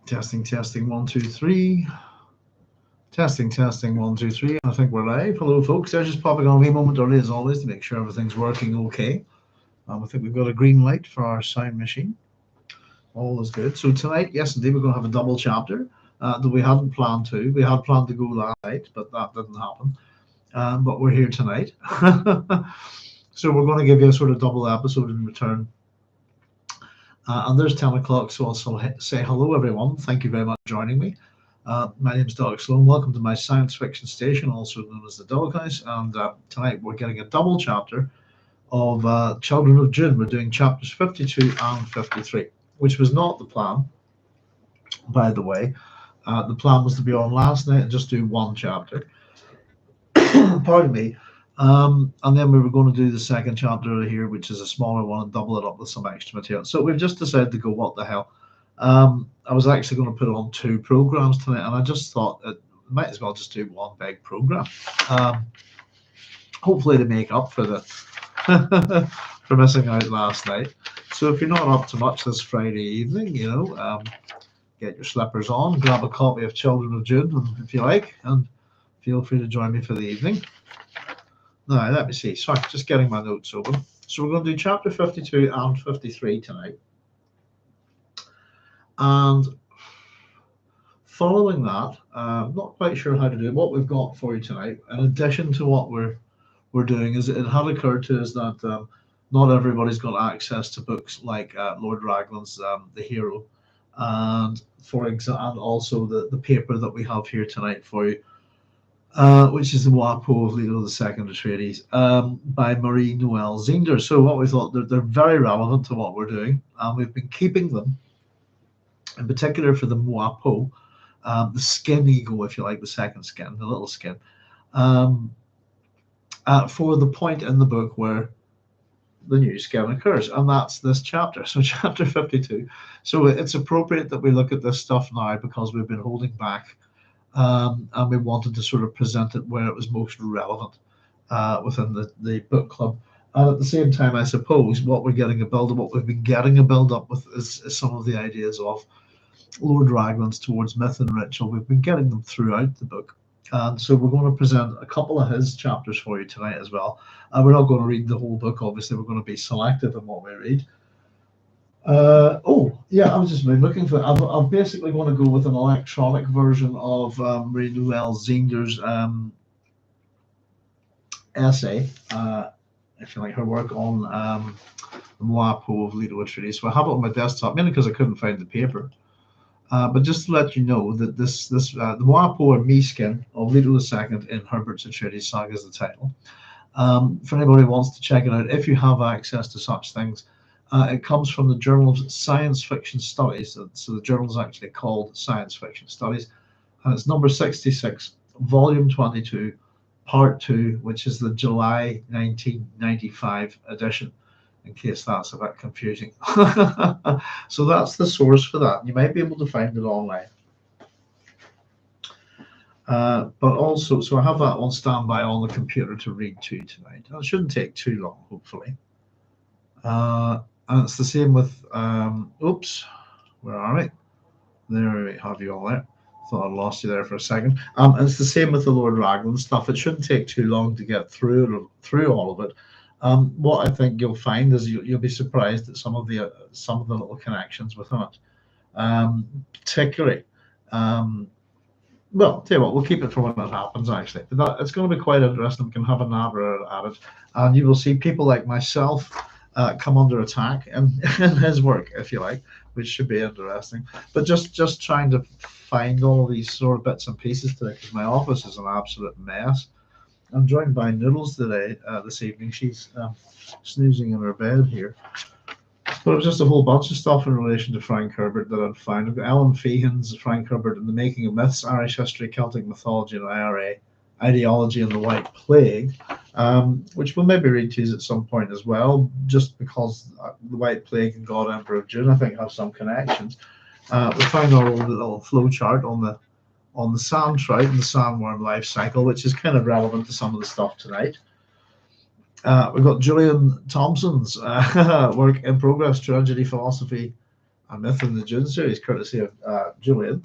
Testing, testing, 1, 2, 3. Testing, testing, 1, 2, 3. I think we're live. Hello, folks. I was just popping on a wee moment early, as always, to make sure everything's working okay. I think we've got a green light for our sound machine. All is good. So tonight, yes, indeed, we're going to have a double chapter that we hadn't planned to. We had planned to go last night, but that didn't happen. But we're here tonight. So we're going to give you a sort of double episode in return. And there's 10 o'clock, so I'll say hello, everyone. Thank you very much for joining me. My name is Dr. Sloan. Welcome to my science fiction station, also known as the Doghouse. And tonight we're getting a double chapter of Children of Dune. We're doing chapters 52 and 53, which was not the plan, by the way. The plan was to be on last night and just do one chapter. Pardon me. And then we were going to do the second chapter here, which is a smaller one, and double it up with some extra material. So we've just decided to go, what the hell. I was actually going to put on 2 programs tonight, and I just thought it might as well just do one big program. Hopefully to make up for the for missing out last night. So if you're not up to much this Friday evening, get your slippers on, grab a copy of Children of Dune, if you like, and feel free to join me for the evening. Now, let me see. Sorry, just getting my notes open. So we're going to do chapter 52 and 53 tonight. And following that, I'm not quite sure how to do it. What we've got for you tonight, in addition to what we're doing, is it had occurred to us that not everybody's got access to books like Lord Raglan's The Hero, and and also the paper that we have here tonight for you, which is the Moi-Peau of Leto II Atreides, by Noelle Zeender. So what we thought, they're very relevant to what we're doing, and we've been keeping them, in particular for the Moi-Peau, the skin ego, if you like, the second skin, the little skin, for the point in the book where the new skin occurs, and that's this chapter, so chapter 52. So it's appropriate that we look at this stuff now, because we've been holding back, and we wanted to sort of present it where it was most relevant within the book club. And at the same time, I suppose what we've been getting a build up with is some of the ideas of Lord Raglan's towards myth and ritual. We've been getting them throughout the book. And so we're going to present a couple of his chapters for you tonight as well. We're not going to read the whole book, obviously. We're going to be selective in what we read. I was just looking for. I'm basically going to go with an electronic version of Noelle Zeender's essay, if you like, her work on the Moi-Peau of Leto Atreides. So I have it on my desktop, mainly because I couldn't find the paper. But just to let you know that the Moi-Peau or Me-Skin of Leto II in Herbert's Atreides saga is the title. For anybody who wants to check it out, if you have access to such things, it comes from the Journal of Science Fiction Studies. So the journal is actually called Science Fiction Studies, and it's number 66, volume 22, part 2, which is the July 1995 edition, in case that's a bit confusing. So that's the source for that. You might be able to find it online. But also, so I have that on standby on the computer to read to tonight. It shouldn't take too long, hopefully. And it's the same with, where are we? There we have you all there. Thought I lost you there for a second. And it's the same with the Lord Raglan stuff. It shouldn't take too long to get through all of it. What I think you'll find is you'll be surprised at some of the little connections within it, particularly. Well, tell you what, we'll keep it for when it happens, actually. But it's going to be quite interesting. We can have a nabber at it, and you will see people like myself come under attack in his work, if you like, which should be interesting. But just trying to find all of these sort of bits and pieces today, because my office is an absolute mess. I'm joined by Noodles today, this evening. She's snoozing in her bed here. But it was just a whole bunch of stuff in relation to Frank Herbert that I'd found. I've got Alan Feehan's Frank Herbert and the Making of Myths, Irish History, Celtic Mythology and IRA, Ideology and the White Plague, which we'll maybe read to you at some point as well, just because the White Plague and God Emperor of Dune, I think, have some connections. We found our own little flow chart on the sandtrout and the sandworm life cycle, which is kind of relevant to some of the stuff tonight. We've got Julian Thompson's work in progress, Tragedy, Philosophy, A Myth in the Dune series, courtesy of Julian.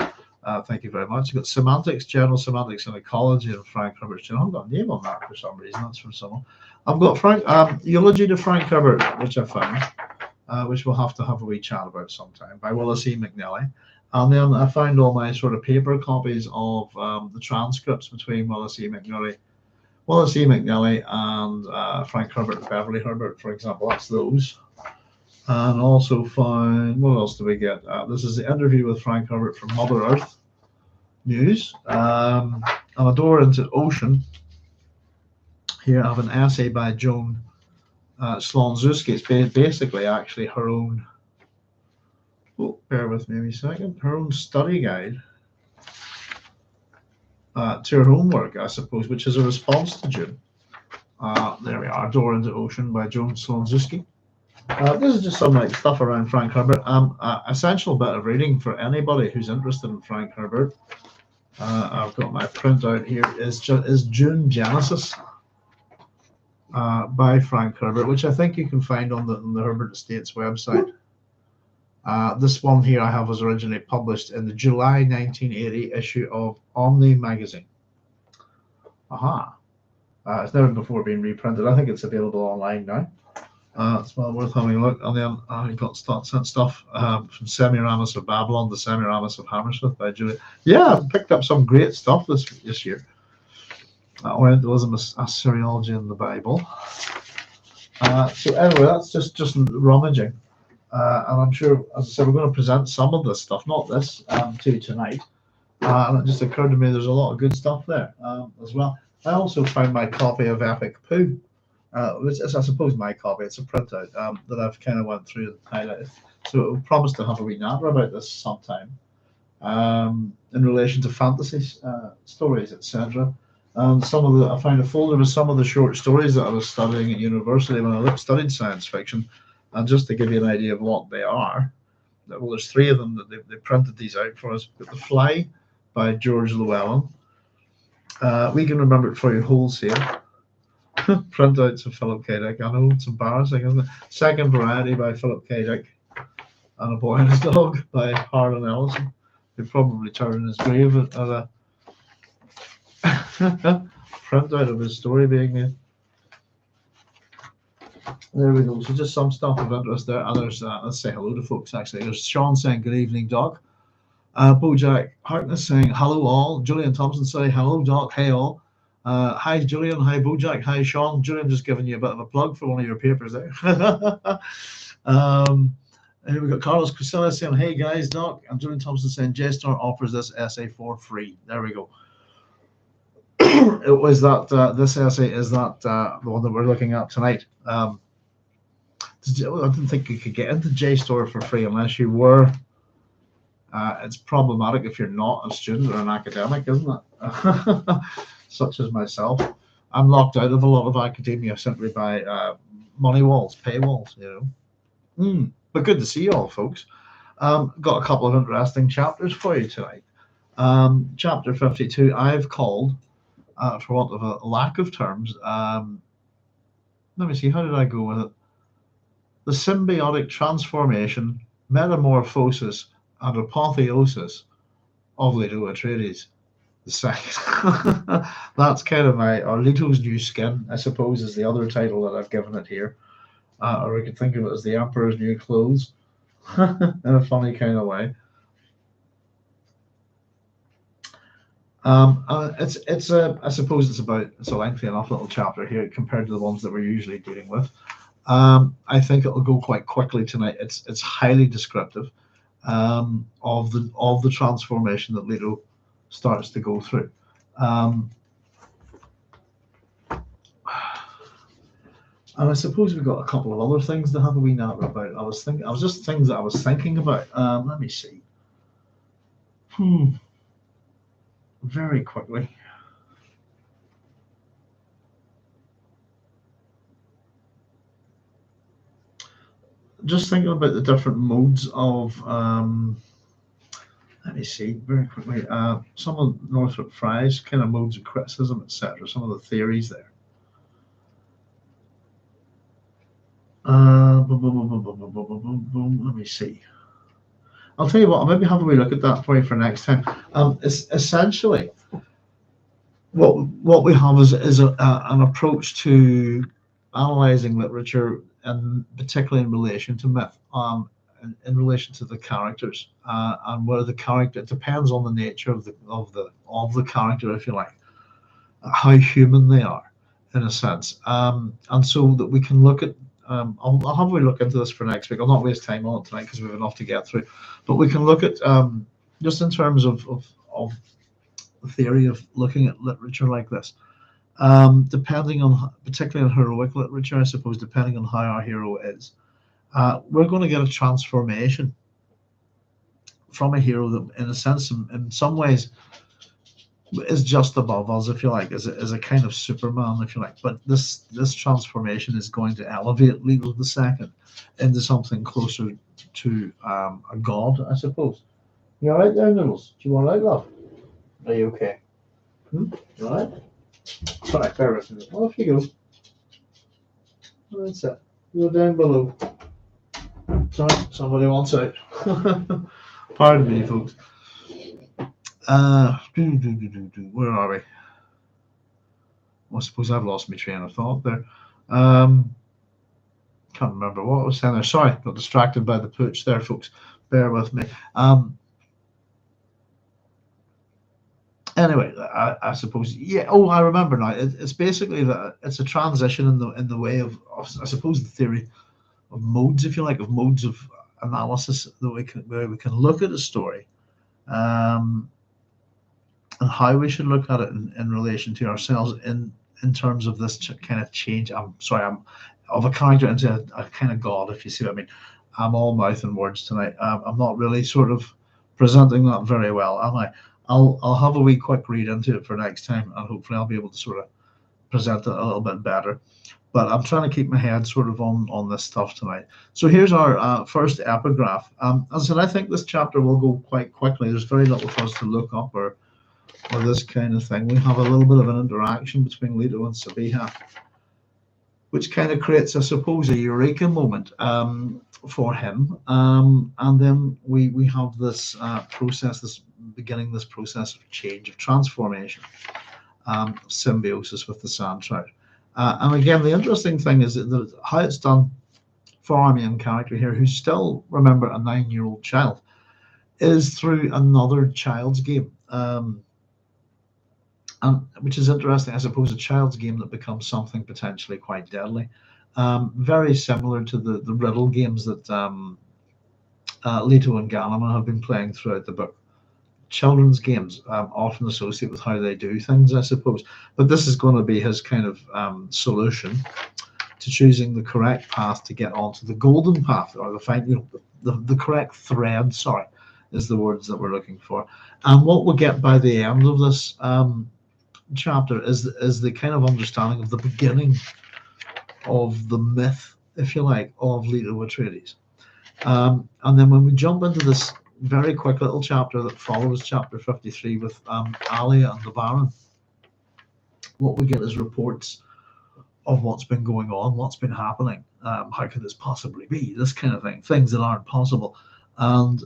Thank you very much. You've got Semantics, General Semantics and Ecology, and Frank Herbert's. I haven't got a name on that for some reason. That's from someone. I've got Frank Eulogy to Frank Herbert, which I found, which we'll have to have a wee chat about sometime, by Willis E. McNally. And then I found all my sort of paper copies of the transcripts between Willis E. McNally and Frank Herbert and Beverly Herbert, for example. That's those. And also find, what else do we get? This is the interview with Frank Herbert from Mother Earth News. And A Door into Ocean. Here I have an essay by Joan Sloan. It's basically actually her own, bear with me a second, her own study guide to her homework, I suppose, which is a response to Dune. There we are, Door into Ocean by Joan Sloan. This is just some like stuff around Frank Herbert. Essential bit of reading for anybody who's interested in Frank Herbert. I've got my printout here. Is Dune Genesis by Frank Herbert, which I think you can find on the Herbert Estates website. This one here I have was originally published in the July 1980 issue of Omni magazine. It's never before been reprinted. I think it's available online now. It's well worth having a look. And then I got sent stuff from Semiramis of Babylon to Semiramis of Hammersmith by Julia. Yeah, I picked up some great stuff this year. Orientalism, Assyriology, and the Bible. So anyway, that's just rummaging. And I'm sure, as I said, we're going to present some of this stuff, not this, to you tonight. And it just occurred to me there's a lot of good stuff there as well. I also found my copy of Epic Pooh, which is, I suppose, my copy. It's a printout that I've kind of went through and highlighted. So I promised to have a wee natter about this sometime in relation to fantasy stories, etc. And I found a folder with some of the short stories that I was studying at university when I studied science fiction. And just to give you an idea of what they are, well, there's three of them that they printed these out for us. The Fly by George Llewellyn. We Can Remember It For You, Wholesale. Printouts of Philip K. Dick. I know it's embarrassing, isn't it? Second Variety by Philip K. Dick. And A Boy and His Dog by Harlan Ellison, who probably turned in his grave as a printout of his story being made. There we go. So just some stuff of interest there. And there's, let's say hello to folks actually. There's Sean saying good evening, Doc. Bojack Harkness saying hello all. Julian Thompson saying hello, Doc. Hey all. Hi Julian. Hi Bojack. Hi Sean. Julian just giving you a bit of a plug for one of your papers there. And we've got Carlos Crisella saying hey guys, Doc. And Julian Thompson saying JSTOR offers this essay for free. There we go. It was that this essay is that the one that we're looking at tonight. I didn't think you could get into JSTOR for free unless you were. It's problematic if you're not a student or an academic, isn't it? Such as myself. I'm locked out of a lot of academia simply by money walls, paywalls, you know. But good to see you all, folks. Got a couple of interesting chapters for you tonight. Chapter 52, I've called, for want of a lack of terms, let me see, how did I go with it? The symbiotic transformation, metamorphosis, and apotheosis of Leto Atreides II. That's kind of or Leto's New Skin, I suppose, is the other title that I've given it here. Or we could think of it as the Emperor's New Clothes, in a funny kind of way. I suppose it's a lengthy enough little chapter here compared to the ones that we're usually dealing with. I think it'll go quite quickly tonight. It's highly descriptive of the transformation that Leto starts to go through. And I suppose we've got a couple of other things to have a wee natter about. I was just things that I was thinking about. Let me see. Very quickly. Just thinking about the different modes of, let me see, very quickly, some of Northrop Frye's kind of modes of criticism, etc., some of the theories there. Let me see. I'll tell you what, I'll maybe have a wee look at that for you for next time. It's essentially what we have is an approach to analyzing literature, and particularly in relation to myth, in relation to the characters, and where the character, it depends on the nature of the character, if you like, how human they are, in a sense, and so that we can look at. I'll have a look into this for next week. I'll not waste time on it tonight because we have enough to get through. But we can look at just in terms of the theory of looking at literature like this. Depending on, particularly on heroic literature, I suppose, depending on how our hero is, we're going to get a transformation from a hero that, in a sense, in some ways, is just above us, if you like, as a kind of Superman, if you like. But this transformation is going to elevate Leto II into something closer to a god, I suppose. You all right there, Noodles? Do you want out, love? Are you okay? You all right? Sorry, bear with me. Off you go. That's it. Go down below. Sorry, somebody wants out. Pardon me, folks. Where are we? Well, I suppose I've lost my train of thought there. Can't remember what I was saying there. Sorry, got distracted by the pooch there, folks. Bear with me. Anyway, I suppose, yeah. Oh, I remember now. It's basically that it's a transition in the way of, I suppose, the theory of modes, if you like, of modes of analysis where we can look at a story, and how we should look at it in relation to ourselves in terms of this kind of change. I'm of a character into a kind of god, if you see what I mean. I'm all mouth and words tonight. I'm not really sort of presenting that very well, am I? I'll have a wee quick read into it for next time, and hopefully I'll be able to sort of present it a little bit better. But I'm trying to keep my head sort of on this stuff tonight. So here's our first epigraph. As I said, I think this chapter will go quite quickly. There's very little for us to look up or this kind of thing. We have a little bit of an interaction between Leto and Sabiha, which kind of creates, I suppose, a eureka moment for him. And then we have this process, this process of change, of transformation, symbiosis with the sandtrout. And again, the interesting thing is that how it's done for our main character here, who's still, remember, a 9-year-old child, is through another child's game. And which is interesting, I suppose, a child's game that becomes something potentially quite deadly. Very similar to the riddle games that Leto and Ganama have been playing throughout the book. Children's games often associate with how they do things, I suppose. But this is going to be his kind of solution to choosing the correct path to get onto the golden path, or the correct thread, sorry, is the words that we're looking for. And what we'll get by the end of this chapter is the kind of understanding of the beginning of the myth, if you like, of Leto Atreides. And then when we jump into this very quick little chapter that follows chapter 53 with Alia and the Baron, what we get is reports of what's been going on, what's been happening, how could this possibly be, this kind of thing, things that aren't possible. And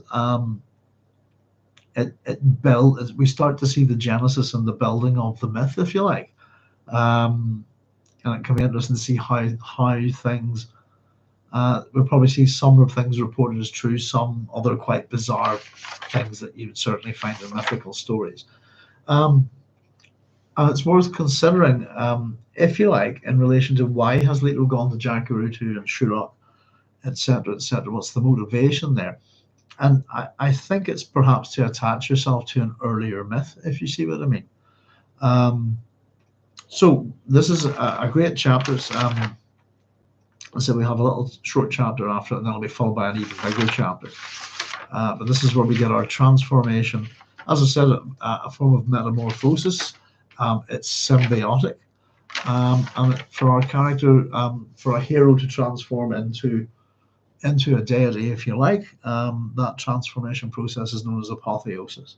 we start to see the genesis and the building of the myth, if you like. And it can be interesting to see how things, we'll probably see some of things reported as true, some other quite bizarre things that you would certainly find in mythical stories. And it's worth considering, if you like, in relation to why has Leto gone to Jacurutu and Shuloch, etc., etc. What's the motivation there? And I think it's perhaps to attach yourself to an earlier myth, if you see what I mean. So this is a great chapter. So we have a little short chapter after it, and that'll be followed by an even bigger chapter. But this is where we get our transformation. As I said, a form of metamorphosis. It's symbiotic. And for our character, for a hero to transform into a deity, if you like, that transformation process is known as Apotheosis.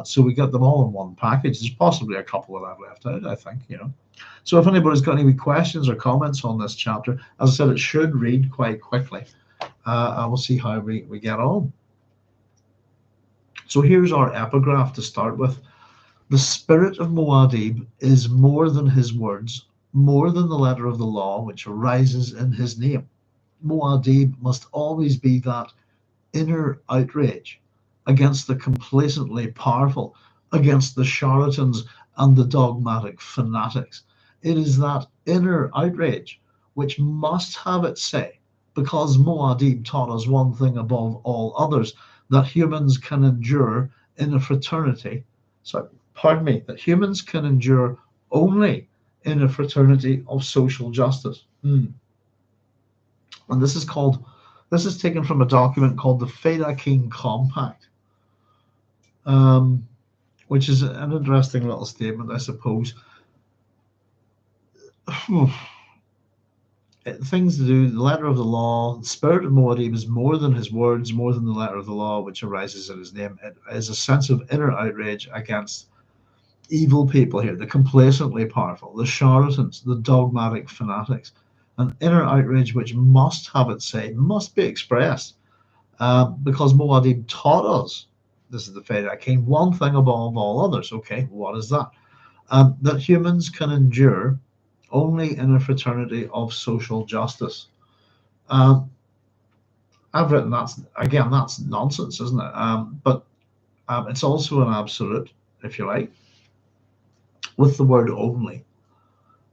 So we get them all in one package. There's possibly a couple that I've left out, I think, So if anybody's got any questions or comments on this chapter, as I said, it should read quite quickly. And we'll see how we get on. So here's our epigraph to start with. The spirit of Muad'Dib is more than his words, more than the letter of the law which arises in his name. Muad'Dib must always be that inner outrage against the complacently powerful, against the charlatans and the dogmatic fanatics. It is that inner outrage which must have its say, because Muad'Dib taught us one thing above all others, that humans can endure in a fraternity. So, pardon me, that humans can endure only in a fraternity of social justice. And this is taken from a document called the Fedaykin Compact, which is an interesting little statement, I suppose. Things to do, the letter of the law, the spirit of Muad'Dib is more than his words, more than the letter of the law which arises in his name. It is a sense of inner outrage against evil people here, the complacently powerful, the charlatans, the dogmatic fanatics. An inner outrage which must have its say, must be expressed, because Muad'Dib taught us, this is the Fedaykin, one thing above all others. Okay, what is that? That humans can endure only in a fraternity of social justice. I've written that's nonsense, isn't it? But it's also an absolute, if you like, with the word only.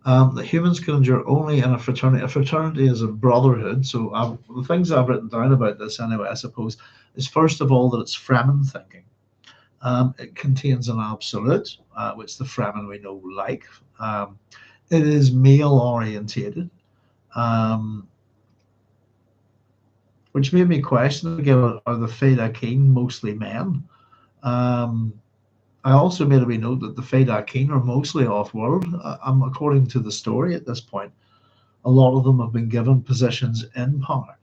That humans can endure only in a fraternity. A fraternity is a brotherhood. So the things I've written down about this, anyway, I suppose, is first of all that it's Fremen thinking. It contains an absolute, which the Fremen we know like. It is male orientated, which made me question again: are the Fedaykin mostly men? I also made a wee note that the Fedaykin are mostly off-world. According to the story at this point, a lot of them have been given positions in power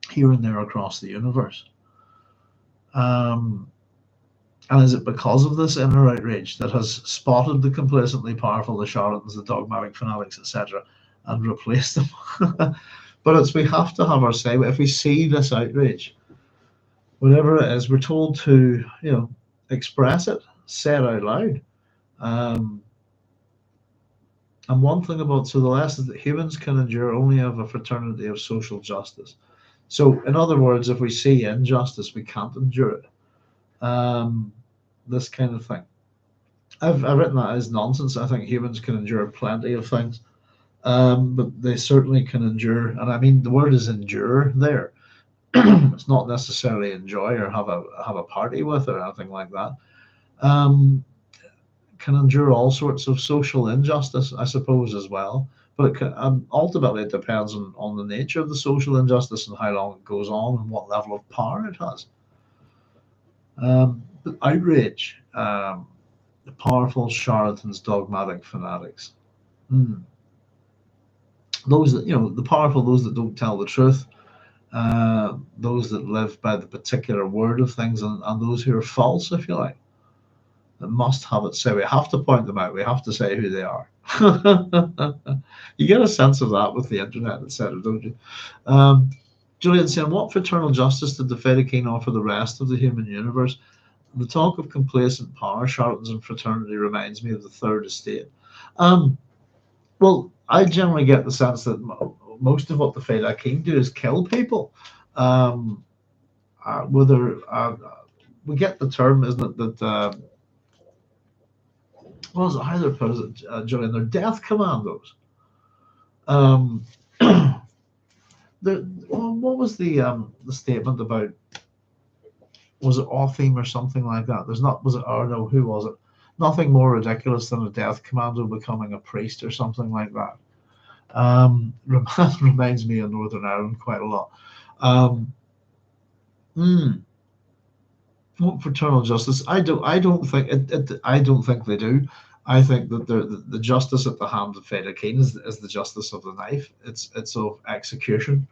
here and there across the universe. And is it because of this inner outrage that has spotted the complacently powerful, the charlatans, the dogmatic fanatics, etc., and replaced them? But we have to have our say. If we see this outrage, whatever it is, we're told to, express it, say it out loud. And one thing about, so the lesson is that humans can endure only of a fraternity of social justice. So, in other words, if we see injustice, we can't endure it. This kind of thing. I've written that as nonsense. I think humans can endure plenty of things, but they certainly can endure. And I mean, the word is endure there. It's not necessarily enjoy or have a party with or anything like that. Can endure all sorts of social injustice, I suppose, as well. But it can, ultimately, it depends on the nature of the social injustice and how long it goes on and what level of power it has. Outrage, the powerful charlatans, dogmatic fanatics. Those that, the powerful, those that don't tell the truth, those that live by the particular word of things, and those who are false, if you like, that must have it. So we have to point them out. We have to say who they are. You get a sense of that with the internet, etc., don't you? Julian saying, what fraternal justice did the Fedaykin offer the rest of the human universe? The talk of complacent power, charlatans, and fraternity reminds me of the third estate. Well, I generally get the sense that most of what the Fedaykin do is kill people. Whether we get the term, isn't it, that what is it, how they put it, Julian? They're death commandos. What was the statement about? Was it Othim or something like that? Was it, or no, who was it? Nothing more ridiculous than a death commando becoming a priest or something like that. Reminds me of Northern Ireland quite a lot. What fraternal justice? I don't think I don't think they do. I think that the justice at the hand of Fedaykin is the justice of the knife. It's of execution.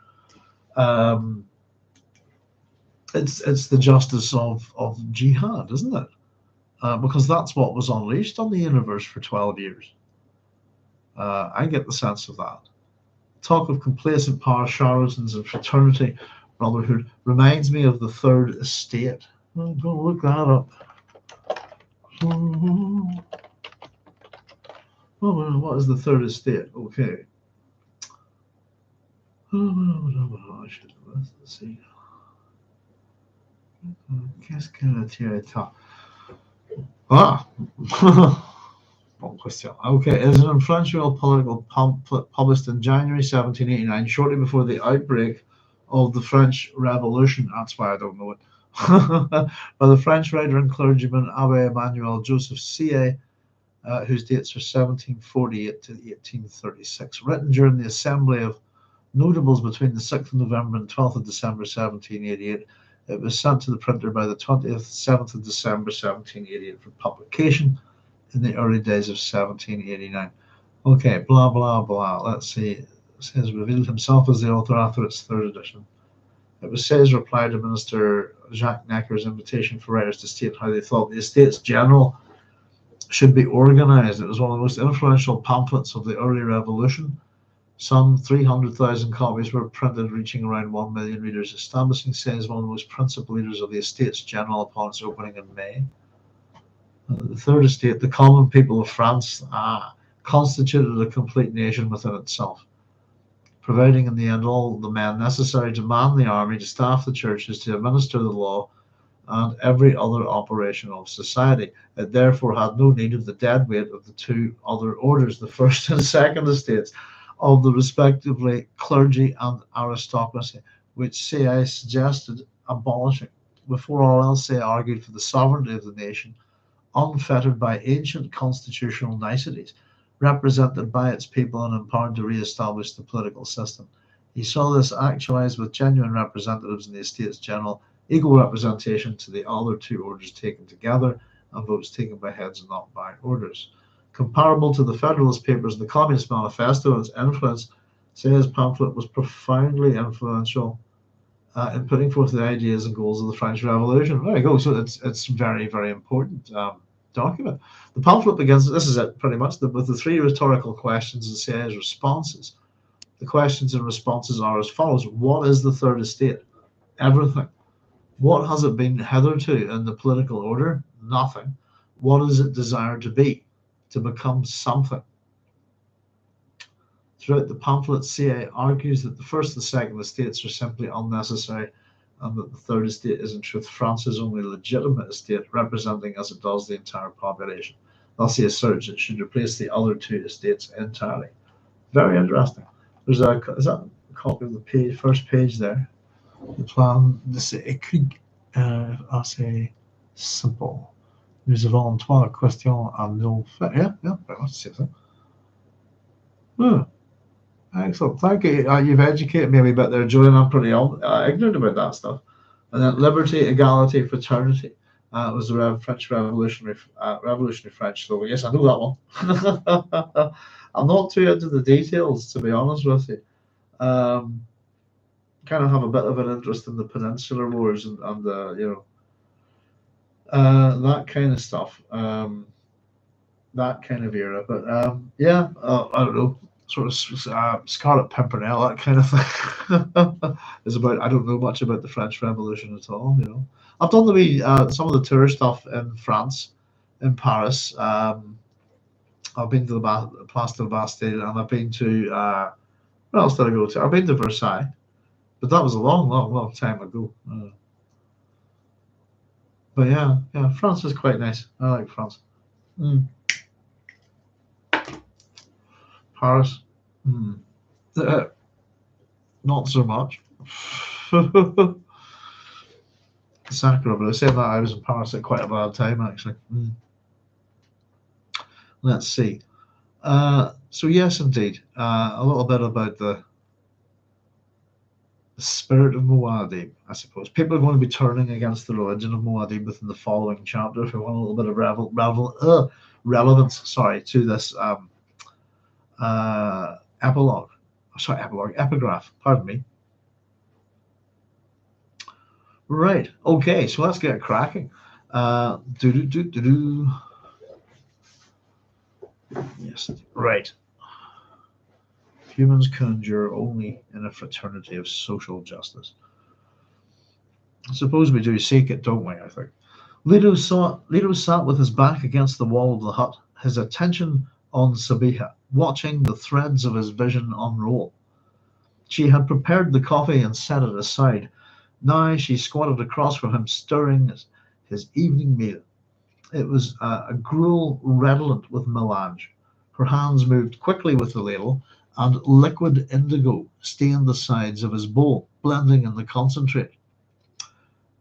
It's the justice of jihad, isn't it? Because that's what was unleashed on the universe for 12 years. I get the sense of that. Talk of complacent power, charlatans, and fraternity, brotherhood reminds me of the third estate. I'm going to look that up. What is the third estate? Okay. Let's see. Qu'est-ce que le tiers-état? Ah! Bon question. Okay, it is an influential political pamphlet published in January 1789, shortly before the outbreak of the French Revolution. That's why I don't know it. By the French writer and clergyman Abbé Emmanuel Joseph Siey, whose dates are 1748 to 1836, written during the assembly of notables between the 6th of November and 12th of December 1788. It was sent to the printer by the 27th of December 1788 for publication in the early days of 1789. Okay, blah, blah, blah. Let's see. It says revealed himself as the author after its third edition. It was Say's reply to Minister Jacques Necker's invitation for writers to state how they thought the Estates General should be organized. It was one of the most influential pamphlets of the early revolution. Some 300,000 copies were printed, reaching around 1 million readers, establishing Say as one of the most principal leaders of the Estates General upon its opening in May. The third estate, the common people of France, constituted a complete nation within itself, providing in the end all the men necessary to man the army, to staff the churches, to administer the law, and every other operation of society. It therefore had no need of the dead weight of the two other orders, the first and second estates, of the respectively clergy and aristocracy, which Say suggested abolishing. Before all else, Say argued for the sovereignty of the nation, unfettered by ancient constitutional niceties, represented by its people and empowered to re-establish the political system. He saw this actualized with genuine representatives in the Estates General, equal representation to the other two orders taken together, and votes taken by heads and not by orders. Comparable to the Federalist Papers and the Communist Manifesto and its influence, Say's pamphlet was profoundly influential in putting forth the ideas and goals of the French Revolution. There you go. So it's very, very important document. The pamphlet begins, this is it pretty much, with the three rhetorical questions and Say's responses. The questions and responses are as follows. What is the third estate? Everything. What has it been hitherto in the political order? Nothing. What is it desired to be? To become something. Throughout the pamphlet, Say argues that the first and second estates are simply unnecessary, and that the third estate is in truth France's only legitimate estate, representing as it does the entire population. Thus he asserts it should replace the other two estates entirely. Very interesting. Is that a copy of the first page there? The plan, c'est écrit assez simple. Nous avons trois questions à nous faire. Yeah, pretty much the same thing. Excellent. Thank you. You've educated me a wee bit there, Julian. I'm pretty ignorant about that stuff. And then liberty, equality, fraternity was the French revolutionary French slogan. Yes, I know that one. I'm not too into the details, to be honest with you. Kind of have a bit of an interest in the Peninsular Wars and the that kind of stuff, that kind of era. But yeah, I don't know, sort of Scarlet Pimpernel, that kind of thing is about. I don't know much about the French Revolution at all. I've done some of the tour stuff in France, in Paris. I've been to the Place de Bastille, and I've been to where else did I go to? I've been to Versailles, but that was a long, long, long time ago. But yeah, France is quite nice. I like France. Paris, not so much. Sacre, but I said that I was in Paris at quite a bad time, actually. Let's see. So yes, indeed, a little bit about the spirit of Muad'Dib, I suppose. People are going to be turning against the religion of Muad'Dib within the following chapter. If we want a little bit of relevance, to this epigraph. Pardon me. Right. Okay. So let's get cracking. Yes. Right. Humans can endure only in a fraternity of social justice. Suppose we do seek it, don't we? I think. Leto sat with his back against the wall of the hut, his attention on Sabiha, watching the threads of his vision unroll. She had prepared the coffee and set it aside. Now she squatted across from him, stirring his evening meal. It was a gruel redolent with melange. Her hands moved quickly with the ladle, and liquid indigo stained the sides of his bowl, blending in the concentrate.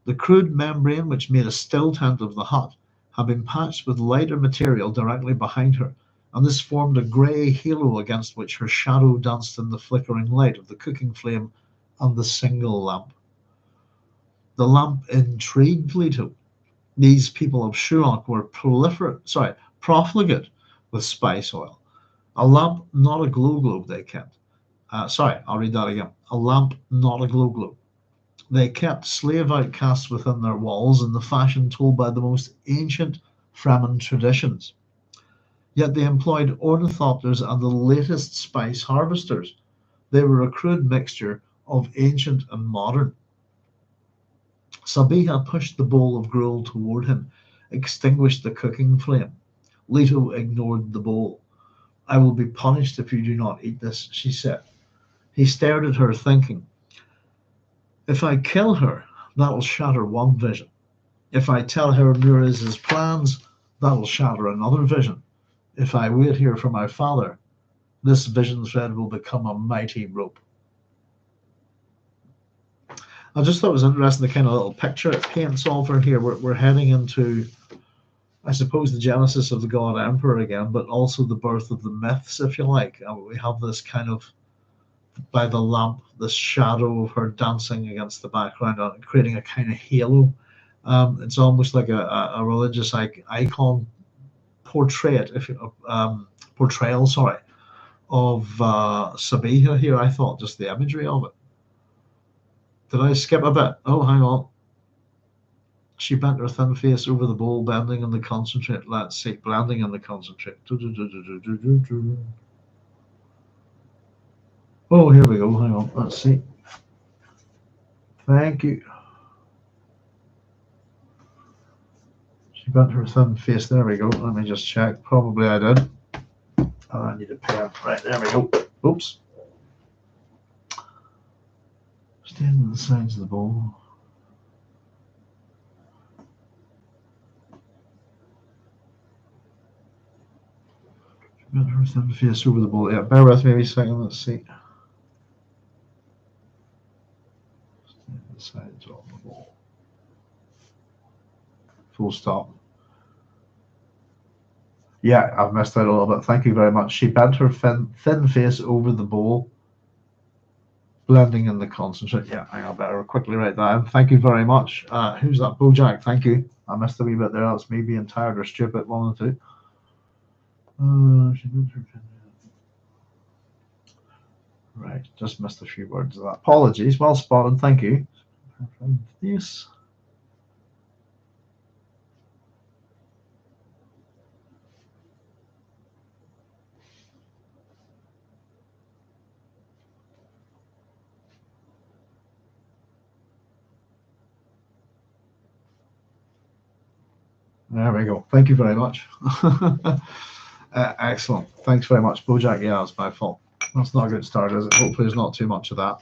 The crude membrane which made a still tent of the hut had been patched with lighter material directly behind her, and this formed a grey halo against which her shadow danced in the flickering light of the cooking flame and the single lamp. The lamp intrigued Leto. These people of Shuloch were profligate with spice oil. A lamp, not a glow globe, they kept. I'll read that again. A lamp, not a glow globe. They kept slave outcasts within their walls in the fashion told by the most ancient Fremen traditions. Yet they employed ornithopters and the latest spice harvesters. They were a crude mixture of ancient and modern. Sabiha pushed the bowl of gruel toward him, extinguished the cooking flame. Leto ignored the bowl. I will be punished if you do not eat this, she said. He stared at her, thinking, if I kill her, that'll shatter one vision. If I tell her Muraz's plans, that'll shatter another vision. If I wait here for my father, this vision thread will become a mighty rope. I just thought it was interesting the kind of little picture it paints over here. We're heading into, I suppose, the genesis of the God Emperor again, but also the birth of the myths, if you like. We have this kind of, by the lamp, this shadow of her dancing against the background, creating a kind of halo. It's almost like a religious icon portrait, portrayal, sorry, of Sabiha here. I thought just the imagery of it. Did I skip a bit? Oh, hang on. She bent her thin face over the bowl, blending in the concentrate. Let's see, blending in the concentrate. Oh, here we go. Hang on. Let's see. Thank you. She bent her thin face. There we go. Let me just check. Probably I did. Oh, I need a pen. Right, there we go. Oops. Stand on the sides of the bowl. She bent her thin face over the bowl. Yeah, bear with me a second. Let's see. Stand on the sides of the bowl. Full stop. Yeah, I've missed out a little bit. Thank you very much. She bent her thin face over the bowl, blending in the concentrate. Yeah, I better quickly write that down. Thank you very much. Who's that? Bojack. Thank you. I missed a wee bit there. That's me being tired or stupid. One of the two. She bent her thin. Right, just missed a few words of that. Apologies. Well spotted. Thank you. Yes. There we go. Thank you very much. Excellent. Thanks very much, Bojack. Yeah, it's my fault. That's not a good start, is it? Hopefully there's not too much of that.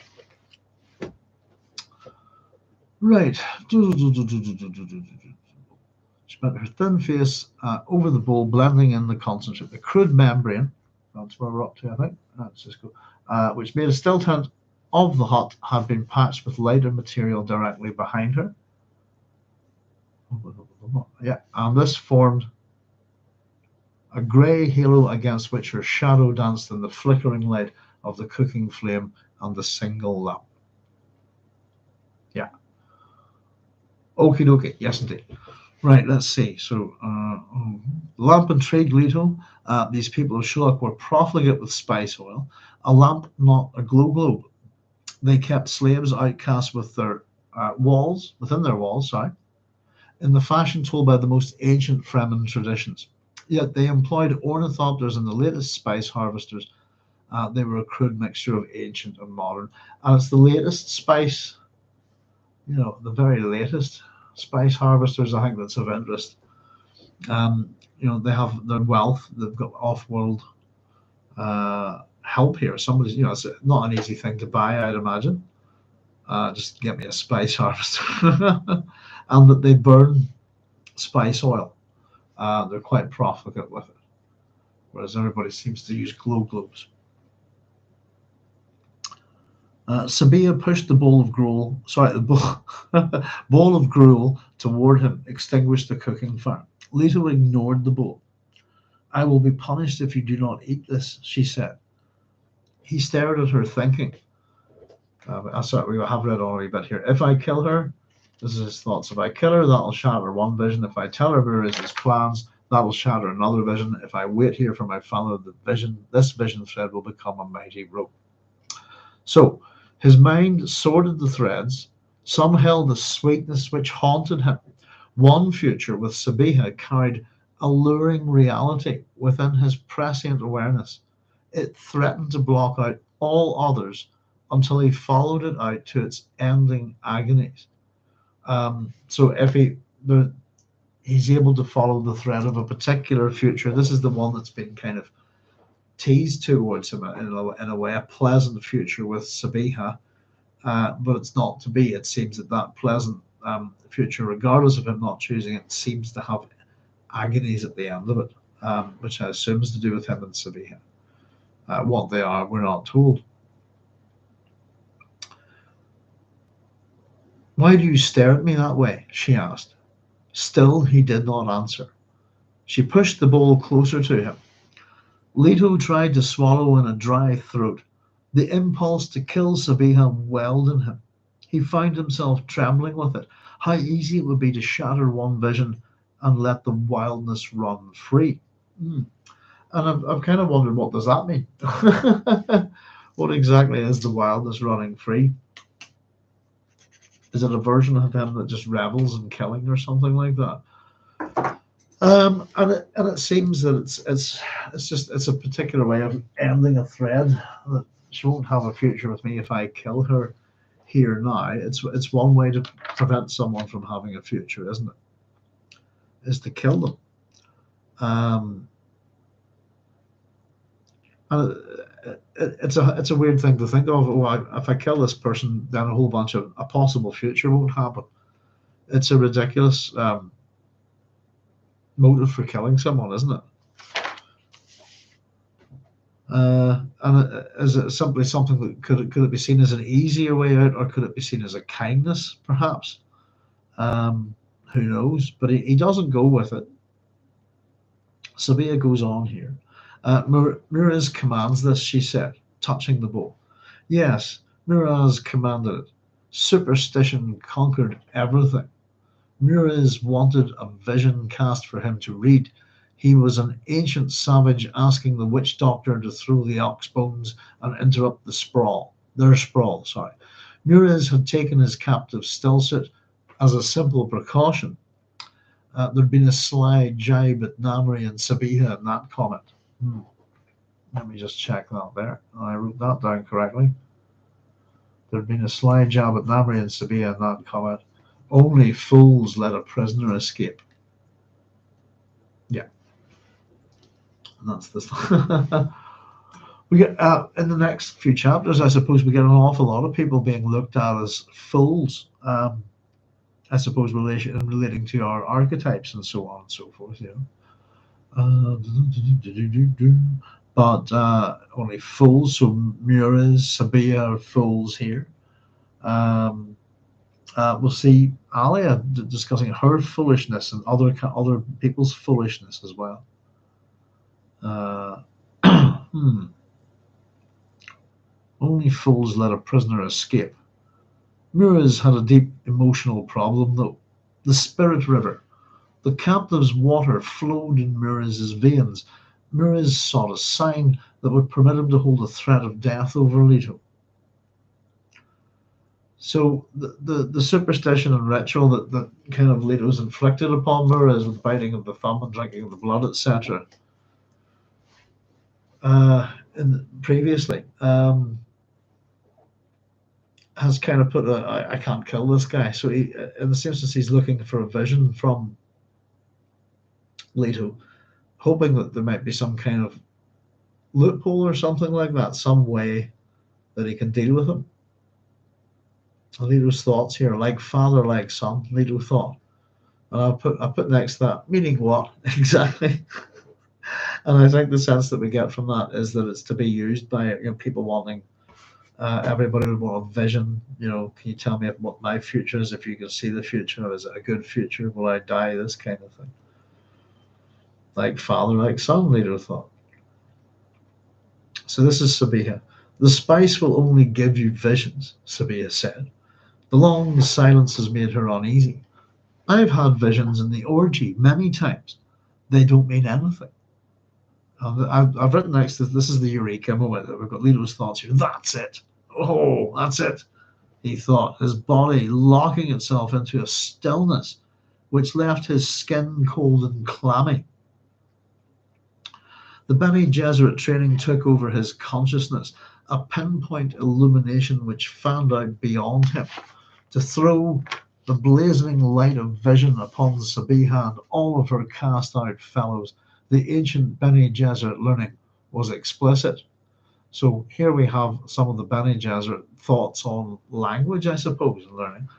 Right. She bent her thin face over the bowl, blending in the concentrate. The crude membrane, that's where we're up to, I think. Let's just go. Which made a still tent of the hut, had been patched with lighter material directly behind her. Yeah, and this formed a grey halo against which her shadow danced in the flickering light of the cooking flame and the single lamp. Yeah. Okie dokie. Yes, indeed. Right, let's see. So, lamp intrigued Leto. These people of Shuloch were profligate with spice oil. A lamp, not a glow globe. They kept slaves outcast with their within their walls, in the fashion told by the most ancient Fremen traditions. Yet they employed ornithopters and the latest spice harvesters. They were a crude mixture of ancient and modern. And it's the latest spice the very latest spice harvesters. I think that's of interest. They have their wealth. They've got off-world help here. Somebody's, it's not an easy thing to buy, I'd imagine. Just get me a spice harvester, and that they burn spice oil. They're quite profligate with it, whereas everybody seems to use glow globes. Sabia pushed the bowl of gruel, sorry, the bowl of gruel toward him, extinguished the cooking fire. Leto ignored the bowl. I will be punished if you do not eat this, she said. He stared at her, thinking. We have read on a wee bit here. If I kill her, this is his thoughts. If I kill her, that'll shatter one vision. If I tell her Mirez's plans, that will shatter another vision. If I wait here for my father, this vision thread will become a mighty rope. So his mind sorted the threads. Some held the sweetness which haunted him. One future with Sabiha carried alluring reality within his prescient awareness. It threatened to block out all others until he followed it out to its ending agonies. So if he's able to follow the thread of a particular future, this is the one that's been kind of teased towards him in a way, a pleasant future with Sabiha, but it's not to be. It seems that pleasant future, regardless of him not choosing it, seems to have agonies at the end of it, which I assume is to do with him and Sabiha. What they are, we're not told. Why do you stare at me that way? She asked. Still, he did not answer. She pushed the bowl closer to him. Leto tried to swallow in a dry throat. The impulse to kill Sabiha welled in him. He found himself trembling with it. How easy it would be to shatter one vision and let the wildness run free. And I've kind of wondered, what does that mean? What exactly is the wildness running free? Is it a version of him that just revels in killing or something like that? And it seems that it's a particular way of ending a thread. That she won't have a future with me if I kill her here now. It's one way to prevent someone from having a future, isn't it? Is to kill them. And it's a weird thing to think of. Oh, if I kill this person, then a whole bunch of a possible future won't happen. It's a ridiculous motive for killing someone, isn't it? And is it simply something that could it be seen as an easier way out, or could it be seen as a kindness, perhaps? Who knows? But he doesn't go with it. Sabia goes on here. Mirez commands this, she said, touching the bowl. Yes, Mirez commanded it. Superstition conquered everything. Mirez wanted a vision cast for him to read. He was an ancient savage asking the witch doctor to throw the ox bones and interrupt their sprawl. Mirez had taken his captive Stilsit as a simple precaution. There'd been a sly jibe at Namri and Sabiha in that comment. Let me just check that there. I wrote that down correctly. There'd been a sly jab at Namri and Sabiha in that comment. Only fools let a prisoner escape. Yeah. And that's this. We get in the next few chapters, I suppose we get an awful lot of people being looked at as fools. I suppose relating to our archetypes and so on and so forth. But only fools. So Mirez, Sabia are fools here. We'll see Alia discussing her foolishness and other people's foolishness as well. Only fools let a prisoner escape. Mirez had a deep emotional problem, though. The spirit river. The captive's water flowed in Mirez's veins. Mirez sought a sign that would permit him to hold a threat of death over Leto. So the superstition and ritual that kind of Leto's inflicted upon Mirez with biting of the thumb and drinking of the blood, etc. Previously, has kind of put I can't kill this guy. So he, in the same sense, he's looking for a vision from Leto, hoping that there might be some kind of loophole or something like that, some way that he can deal with him. Leto's thoughts here, like father, like son, Leto thought. And I put next to that, meaning what exactly? And I think the sense that we get from that is that it's to be used by people wanting. Everybody would want a vision. Can you tell me what my future is? If you can see the future, is it a good future? Will I die? This kind of thing. Like father, like son, Leto thought. So this is Sabiha. The spice will only give you visions, Sabiha said. The long silence has made her uneasy. I've had visions in the orgy many times. They don't mean anything. I've written next to this is the eureka moment that we've got Leto's thoughts here. That's it. Oh, that's it, he thought, his body locking itself into a stillness which left his skin cold and clammy. The Bene Gesserit training took over his consciousness, a pinpoint illumination which fanned out beyond him, to throw the blazing light of vision upon Sabiha and all of her cast-out fellows. The ancient Bene Gesserit learning was explicit. So here we have some of the Bene Gesserit thoughts on language, I suppose, and learning.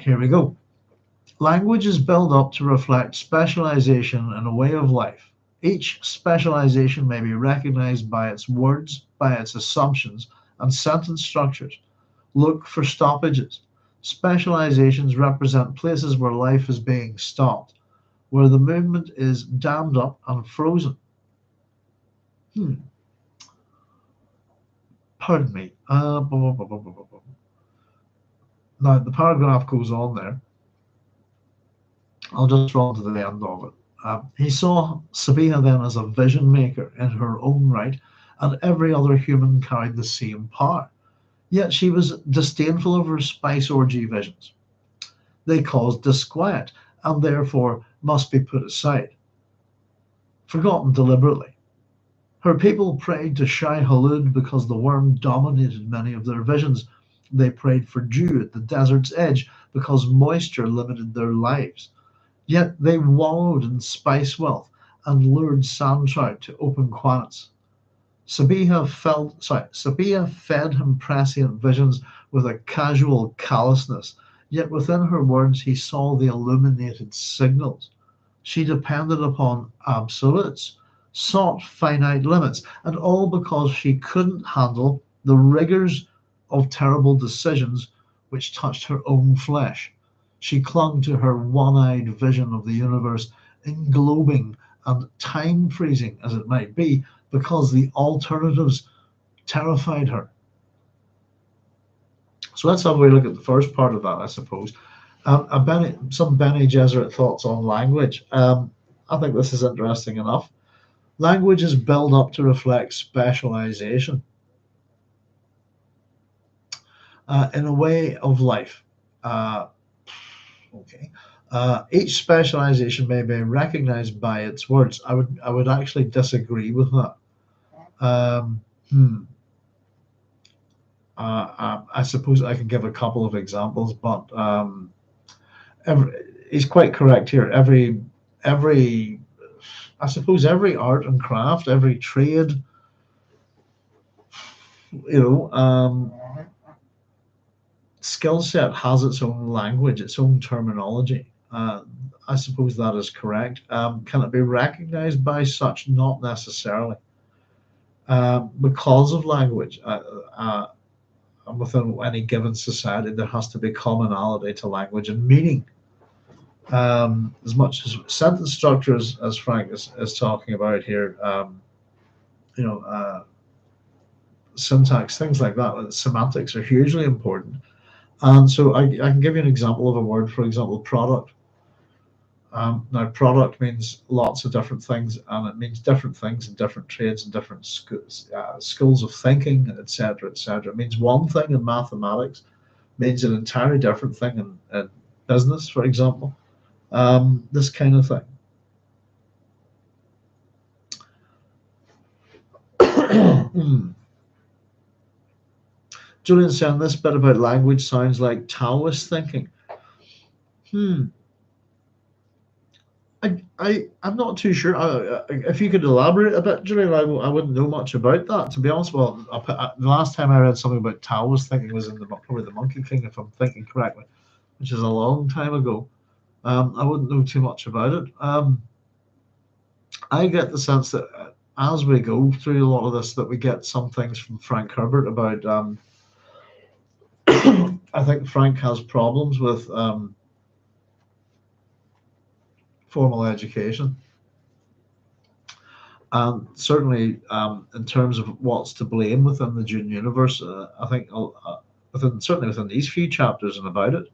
Here we go. Language is built up to reflect specialization in a way of life. Each specialization may be recognized by its words, by its assumptions, and sentence structures. Look for stoppages. Specializations represent places where life is being stopped, where the movement is dammed up and frozen. Pardon me. Now, the paragraph goes on there. I'll just run to the end of it. He saw Sabiha then as a vision maker in her own right, and every other human carried the same power. Yet she was disdainful of her spice orgy visions. They caused disquiet, and therefore must be put aside, forgotten deliberately. Her people prayed to Shai Hulud because the worm dominated many of their visions. They prayed for dew at the desert's edge because moisture limited their lives. Yet they wallowed in spice wealth and lured sandtrout to open qanats. Sabiha fed him prescient visions with a casual callousness, yet within her words he saw the illuminated signals. She depended upon absolutes, sought finite limits, and all because she couldn't handle the rigors of terrible decisions which touched her own flesh. She clung to her one-eyed vision of the universe, englobing and time-freezing as it might be, because the alternatives terrified her. So let's have a look at the first part of that, I suppose. Some Bene Gesserit thoughts on language. I think this is interesting enough. Language is built up to reflect specialization in a way of life. Each specialization may be recognized by its words. I would actually disagree with that. I suppose I can give a couple of examples, but he's quite correct here. I suppose every art and craft, every trade, skill set has its own language, its own terminology. I suppose that is correct. Can it be recognized by such? Not necessarily. Because of language, within any given society, there has to be commonality to language and meaning. As much as sentence structures, as Frank is talking about here, syntax, things like that, semantics are hugely important. And so I can give you an example of a word, for example, product. Now, product means lots of different things, and it means different things in different trades and different schools of thinking, etc., etc. It means one thing in mathematics, means an entirely different thing in business, for example. This kind of thing. Julian saying this bit about language sounds like Taoist thinking. Hmm. I'm not too sure. If you could elaborate a bit, Julian, I wouldn't know much about that. To be honest, well, the last time I read something about Taoist thinking was in probably the Monkey King, if I'm thinking correctly, which is a long time ago. I wouldn't know too much about it. I get the sense that as we go through a lot of this, that we get some things from Frank Herbert about. I think Frank has problems with formal education. And certainly, in terms of what's to blame within the Dune universe, I think certainly within these few chapters and about it,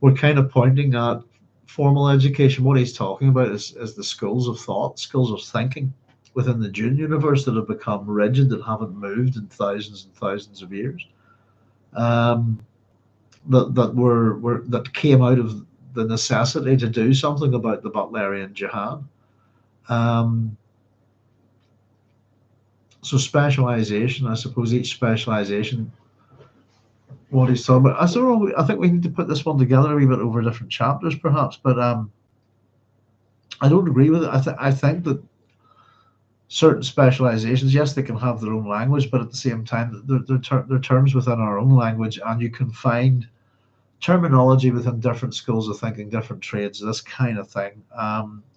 we're kind of pointing at formal education. What he's talking about is the schools of thought, schools of thinking within the Dune universe that have become rigid, that haven't moved in thousands and thousands of years. Um, that came out of the necessity to do something about the Butlerian Jihad. Um, so specialization, I suppose each specialization, what he's talking about. I think we need to put this one together a wee bit over different chapters, perhaps. But I don't agree with it. I think that certain specializations, yes, they can have their own language, but at the same time, they're terms within our own language, and you can find terminology within different schools of thinking, different trades, this kind of thing,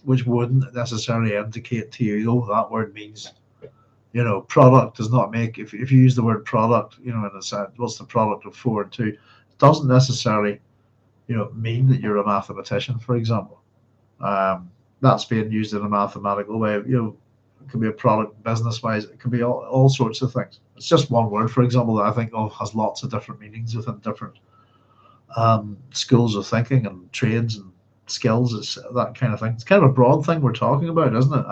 which wouldn't necessarily indicate to you, oh, that word means, product does not make, if you use the word product, in a sense, what's the product of 4 and 2? It doesn't necessarily, mean that you're a mathematician, for example. That's being used in a mathematical way. It can be a product business-wise. It can be all sorts of things. It's just one word, for example, that I think has lots of different meanings within different schools of thinking and trades and skills. It's that kind of thing. It's kind of a broad thing we're talking about, isn't it?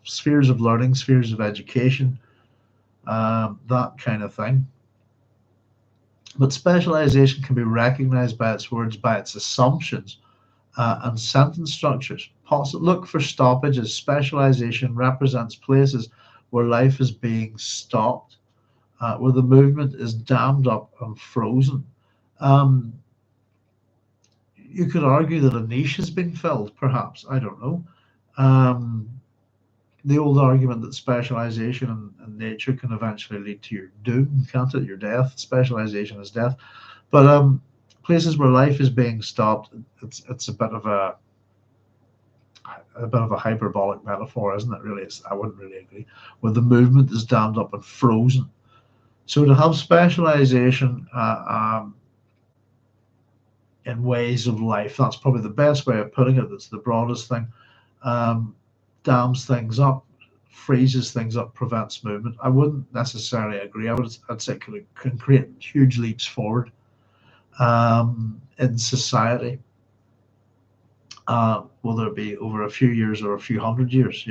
Spheres of learning, spheres of education, that kind of thing. But specialization can be recognized by its words, by its assumptions, and sentence structures. Look for stoppages. Specialization represents places where life is being stopped, where the movement is dammed up and frozen. Um, you could argue that a niche has been filled, perhaps. I don't know. The old argument that specialization and nature can eventually lead to your doom, can't it? Your death. Specialization is death. But places where life is being stopped, it's a bit of a hyperbolic metaphor, isn't it? Really, I wouldn't really agree. Where the movement is dammed up and frozen. So to have specialization in ways of life, that's probably the best way of putting it. That's the broadest thing. Dams things up, freezes things up, prevents movement. I wouldn't necessarily agree. I'd say it can create huge leaps forward in society, whether it be over a few years or a few hundred years,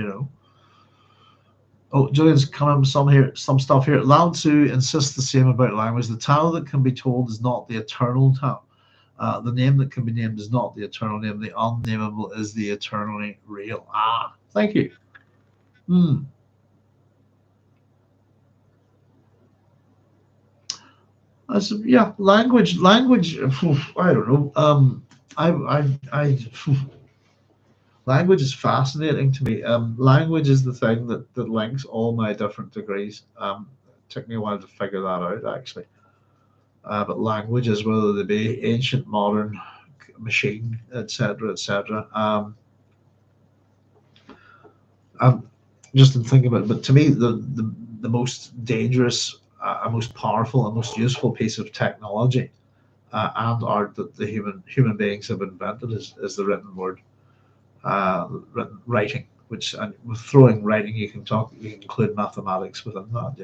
Oh, Julian's coming some stuff here. Lao Tzu insists the same about language. The Tao that can be told is not the eternal Tao. The name that can be named is not the eternal name. The unnameable is the eternally real. Thank you. Yeah, language. I don't know. Language is fascinating to me. Language is the thing that links all my different degrees. It took me a while to figure that out, actually. But languages, whether they be ancient, modern, machine, etc., etc. I'm just in thinking about it. But to me, the most dangerous, most powerful, and most useful piece of technology and art that the human beings have invented is the written word. Writing, which, and with throwing writing, you can include mathematics within that,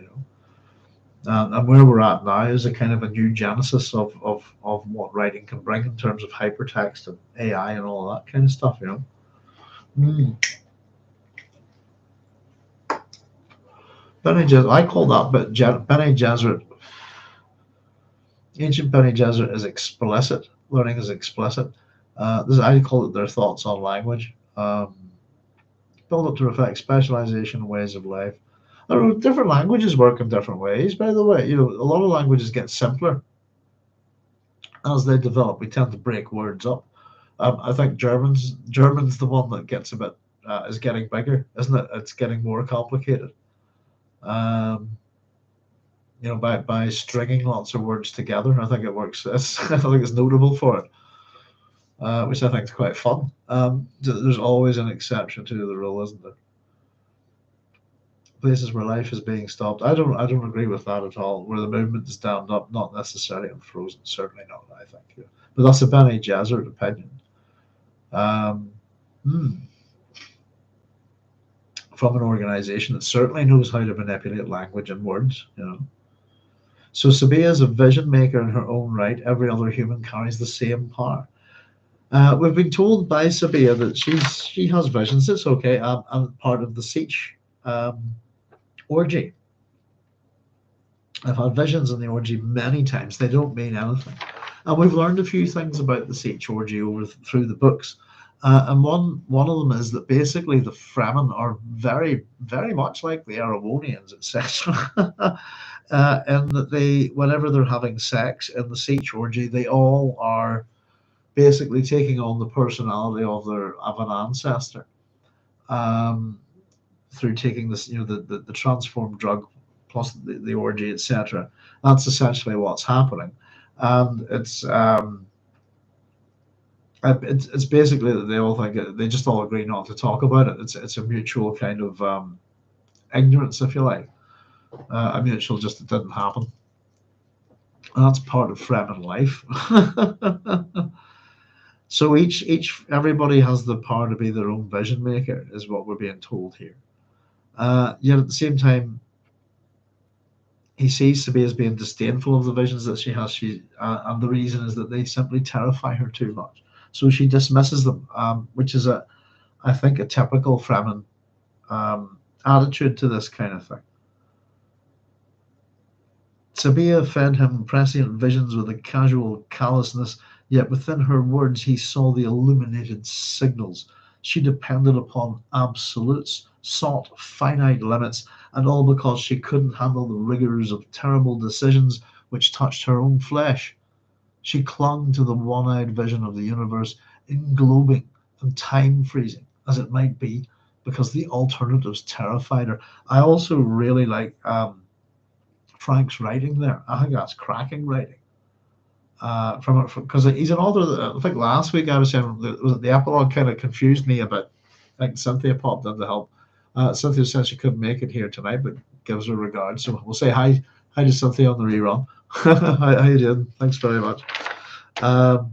and where we're at now is a kind of a new genesis of what writing can bring in terms of hypertext and AI and all that kind of stuff, Bene Gesserit, I call that Bene Gesserit. Ancient Bene Gesserit is explicit. Learning is explicit. I call it their thoughts on language. Build up to reflect specialization and ways of life. I don't know, different languages work in different ways, by the way. A lot of languages get simpler as they develop. We tend to break words up. I think German's the one that gets a bit is getting bigger, isn't it? It's getting more complicated. Um, by stringing lots of words together, I think it works. I think it's notable for it, which I think is quite fun. There's always an exception to the rule, isn't there? Places where life is being stopped. I don't agree with that at all. Where the movement is dammed up, not necessarily unfrozen. Certainly not. I think, yeah. But that's a Bene Gesserit opinion. Um, hmm, from an organization that certainly knows how to manipulate language and words. So Sabia is a vision maker in her own right. Every other human carries the same power. We've been told by Sabia that she has visions. It's okay. I'm part of the Siege orgy. I've had visions in the orgy many times. They don't mean anything. And we've learned a few things about the Siege orgy through the books. And one of them is that basically the Fremen are very, very much like the Aragonians, etc. And that whenever they're having sex in the Siege orgy, they all are basically taking on the personality of an ancestor, um, through taking this, the transformed drug plus the orgy, etc. That's essentially what's happening, and it's basically that they all think they just all agree not to talk about it. It's a mutual kind of ignorance, if you like, a mutual just it didn't happen. And that's part of Fremen life. So everybody has the power to be their own vision maker, is what we're being told here. Yet at the same time, he sees Sabine as being disdainful of the visions that she has. And the reason is that they simply terrify her too much. So she dismisses them, which is I think, a typical Fremen attitude to this kind of thing. Sabia fed him prescient visions with a casual callousness, yet within her words he saw the illuminated signals. She depended upon absolutes, sought finite limits, and all because she couldn't handle the rigors of terrible decisions which touched her own flesh. She clung to the one-eyed vision of the universe, englobing and time-freezing, as it might be, because the alternatives terrified her. I also really like Frank's writing there. I think that's cracking writing. Because he's an author that I think last week I was saying the epilogue kind of confused me a bit. I think Cynthia popped in to help. Cynthia said she couldn't make it here tonight, but gives her regards. So we'll say hi to Cynthia on the rerun. How you doing? Thanks very much. But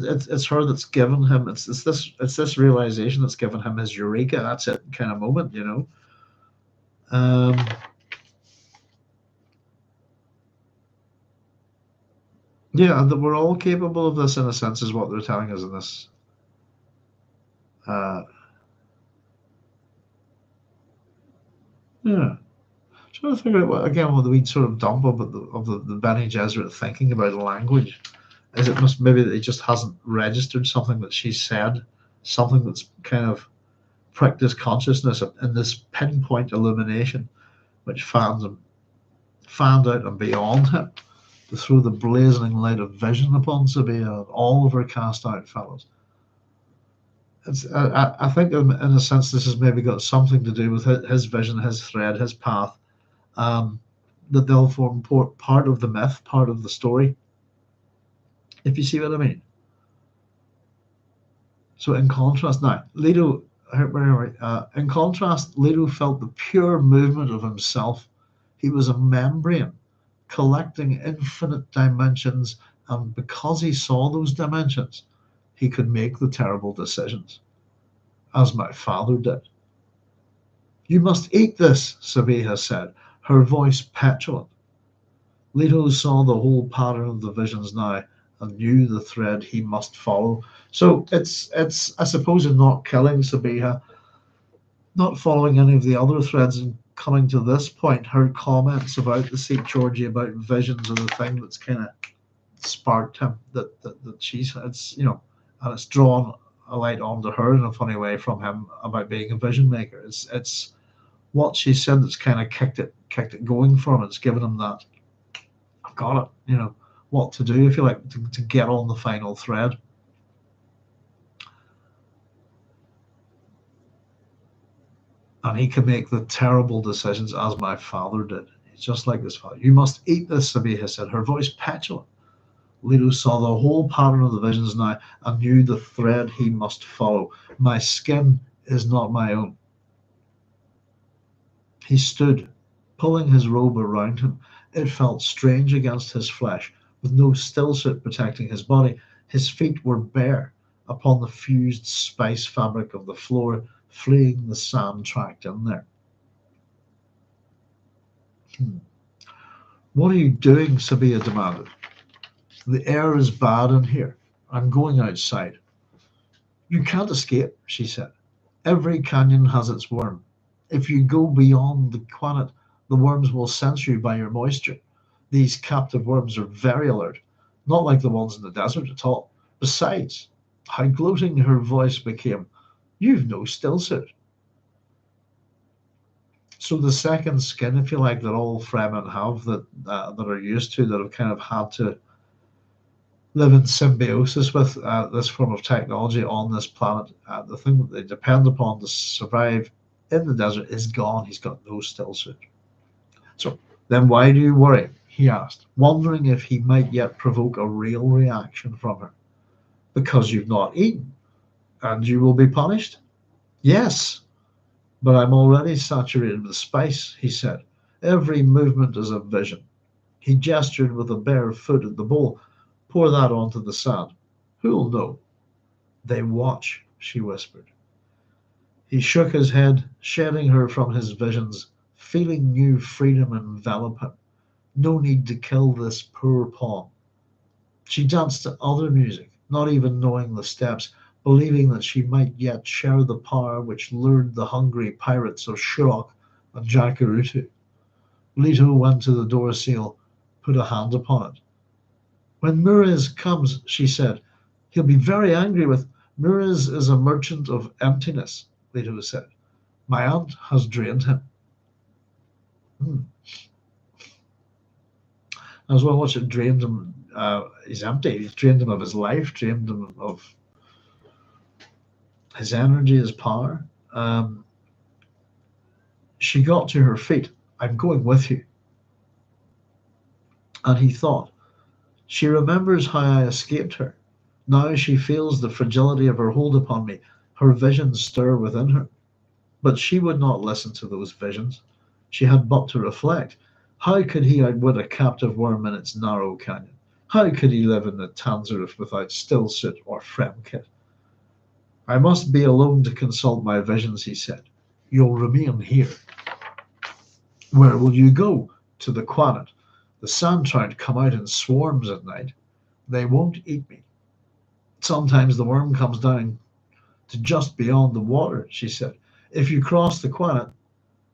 it's her that's given him. It's this realization that's given him his eureka. That's it kind of moment. Yeah, and that we're all capable of this in a sense is what they're telling us in this. Yeah, trying to figure out what the wee sort of dump of the Bene Gesserit thinking about language is it must maybe that he just hasn't registered something that she said, something that's kind of pricked his consciousness in this pinpoint illumination, which fanned out and beyond him to throw the blazing light of vision upon Sabia and all of her cast out fellows. I think in a sense this has maybe got something to do with his vision, his thread, his path, that they'll form part of the myth, part of the story, if you see what I mean. So in contrast, now Leto, in contrast, Leto felt the pure movement of himself. He was a membrane collecting infinite dimensions, and because he saw those dimensions, he could make the terrible decisions, as my father did. You must eat this, Sabiha said, her voice petulant. Leto saw the whole pattern of the visions now and knew the thread he must follow. So it's I suppose in not killing Sabiha, not following any of the other threads and coming to this point, her comments about the Sikh Georgie, about visions are the thing that's kind of sparked him, that she's, and it's drawn a light onto her in a funny way from him about being a vision maker. It's what she said that's kind of kicked it going for him. It's given him that, I've got it, what to do, if you like, to get on the final thread. And he can make the terrible decisions as my father did. He's just like his father. You must eat this, Sabia said, her voice petulant. Leto saw the whole pattern of the visions now and knew the thread he must follow. My skin is not my own. He stood, pulling his robe around him. It felt strange against his flesh, with no stillsuit protecting his body. His feet were bare upon the fused spice fabric of the floor, fleeing the sand tract in there. What are you doing? Sabia demanded. The air is bad in here. I'm going outside. You can't escape, she said. Every canyon has its worm. If you go beyond the qanat, the worms will sense you by your moisture. These captive worms are very alert, not like the ones in the desert at all. Besides, how gloating her voice became. You've no stillsuit. So the second skin, if you like, that all Fremen have, that are used to, that have kind of had to live in symbiosis with this form of technology on this planet, the thing that they depend upon to survive in the desert is gone. He's got no stillsuit. So then why do you worry? He asked, wondering if he might yet provoke a real reaction from her. Because you've not eaten, and you will be punished? Yes, but I'm already saturated with spice, he said. Every movement is a vision. He gestured with a bare foot at the bowl. Pour that onto the sand. Who'll know? They watch, she whispered. He shook his head, shedding her from his visions, feeling new freedom envelop him. No need to kill this poor pawn. She danced to other music, not even knowing the steps, believing that she might yet share the power which lured the hungry pirates of Shuloch and Jacurutu. Leto went to the door seal, put a hand upon it. When Muriz comes, she said, he'll be very angry with... Muriz is a merchant of emptiness, Leto said. My aunt has drained him. As well, what's it drained him? He's empty. He's drained him of his life, drained him of his energy, his power. She got to her feet. I'm going with you. And he thought, she remembers how I escaped her. Now she feels the fragility of her hold upon me. Her visions stir within her. But she would not listen to those visions. She had but to reflect. How could he outwit a captive worm in its narrow canyon? How could he live in the Tanzarif without stillsuit or fremkit? I must be alone to consult my visions, he said. You'll remain here. Where will you go? To the qanat. The sandtrout come out in swarms at night. They won't eat me. Sometimes the worm comes down to just beyond the water, she said. If you cross the qanat...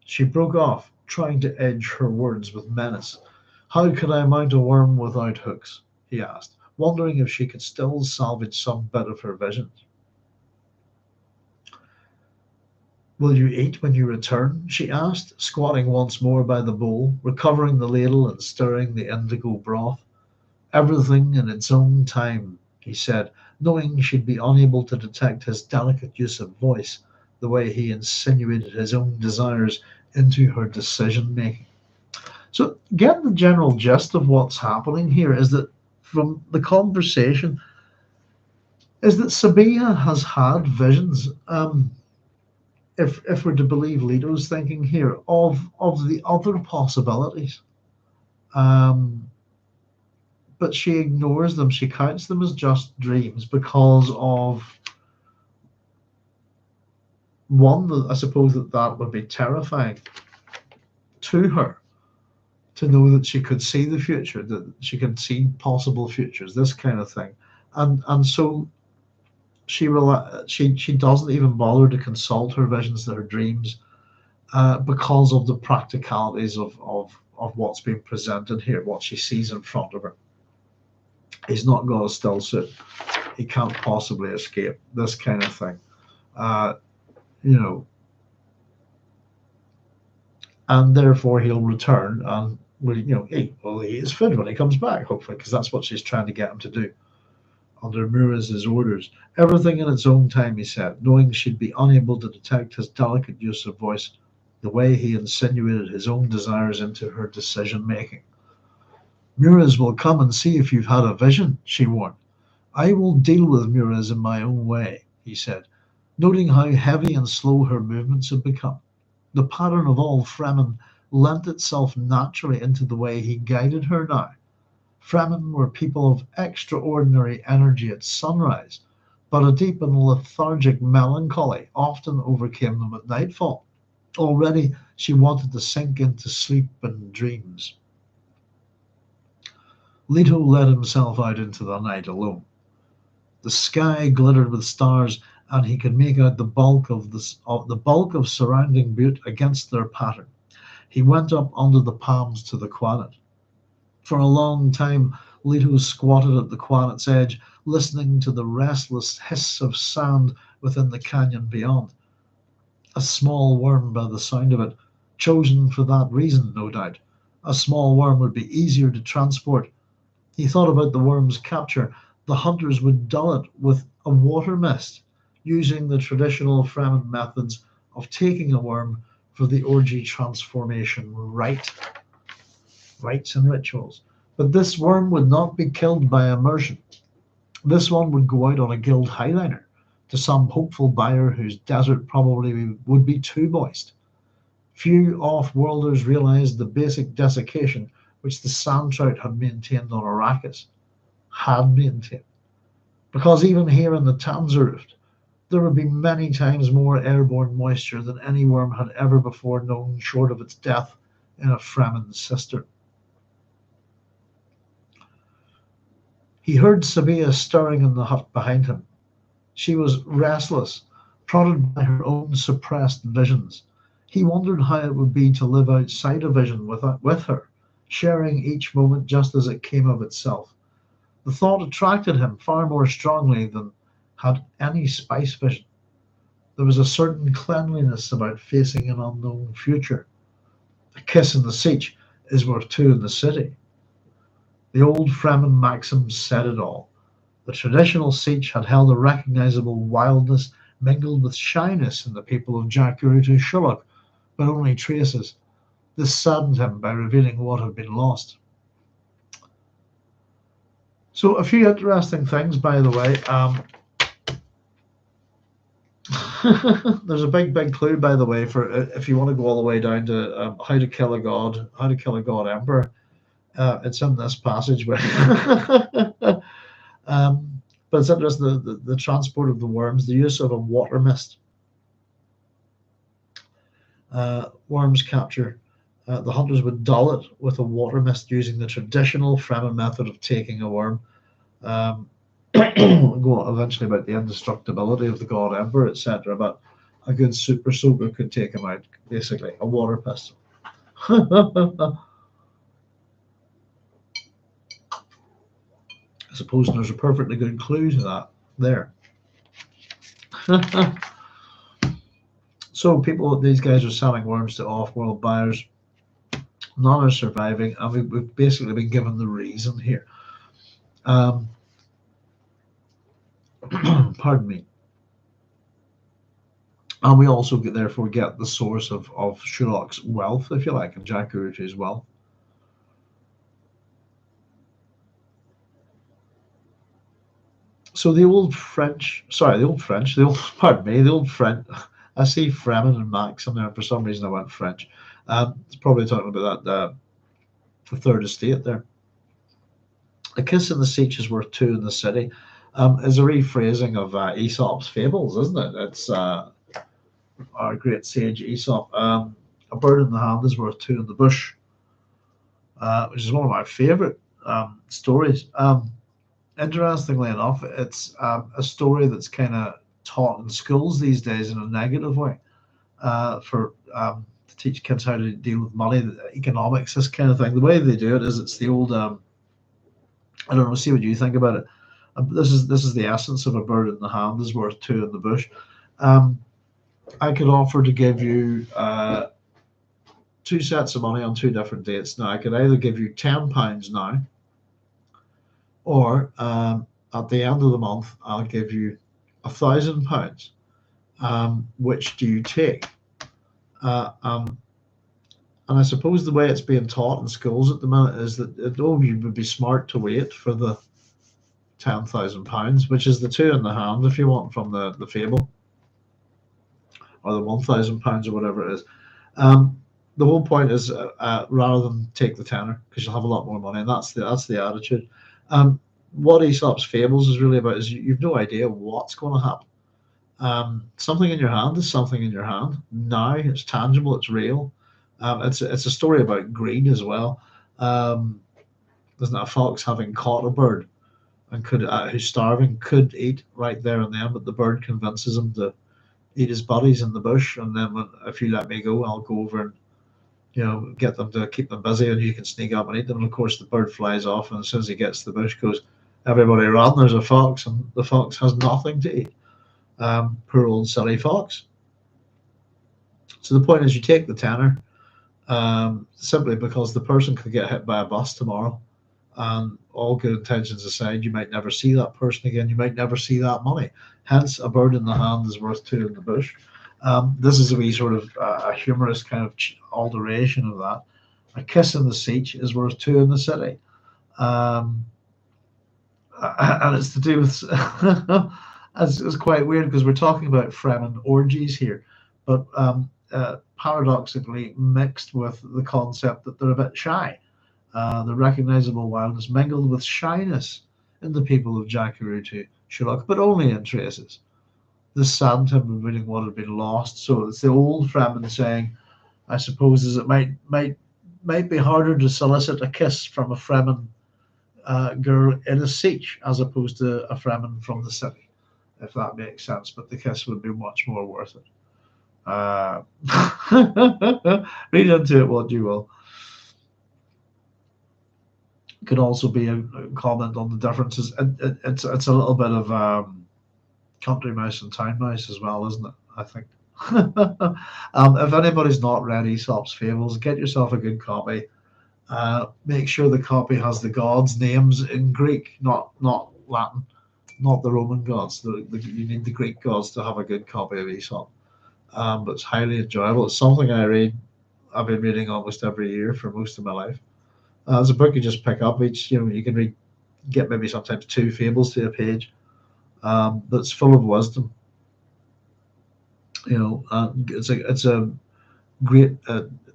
She broke off, trying to edge her words with menace. How could I mount a worm without hooks? He asked, wondering if she could still salvage some bit of her visions. Will you eat when you return? She asked, squatting once more by the bowl, recovering the ladle and stirring the indigo broth. Everything in its own time, he said, knowing she'd be unable to detect his delicate use of voice, the way he insinuated his own desires into her decision-making. So get the general gist of what's happening here is that from the conversation is that Sabia has had visions, if we're to believe Leto's thinking here, of the other possibilities. But she ignores them. She counts them as just dreams because of one, I suppose that would be terrifying to her, to know that she could see the future, that she could see possible futures, this kind of thing, and so she doesn't even bother to consult her visions, her dreams, because of the practicalities of what's being presented here, what she sees in front of her. He's not got a stillsuit. He can't possibly escape, this kind of thing. and therefore he'll return and will, he is food when he comes back, hopefully, because that's what she's trying to get him to do under Mura's orders. Everything in its own time, he said, knowing she'd be unable to detect his delicate use of voice, the way he insinuated his own desires into her decision-making. Mura's will come and see if you've had a vision, she warned. I will deal with Mura's in my own way, he said, noting how heavy and slow her movements had become. The pattern of all Fremen lent itself naturally into the way he guided her now. Fremen were people of extraordinary energy at sunrise, but a deep and lethargic melancholy often overcame them at nightfall. Already she wanted to sink into sleep and dreams. Leto let himself out into the night alone. The sky glittered with stars, and he could make out the bulk of surrounding butte against their pattern. He went up under the palms to the qanat. For a long time, Leto squatted at the qanat's edge, listening to the restless hiss of sand within the canyon beyond. A small worm by the sound of it, chosen for that reason, no doubt. A small worm would be easier to transport. He thought about the worm's capture. The hunters would dull it with a water mist, using the traditional Fremen methods of taking a worm for the orgy transformation rites and rituals. But this worm would not be killed by immersion. This one would go out on a guild highliner to some hopeful buyer whose desert probably would be too moist. Few off-worlders realized the basic desiccation which the sandtrout had maintained on Arrakis. Because even here in the Tanzerift, there would be many times more airborne moisture than any worm had ever before known, short of its death in a Fremen cistern. He heard Sabia stirring in the hut behind him. She was restless, prodded by her own suppressed visions. He wondered how it would be to live outside a vision with her, sharing each moment just as it came of itself. The thought attracted him far more strongly than had any spice vision. There was a certain cleanliness about facing an unknown future. A kiss in the siege is worth two in the city. The old Fremen maxim said it all. The traditional siege had held a recognizable wildness mingled with shyness in the people of Jacurutu Shuloch, but only traces. This saddened him by revealing what had been lost. So a few interesting things, by the way. There's a big clue, by the way, for if you want to go all the way down to how to kill a god emperor. It's in this passage where but it's interesting, the transport of the worms, the use of a water mist. Worms capture. The hunters would dull it with a water mist using the traditional Fremen method of taking a worm. We'll go on eventually about the indestructibility of the god emperor, etc. But a good super soaker could take him out, basically, a water pistol. I suppose there's a perfectly good clue to that there. So these guys are selling worms to off-world buyers. None are surviving, and we've basically been given the reason here. Pardon me. And we also therefore get the source of Shuloch's wealth, if you like, and Jacurutu's wealth. So the old French, I see Fremen and Max in there. For some reason I went French. It's probably talking about that, the third estate there. A kiss in the siege is worth two in the city. Is a rephrasing of Aesop's fables, isn't it? It's our great sage Aesop. A bird in the hand is worth two in the bush, which is one of my favorite stories. Interestingly enough, it's a story that's kind of taught in schools these days in a negative way, to teach kids how to deal with money, economics, this kind of thing. The way they do it is it's the old, I don't know, see what you think about it. This is the essence of a bird in the hand is worth two in the bush. I could offer to give you two sets of money on two different dates. Now, I could either give you £10 now, or at the end of the month, I'll give you £1,000. Which do you take? And I suppose the way it's being taught in schools at the minute is that you would be smart to wait for the £10,000, which is the two in the hand, if you want, from the fable, or the £1,000 or whatever it is. The whole point is rather than take the tenner, because you'll have a lot more money, and that's the attitude. What Aesop's fables is really about is you've no idea what's going to happen. Something in your hand is something in your hand. Now it's tangible, it's real. It's a story about greed as well. Isn't it a fox having caught a bird and who's starving, could eat right there and then, but the bird convinces him to eat his buddies in the bush, and then if you let me go, I'll go over and get them to keep them busy, and you can sneak up and eat them. And of course, the bird flies off, and as soon as he gets to the bush, goes, "Everybody run! There's a fox!" And the fox has nothing to eat. Poor old silly fox. So the point is, you take the tenner. Simply because the person could get hit by a bus tomorrow, and all good intentions aside, you might never see that person again. You might never see that money. Hence, a bird in the hand is worth two in the bush. This is a wee sort of a humorous kind of alteration of that. A kiss in the siege is worth two in the city. And it's to do with it's quite weird because we're talking about Fremen orgies here, but paradoxically mixed with the concept that they're a bit shy. The recognizable wildness mingled with shyness in the people of Jacurutu, Shuloch, but only in traces. The sandton revealing what had been lost. So it's the old Fremen saying, I suppose, is it might be harder to solicit a kiss from a Fremen girl in a siege as opposed to a Fremen from the city, if that makes sense. But the kiss would be much more worth it. Read into it what you will. Could also be a comment on the differences. It's a little bit of country mouse and town mouse as well, isn't it? I think. If anybody's not read Aesop's Fables, get yourself a good copy. Make sure the copy has the gods' names in Greek, not Latin, not the Roman gods. You need the Greek gods to have a good copy of Aesop. But it's highly enjoyable. It's something I've been reading almost every year for most of my life. It's a book you just pick up each. You can get maybe sometimes two fables to a page. That's full of wisdom. It's a great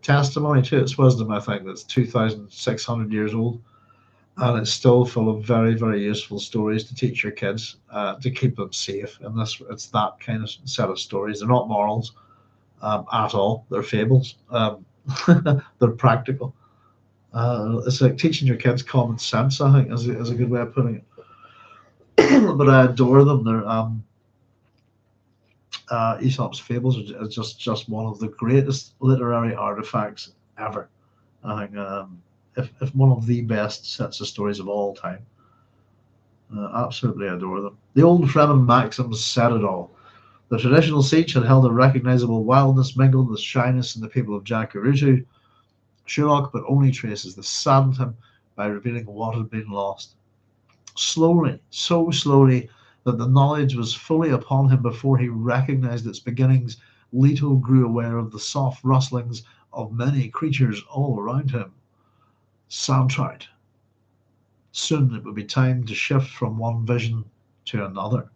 testimony to its wisdom. I think that's 2,600 years old, and it's still full of very, very useful stories to teach your kids to keep them safe. And it's that kind of set of stories. They're not morals at all. They're fables. They're practical. It's like teaching your kids common sense, I think, is a good way of putting it. But I adore them. They're Aesop's Fables are just one of the greatest literary artifacts ever. I think if one of the best sets of stories of all time. Absolutely adore them. The old Fremen maxims said it all. The traditional siege had held a recognizable wildness mingled with shyness in the people of Jacurutu. Shuloch but only traces the saddened him by revealing what had been lost. Slowly, so slowly that the knowledge was fully upon him before he recognized its beginnings, Leto grew aware of the soft rustlings of many creatures all around him. Sandtrout. Soon it would be time to shift from one vision to another.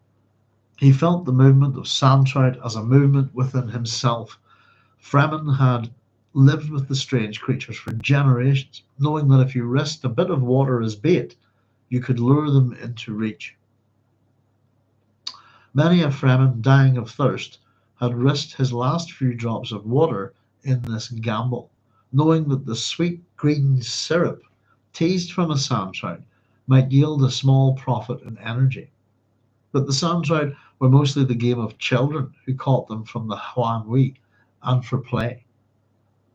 He felt the movement of sandtrout as a movement within himself. Fremen had lived with the strange creatures for generations, knowing that if you risked a bit of water as bait, you could lure them into reach. Many a Fremen, dying of thirst, had risked his last few drops of water in this gamble, knowing that the sweet green syrup teased from a sandtrout might yield a small profit in energy. But the sandtrout were mostly the game of children who caught them from the Huanhui and for play.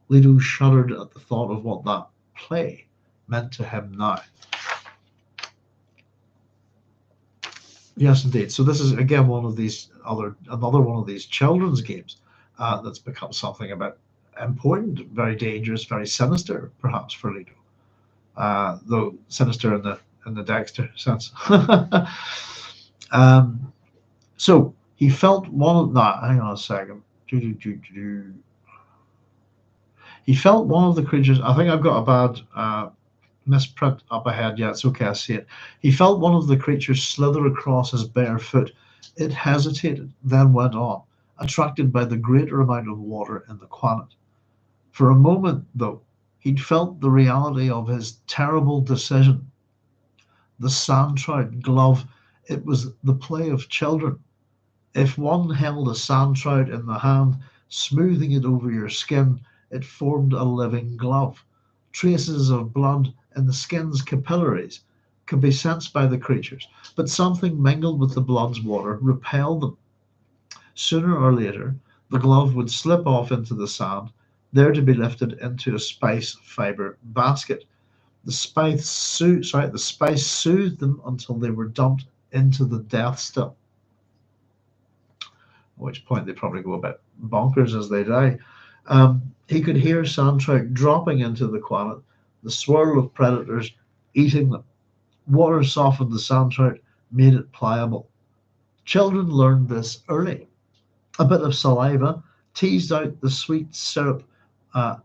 Leto shuddered at the thought of what that play meant to him now. Yes, indeed. So this is again another one of these children's games that's become something a bit important, very dangerous, very sinister, perhaps for Leto. Though sinister in the Dexter sense. So he felt one of that. Hang on a second. He felt one of the creatures. I think I've got a bad misprint up ahead. Yeah, it's okay. I see it. He felt one of the creatures slither across his bare foot. It hesitated, then went on, attracted by the greater amount of water in the qanat. For a moment, though, he'd felt the reality of his terrible decision. The sandtrout glove, it was the play of children. If one held a sandtrout in the hand, smoothing it over your skin, it formed a living glove. Traces of blood in the skin's capillaries could be sensed by the creatures, but something mingled with the blood's water repelled them. Sooner or later, the glove would slip off into the sand, there to be lifted into a spice fiber basket. The spice soothed them until they were dumped into the death still, at which point they probably go a bit bonkers as they die. He could hear sandtrout dropping into the qanat, the swirl of predators eating them. Water softened the sandtrout, made it pliable. Children learned this early. A bit of saliva teased out the sweet syrup. No,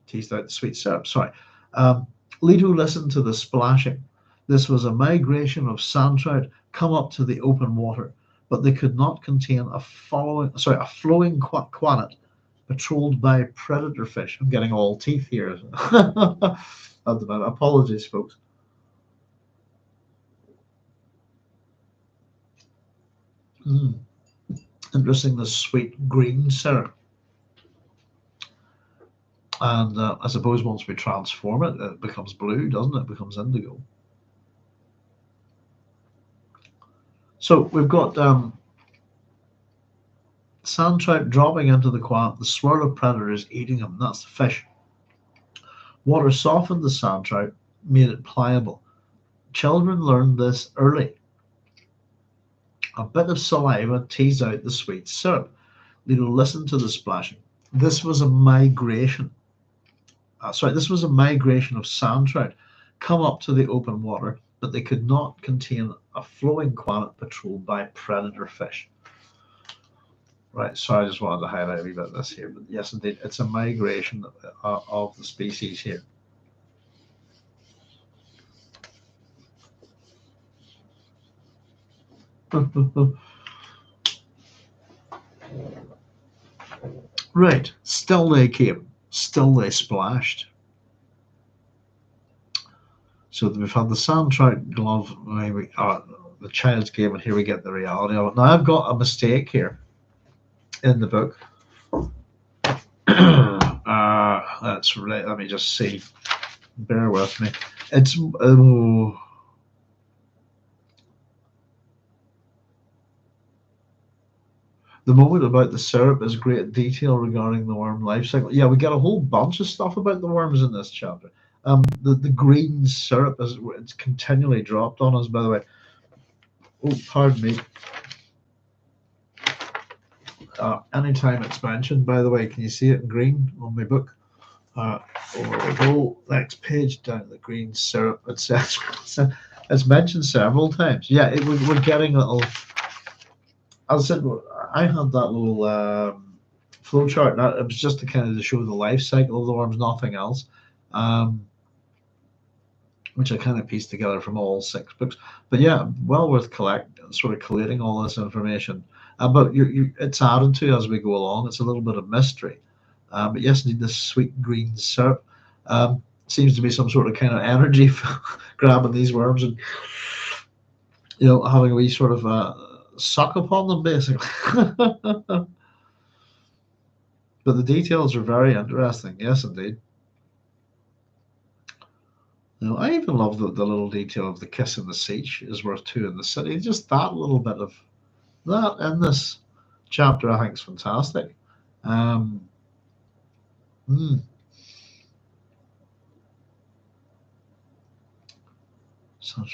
teased out the sweet syrup. Sorry. Leto listened to the splashing. This was a migration of sandtrout come up to the open water, but they could not contain a flowing qanat patrolled by predator fish. I'm getting all teeth here. Apologies, folks. Interesting, the sweet green syrup. And I suppose once we transform it, it becomes blue, doesn't it? It becomes indigo. So we've got sandtrout dropping into the qanat, the swirl of predators eating them. That's the fish. Water softened the sandtrout, made it pliable. Children learned this early. A bit of saliva teased out the sweet syrup. Leto listened to the splashing. This was a migration. This was a migration of sandtrout come up to the open water, but they could not contain a flowing qanat patrolled by predator fish. Right, so I just wanted to highlight a wee bit of this here, but yes, indeed, it's a migration of the species here. Right, still they came, still they splashed. So we've had the sandtrout glove, maybe the child's game, and here we get the reality of it. Now I've got a mistake here in the book. That's right. Let me just see. Bear with me. It's the moment about the syrup is great detail regarding the worm life cycle. Yeah, we get a whole bunch of stuff about the worms in this chapter. The green syrup it's continually dropped on us, by the way. Oh, pardon me. Anytime it's mentioned, by the way, can you see it in green on my book? Over we go. Next page down the green syrup. It's mentioned several times. Yeah, we're getting a little. As I said, I had that little flow chart. It was just to kind of show the life cycle of the worms, nothing else. Which I kind of pieced together from all 6 books. But yeah, well worth collating all this information. But it's added to as we go along. It's a little bit of mystery. But yes, indeed, this sweet green syrup seems to be some sort of kind of energy grabbing these worms and having a wee sort of suck upon them, basically. But the details are very interesting. Yes, indeed. I even love the little detail of the kiss in the siege is worth 2 in the city. Just that little bit of that in this chapter, I think, is fantastic. Sounds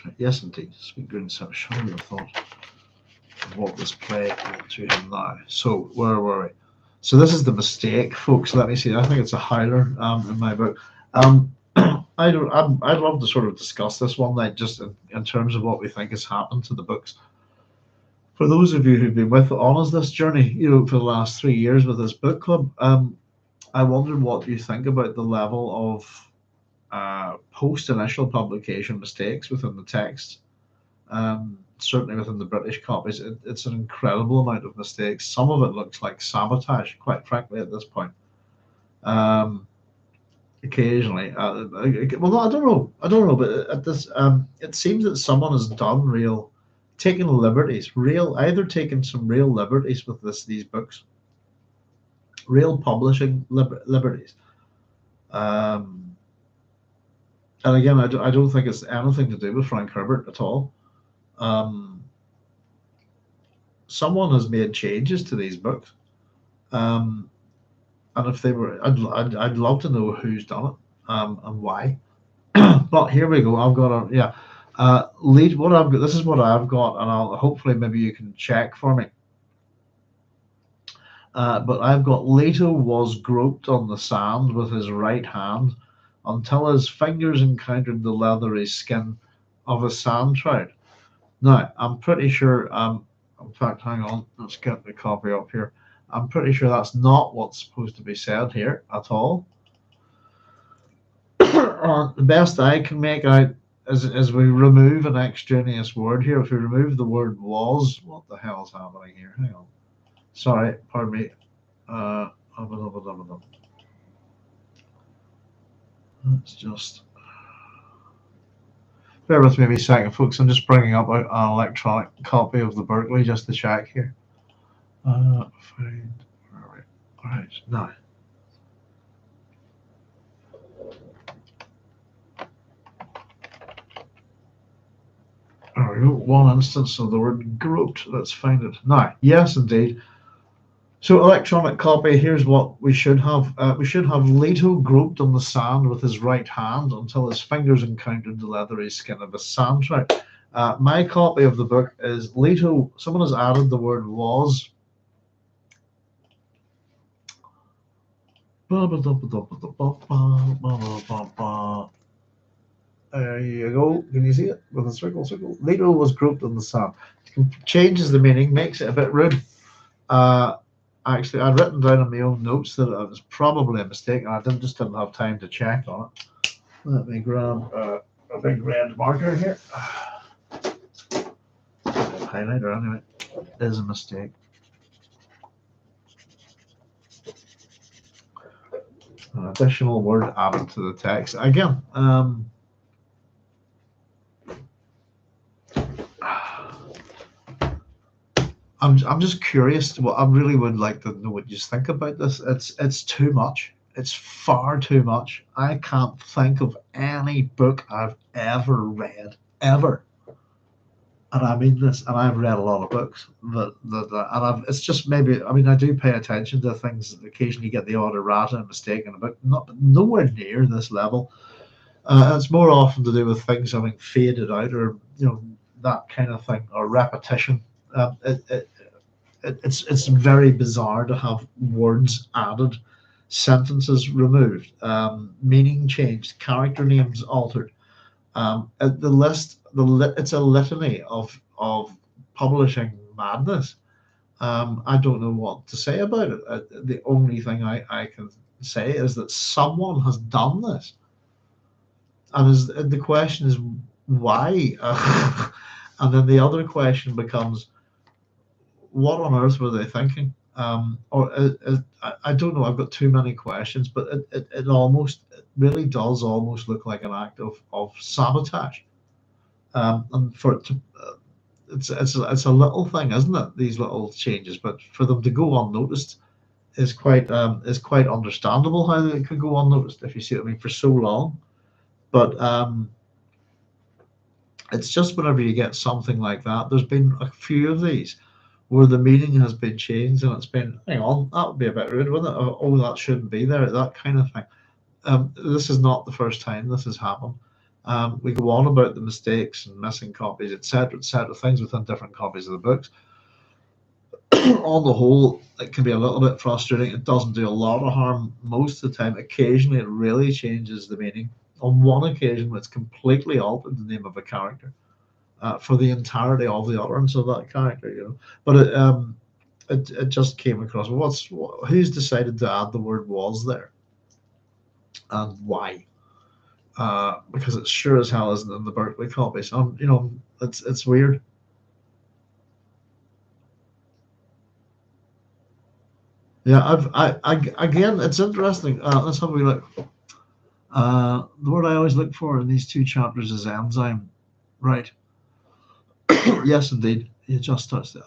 right. Yes, indeed. Sweet green syrup. Surely I thought of what was played to him now. So where were we? So this is the mistake, folks. Let me see. I think it's a howler in my book. I'd love to sort of discuss this one night, just in terms of what we think has happened to the books. For those of you who've been with on us this journey, for the last 3 years with this book club, I wonder what you think about the level of post initial publication mistakes within the text. Certainly within the British copies, it's an incredible amount of mistakes. Some of it looks like sabotage, quite frankly, at this point. Occasionally, well, I don't know, but at this, it seems that someone has taken liberties, either taken some real liberties with these books, real publishing liberties. And again, I don't think it's anything to do with Frank Herbert at all. Someone has made changes to these books, and if they were, I'd love to know who's done it and why. But here we go. I've got lead. What I've got. This is what I've got, and I'll hopefully maybe you can check for me. But I've got Leto was groped on the sand with his right hand until his fingers encountered the leathery skin of a sandtrout. Now, I'm pretty sure, in fact, hang on, let's get the copy up here. I'm pretty sure that's not what's supposed to be said here at all. The best I can make out is we remove an extraneous word here. If we remove the word was, what the hell is happening here? Hang on. Sorry, pardon me. Let's just bear with me a second, folks. I'm just bringing up an electronic copy of the Berkeley just to check here. Find where are we? All right, now. There we go. One instance of the word groped. Let's find it now. Yes, indeed. So electronic copy, here's what we should have. We should have Leto groped on the sand with his right hand until his fingers encountered the leathery skin of a sandtrout. My copy of the book is Leto, someone has added the word was. There you go. Can you see it? With a circle. Leto was groped on the sand. Changes the meaning, makes it a bit rude. Actually, I'd written down in my own notes that it was probably a mistake, and I just didn't have time to check on it. Let me grab a big red marker here. Highlighter, anyway. It is a mistake. An additional word added to the text. Again, I'm just curious. Well, I really would like to know what you think about this. It's too much. It's far too much. I can't think of any book I've ever read, ever. And I mean this, and I've read a lot of books it's just maybe, I mean, I do pay attention to things. Occasionally you get the odd errata and mistake in a book, nowhere near this level. It's more often to do with things having faded out, or that kind of thing, or repetition. It's very bizarre to have words added, sentences removed, meaning changed, character names altered. It's a litany of publishing madness. I don't know what to say about it. The only thing I can say is that someone has done this, and the question is why. And then the other question becomes, what on earth were they thinking? Or I don't know. I've got too many questions, but it really does almost look like an act of sabotage. And for it to, it's a little thing, isn't it? These little changes, but for them to go unnoticed is quite understandable how they could go unnoticed, if you see what I mean, for so long. But it's just whenever you get something like that, there's been a few of these where the meaning has been changed, and it's been, hang on, that would be a bit rude, wouldn't it? Oh, that shouldn't be there, that kind of thing. This is not the first time this has happened. We go on about the mistakes and missing copies, etc., things within different copies of the books. on the whole, it can be a little bit frustrating. It doesn't do a lot of harm most of the time. Occasionally, it really changes the meaning. On one occasion, it's completely altered the name of a character for the entirety of the utterance of that character. But it just came across. Who's decided to add the word "was" there, and why? Because it sure as hell isn't in the Berkeley copy. So it's weird. Yeah, again, it's interesting. Let's have a look. The word I always look for in these two chapters is enzyme, right? Yes, indeed. You just touched it.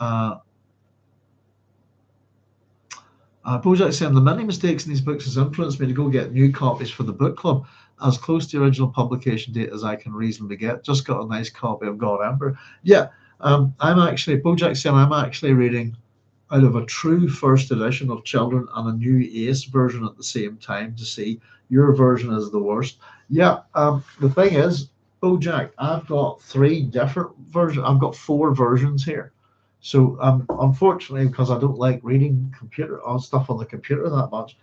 Bojack saying the many mistakes in these books has influenced me to go get new copies for the book club as close to the original publication date as I can reasonably get. Just got a nice copy of God Emperor. Yeah, I'm actually, Bojack saying I'm actually reading out of a true first edition of Children and a new Ace version at the same time to see. Your version is the worst. Yeah, the thing is, Bojack, I've got 3 different versions. I've got 4 versions here. So unfortunately, because I don't like reading stuff on the computer that much,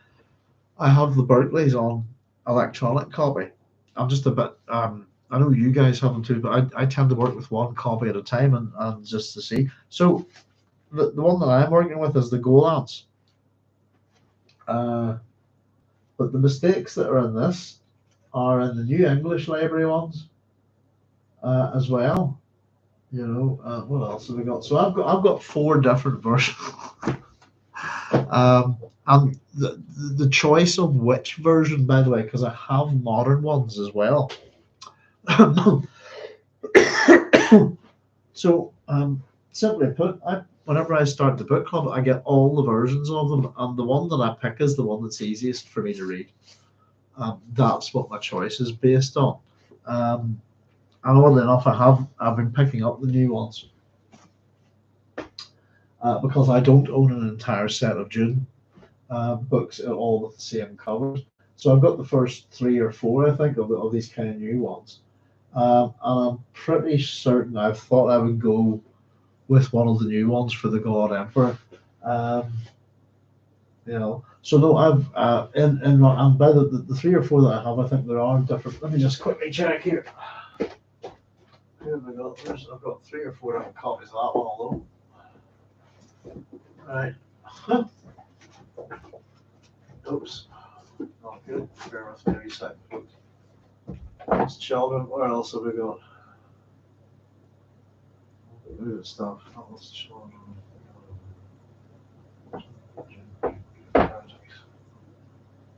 I have the Berkeley's on electronic copy. I'm just a bit. I know you guys have them too, but I tend to work with one copy at a time and just to see. So the one that I'm working with is the Golance. But the mistakes that are in this are in the New English Library ones as well. What else have we got? So I've got 4 different versions. And the choice of which version, by the way, because I have modern ones as well. So simply put, whenever I start the book club, I get all the versions of them, and the one that I pick is the one that's easiest for me to read. That's what my choice is based on. And oddly enough, I've been picking up the new ones because I don't own an entire set of Dune books all with the same covers. So I've got the first 3 or 4, I think, of these kind of new ones. And I'm pretty certain I thought I would go with one of the new ones for the God Emperor. So no, I've and by the 3 or 4 that I have, I think there are different. Let me just quickly check here. Who have I got? I've got 3 or 4 different copies of that one alone. Right. Oops. Not good. Bear with me a second, folks. It's Children. What else have we got? Weird stuff. That was Children.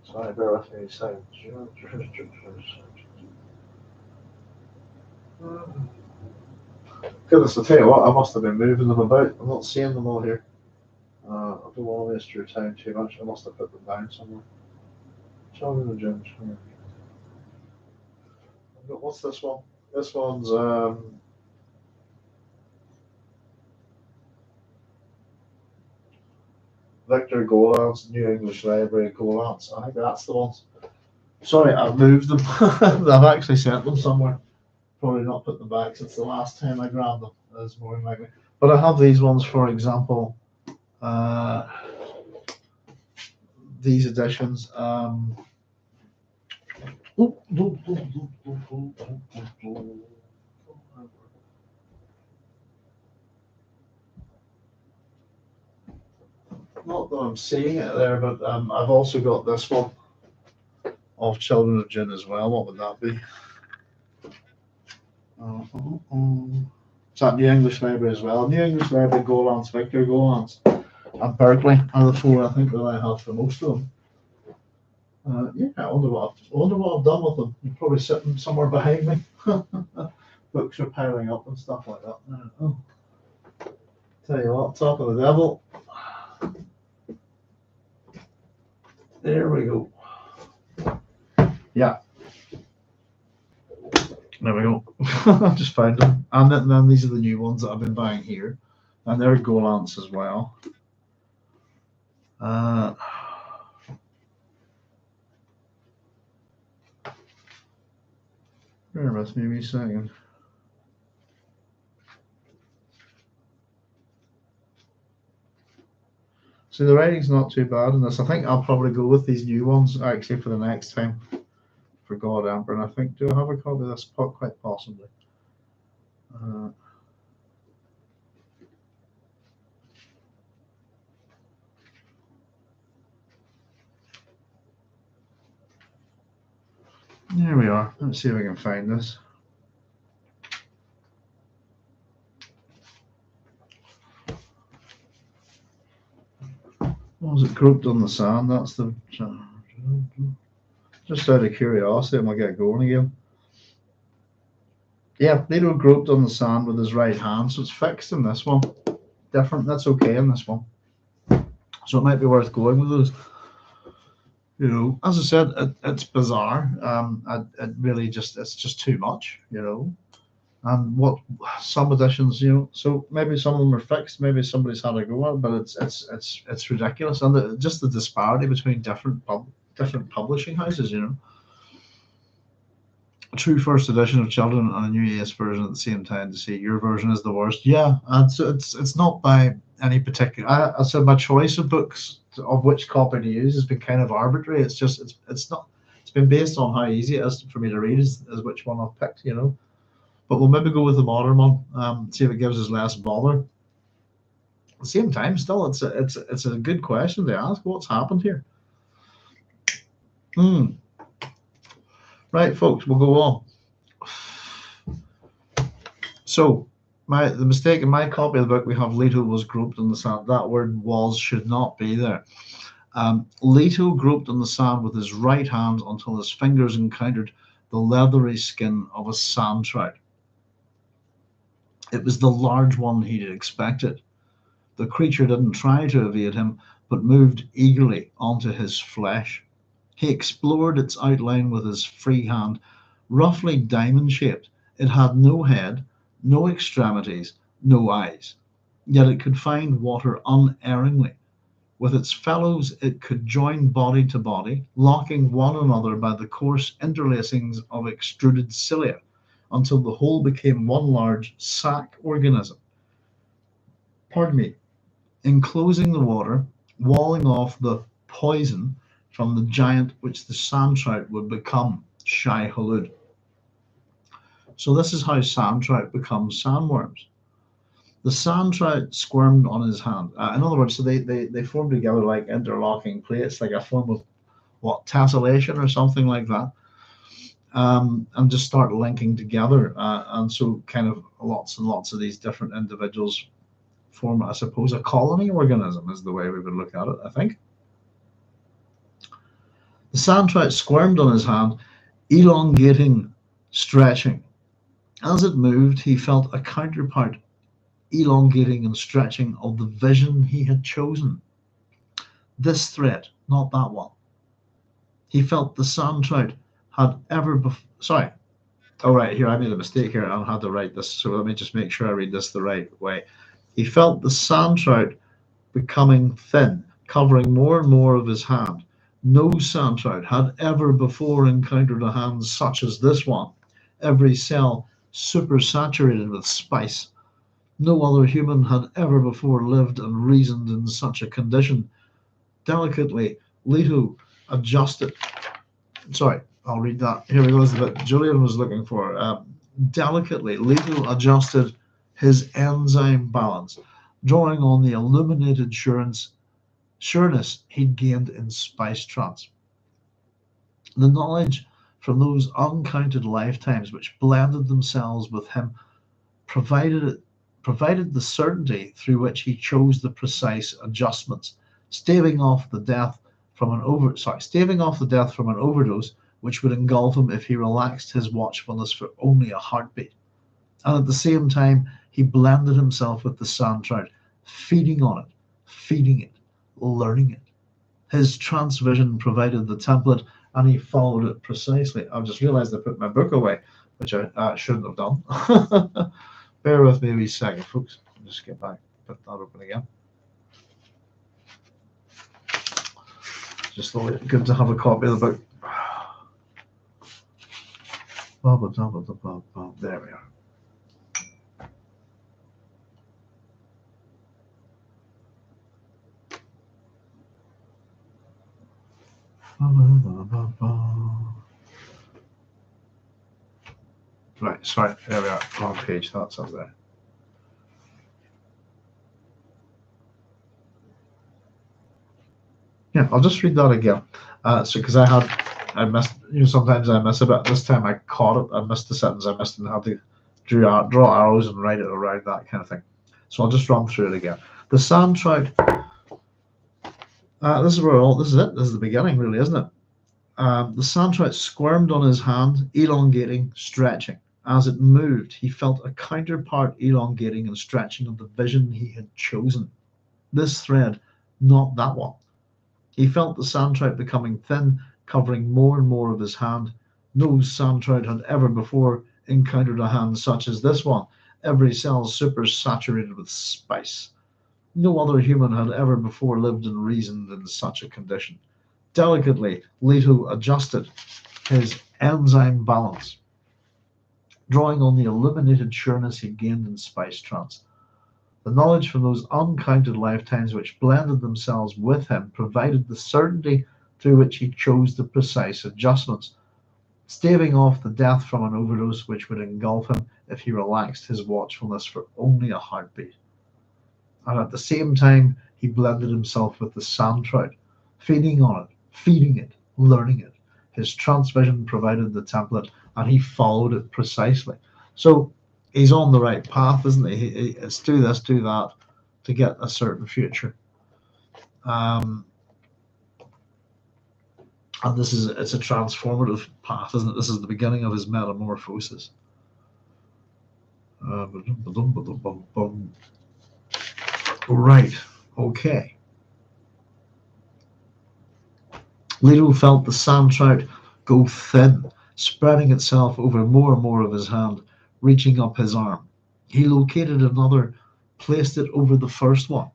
Sorry, bear with me a second. Goodness, I'll tell you what, I must have been moving them about. I'm not seeing them all here. I don't want to waste your time too much. I must have put them down somewhere. Children of Dune. What's this one? This one's Victor Golan's New English Library Golan's. I think that's the ones. Sorry, I've moved them. I've actually sent them somewhere. Probably not put them back since the last time I grabbed them. That's more likely. But I have these ones, for example. These editions. Not that I'm seeing it there, but I've also got this one of Children of Dune as well. What would that be? It's at New English Library as well. New English Library, Golance, Victor Golance, and Berkeley are the 4 I think that I have for most of them. I wonder what I've done with them. They're probably sitting somewhere behind me. Books are piling up and stuff like that. I don't know. Tell you what, talk of the devil. There we go. Yeah. There we go. I've just found them. And then these are the new ones that I've been buying here. And they're Golance as well. Bear with me a second. So the writing's not too bad in this. I think I'll probably go with these new ones actually for the next time for God Emperor. And I think, do I have a copy of this? Quite possibly. There we are. Let's see if I can find this. Was it grouped on the sand? That's the. Just out of curiosity, I'm gonna get going again. Yeah, Leto groped on the sand with his right hand, so it's fixed in this one. Different. That's okay in this one. So it might be worth going with those. You know, as I said, it's bizarre. It really it's just too much. You know, and what some editions, you know, so maybe some of them are fixed, maybe somebody's had a go at it, but it's ridiculous, and just the disparity between different publishing houses, you know. A true first edition of Children and a new AS version at the same time to say your version is the worst. Yeah, and so it's not by any particular. I said my choice of books of which copy to use has been kind of arbitrary. It's just it's not. It's been based on how easy it is for me to read is which one I've picked, you know. But we'll maybe go with the modern one. See if it gives us less bother. At the same time, still, it's a good question to ask. What's happened here? Right, folks, we'll go on. So, the mistake in my copy of the book, we have Leto was groped on the sand. That word was should not be there. Leto groped on the sand with his right hand until his fingers encountered the leathery skin of a sandtrout. It was the large one he'd expected. The creature didn't try to evade him, but moved eagerly onto his flesh. He explored its outline with his free hand, roughly diamond-shaped. It had no head, no extremities, no eyes. Yet it could find water unerringly. With its fellows, it could join body to body, locking one another by the coarse interlacings of extruded cilia, until the whole became one large sac organism. Pardon me. Enclosing the water, walling off the poison from the giant which the sandtrout would become, Shai Hulud. So this is how sandtrout becomes sandworms. The sandtrout squirmed on his hand. In other words, so they form together like interlocking plates, like a form of tessellation or something like that, and just start linking together. And so kind of lots and lots of these different individuals form, I suppose, a colony organism is the way we would look at it, I think. The sandtrout squirmed on his hand, elongating, stretching. As it moved, he felt a counterpart elongating and stretching of the vision he had chosen. This thread, not that one. He felt the sandtrout had ever before. Sorry. Oh, right, here, I made a mistake here. I had to write this, so let me just make sure I read this the right way. He felt the sandtrout becoming thin, covering more and more of his hand. No sandtrout had ever before encountered a hand such as this one, every cell supersaturated with spice. No other human had ever before lived and reasoned in such a condition. Delicately, Leto adjusted. Sorry, I'll read that. Here we go. Is the bit Julian was looking for. Delicately, Leto adjusted his enzyme balance, drawing on the illuminated sureness he'd gained in spice trance. The knowledge from those uncounted lifetimes which blended themselves with him provided the certainty through which he chose the precise adjustments, staving off the death from an overdose, which would engulf him if he relaxed his watchfulness for only a heartbeat. And at the same time, he blended himself with the sandtrout, feeding on it, feeding it, learning it. His transvision provided the template, and he followed it precisely. I've just realized I put my book away, which I shouldn't have done. Bear with me a wee second, folks. I'll just get back, put that open again. Just thought it good to have a copy of the book. There we are. Right, sorry, there we are, wrong page, that's up there. Yeah, I'll just read that again. So, because I missed, sometimes I miss a bit. This time I caught it, I missed the sentence I missed and had to draw arrows and write it around that kind of thing. So I'll just run through it again. The sandtrout, this is it, this is the beginning really, isn't it? The sandtrout squirmed on his hand, elongating, stretching. As it moved, he felt a counterpart elongating and stretching of the vision he had chosen. This thread, not that one. He felt the sandtrout becoming thin, covering more and more of his hand. No sandtrout had ever before encountered a hand such as this one, every cell super saturated with spice. No other human had ever before lived and reasoned in such a condition. Delicately, Leto adjusted his enzyme balance, drawing on the illuminated sureness he gained in spice trance. The knowledge from those uncounted lifetimes which blended themselves with him provided the certainty through which he chose the precise adjustments, staving off the death from an overdose which would engulf him if he relaxed his watchfulness for only a heartbeat. And at the same time, he blended himself with the sandtrout, feeding on it, feeding it, learning it. His transvision provided the template, and he followed it precisely. So he's on the right path, isn't he? It's do this, do that, to get a certain future. And it's a transformative path, isn't it? This is the beginning of his metamorphosis. Right, okay. Leto felt the sandtrout go thin, spreading itself over more and more of his hand, reaching up his arm. He located another, placed it over the first one.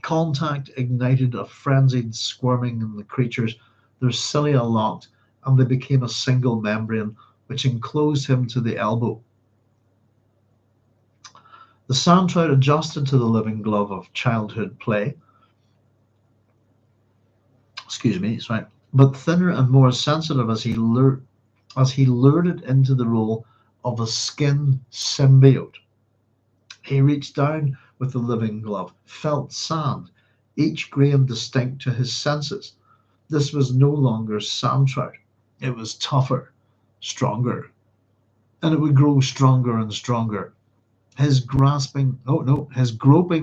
Contact ignited a frenzied squirming in the creatures, their cilia locked, and they became a single membrane, which enclosed him to the elbow. The sandtrout adjusted to the living glove of childhood play. But thinner and more sensitive as he lured it into the role of a skin symbiote. He reached down with the living glove, felt sand, each grain distinct to his senses. This was no longer sandtrout. It was tougher, stronger, and it would grow stronger and stronger. His groping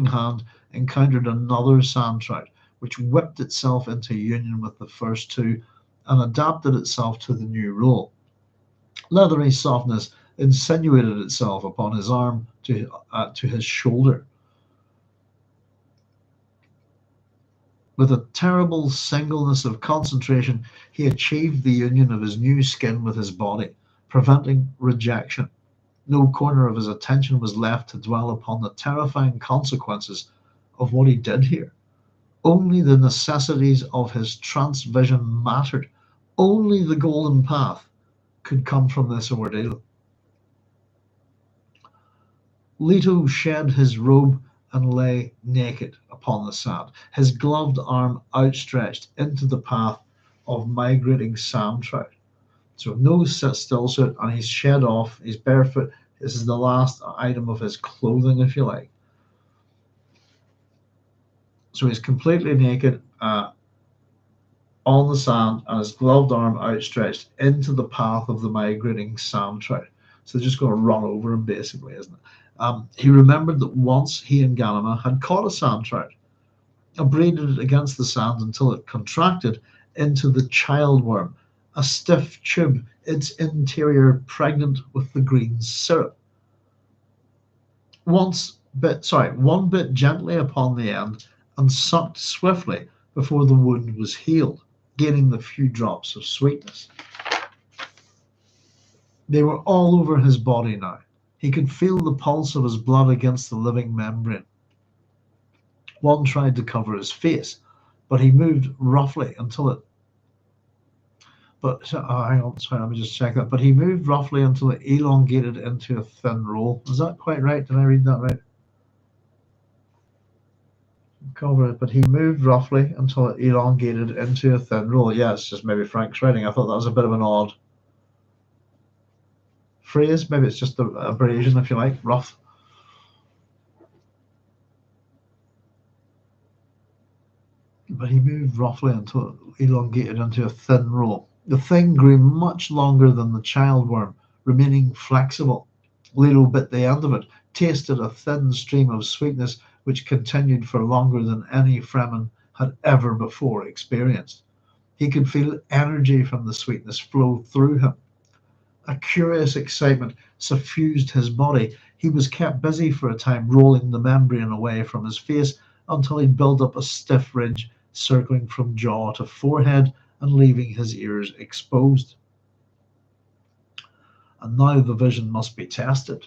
hand encountered another sandtrout, which whipped itself into union with the first two and adapted itself to the new role. Leathery softness insinuated itself upon his arm to his shoulder. With a terrible singleness of concentration, he achieved the union of his new skin with his body, preventing rejection. No corner of his attention was left to dwell upon the terrifying consequences of what he did here. Only the necessities of his transvision mattered. Only the golden path could come from this ordeal. Leto shed his robe and lay naked upon the sand, his gloved arm outstretched into the path of migrating sandtrout. So no still suit, and he's shed off, he's barefoot. This is the last item of his clothing, if you like. So he's completely naked on the sand and his gloved arm outstretched into the path of the migrating sandtrout. So they're just going to run over him, basically, isn't it? He remembered that once he and Ganima had caught a sandtrout, abraded it against the sand until it contracted into the child worm, a stiff tube, its interior pregnant with the green syrup. One bit gently upon the end and sucked swiftly before the wound was healed, gaining the few drops of sweetness. They were all over his body now. He could feel the pulse of his blood against the living membrane. One tried to cover his face, but he moved roughly until it. Hang on, sorry, let me just check that. But he moved roughly until it elongated into a thin roll. Is that quite right? Did I read that right? cover it, but he moved roughly until it elongated into a thin roll. Yeah, it's just maybe Frank's writing. I thought that was a bit of an odd phrase. Maybe it's just the abrasion, if you like, rough. But he moved roughly until it elongated into a thin roll. The thing grew much longer than the child worm, remaining flexible. Leto bit the end of it, tasted a thin stream of sweetness which continued for longer than any Fremen had ever before experienced. He could feel energy from the sweetness flow through him. A curious excitement suffused his body. He was kept busy for a time, rolling the membrane away from his face until he built up a stiff ridge circling from jaw to forehead and leaving his ears exposed. And now the vision must be tested.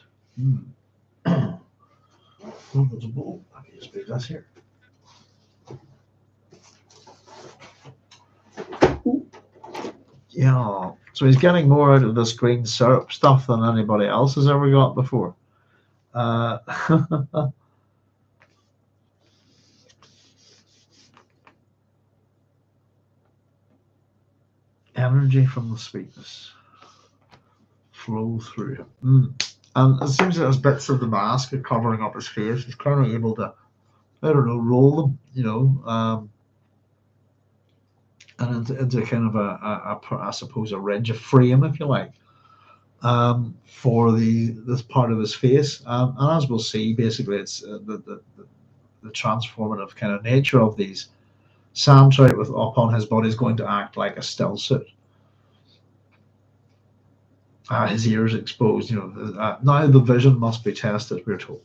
Oh, there's a bowl. I can just move this here. Ooh. Yeah, so he's getting more out of this green syrup stuff than anybody else has ever got before. Energy from the sweetness flow through. And it seems that as bits of the mask are covering up his face, he's kind of able to, I don't know, roll them, and into kind of I suppose, a ridge, a frame, if you like, for this part of his face. And as we'll see, basically, it's the transformative kind of nature of these sandtrout with upon his body is going to act like a still suit. His ears exposed, now the vision must be tested, we're told.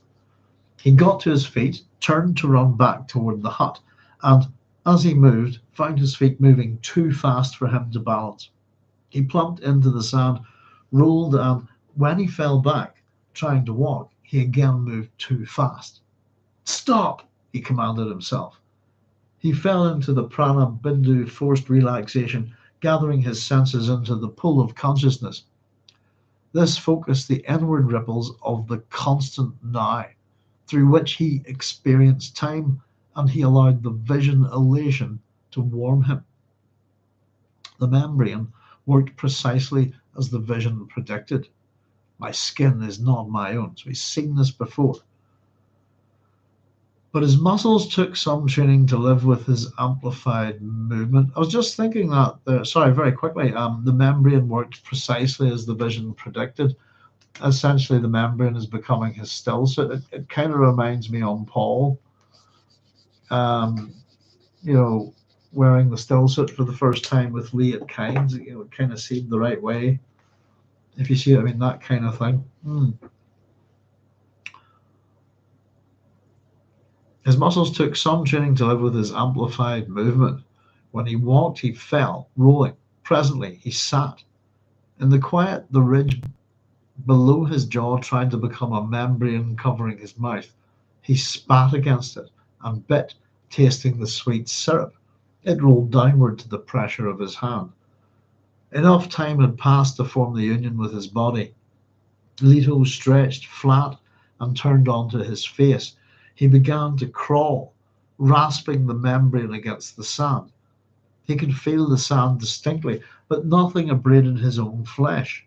He got to his feet, turned to run back toward the hut, and as he moved, found his feet moving too fast for him to balance. He plumped into the sand, rolled, and when he fell back, trying to walk, he again moved too fast. Stop, he commanded himself. He fell into the prana bindu forced relaxation, gathering his senses into the pull of consciousness. This focused the inward ripples of the constant now, through which he experienced time, and he allowed the vision elation to warm him. The membrane worked precisely as the vision predicted. My skin is not my own. So he's seen this before. But his muscles took some training to live with his amplified movement. I was just thinking that, very quickly, the membrane worked precisely as the vision predicted. Essentially, the membrane is becoming his still suit. It kind of reminds me on Paul, wearing the still suit for the first time with Lee at Kynes. It kind of seemed the right way. If you see it, I mean, that kind of thing. His muscles took some training to live with his amplified movement. When he walked, he fell, rolling. Presently, he sat. In the quiet, the ridge below his jaw tried to become a membrane covering his mouth. He spat against it and bit, tasting the sweet syrup. It rolled downward to the pressure of his hand. Enough time had passed to form the union with his body. Leto stretched flat and turned onto his face. He began to crawl, rasping the membrane against the sand. He could feel the sand distinctly, but nothing abraded his own flesh.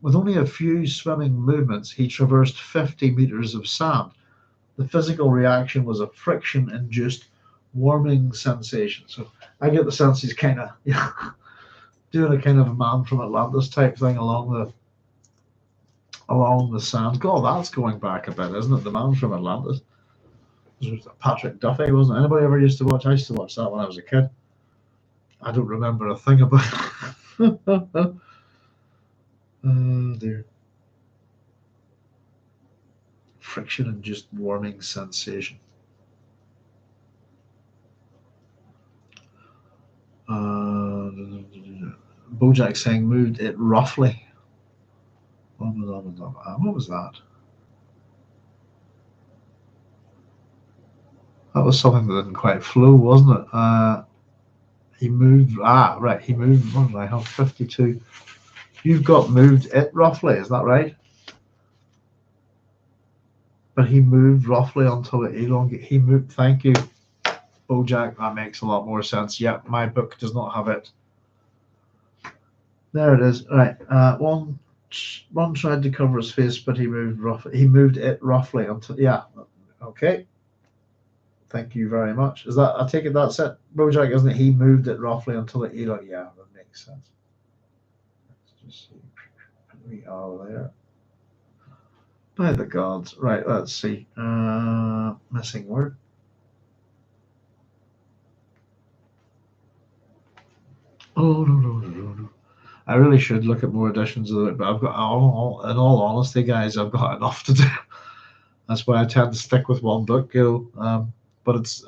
With only a few swimming movements, he traversed 50 meters of sand. The physical reaction was a friction-induced warming sensation. So I get the sense he's kind of doing a kind of a Man from Atlantis type thing along the sand. God, that's going back a bit, isn't it? The Man from Atlantis. It was Patrick Duffy, wasn't it? Anybody ever used to watch? I used to watch that when I was a kid. I don't remember a thing about it. Oh dear. Friction-induced warming sensation. Bojack saying moved it roughly. What was that? That was something that didn't quite flow, wasn't it? He moved. Right. He moved. What did I have? 52. You've got moved it roughly. Is that right? But he moved roughly until it elongated. He moved. Thank you. Bojack, that makes a lot more sense. Yeah, my book does not have it. There it is. Right. One tried to cover his face, but he moved it roughly until, yeah. Okay. Thank you very much. Is that, I take it that's it, Bojack, isn't it? He moved it roughly until it, yeah, that makes sense. Let's just see. We are there. By the gods. Right, let's see. Missing word. Oh, no. I really should look at more editions of it, but I've got, in all honesty, guys, I've got enough to do. That's why I tend to stick with one book, but it's,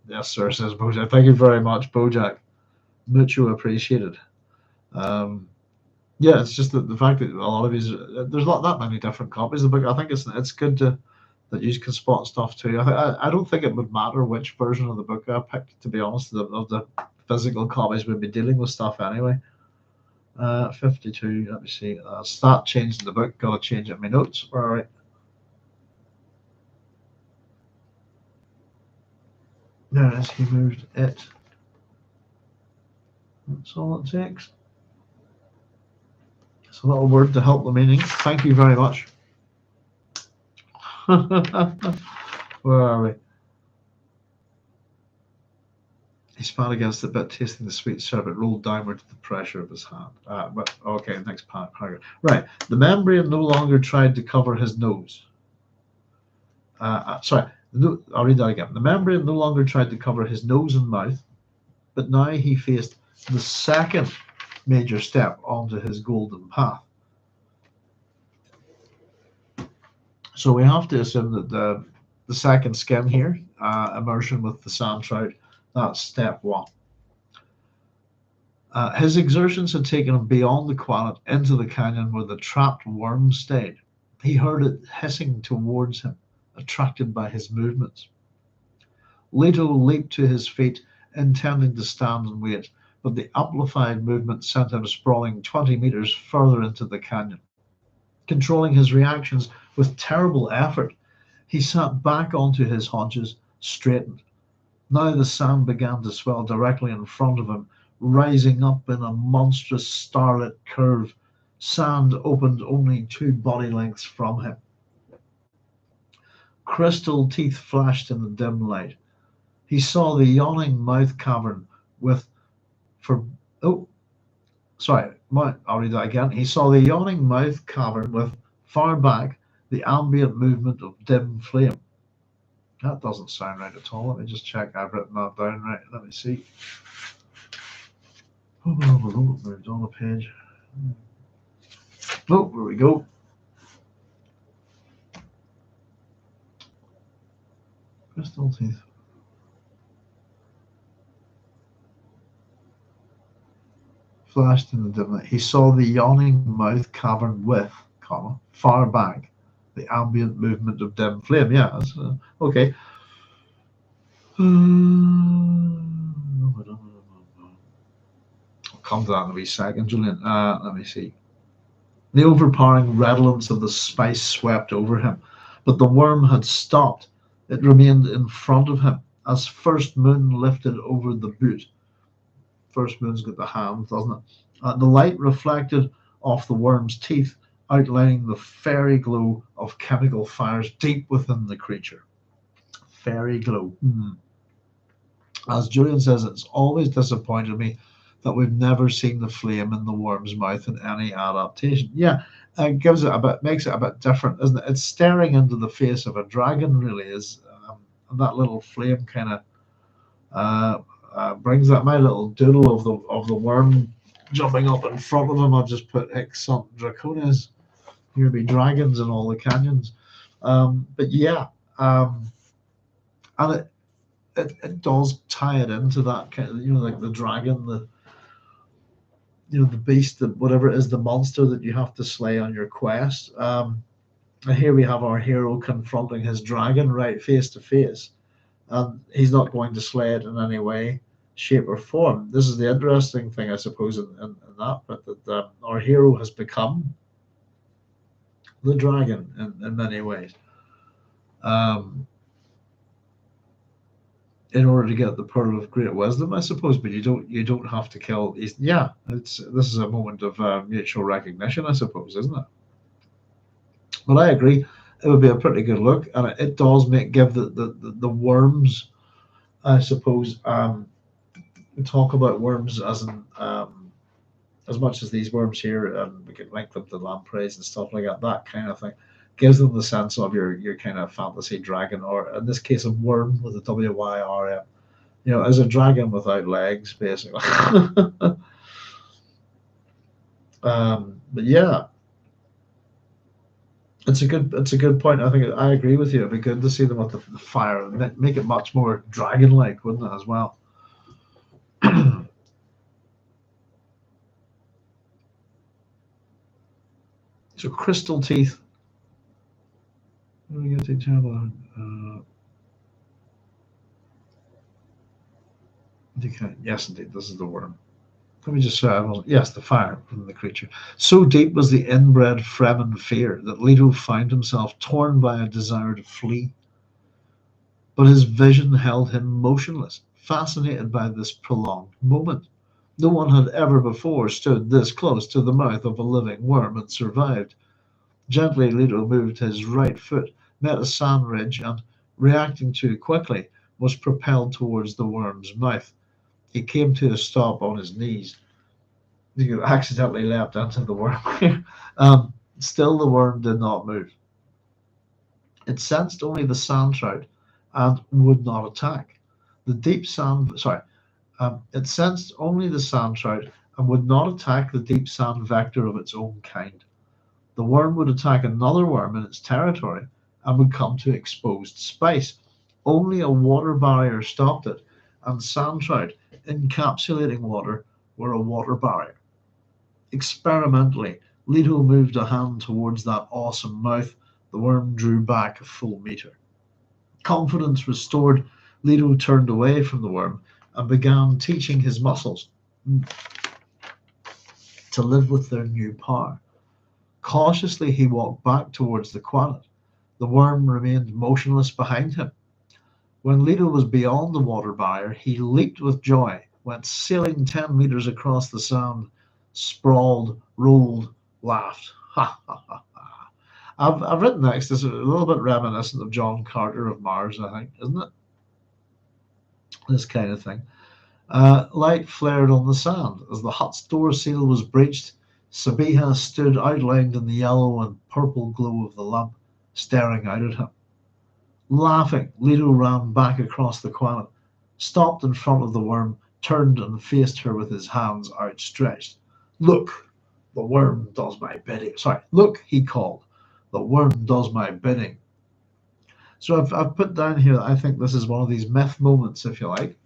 yes, sir, says Bojack. Thank you very much, Bojack. Mucho appreciated. Yeah, it's just the fact that a lot of these, there's not that many different copies of the book. I think it's good that you can spot stuff too. I don't think it would matter which version of the book I picked, to be honest. Of the physical copies, we'd be dealing with stuff anyway. 52. Let me see. Start changing the book. Got to change it in my notes. All right. There it is. He moved it. That's all it takes. It's a little word to help the meaning. Thank you very much. Where are we? He spat against the bit, tasting the sweet syrup. It rolled downward to the pressure of his hand. But okay, next paragraph. Right. The membrane no longer tried to cover his nose. Sorry, I'll read that again. The membrane no longer tried to cover his nose and mouth, but now he faced the second major step onto his golden path. So we have to assume that the second skin here, immersion with the sandtrout, that's step one. His exertions had taken him beyond the qanat into the canyon where the trapped worm stayed. He heard it hissing towards him, attracted by his movements. Leto leaped to his feet, intending to stand and wait, but the amplified movement sent him sprawling 20 meters further into the canyon. Controlling his reactions with terrible effort, he sat back onto his haunches, straightened. Now the sand began to swell directly in front of him, rising up in a monstrous starlit curve. Sand opened only 2 body lengths from him. Crystal teeth flashed in the dim light. He saw the yawning mouth cavern with I'll read that again. He saw the yawning mouth cavern with, far back, the ambient movement of dim flame. That doesn't sound right at all. Let me just check I've written that down right. Let me see. Moved on the page. Oh, here we go. Crystal teeth. Flashed in the dim light. He saw the yawning mouth cavern with, far back, the ambient movement of dim flame. Yeah, that's, okay. I'll come to that in a wee second, Julian. Let me see. The overpowering redolence of the spice swept over him, but the worm had stopped. It remained in front of him as first moon lifted over the butte. First moon's got the hand, doesn't it? The light reflected off the worm's teeth, outlining the fairy glow of chemical fires deep within the creature. Fairy glow. As Julian says, it's always disappointed me that we've never seen the flame in the worm's mouth in any adaptation. Yeah, it makes it a bit different, isn't it? It's staring into the face of a dragon, really, is, and that little flame kind of brings that. My little doodle of the worm jumping up in front of him. I've just put Ixont Draconis. Here be dragons in all the canyons. But yeah, and it does tie it into that kind of, like the dragon, the beast, whatever it is, the monster that you have to slay on your quest. And here we have our hero confronting his dragon right face to face, and he's not going to slay it in any way, shape, or form. This is the interesting thing, I suppose, in that, but that our hero has become the dragon in many ways. in order to get the pearl of great wisdom, I suppose. But you don't have to kill. Yeah, this is a moment of mutual recognition, I suppose, isn't it? But I agree, it would be a pretty good look, and it does give the worms, I suppose. We talk about worms as in as much as these worms here, and we can link them to lampreys and stuff like that. That kind of thing gives them the sense of your kind of fantasy dragon, or in this case, a worm with a WYRM. As a dragon without legs, basically. But yeah, it's a good point. I think I agree with you. It'd be good to see them with the fire and make it much more dragon-like, wouldn't it, as well? So crystal teeth. What are we going to take? Yes, indeed, this is the worm. Let me just say, yes, the fire from the creature. So deep was the inbred Fremen fear that Leto found himself torn by a desire to flee. But his vision held him motionless, fascinated by this prolonged moment. No one had ever before stood this close to the mouth of a living worm and survived. Gently, Leto moved his right foot, met a sand ridge, and, reacting too quickly, was propelled towards the worm's mouth. He came to a stop on his knees. He accidentally leapt into the worm. Still, the worm did not move. It sensed only the sandtrout and would not attack. It sensed only the sandtrout and would not attack the deep sand vector of its own kind. The worm would attack another worm in its territory and would come to exposed space. Only a water barrier stopped it, and sandtrout, encapsulating water, were a water barrier. Experimentally, Leto moved a hand towards that awesome mouth. The worm drew back a full meter. Confidence restored, Leto turned away from the worm and began teaching his muscles to live with their new power. Cautiously, he walked back towards the qanat. The worm remained motionless behind him. When Leto was beyond the water barrier, he leaped with joy, went sailing 10 meters across the sand, sprawled, rolled, laughed. Ha ha ha ha. I've written next, this is a little bit reminiscent of John Carter of Mars, I think, isn't it? This kind of thing. Light flared on the sand. As the hut's door seal was breached, Sabiha stood outlined in the yellow and purple glow of the lamp, staring out at him. Laughing, Leto ran back across the qanat, stopped in front of the worm, turned and faced her with his hands outstretched. Look, the worm does my bidding. Look, he called. The worm does my bidding. So I've put down here, I think this is one of these myth moments, if you like.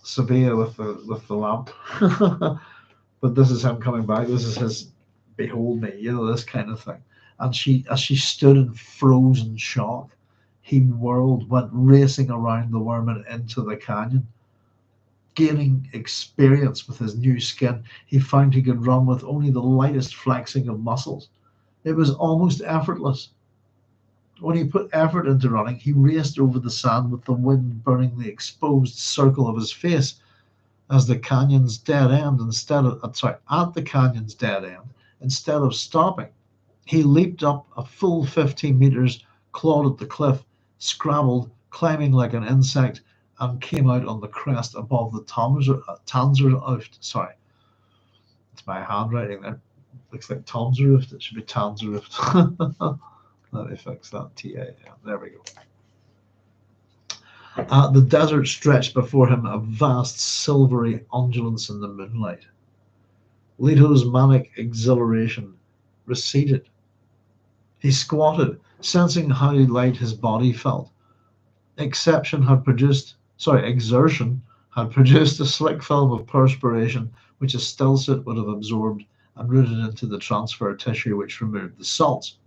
Sabia with the lamp. But this is him coming back. This is his behold me, this kind of thing. And as she stood in frozen shock, he whirled, went racing around the worm and into the canyon. Gaining experience with his new skin, he found he could run with only the lightest flexing of muscles. It was almost effortless. When he put effort into running, he raced over the sand with the wind burning the exposed circle of his face. At the canyon's dead end, instead of stopping, he leaped up a full 15 meters, clawed at the cliff, scrabbled, climbing like an insect, and came out on the crest above the Tanzerhoft. Sorry, it's my handwriting there. Looks like Tanzerhoft. It should be Tanzerhoft. Let me fix that. There we go. The desert stretched before him, a vast silvery undulance in the moonlight. Leto's manic exhilaration receded. He squatted, sensing how light his body felt. Exertion had produced a slick film of perspiration which a stillsuit would have absorbed and rooted into the transfer tissue which removed the salts.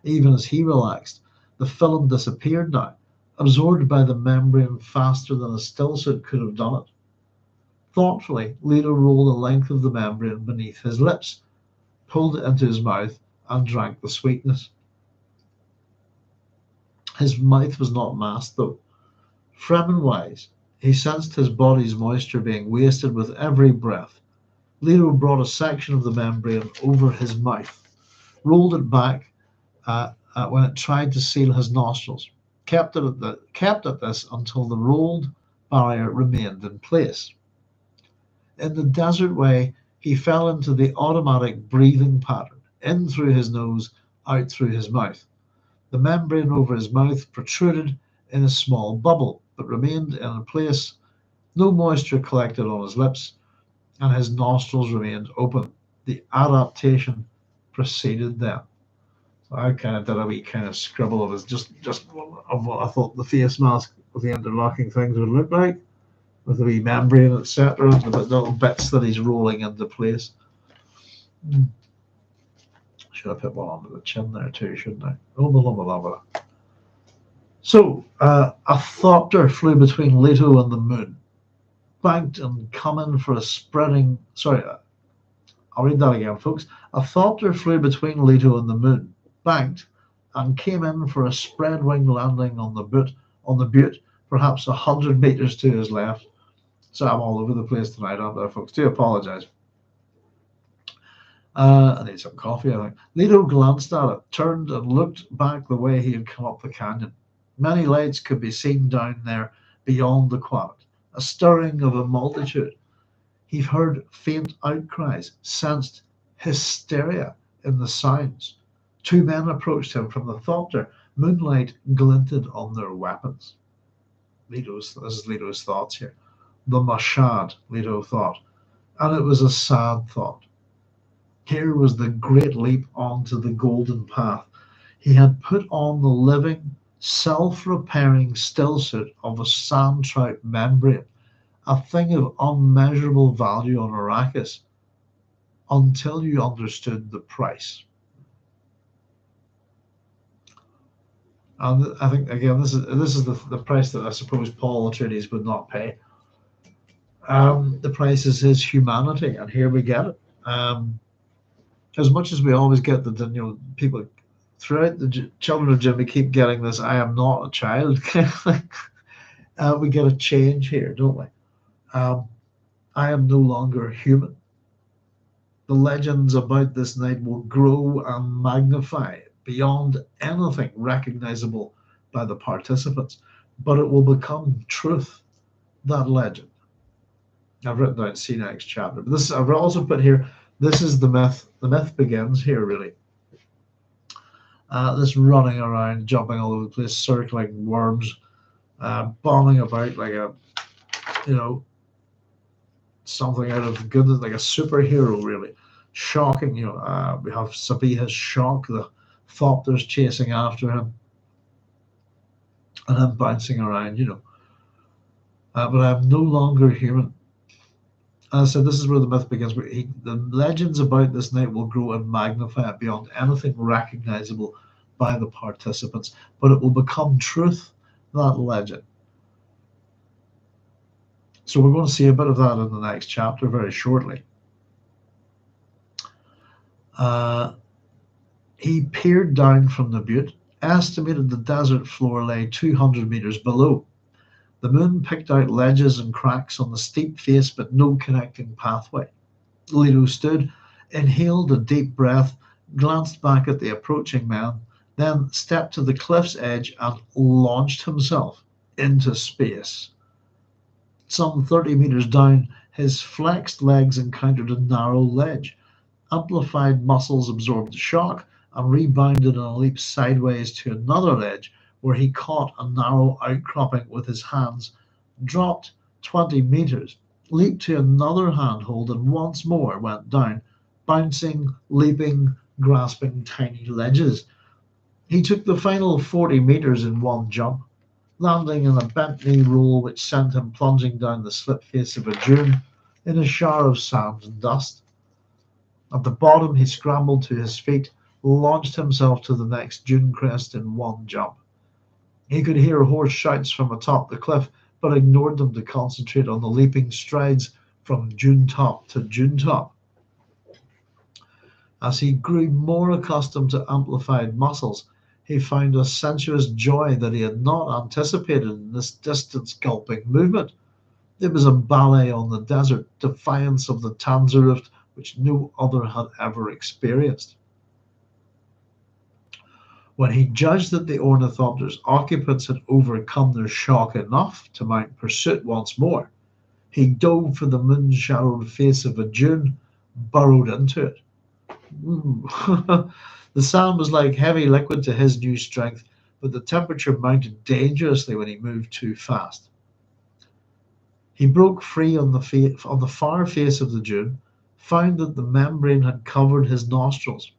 Even as he relaxed, the film disappeared now, absorbed by the membrane faster than a stillsuit could have done it. Thoughtfully, Leto rolled the length of the membrane beneath his lips, pulled it into his mouth, and drank the sweetness. His mouth was not masked, though. Fremen-wise, he sensed his body's moisture being wasted with every breath. Leto brought a section of the membrane over his mouth, rolled it back when it tried to seal his nostrils, kept at this until the rolled barrier remained in place. In the desert way, he fell into the automatic breathing pattern, in through his nose, out through his mouth. The membrane over his mouth protruded in a small bubble, but remained in place. No moisture collected on his lips, and his nostrils remained open. The adaptation proceeded then. So I kind of did a wee kind of scribble of his just of what I thought the face mask of the interlocking things would look like, with the wee membrane, etc., the little bits that he's rolling into place. Should have put one under the chin there too, shouldn't I? Oh, blah, blah, blah, blah. So, a thopter flew between Leto and the moon, banked and coming for a spreading. Sorry, I'll read that again, folks. A thopter flew between Leto and the moon, banked, and came in for a spread wing landing on the butte, perhaps 100 meters to his left. So I'm all over the place tonight, aren't I, folks? Do apologise. I need some coffee, I think. Leto glanced at it, turned and looked back the way he had come up the canyon. Many lights could be seen down there beyond the qanat, a stirring of a multitude. He heard faint outcries, sensed hysteria in the sounds. Two men approached him from the thopter. Moonlight glinted on their weapons. This is Leto's thoughts here. The Mashad, Leto thought, and it was a sad thought. Here was the great leap onto the golden path. He had put on the living, self-repairing stillsuit of a sandtrout membrane, a thing of unmeasurable value on Arrakis, until you understood the price. And I think again, this is the price that I suppose Paul Atreides would not pay. The price is his humanity, and here we get it. As much as we always get the people throughout the Children of Jim, we keep getting this "I am not a child" kind of thing. We get a change here, don't we? I am no longer human. The legends about this night will grow and magnify beyond anything recognizable by the participants, but it will become truth, that legend. I've written down see next chapter. But I've also put here, this is the myth. The myth begins here, really. This running around, jumping all over the place, circling worms, bombing about like something out of goodness, like a superhero, really. Shocking, we have Sabiha's shock, the thopters chasing after him, and him bouncing around, but I'm no longer human. As I said, this is where the myth begins. The legends about this night will grow and magnify beyond anything recognizable by the participants, but it will become truth, that legend. So we're going to see a bit of that in the next chapter very shortly. He peered down from the butte, estimated the desert floor lay 200 meters below. The moon picked out ledges and cracks on the steep face, but no connecting pathway. Leto stood, inhaled a deep breath, glanced back at the approaching man, then stepped to the cliff's edge and launched himself into space. Some 30 meters down, his flexed legs encountered a narrow ledge. Amplified muscles absorbed the shock and rebounded in a leap sideways to another ledge, where he caught a narrow outcropping with his hands, dropped 20 meters, leaped to another handhold, and once more went down, bouncing, leaping, grasping tiny ledges. He took the final 40 meters in one jump, landing in a bent knee roll which sent him plunging down the slip face of a dune in a shower of sand and dust. At the bottom, he scrambled to his feet, launched himself to the next dune crest in one jump. He could hear hoarse shouts from atop the cliff, but ignored them to concentrate on the leaping strides from dune top to dune top. As he grew more accustomed to amplified muscles, he found a sensuous joy that he had not anticipated in this distance-gulping movement. It was a ballet on the desert, defiance of the Tanzerift, which no other had ever experienced. When he judged that the ornithopter's occupants had overcome their shock enough to mount pursuit once more, he dove for the moon-shadowed face of a dune, burrowed into it. The sand was like heavy liquid to his new strength, but the temperature mounted dangerously when he moved too fast. He broke free on the far face of the dune, found that the membrane had covered his nostrils.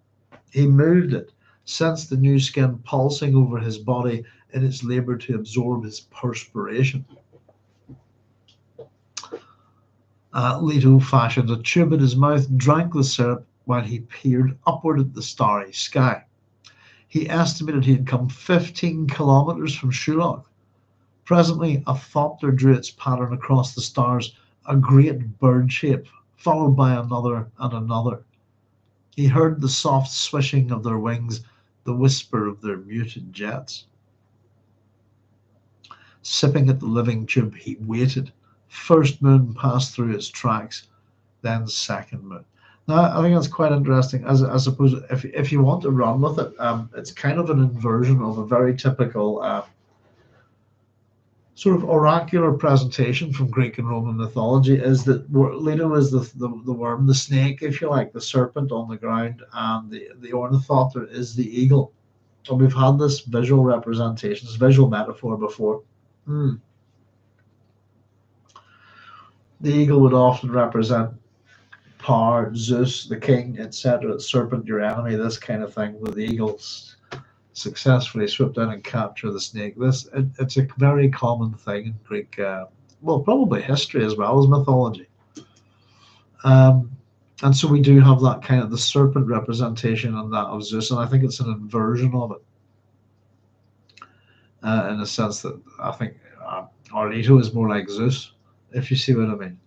He moved it, sensed the new skin pulsing over his body in its labor to absorb his perspiration. Leto fashioned a tube in his mouth, drank the syrup while he peered upward at the starry sky. He estimated he had come 15 kilometers from Shuloch. Presently, a thopter drew its pattern across the stars, a great bird shape, followed by another and another. He heard the soft swishing of their wings, the whisper of their muted jets. Sipping at the living tube, he waited. First moon passed through its tracks, then second moon. Now, I think that's quite interesting. As I suppose, if you want to run with it, it's kind of an inversion of a very typical sort of oracular presentation from Greek and Roman mythology. Is that Leto is the worm, the snake, if you like, the serpent on the ground, and the ornithopter is the eagle. And we've had this visual representation, this visual metaphor before. The eagle would often represent power, Zeus, the king, etc. Serpent, your enemy, this kind of thing. But the eagles successfully swoop in and capture the snake. It's a very common thing in Greek, well, probably history as well as mythology. And so we do have that kind of the serpent representation and that of Zeus, and I think it's an inversion of it. In the sense that I think Leto is more like Zeus, if you see what I mean.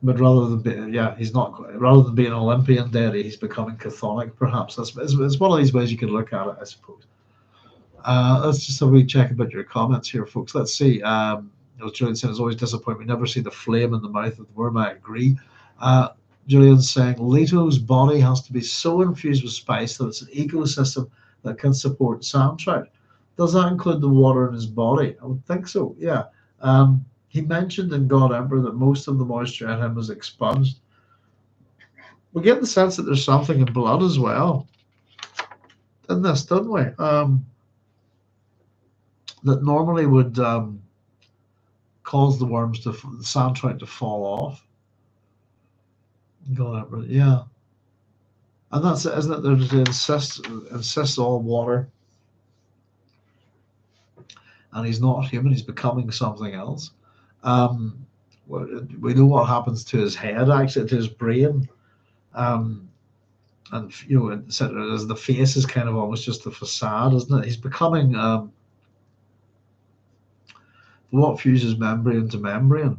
But rather than he's not. Rather than being an Olympian deity, he's becoming chthonic. Perhaps it's one of these ways you could look at it, I suppose. Let's just have a wee check about your comments here, folks. Let's see. As Julian said, it's always disappointing. We never see the flame in the mouth of the worm. I agree. Julian's saying Leto's body has to be so infused with spice that it's an ecosystem that can support sandtrout. Does that include the water in his body? I would think so. Yeah. He mentioned in God Emperor that most of the moisture in him was expunged. We get the sense that there's something in blood as well in this, don't we? That normally would cause the worms the sandtrout to fall off. God Emperor, yeah. And that's it, isn't it? They insist all water. And he's not human, he's becoming something else. We know what happens to his head, actually, to his brain, and as the face is kind of almost just a facade, isn't it? He's becoming what fuses membrane to membrane.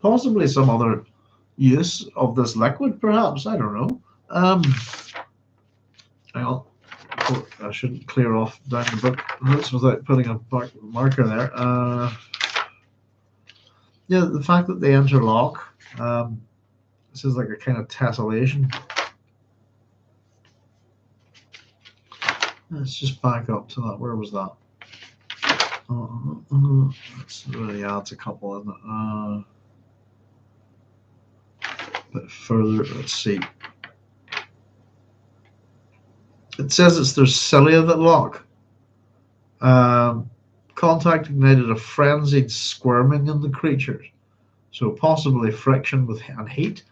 Possibly some other use of this liquid, perhaps. I don't know. Hang on. I shouldn't clear off down the book notes without putting a marker there. Yeah, the fact that they interlock, this is like a kind of tessellation. Let's just back up to that. Where was that? This really adds a couple, isn't it? A bit further, let's see. It says there's cilia that lock. Contact ignited a frenzied squirming in the creatures. So possibly friction and heat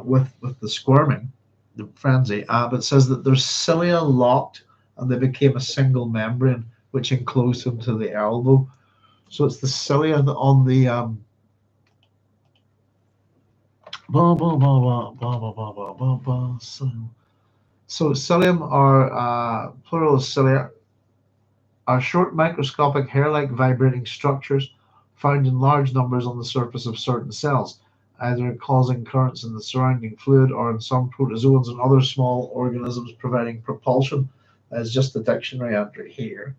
with the squirming, the frenzy. But it says that their cilia locked and they became a single membrane which enclosed them to the elbow. So it's the cilia on the So cilium are plural cilia are short microscopic hair-like vibrating structures found in large numbers on the surface of certain cells. either causing currents in the surrounding fluid or in some protozoans and other small organisms providing propulsion. That's just the dictionary entry here.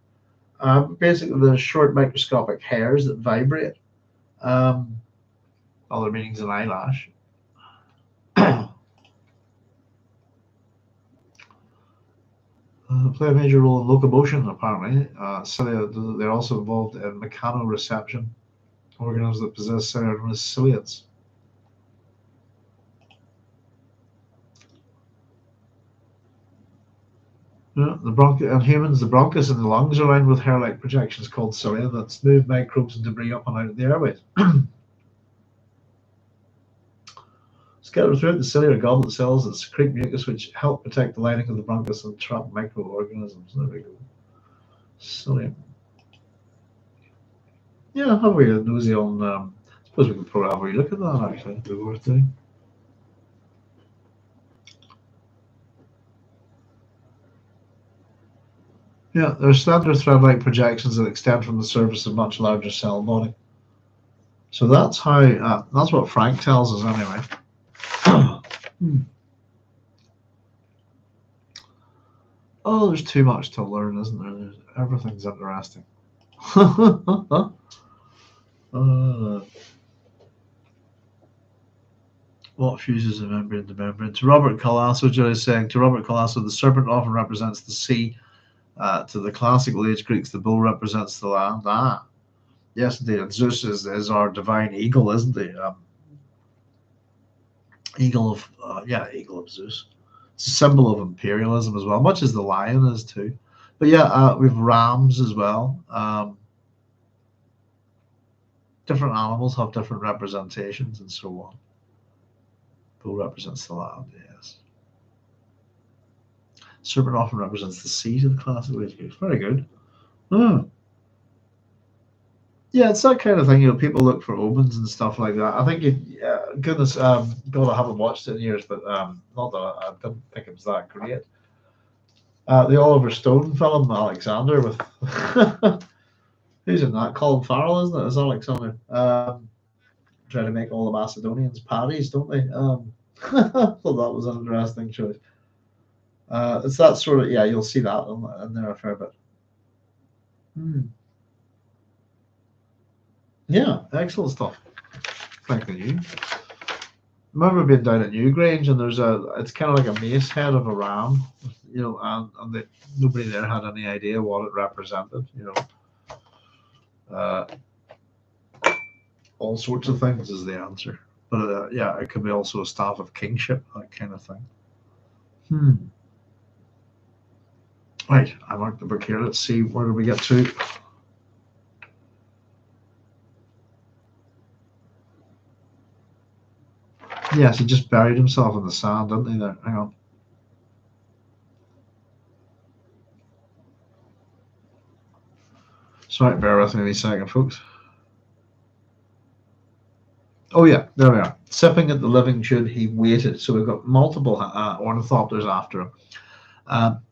Basically, the short microscopic hairs that vibrate. Um, Other meanings an eyelash. Play a major role in locomotion, apparently. Cilia, they're also involved in mechanoreception, organisms that possess cellular ciliates. Yeah, in humans, the bronchus in the lungs are lined with hair-like projections called cilia that move microbes and debris up and out of the airways. Scattered throughout the ciliary goblet cells that secrete mucus, which help protect the lining of the bronchus and trap microorganisms. There we go. Cilia. Yeah, have we a nosy on? I suppose we could probably have a wee look at that. Actually, it'd be worth doing. Yeah, they're standard thread-like projections that extend from the surface of much larger cell body. So that's how. That's what Frank tells us, anyway. Oh, there's too much to learn, isn't there? Everything's interesting. What fuses a membrane to membrane? To Robert Colasso, Jerry is saying, to Robert Colasso, the serpent often represents the sea. To the classical age Greeks, the bull represents the land. Yes, indeed. And Zeus is our divine eagle, isn't he? Eagle of Zeus. It's a symbol of imperialism as well, much as the lion is too. But yeah, we've rams as well. Different animals have different representations and so on. Bull represents the land, yes. Serpent often represents the sea to the classical age Greeks. Very good. Yeah, it's that kind of thing. People look for omens and stuff like that. I think, goodness, God, I haven't watched it in years, but not that I didn't think it was that great. The Oliver Stone film, Alexander, with who's in that? Colin Farrell, isn't it? Is Alexander? Trying to make all the Macedonians patties, don't they? I thought that was an interesting choice. It's that sort of, you'll see that in there a fair bit. Yeah, excellent stuff. Thank you. I remember being down at Newgrange, and it's kind of like a mace head of a ram, and nobody there had any idea what it represented, all sorts of things is the answer. But it could be also a staff of kingship, that kind of thing. Right, I marked the book here. Let's see, where do we get to? Yes, he just buried himself in the sand, didn't he? There, hang on. Sorry, bear with me a second, folks. Oh yeah, there we are. Sipping at the living tube, he waited. So we've got multiple ornithopters after him.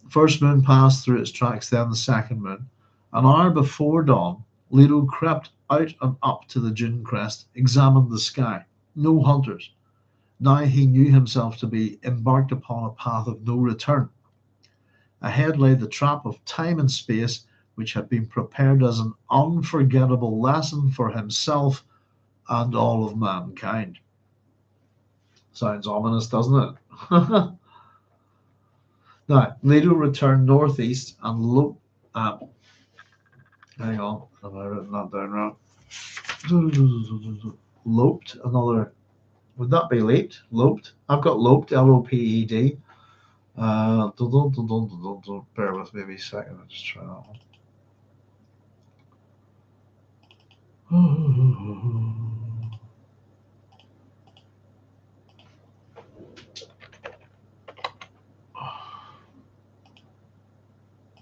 First moon passed through its tracks, then the second moon. An hour before dawn, Leto crept out and up to the dune crest, examined the sky. No hunters. Now he knew himself to be embarked upon a path of no return. Ahead lay the trap of time and space, which had been prepared as an unforgettable lesson for himself and all of mankind. Sounds ominous, doesn't it? Now, Leto returned northeast and loped. Hang on, have I written that down wrong? Loped, another. Would that be leaped? Loped? I've got loped, L-O-P-E-D. Bear with me a second, I'll just try that one.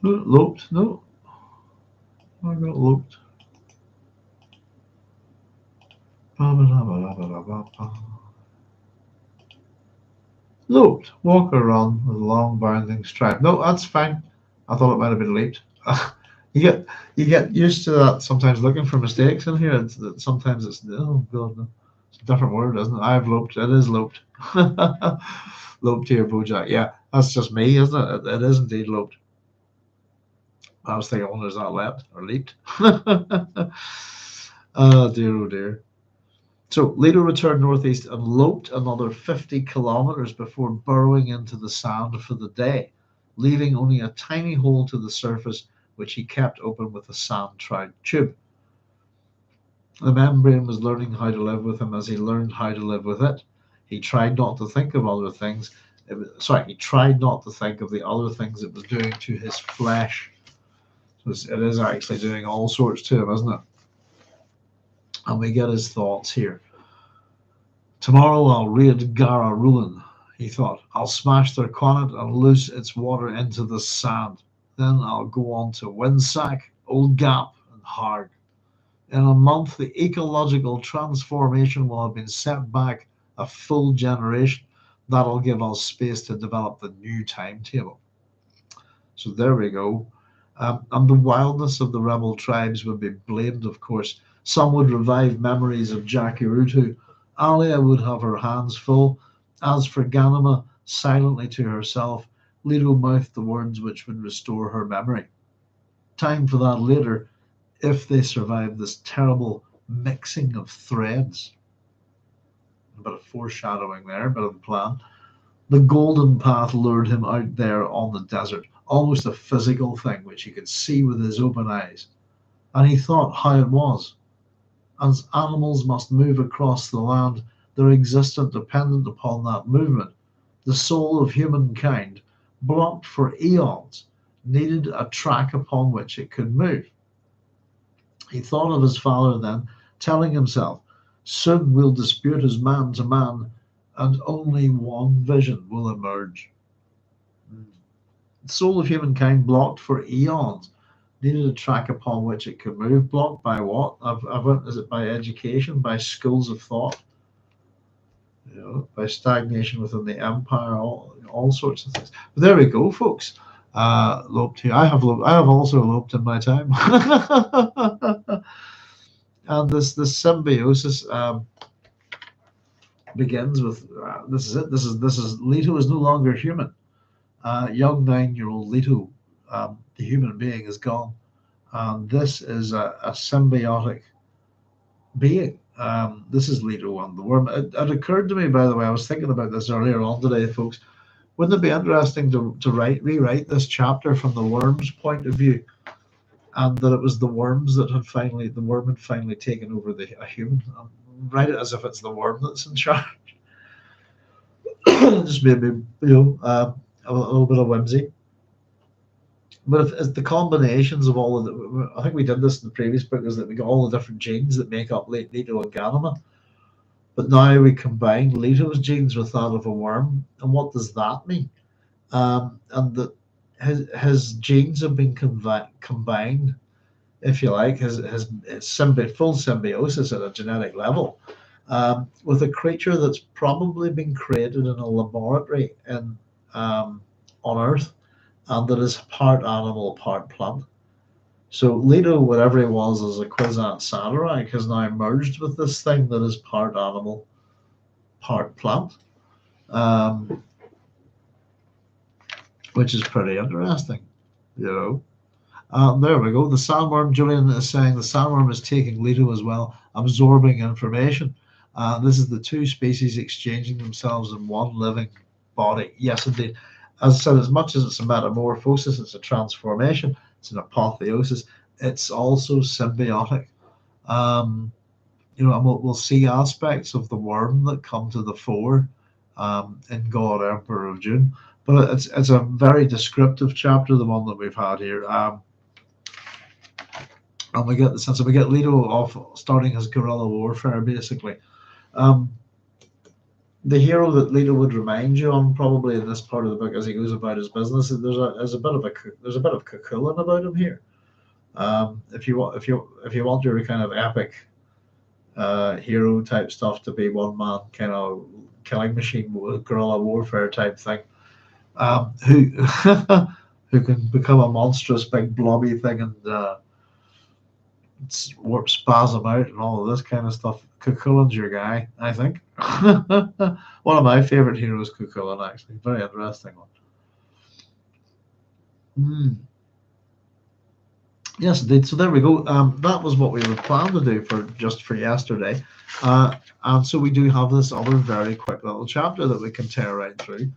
Loped? No. I got loped. Loped. Walk or run with a long bounding stride. No, that's fine. I thought it might have been leaped. You get used to that sometimes looking for mistakes in here. Sometimes it's oh god no. It's a different word, isn't it? I've loped. It is loped. Loped here, Bojack. Yeah, that's just me, isn't it? It is indeed loped. I was thinking, I wonder, is that leapt or leaped? Oh dear, oh dear. So Leto returned northeast and loped another 50 kilometers before burrowing into the sand for the day, leaving only a tiny hole to the surface, which he kept open with a sandtrout tube. The membrane was learning how to live with him as he learned how to live with it. He tried not to think of other things. He tried not to think of the other things it was doing to his flesh. So it is actually doing all sorts to him, isn't it? And we get his thoughts here. Tomorrow I'll raid Gara Ruin, he thought. I'll smash their qanat and loose its water into the sand. Then I'll go on to Windsack, Old Gap, and Hard. In a month, the ecological transformation will have been set back a full generation. That'll give us space to develop the new timetable. So there we go. And the wildness of the rebel tribes would be blamed, of course. Some would revive memories of Jacurutu. Alia would have her hands full. As for Ganima, silently to herself, Leto mouthed the words which would restore her memory. Time for that later, if they survive this terrible mixing of threads. A bit of foreshadowing there, a bit of a plan. The golden path lured him out there on the desert, almost a physical thing which he could see with his open eyes. And he thought how it was. As animals must move across the land, their existence dependent upon that movement. The soul of humankind, blocked for eons, needed a track upon which it could move. He thought of his father then, telling himself, soon we'll dispute as man to man, and only one vision will emerge. The soul of humankind, blocked for eons, needed a track upon which it could move. Blocked by what? Is it by education, by schools of thought, by stagnation within the empire, all sorts of things. But there we go, folks. Loped here. I have also loped in my time. And this symbiosis begins with this is it. This is Leto is no longer human. Young 9-year-old Leto, the human being, is gone. This is a symbiotic being. This is Leto and the worm. It occurred to me, by the way, I was thinking about this earlier on today, folks. Wouldn't it be interesting to rewrite this chapter from the worm's point of view, and that it was the worms that the worm had finally taken over a human? Write it as if it's the worm that's in charge. Just maybe a little bit of whimsy. But if it's the combinations of all of the, I think we did this in the previous book, is that we got all the different genes that make up Leto and Ganima. But now we combine Leto's genes with that of a worm. And what does that mean? And that his genes have been combined, if you like, his full symbiosis at a genetic level, with a creature that's probably been created in a laboratory on Earth, and that is part animal, part plant. So Leto, whatever he was as a qanat sandtrout, has now merged with this thing that is part animal, part plant, which is pretty interesting, There we go. The sandworm, Julian is saying, the sandworm is taking Leto as well, absorbing information. This is the two species exchanging themselves in one living body. Yes, indeed. As I said, as much as it's a metamorphosis, it's a transformation, it's an apotheosis, it's also symbiotic. And we'll see aspects of the worm that come to the fore in God, Emperor of Dune. But it's a very descriptive chapter, the one that we've had here. And we get the sense that we get Leto off starting his guerrilla warfare, basically. The hero that Leto would remind you on, probably in this part of the book, as he goes about his business, there's a bit of Cuchulainn about him here. If you want your kind of epic hero type stuff to be one man kind of killing machine, guerrilla warfare type thing, who who can become a monstrous big blobby thing and warp spasm out and all of this kind of stuff. Cuchullin's your guy, I think. One of my favorite heroes, Cuchullin, actually. Very interesting one. Yes, indeed. So there we go. That was what we were planning to do for yesterday. And so we do have this other very quick little chapter that we can tear right through.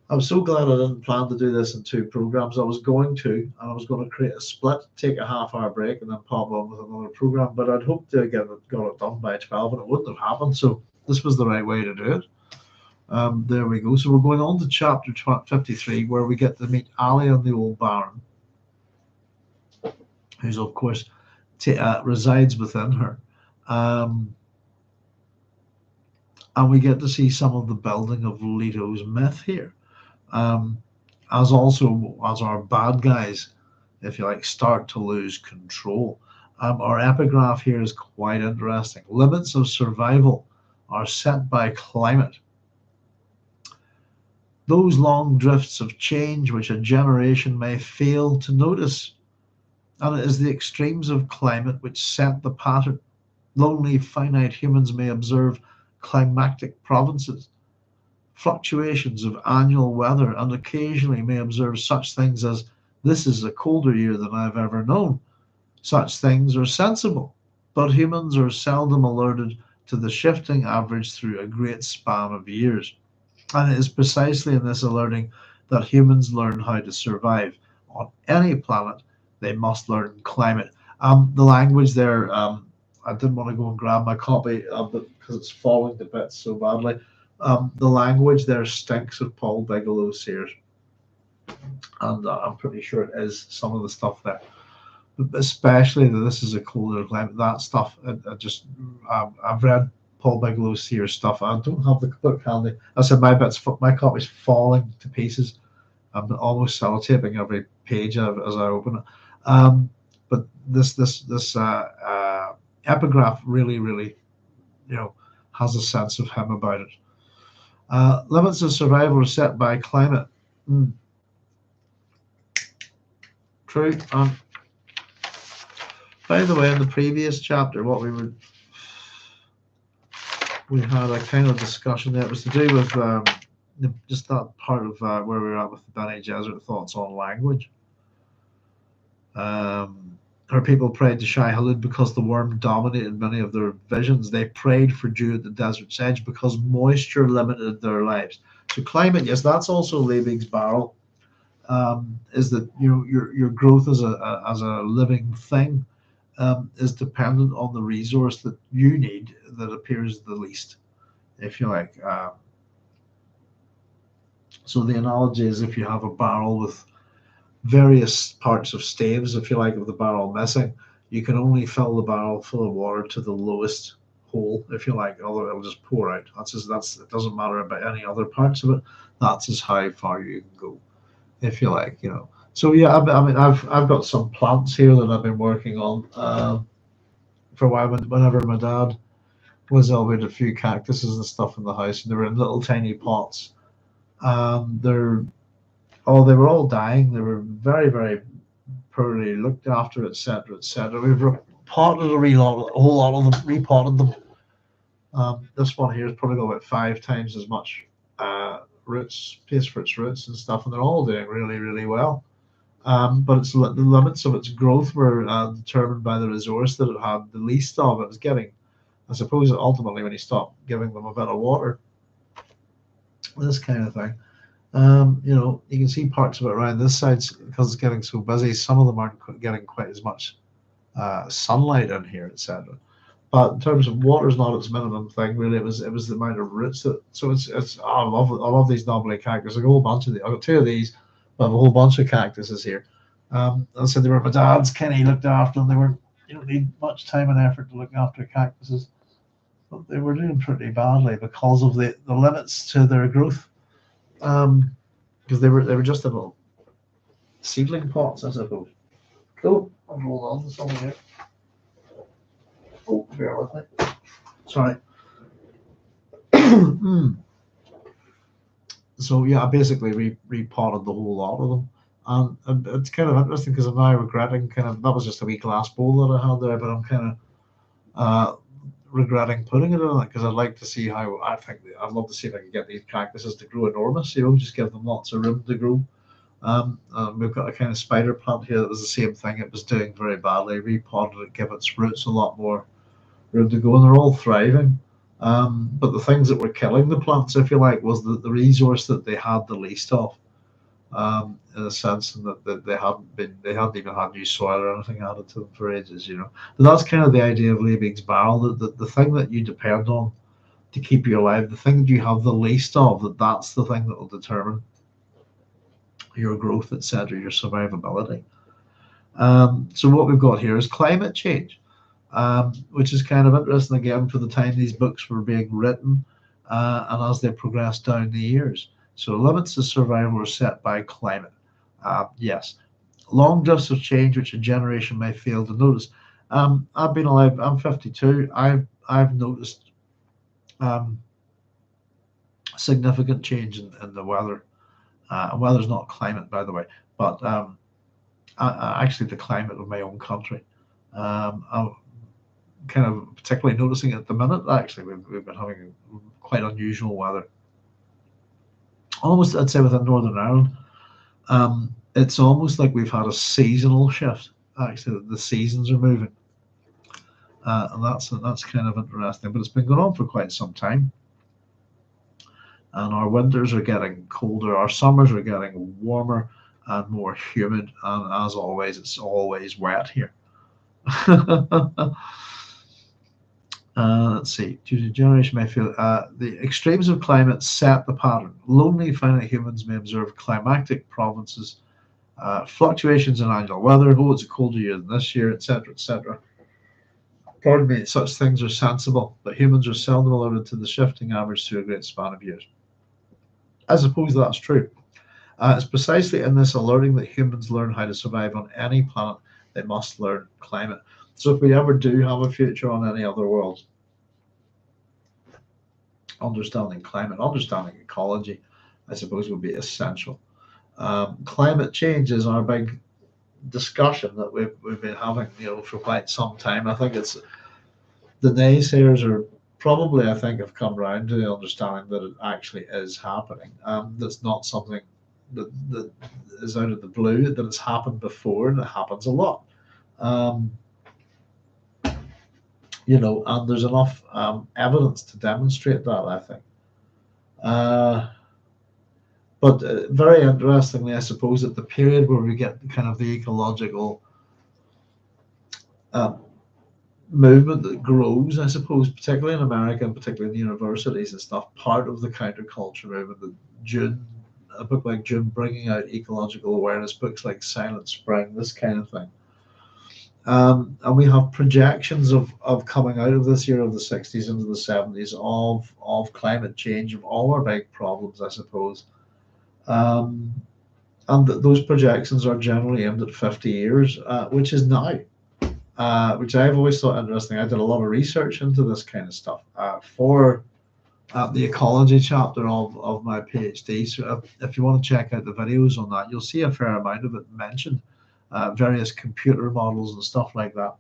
I'm so glad I didn't plan to do this in 2 programs. I was going to, and I was going to create a split, take a half-hour break, and then pop on with another program. But I'd hoped to got it done by 12, and it wouldn't have happened. So this was the right way to do it. There we go. So we're going on to chapter 53, where we get to meet Alia and the old Baron, who's of course resides within her. And we get to see some of the building of Leto's myth here. As our bad guys, if you like, start to lose control. Our epigraph here is quite interesting. Limits of survival are set by climate. Those long drifts of change which a generation may fail to notice. And it is the extremes of climate which set the pattern. Lonely, finite humans may observe climatic provinces, fluctuations of annual weather, and occasionally may observe such things as, this is a colder year than I've ever known. Such things are sensible, but humans are seldom alerted to the shifting average through a great span of years. And it is precisely in this alerting that humans learn how to survive. On any planet, they must learn climate. The language there, I didn't want to go and grab my copy of it because it's falling to bits so badly. The language there stinks of Paul Bigelow's Sears. And I'm pretty sure it is some of the stuff there. Especially that this is a colder climate. That stuff, I've read Paul Bigelow's Sears stuff. I don't have the book handy. I said my copy's falling to pieces. I'm almost sellotaping every page as I open it. But this epigraph really, has a sense of him about it. Limits of survival are set by climate. True. By the way, in the previous chapter, we had a kind of discussion there. It was to do with just that part of where we were at with the Bene Gesserit thoughts on language. Her people prayed to Shai-Hulud because the worm dominated many of their visions. They prayed for dew at the desert's edge because moisture limited their lives. So climate, yes, that's also Liebig's barrel. Is that your growth as a living thing is dependent on the resource that you need that appears the least, if you like. So the analogy is if you have a barrel with various parts of staves, if you like, of the barrel missing, you can only fill the barrel full of water to the lowest hole, if you like, or it'll just pour out. It doesn't matter about any other parts of it. That's as how far you can go, if you like, So yeah, I've got some plants here that I've been working on for a while. Whenever my dad was over, we had a few cactuses and stuff in the house, and they were in little tiny pots. They were all dying. They were very, very poorly looked after, etc., etc. We've repotted a whole lot of them, repotted them. This one here has probably got about 5 times as much space for its roots and stuff, and they're all doing really, really well. But the limits of its growth were determined by the resource that it had the least of. It was getting, I suppose, ultimately when you stop giving them a bit of water, this kind of thing. You can see parts of it around this side because it's getting so busy. Some of them aren't getting quite as much sunlight in here, etc. But in terms of water, is not its minimum thing. Really, it was the amount of roots that. So it's. I love these knobbly cactus. I've got a whole bunch of these. I've got 2 of these. I have a whole bunch of cactuses here. I said they were my dad's. Kenny looked after them. They were. You don't need much time and effort to look after cactuses, but they were doing pretty badly because of the limits to their growth. Because they were just a little seedling pots, I suppose. Cool. I'll roll on to something here. Oh, bear with me. Sorry. So yeah, I basically repotted the whole lot of them, And it's kind of interesting because I'm now regretting that was just a wee glass bowl that I had there, but I'm kind of regretting putting it in it because I'd like to see how I'd love to see if I can get these cactuses to grow enormous. Just give them lots of room to grow. We've got a kind of spider plant here that was the same thing. It was doing very badly. Repotted it, give its roots a lot more room to go, and they're all thriving. But the things that were killing the plants, if you like, was the resource that they had the least of. In a sense, and that they hadn't even had new soil or anything added to them for ages. But that's kind of the idea of Liebig's barrel, that the thing that you depend on to keep you alive, the thing that you have the least of, that's the thing that will determine your growth, etc., your survivability. So what we've got here is climate change, which is kind of interesting again for the time these books were being written, and as they progressed down the years. So limits to survival are set by climate. Yes, long drifts of change which a generation may fail to notice. I've been alive. I'm 52. I've noticed significant change in the weather. Weather's not climate, by the way, but actually the climate of my own country. I'm kind of particularly noticing it at the minute. Actually, we've been having quite unusual weather. Almost, I'd say, within Northern Ireland, it's almost like we've had a seasonal shift. Actually, the seasons are moving, and that's kind of interesting. But it's been going on for quite some time, and our winters are getting colder, our summers are getting warmer and more humid, and as always, it's always wet here. Let's see. Due to generation may feel the extremes of climate set the pattern. Lonely finite humans may observe climactic provinces, fluctuations in annual weather. Oh, it's a colder year than this year, etc., etc. Pardon me. Such things are sensible, but humans are seldom alerted to the shifting average through a great span of years. I suppose that's true. It's precisely in this alerting that humans learn how to survive on any planet. They must learn climate. So if we ever do have a future on any other world, understanding climate, understanding ecology, I suppose, will be essential. Climate change is our big discussion that we've been having, for quite some time. I think it's the naysayers are probably, I think, have come around to the understanding that it actually is happening. That's not something that is out of the blue, that it's happened before, and it happens a lot. And there's enough evidence to demonstrate that, I think. But very interestingly, I suppose, at the period where we get kind of the ecological movement that grows, I suppose, particularly in America and particularly in universities and stuff, part of the counterculture movement, a book like Dune, bringing out ecological awareness, books like Silent Spring, this kind of thing. And we have projections of coming out of this year of the 60s into the 70s of climate change, of all our big problems, I suppose. And those projections are generally aimed at 50 years, which is now, which I've always thought interesting. I did a lot of research into this kind of stuff for the ecology chapter of my PhD. So if you want to check out the videos on that, you'll see a fair amount of it mentioned. Various computer models and stuff like that,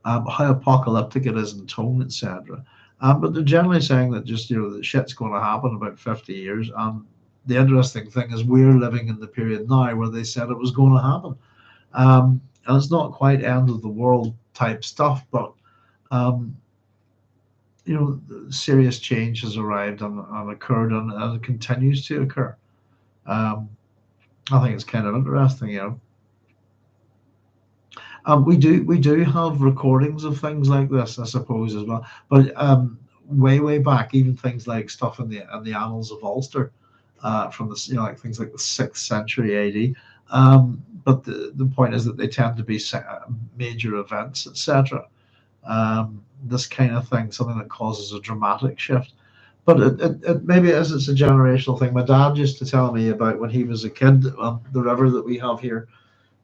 how apocalyptic it is in tone, etc. But they're generally saying that just that shit's going to happen in about 50 years. And the interesting thing is we're living in the period now where they said it was going to happen, and it's not quite end of the world type stuff, but serious change has arrived and occurred, and it continues to occur. I think it's kind of interesting, we do have recordings of things like this, I suppose, as well. But way back, even things like stuff in the annals of Ulster, from the like things like the 6th century AD. But the point is that they tend to be major events, etc. This kind of thing, something that causes a dramatic shift. But it maybe it's a generational thing. My dad used to tell me about when he was a kid, the river that we have here,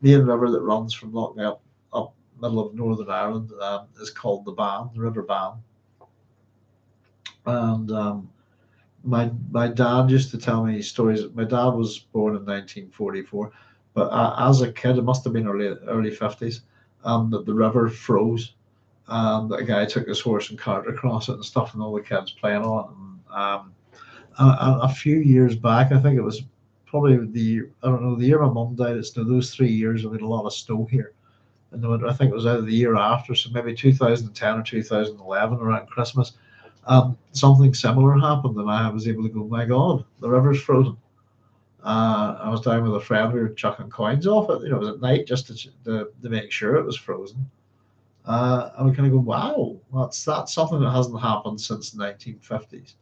main river that runs from Lough up middle of Northern Ireland, is called the River Bann. And my dad used to tell me stories. My dad was born in 1944, but as a kid, it must have been early 50s. That the river froze. That a guy took his horse and cart across it and stuff, and all the kids playing on it. And, a few years back, I think it was probably I don't know, the year my mum died. It's those 3 years we had a lot of snow here in the winter. I think it was either the year after, so maybe 2010 or 2011 around Christmas. Something similar happened, and I was able to go, my God, the river's frozen. I was down with a friend, we were chucking coins off it. It was at night just to make sure it was frozen. And we kind of go, wow, that's something that hasn't happened since the 1950s.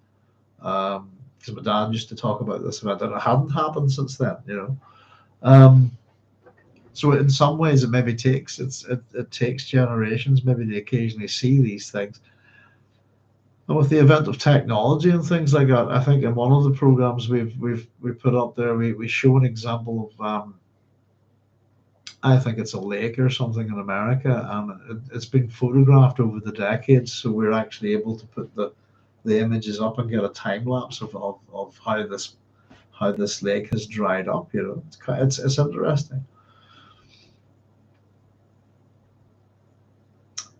Because my dad used to talk about this event, and it hadn't happened since then. Um, so in some ways, it maybe it takes generations maybe to occasionally see these things. And with the event of technology and things like that, I think in one of the programs we put up there, we show an example of I think it's a lake or something in America, and it's been photographed over the decades, so we're actually able to put the images up and get a time lapse of how this lake has dried up. It's interesting.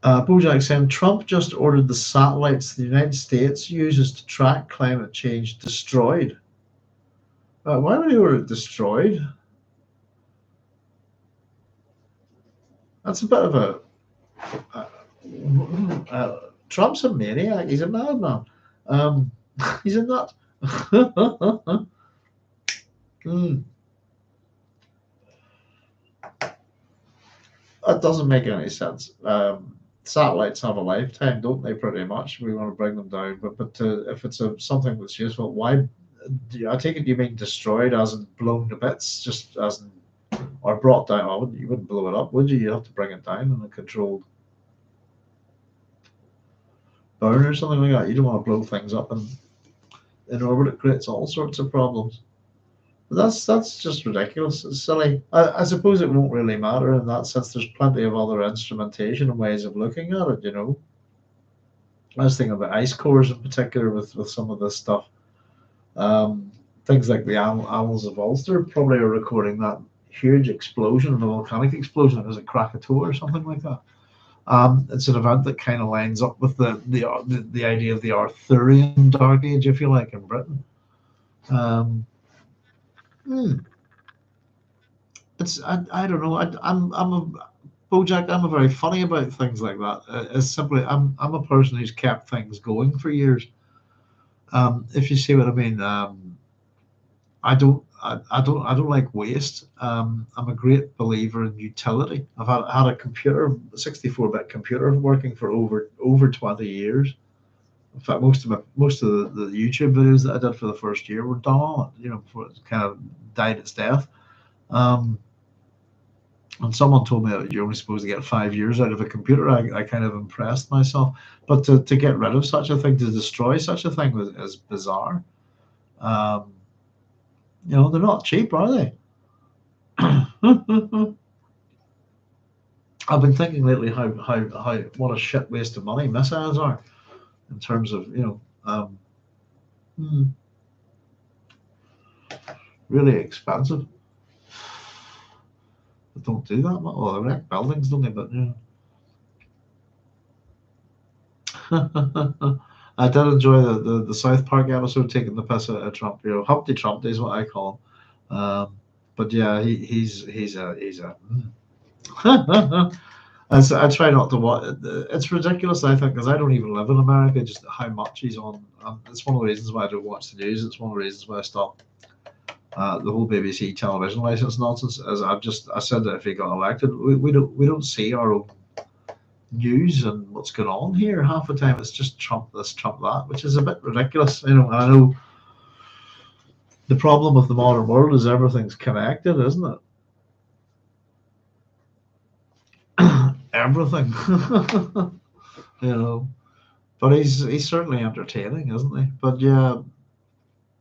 Bojack saying Trump just ordered the satellites the United States uses to track climate change destroyed. Why would he order it destroyed? That's a bit of Trump's a maniac. He's a madman. Um, he's a nut. Mm, that doesn't make any sense. Satellites have a lifetime, don't they? Pretty much. We want to bring them down, but if it's something that's useful, why? I take it you mean destroyed, as in blown to bits, just as in, or brought down. You wouldn't blow it up, would you? You have to bring it down in a controlled burn or something like that. You don't want to blow things up, and in orbit it creates all sorts of problems. That's just ridiculous. It's silly. I suppose it won't really matter in that sense. There's plenty of other instrumentation and ways of looking at it. I was thinking about ice cores in particular with some of this stuff. Um, Things like the Annals of Ulster probably are recording that huge explosion, the volcanic explosion. It was a Krakatoa or something like that. It's an event that kind of lines up with the idea of the Arthurian Dark Age, if you like, in Britain. Um, hmm, I don't know. I'm a Bojack. I'm a very funny about things like that. It's simply I'm a person who's kept things going for years. If you see what I mean. I don't like waste. I'm a great believer in utility. I've had a computer, 64-bit computer, working for over 20 years. In fact, most of the YouTube videos that I did for the first year were done on it. Before it kind of died its death. Um, and someone told me that you're only supposed to get 5 years out of a computer. I kind of impressed myself. But to get rid of such a thing, to destroy such a thing is bizarre. Um, they're not cheap, are they? I've been thinking lately how what a shit waste of money missiles are in terms of hmm, really expensive. They don't do that much. Well, they wreck buildings, don't they? But I did enjoy the South Park episode taking the piss out of Trump. Humpty Trump is what I call him. But yeah, he's a. I try not to watch. It's ridiculous, I think, because I don't even live in America. Just how much he's on. It's one of the reasons why I don't watch the news. It's one of the reasons why I stopped the whole BBC television license nonsense. As I said that if he got elected, we don't see our own news and what's going on here. Half the time it's just Trump this, Trump that, which is a bit ridiculous. And I know the problem with the modern world is everything's connected, isn't it? Everything. you know. But he's certainly entertaining, isn't he? But yeah,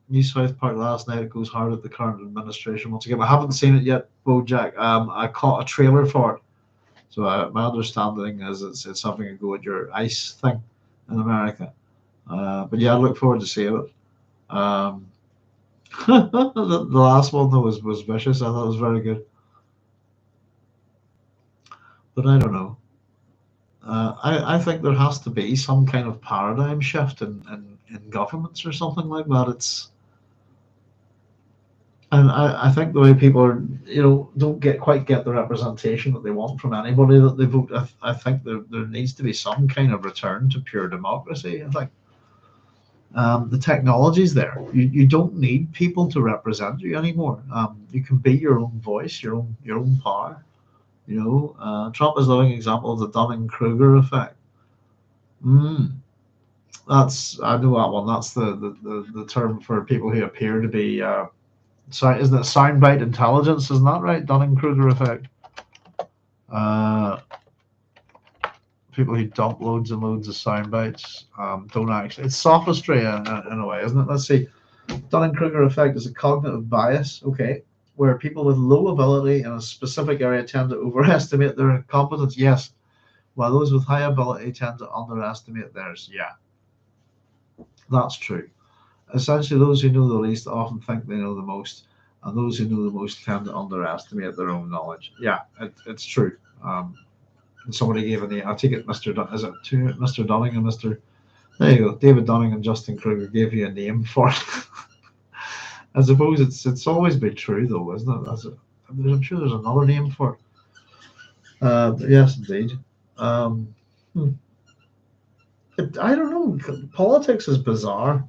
New South Park last night, it goes hard at the current administration once again. I haven't seen it yet, Bojack. I caught a trailer for it. So my understanding is it's something to go with your ICE thing in America. But yeah, I look forward to seeing it. Um, the last one though was vicious. I thought it was very good, but I don't know. I think there has to be some kind of paradigm shift in governments or something like that. And I think the way people are, don't quite get the representation that they want from anybody that they vote. I think there needs to be some kind of return to pure democracy. I think the technology's there. You don't need people to represent you anymore. You can be your own voice, your own power. Trump is a living example of the Dunning-Kruger effect. Mm, that's I know that one. That's the term for people who appear to be. Sorry, isn't it soundbite intelligence? Isn't that right? Dunning-Kruger effect. Uh, People who dump loads and loads of sound bites don't actually. It's sophistry in a way, isn't it? Let's see. Dunning-Kruger effect is a cognitive bias, okay, where people with low ability in a specific area tend to overestimate their competence. Yes, while those with high ability tend to underestimate theirs. Yeah, that's true. Essentially, those who know the least often think they know the most, and those who know the most tend to underestimate their own knowledge. Yeah, it's true. And somebody gave a name. I take it, Mr. Is it to Mr. Dunning and Mr. There you go. David Dunning and Justin Kruger gave you a name for it. I suppose it's always been true though, isn't it? I'm sure there's another name for it. Yes, indeed. Um, hmm. I don't know. Politics is bizarre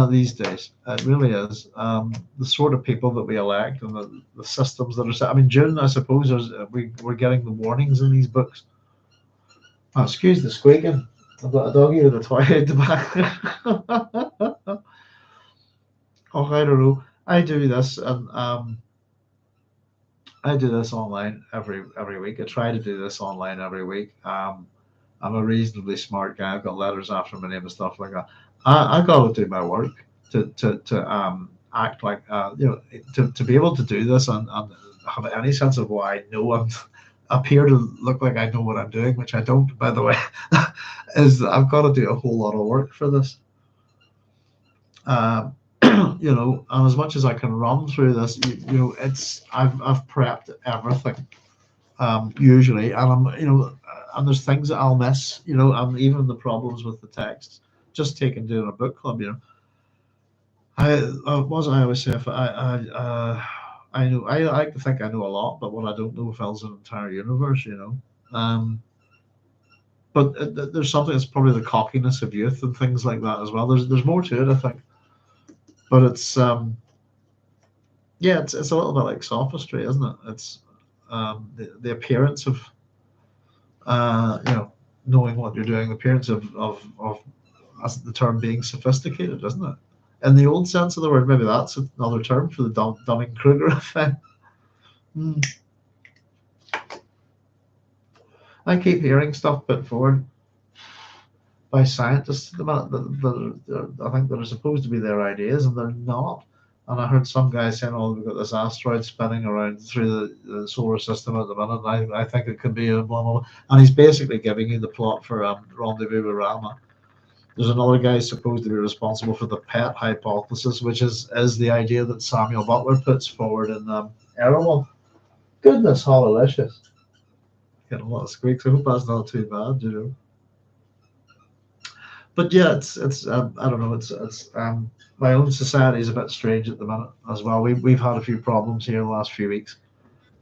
these days. It really is. The sort of people that we elect and the systems that are set. I mean, June, I suppose, we're getting the warnings in these books. Oh, excuse the squeaking. I've got a doggy with a toy at the back. Oh, I don't know. I do this, and I do this online every week. I try to do this online every week. I'm a reasonably smart guy. I've got letters after my name and stuff like that. I got to do my work to act like to be able to do this and have any sense of what I know and appear to look like I know what I'm doing, which I don't, by the way. Is I've got to do a whole lot of work for this. Um, and as much as I can run through this, it's I've prepped everything usually, and and there's things that I'll miss, and even the problems with the text. Just taking doing a book club, I always say if I know I like to think I know a lot, but what I don't know fills an entire universe. But there's something that's probably the cockiness of youth and things like that as well. There's more to it, I think, but it's yeah, it's a little bit like sophistry, isn't it? It's the appearance of uh, you know knowing what you're doing, the appearance of as the term being sophisticated, isn't it? In the old sense of the word, maybe that's another term for the Dunning-Kruger effect. Hmm. I keep hearing stuff put forward by scientists at the minute I think that are supposed to be their ideas, and they're not. And I heard some guy saying, "Oh, we've got this asteroid spinning around through the solar system at the minute. And I think it could be a blah, blah, blah." And he's basically giving you the plot for Rendezvous with Rama. There's another guy supposed to be responsible for the pet hypothesis, which is the idea that Samuel Butler puts forward in Erewhon. Goodness, hololicious. Getting a lot of squeaks. I hope that's not too bad. But yeah, it's I don't know. It's my own society is a bit strange at the minute as well. We've had a few problems here in the last few weeks.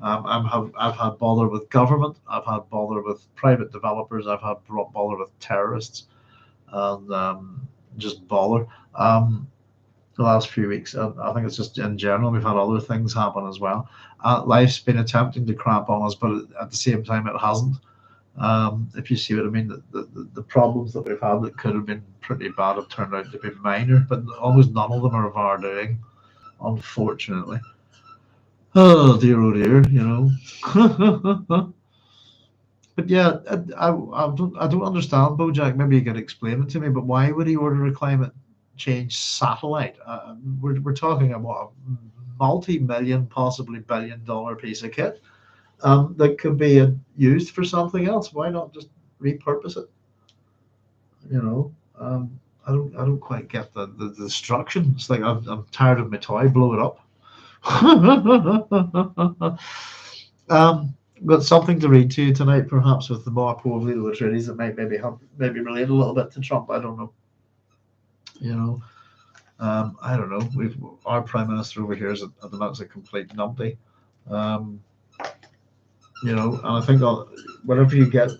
I've had bother with government. I've had bother with private developers. I've had bother with terrorists, and just bother. The last few weeks, I think it's just in general. We've had other things happen as well. Life's been attempting to crap on us, but at the same time, it hasn't. If you see what I mean, the problems that we've had that could have been pretty bad have turned out to be minor, but almost none of them are of our doing, unfortunately. Oh dear. But yeah, I don't understand Bojack. Maybe you could explain it to me. But why would he order a climate change satellite? We're talking about a multi-million, possibly billion-dollar piece of kit that could be used for something else. Why not just repurpose it? You know, I don't quite get the destruction. It's like I'm tired of my toy, blow it up. Got something to read to you tonight, perhaps with the Moi-Peau of Leto Atreides that might maybe relate a little bit to Trump. I don't know. You know, I don't know. Our prime minister over here is at the moment a complete numpty. Um, and I think whenever you get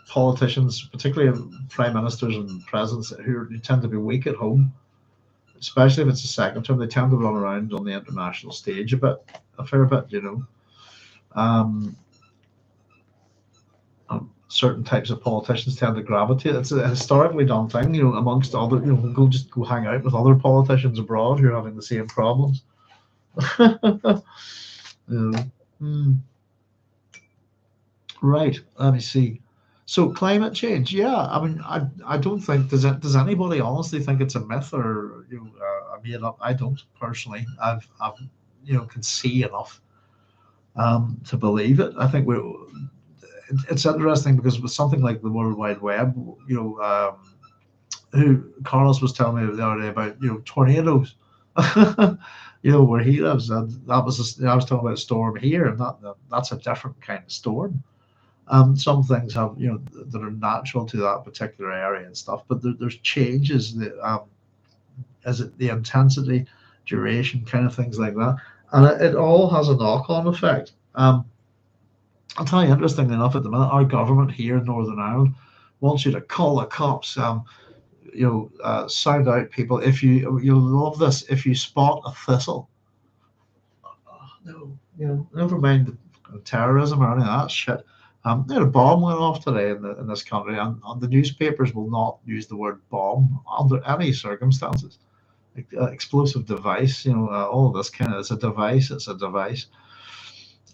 politicians, particularly prime ministers and presidents, who tend to be weak at home, especially if it's a second term, they tend to run around on the international stage a fair bit. Um, Certain types of politicians tend to gravitate. It's a historically done thing, amongst other, go hang out with other politicians abroad who are having the same problems. Hmm. Right. Let me see. So climate change, yeah. I mean, I don't think does anybody honestly think it's a myth or a made up? I don't personally. I've can see enough to believe it. I think it's interesting because with something like the World Wide Web, who Carlos was telling me the other day about tornadoes, where he lives, and that was I was talking about a storm here, and that's a different kind of storm. Some things have that are natural to that particular area and stuff, but there's changes that as it the intensity, duration, kind of things like that, and it all has a knock-on effect. I'll tell you, interestingly enough, at the minute, our government here in Northern Ireland wants you to call the cops. Sound out people if you'll love this if you spot a thistle. No, never mind the terrorism or any of that shit. A bomb went off today in this country, and the newspapers will not use the word bomb under any circumstances. Explosive device, all of this kind of it's a device. It's a device.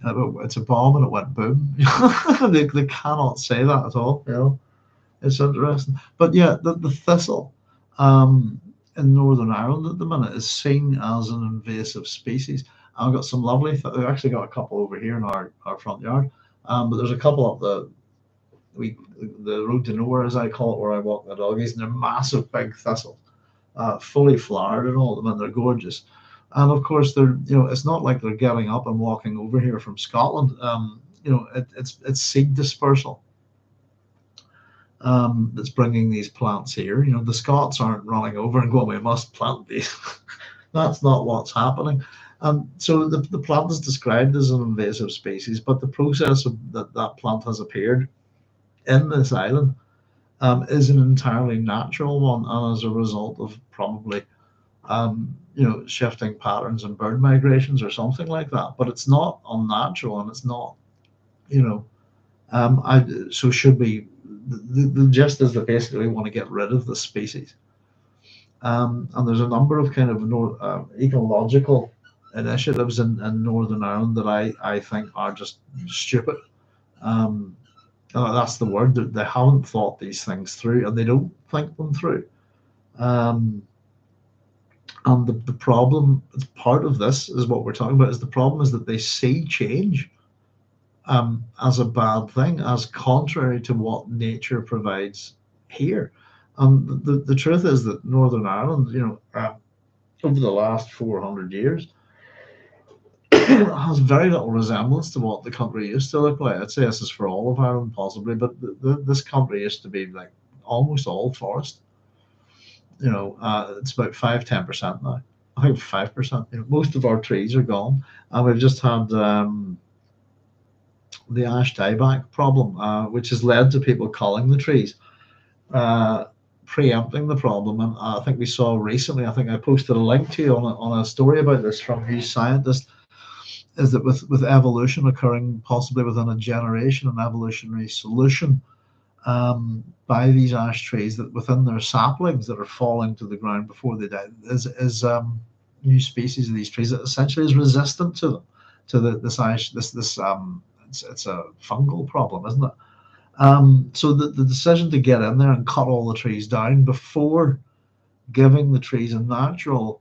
It's a bomb and it went boom. they cannot say that at all. It's interesting. But yeah, the thistle in Northern Ireland at the minute is seen as an invasive species. I've got some lovely. We've actually got a couple over here in our front yard, but there's a couple up the road to nowhere, as I call it, where I walk the doggies, and they're massive big thistles, fully flowered and all of them, and they're gorgeous. And of course, it's not like they're getting up and walking over here from Scotland. It's seed dispersal that's bringing these plants here. The Scots aren't running over and going, we must plant these. That's not what's happening. And so the plant is described as an invasive species, but the process of that plant has appeared in this island is an entirely natural one, and as a result of probably shifting patterns and bird migrations or something like that. But it's not unnatural, and it's not, so should we? The gist is that basically we want to get rid of the species, and there's a number of kind of ecological initiatives in Northern Ireland that I think are just stupid. That's the word. They haven't thought these things through, and they don't think them through. And the problem, part of this is what we're talking about, is the problem is that they see change as a bad thing, as contrary to what nature provides here. The truth is that Northern Ireland, over the last 400 years, has very little resemblance to what the country used to look like. I'd say this is for all of Ireland, possibly, but this country used to be like almost all forest. It's about 5-10% now. I think 5%. Most of our trees are gone, and we've just had the ash dieback problem, which has led to people culling the trees, preempting the problem. And I think we saw recently, I think I posted a link to you on a story about this from New Scientist, is that with evolution occurring possibly within a generation, an evolutionary solution by these ash trees, that within their saplings that are falling to the ground before they die is new species of these trees that essentially is resistant to them, to this ash, this it's a fungal problem, isn't it? So the decision to get in there and cut all the trees down before giving the trees a natural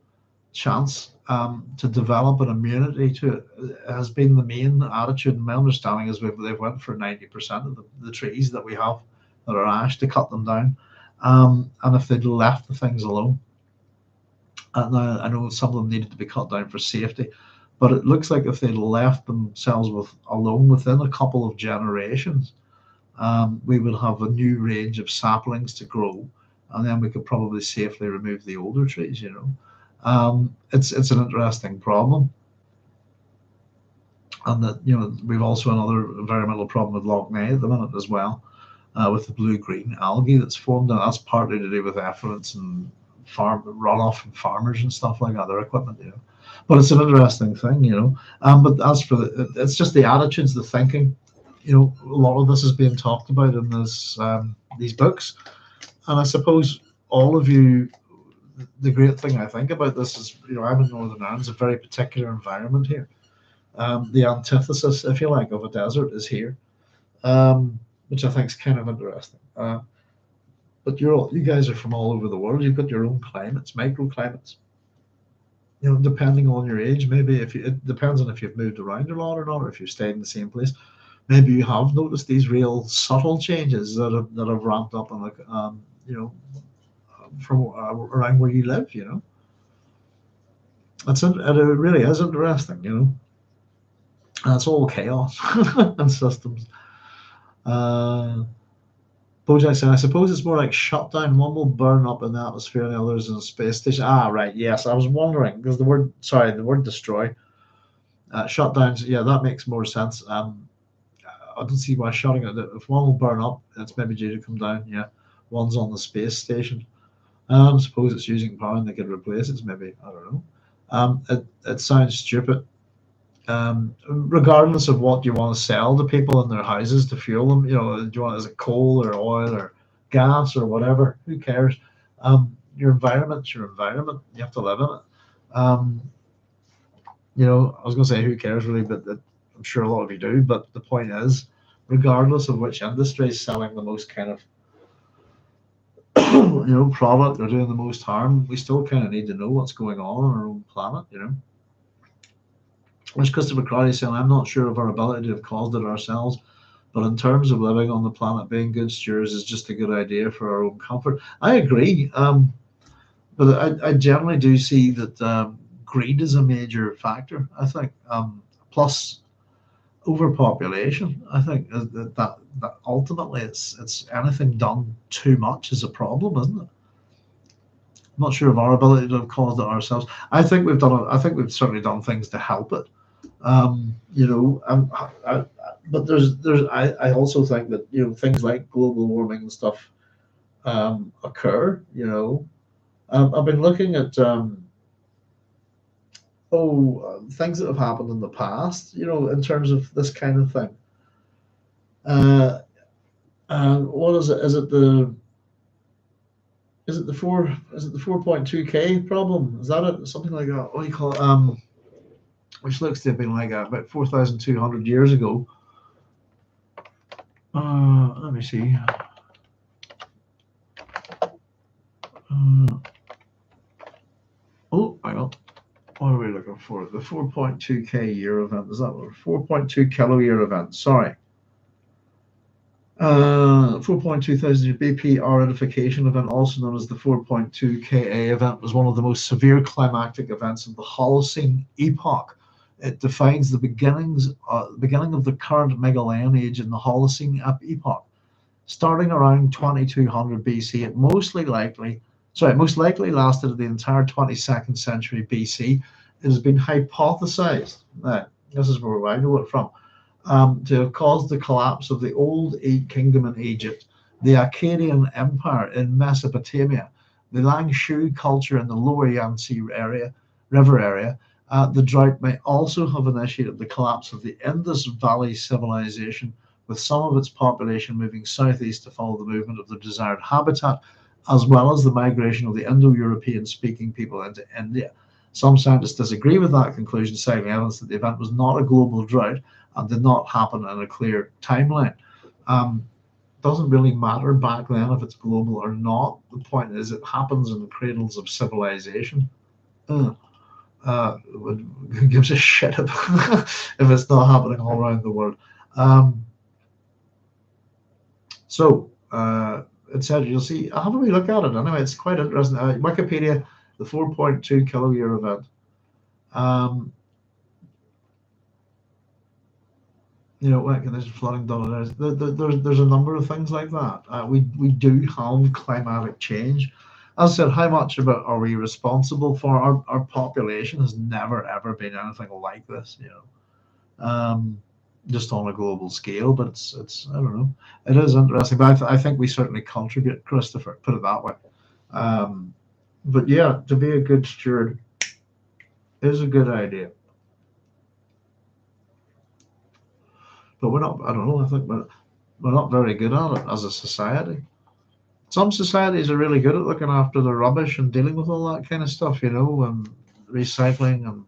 chance to develop an immunity to it has been the main attitude. And my understanding is they've went for 90% of the trees that we have that are ash to cut them down. And if they'd left the things alone, and now I know some of them needed to be cut down for safety, but it looks like if they'd left themselves alone within a couple of generations, we would have a new range of saplings to grow, and then we could probably safely remove the older trees. It's an interesting problem, and that we've also another environmental problem with Loch Ness at the minute as well, with the blue-green algae that's formed, and that's partly to do with effluents and farm runoff from farmers and stuff like that, their equipment. But it's an interesting thing. But as for it's just the attitudes, the thinking. A lot of this is being talked about in these books, and I suppose all of you. The great thing I think about this is, I'm in Northern Ireland. It's a very particular environment here. The antithesis, if you like, of a desert is here, which I think is kind of interesting. But you guys are from all over the world. You've got your own climates, microclimates. Depending on your age, maybe it depends on if you've moved around a lot or not, or if you've stayed in the same place. Maybe you have noticed these real subtle changes that have ramped up on from around where you live. It really is interesting. And it's all chaos and systems. Bojack said, I suppose it's more like shutdown. One will burn up in the atmosphere and the others in the space station. Right. Yes, I was wondering because the word destroy, shutdowns. Yeah, that makes more sense. I don't see why shutting it. If one will burn up, it's maybe due to come down. Yeah, one's on the space station. I suppose it's using power and they could replace it. Maybe, I don't know. It sounds stupid. Regardless of what you want to sell to people in their houses to fuel them, do you want, is it coal or oil or gas or whatever? Who cares? Your environment's your environment. You have to live in it. I was going to say who cares really, but I'm sure a lot of you do. But the point is, regardless of which industry is selling the most kind of product or doing the most harm, we still kind of need to know what's going on our own planet. Which Christopher Crowley saying, I'm not sure of our ability to have caused it ourselves, but in terms of living on the planet, being good stewards is just a good idea for our own comfort. I agree, but I generally do see that greed is a major factor. I think, plus overpopulation. I think that ultimately it's anything done too much is a problem, isn't it? I'm not sure of our ability to have caused it ourselves. I think we've certainly done things to help it. But I also think that things like global warming and stuff occur. I've been looking at things that have happened in the past. In terms of this kind of thing. What is it? Is it the 4.2K problem? Is that it? Something like that? What do you call it? Which looks to have been like about 4,200 years ago. Let me see. Hang on. What are we looking for? The 4.2K year event. Is that what? 4.2 kilo year event. Sorry. 4.2 thousand BP aridification event, also known as the 4.2 Ka event, was one of the most severe climactic events of the Holocene epoch. It defines the beginning of the current Megalian age in the Holocene epoch. Starting around 2200 BC, it most likely lasted the entire 22nd century BC. It has been hypothesized, this is where I know it from, to have caused the collapse of the old kingdom in Egypt, the Akkadian Empire in Mesopotamia, the Langshu culture in the lower Yangtze river area. The drought may also have initiated the collapse of the Indus Valley civilization, with some of its population moving southeast to follow the movement of their desired habitat, as well as the migration of the Indo-European speaking people into India. Some scientists disagree with that conclusion, citing evidence that the event was not a global drought and did not happen in a clear timeline. Doesn't really matter back then if it's global or not. The point is it happens in the cradles of civilization. Who gives a shit if it's not happening all around the world? etc. You'll see. Have a wee look at it. Anyway, it's quite interesting. Wikipedia, the 4.2 kiloyear event. Um, there's flooding done. There's a number of things like that. We do have climatic change. As I said, how much of it are we responsible for? Our population has never ever been anything like this. Just on a global scale. But it's I don't know. It is interesting. But I think we certainly contribute, Christopher. Put it that way. Um, but yeah, to be a good steward is a good idea. But we're not. I don't know. I think we're not very good at it as a society. Some societies are really good at looking after the rubbish and dealing with all that kind of stuff, and recycling and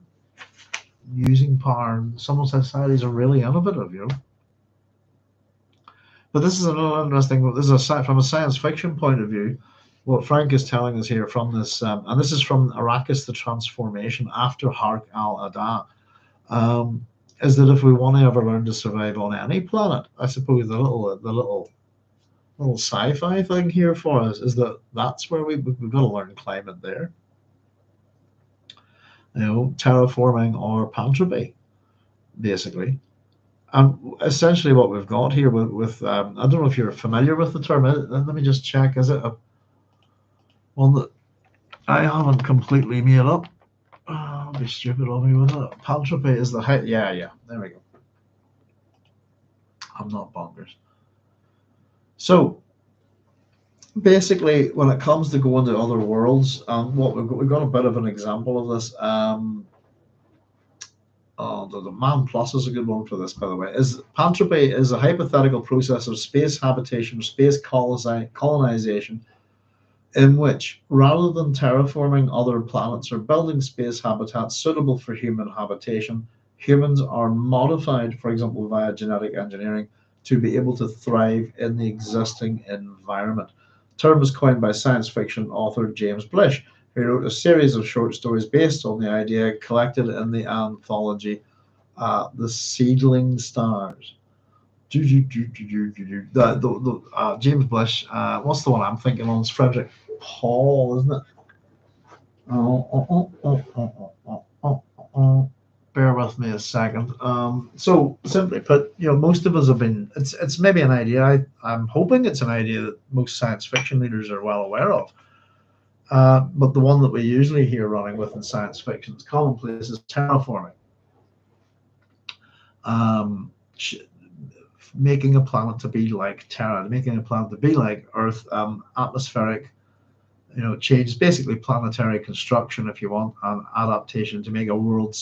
using power. And some societies are really innovative. But this is another interesting. This is from a science fiction point of view. What Frank is telling us here from this, and this is from Arrakis: The Transformation after Hark al Ada, is that if we want to ever learn to survive on any planet, I suppose the little sci-fi thing here for us is that's where we've got to learn climate there. Terraforming or pantropy, basically. And essentially what we've got here with I don't know if you're familiar with the term. Let me just check. Is it one that I haven't completely made up? I'll be stupid of me with it. Pantropy is the height. Yeah. There we go. I'm not bonkers. So basically, when it comes to going to other worlds, what we've got a bit of an example of this. The Man Plus is a good one for this, by the way. Pantropy is a hypothetical process of space habitation, space colonization, in which, rather than terraforming other planets or building space habitats suitable for human habitation, humans are modified, for example, via genetic engineering, to be able to thrive in the existing environment. The term was coined by science fiction author James Blish, who wrote a series of short stories based on the idea collected in the anthology The Seedling Stars. James Blish, what's the one I'm thinking on? It's Frederick Paul, isn't it? Bear with me a second. So simply put, most of us have been. It's maybe an idea. I'm hoping it's an idea that most science fiction readers are well aware of. But the one that we usually hear running with in science fiction is commonplace is terraforming. Making a planet to be like Terra, making a planet to be like Earth, atmospheric, changes, basically planetary construction, if you want, and adaptation to make a world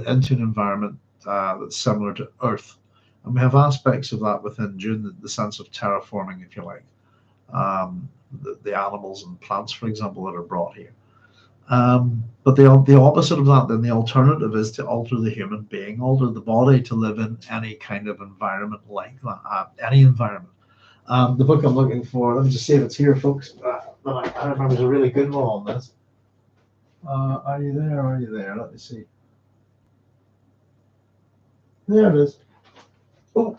into an environment that's similar to Earth. And we have aspects of that within Dune, the sense of terraforming, if you like. The animals and plants, for example, that are brought here. But the opposite of that, then the alternative is to alter the human being, alter the body to live in any kind of environment like that, any environment. The book I'm looking for, let me just see if it's here, folks. I remember there's a really good one on this. Are you there? Are you there? Let me see. There it is. Oh.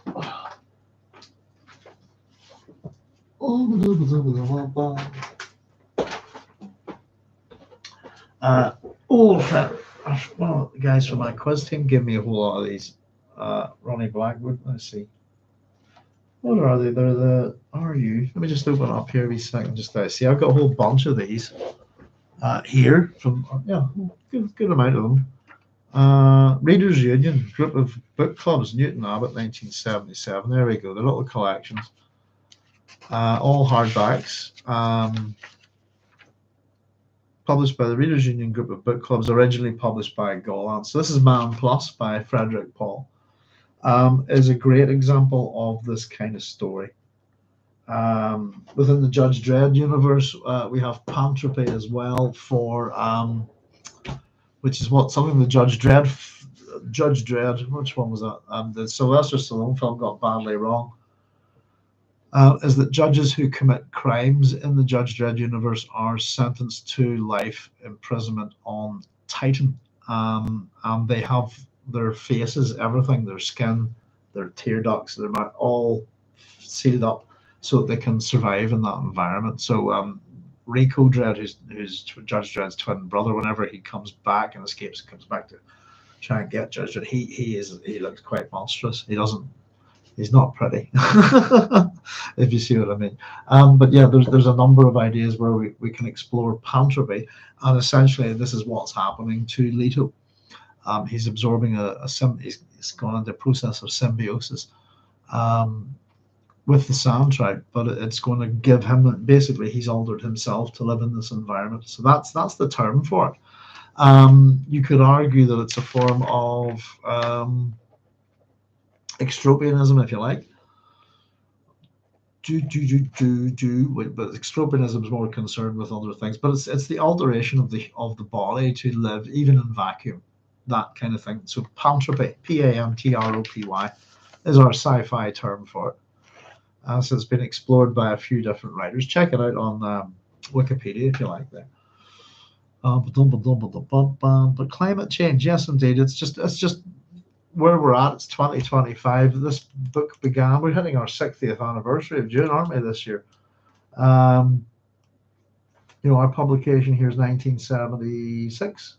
Well, the guys from my quiz team give me a whole lot of these. Ronnie Blackwood, let's see. What are they? They're the RU. Let me just open up here a second. Just to see, I've got a whole bunch of these here from good amount of them. Readers Union, group of book clubs, Newton Abbott, 1977. There we go. The little collections, all hardbacks. Published by the Readers Union group of book clubs, originally published by Golan. So this is Man Plus by Frederick Paul. Is a great example of this kind of story. Within the Judge Dredd universe, we have Pantropy as well for, which is something the Judge Dredd, which one was that? The Sylvester Stallone film got badly wrong. Is that judges who commit crimes in the Judge Dredd universe are sentenced to life imprisonment on Titan, and they have their faces, everything, their skin, their tear ducts, their mouth, all sealed up so that they can survive in that environment. So Rico Dredd, who's Judge Dredd's twin brother, whenever he comes back and escapes and comes back to try and get Judge Dredd, he looks quite monstrous. He's not pretty, if you see what I mean. But yeah, there's a number of ideas where we can explore pantropy, and essentially this is what's happening to Leto. He's absorbing he's gone into a process of symbiosis with the sandtrout, but it's going to give him, basically he's altered himself to live in this environment. So that's the term for it. You could argue that it's a form of extropianism, if you like. But extropianism is more concerned with other things. But it's the alteration of the body to live even in vacuum, that kind of thing. So pantropy, Pantropy, is our sci-fi term for it. So it's been explored by a few different writers. Check it out on Wikipedia if you like that. But climate change, yes, indeed. It's just where we're at. It's 2025. This book began. We're hitting our 60th anniversary of Dune, aren't we, this year? Our publication here is 1976,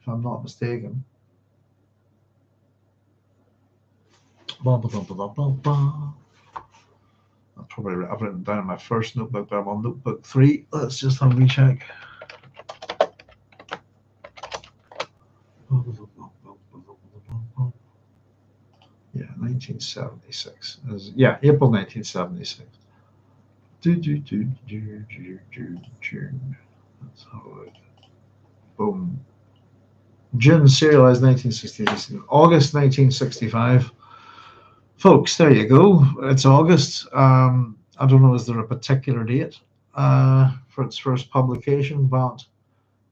if I'm not mistaken. I've written down in my first notebook, but I'm on notebook 3. Let's just have a wee check. Yeah, 1976. April 1976. Let's have a look. Boom. June serialized 1966. August 1965. Folks, there you go. It's August. I don't know, is there a particular date for its first publication, but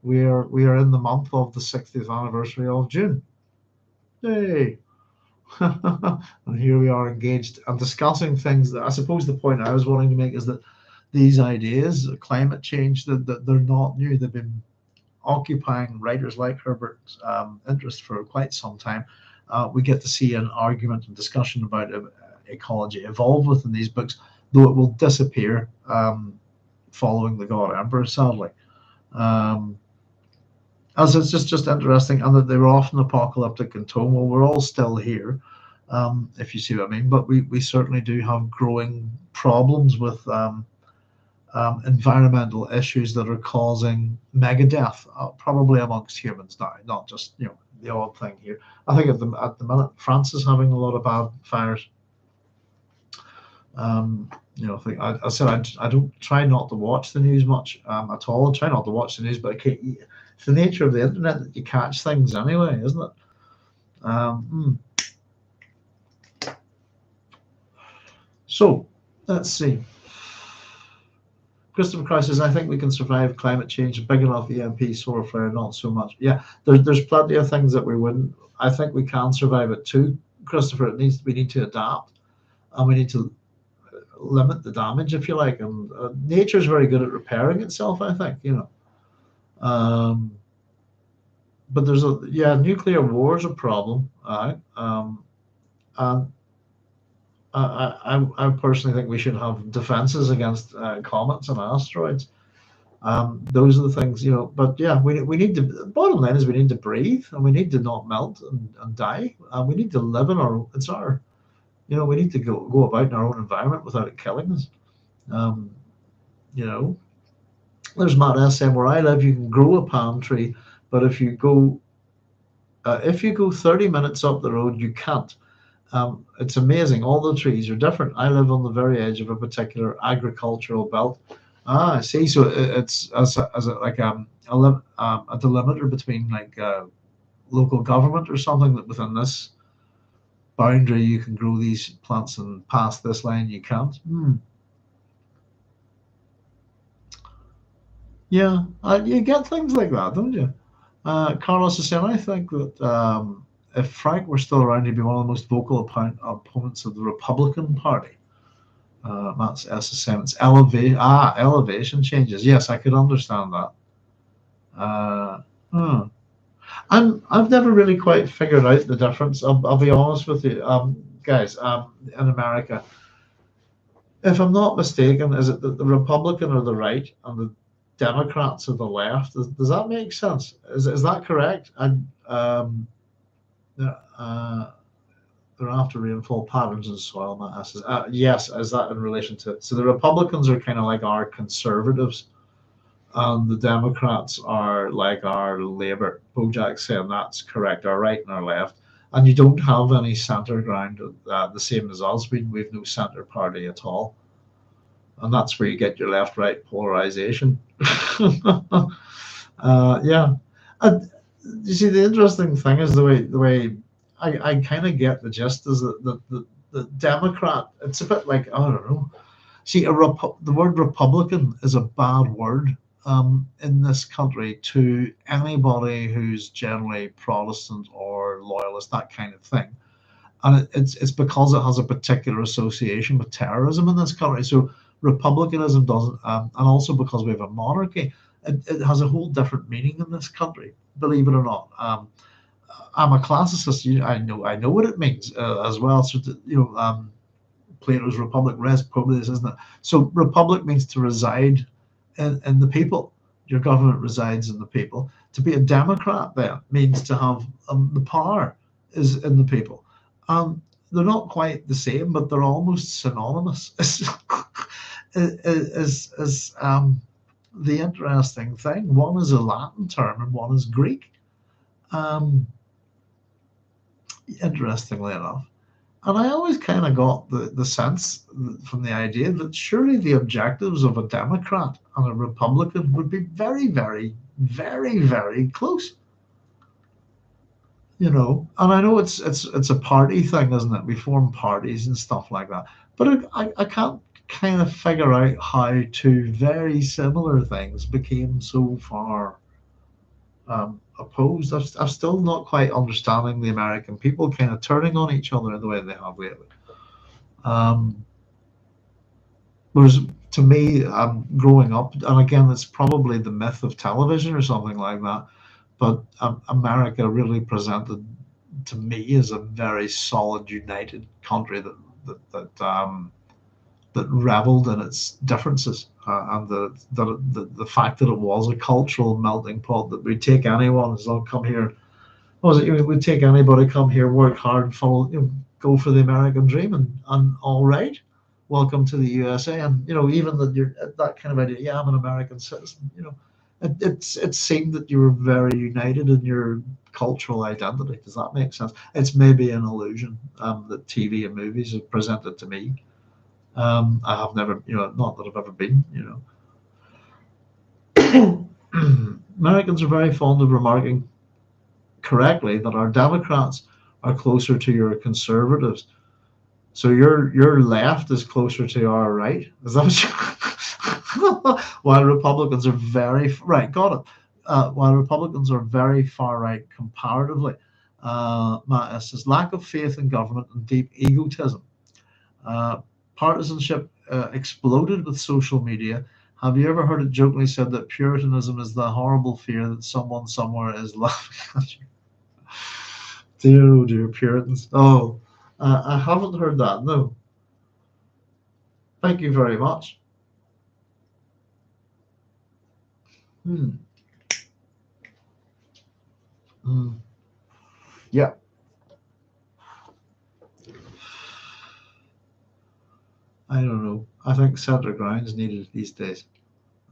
we are in the month of the 60th anniversary of June. Yay! And here we are engaged and discussing things that I suppose the point I was wanting to make is that these ideas, climate change, that they're not new. They've been occupying writers like Herbert's interest for quite some time. We get to see an argument and discussion about ecology evolve within these books, though it will disappear following the God Emperor, sadly. As it's just interesting, and that they were often apocalyptic in tone. Well, we're all still here, if you see what I mean. But we certainly do have growing problems with environmental issues that are causing megadeath, probably amongst humans now, not just the odd thing here. I think at the minute France is having a lot of bad fires. I said I don't try not to watch the news much at all. I try not to watch the news, but it's the nature of the internet that you catch things anyway, isn't it? So let's see. Christopher Christ says, I think we can survive climate change. Big enough EMP, solar flare, not so much. Yeah, there's plenty of things that we wouldn't. I think we can survive it too, Christopher. We need to adapt, and we need to limit the damage, if you like. And nature's very good at repairing itself, I think. But there's nuclear war is a problem. And I personally think we should have defenses against comets and asteroids. Those are the things, But yeah, we need to. The bottom line is we need to breathe, and we need to not melt and die. We need to live in we need to go about in our own environment without it killing us. There's Matt S saying, where I live, you can grow a palm tree, but if you go 30 minutes up the road, you can't. It's amazing. All the trees are different. I live on the very edge of a particular agricultural belt. I see. So it's as a delimiter between local government or something, that within this boundary you can grow these plants, and past this line you can't. Yeah, you get things like that, don't you? Carlos is saying, I think that if Frank were still around, he'd be one of the most vocal opponents of the Republican Party. Matt's S is saying it's elevation changes. Yes, I could understand that. I've never really quite figured out the difference. I'll be honest with you, guys. In America, if I'm not mistaken, is it that the Republican are the right and the Democrats are the left? Does that make sense? Is that correct? And uh, they're after rainfall patterns in soil masses. Yes, is that in relation to? So the Republicans are kind of like our conservatives, and the Democrats are like our Labour. Bojack's saying that's correct. Our right and our left, and you don't have any centre ground. The same as us. We've no centre party at all, and that's where you get your left-right polarization. Yeah, and you see the interesting thing is the way I kind of get the gist is that the Democrat. It's a bit like I don't know. See, the word Republican is a bad word in this country to anybody who's generally Protestant or loyalist, that kind of thing. And it's because it has a particular association with terrorism in this country. So republicanism doesn't, and also because we have a monarchy, it has a whole different meaning in this country. Believe it or not, I'm a classicist. I know what it means as well. So Plato's Republic, res publius, isn't it? So republic means to reside in the people. Your government resides in the people. To be a democrat then means to have the power is in the people. They're not quite the same, but they're almost synonymous. Is the interesting thing. One is a Latin term and one is Greek. Um, Interestingly enough. And I always kind of got the sense from the idea that surely the objectives of a Democrat and a Republican would be very, very, very, very close. And I know it's a party thing, isn't it? We form parties and stuff like that. But I can't kind of figure out how two very similar things became so far opposed. I'm still not quite understanding the American people kind of turning on each other in the way they have lately. Um, Whereas to me, growing up, and again, it's probably the myth of television or something like that, but America really presented to me as a very solid, united country that reveled in its differences, and the fact that it was a cultural melting pot, that we'd take anyone as long come here. What was it? We'd take anybody, come here, work hard, follow, go for the American dream, and all right, welcome to the USA. And even that you're that kind of idea. Yeah, I'm an American citizen. It seemed that you were very united in your cultural identity. Does that make sense? It's maybe an illusion that TV and movies have presented to me. I have never, not that I've ever been. Americans are very fond of remarking correctly that our Democrats are closer to your conservatives. So your left is closer to our right. Is that what while Republicans are very right, got it. While Republicans are very far right comparatively, Matt says lack of faith in government and deep egotism. Uh, Partisanship exploded with social media. Have you ever heard it jokingly said that Puritanism is the horrible fear that someone somewhere is laughing at you? Dear, oh dear, Puritans. Oh, I haven't heard that. No. Thank you very much. Hmm. Hmm. Yeah. I don't know. I think centre ground's needed these days.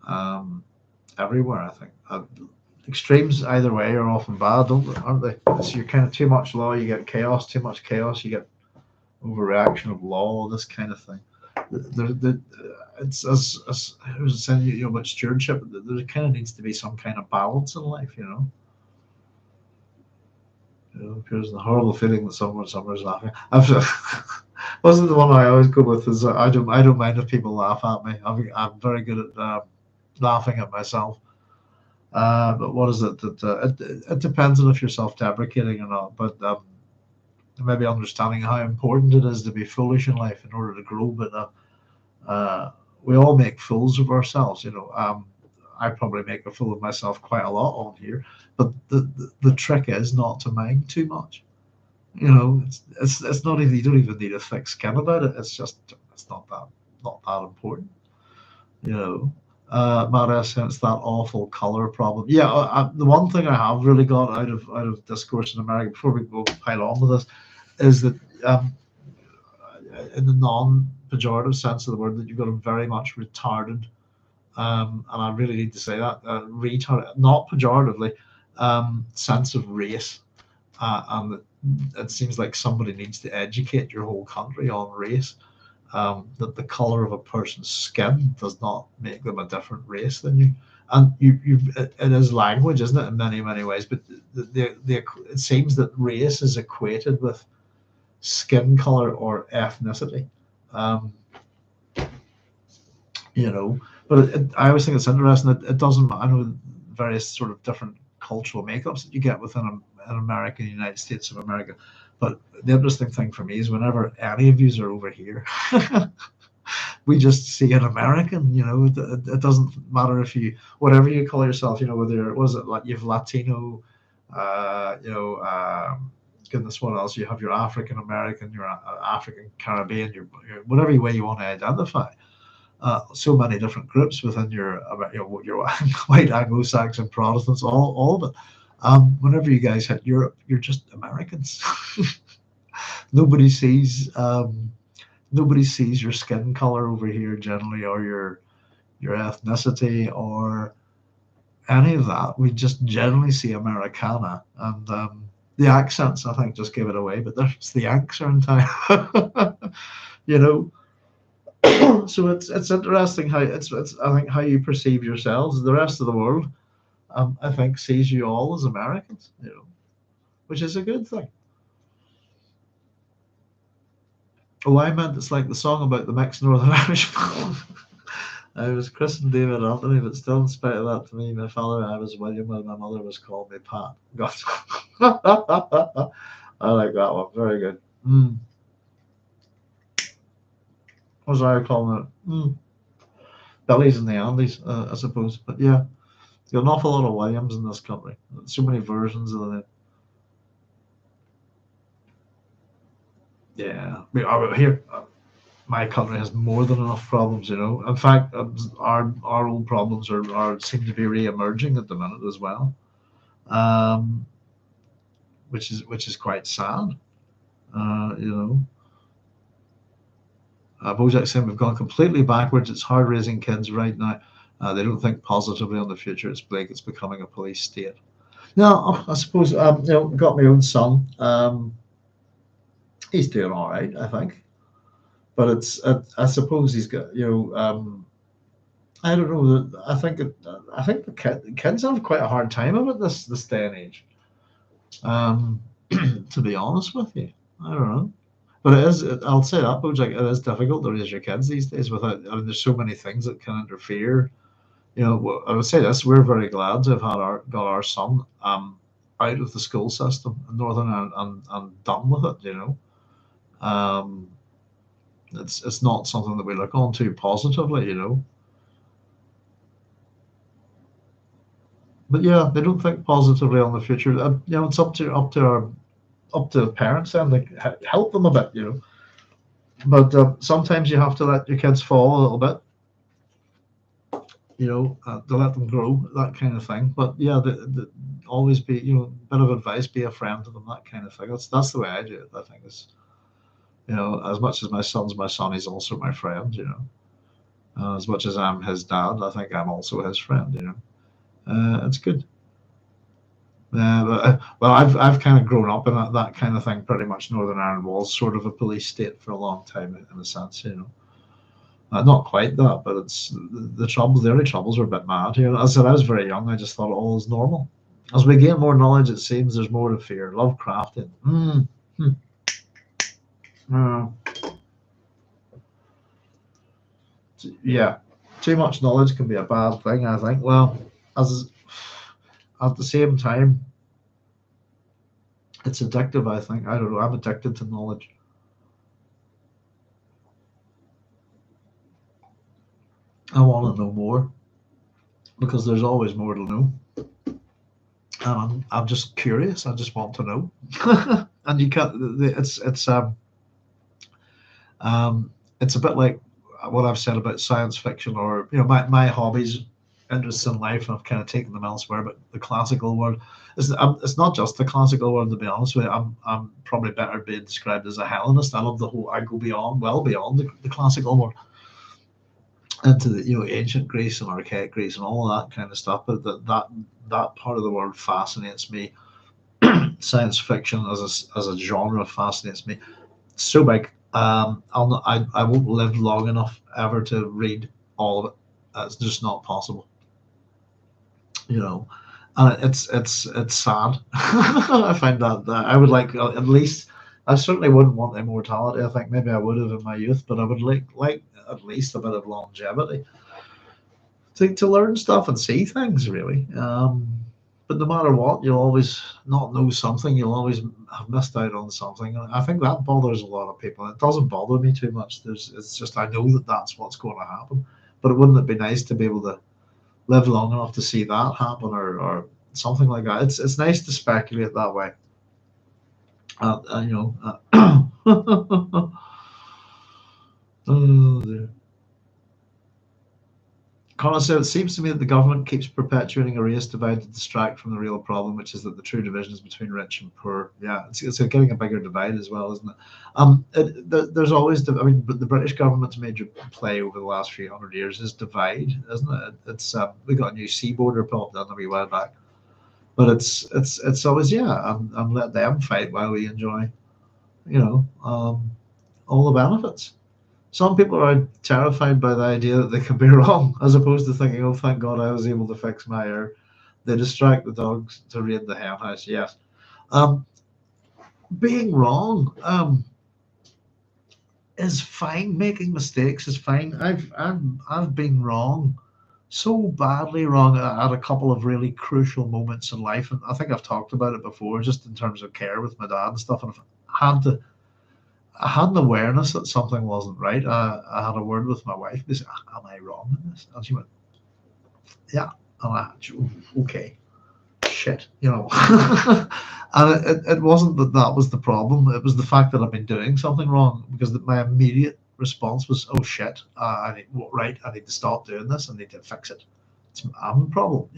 Um, Everywhere, I think. Extremes either way are often bad, aren't they? So you're kind of too much law, you get chaos. Too much chaos, you get overreaction of law. This kind of thing. It's as I was saying, about stewardship. There kind of needs to be some kind of balance in life. There's the horrible feeling that somewhere's laughing. Wasn't the one I always go with is I don't mind if people laugh at me. I'm very good at laughing at myself. But what is it that it depends on if you're self-deprecating or not. But maybe understanding how important it is to be foolish in life in order to grow. But we all make fools of ourselves. I probably make a fool of myself quite a lot on here. But the trick is not to mind too much. It's not even, you don't even need a thick skin about it. It's just it's not that. not that important, you know. But essence, that awful color problem. Yeah, the one thing I have really got out of discourse in America before we go pile on with this is that in the non-pejorative sense of the word, that you've got a very much retarded, and I really need to say that, retarded, not pejoratively, sense of race, and it seems like somebody needs to educate your whole country on race. That the color of a person's skin does not make them a different race than you. And it is language, isn't it, in many, many ways? But it seems that race is equated with skin color or ethnicity. Um, you know, but I always think it's interesting that it doesn't. I know various sort of different cultural makeups that you get within an American, United States of America. But the interesting thing for me is whenever any of yous are over here, we just see an American. You know, it doesn't matter if you, whatever you call yourself, you know, whether was it like you've Latino, you know, goodness, what else? You have your African American, your African Caribbean, your whatever way you want to identify. So many different groups within your white Anglo-Saxon Protestants, all of it. Whenever you guys hit Europe, you're just Americans. nobody sees nobody sees your skin color over here generally, or your ethnicity, or any of that. We just generally see Americana, and the accents, I think, just give it away. But there's the Yanks are in town, you know. So it's interesting how it's I think how you perceive yourselves. The rest of the world, I think, sees you all as Americans, you know, which is a good thing. Oh, I meant it's like the song about the mixed Northern Irish. I was christened David Anthony, but still, in spite of that, to me, my father I was William, and my mother was called me Pat. God. I like that one. Very good. What was I calling it? Billy's in the Andes, I suppose. But yeah, there's got an awful lot of Williams in this country. So many versions of the name. Yeah, here, my country has more than enough problems. You know, in fact, our old problems are seem to be re-emerging at the minute as well, um, which is quite sad. You know, Bojack saying we've gone completely backwards. It's hard raising kids right now. They don't think positively on the future. It's Blake. It's becoming a police state. No, I suppose you know, got my own son. He's doing all right, I think. But I suppose he's got, you know, I don't know. I think the kids have quite a hard time of it this day and age. To be honest with you, I don't know. But it is. I'll say that, Bojack. It is difficult to raise your kids these days without. I mean, there's so many things that can interfere. You know, I would say this: we're very glad to have got our son out of the school system in Northern Ireland and done with it. You know, um, it's not something that we look on too positively. You know, but yeah, they don't think positively on the future. You know, it's up to the parents and like help them a bit. You know, but sometimes you have to let your kids fall a little bit, you know, to let them grow, that kind of thing. But yeah, always be, you know, a bit of advice, be a friend to them, that kind of thing. That's the way I do it. I think is, you know, as much as my son's my son, he's also my friend. You know, as much as I'm his dad, I think I'm also his friend. You know, it's good. Well, I've kind of grown up in that kind of thing. Pretty much, Northern Ireland was sort of a police state for a long time, in a sense. You know. Not quite that, but it's the troubles. The early troubles were a bit mad here. As I said, I was very young. I just thought all is normal. As we gain more knowledge, it seems there's more to fear. Lovecraftian. Uh, yeah, too much knowledge can be a bad thing, I think. Well, as at the same time, it's addictive. I think. I don't know. I'm addicted to knowledge. I want to know more because there's always more to know. I'm just curious. I just want to know, and you can't. It's it's a bit like what I've said about science fiction, or my hobbies, interests in life, and I've kind of taken them elsewhere. But the classical world, it's not just the classical world, to be honest with you. I'm probably better being described as a Hellenist. I love I go beyond, well beyond the classical world, into the ancient Greece and archaic Greece and all of that kind of stuff. But that part of the world fascinates me. Science fiction as a genre fascinates me so big. I won't live long enough ever to read all of it. It's just not possible, and it's sad. I find that I would like, at least, I certainly wouldn't want immortality. I think maybe I would have in my youth, but I would like at least a bit of longevity to learn stuff and see things, really. But no matter what, you'll always not know something. You'll always have missed out on something. And I think that bothers a lot of people. It doesn't bother me too much. It's just, I know that that's what's going to happen. But wouldn't it be nice to be able to live long enough to see that happen, or something like that? It's nice to speculate that way. Oh, dear. Connor said, it seems to me that the government keeps perpetuating a race divide to distract from the real problem, which is that the true division is between rich and poor. Yeah, it's getting a bigger divide as well, isn't it? There's always, but the British government's major play over the last few hundred years is divide, isn't it? It's we got a new sea border popped in a wee while back, but it's always, and let them fight while we enjoy, all the benefits. Some people are terrified by the idea that they can be wrong, as opposed to thinking, oh, thank God I was able to fix my error. They distract the dogs to raid the hen house. Yes. Being wrong is fine. Making mistakes is fine. I've been wrong, so badly wrong at a couple of really crucial moments in life. And I think I've talked about it before, just in terms of care with my dad and stuff. And I had an awareness that something wasn't right. I had a word with my wife. She said, am I wrong in this? And she went, yeah. And okay, shit, And it wasn't that was the problem. It was the fact that I've been doing something wrong, because my immediate response was, oh, shit, I need to stop doing this. I need to fix it. I'm the problem,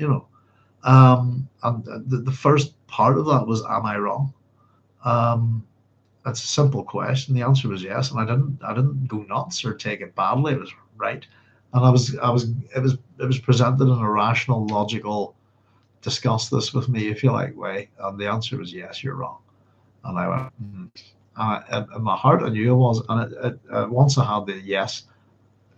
And the first part of that was, am I wrong? That's a simple question. The answer was yes, and I didn't go nuts or take it badly. It was right, and it was presented in a rational, logical, discuss this with me if you like way, and the answer was yes, you're wrong. And I went, in my heart I knew I was, and once I had the yes,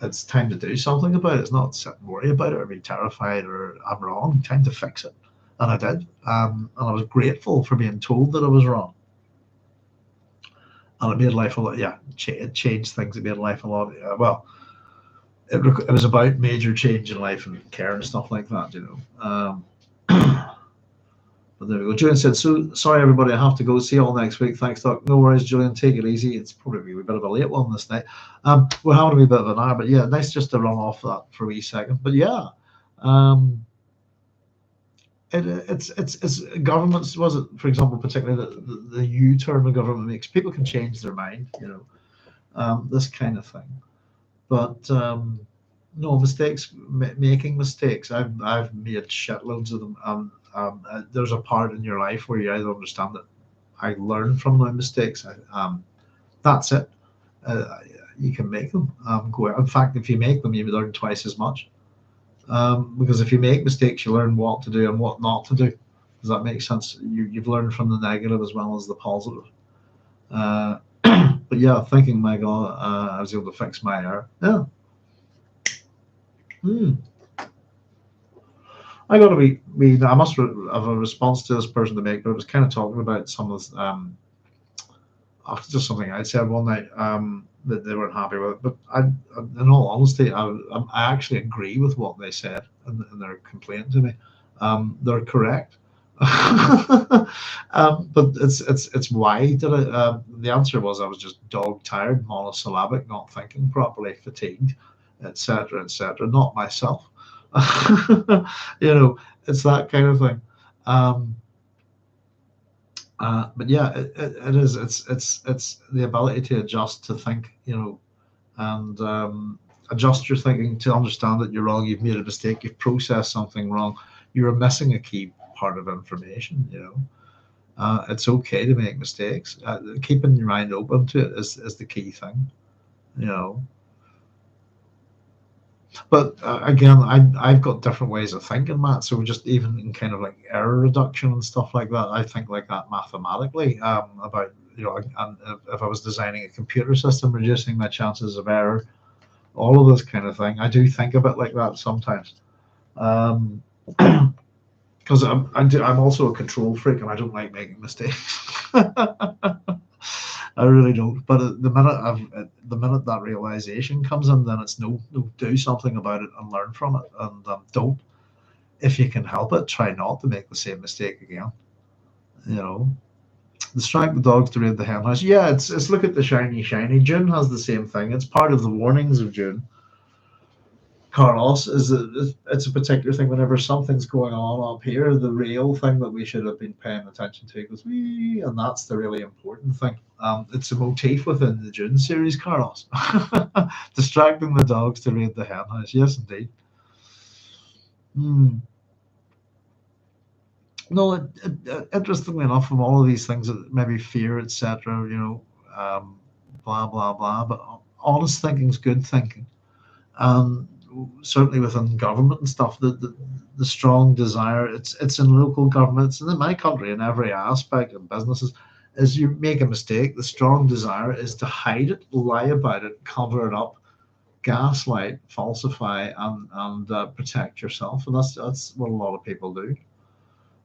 it's time to do something about it. It's not sit and worry about it or be terrified or I'm wrong. Time to fix it, and I did, and I was grateful for being told that I was wrong. And it made life a lot, it changed things. It made life a lot, it was about major change in life and care and stuff like that, But there we go. Julian said, so sorry, everybody, I have to go. See you all next week. Thanks, Doc. No worries, Julian. Take it easy. It's probably a bit of a late one this night. We're having a wee bit of an hour, but yeah, nice just to run off that for a wee second. But yeah, it's governments, was it, for example, particularly the U-turn the government makes, people can change their mind, this kind of thing. But no, mistakes, making mistakes, I've made shitloads of them. There's a part in your life where you either understand that I learn from my mistakes. That's it. You can make them. In fact, if you make them, you learn twice as much. Because if you make mistakes, you learn what to do and what not to do. Does that make sense? You've learned from the negative as well as the positive. But yeah, thinking, my God, I was able to fix my error. Yeah. I got to be. I must have a response to this person to make, but it was kind of talking about some of just something I'd said one night that they weren't happy with. But in all honesty, I actually agree with what they said in their complaint to me. They're correct. But it's why did I? The answer was I was just dog tired, monosyllabic, not thinking properly, fatigued, etc., etc. Not myself. It's that kind of thing. But yeah, it is. It's the ability to adjust, to think, and adjust your thinking to understand that you're wrong, you've made a mistake, you've processed something wrong, you're missing a key part of information, it's okay to make mistakes. Keeping your mind open to it is the key thing, you know. But again, I've got different ways of thinking, Matt. So just even in kind of like error reduction and stuff like that, I think like that mathematically, about, and if I was designing a computer system, reducing my chances of error, all of this kind of thing. I do think a bit like that sometimes. Because I'm also a control freak and I don't like making mistakes. I really don't. But the minute that realization comes in, then it's no, do something about it and learn from it, and don't, if you can help it, try not to make the same mistake again. You know, distract the dogs to raid the hen house. Yeah, it's look at the shiny. Dune has the same thing. It's part of the warnings of Dune. Carlos it's a particular thing. Whenever something's going on up here, the real thing that we should have been paying attention to goes wee, and that's the really important thing. It's a motif within the Dune series, Carlos. Distracting the dogs to raid the hen house. Yes, indeed. No, interestingly enough, from all of these things, maybe fear, etc., blah blah blah. But honest thinking is good thinking. Certainly within government and stuff, the strong desire, it's in local governments and in my country, in every aspect of businesses, is you make a mistake, the strong desire is to hide it, lie about it, cover it up, gaslight, falsify, and protect yourself. And that's what a lot of people do.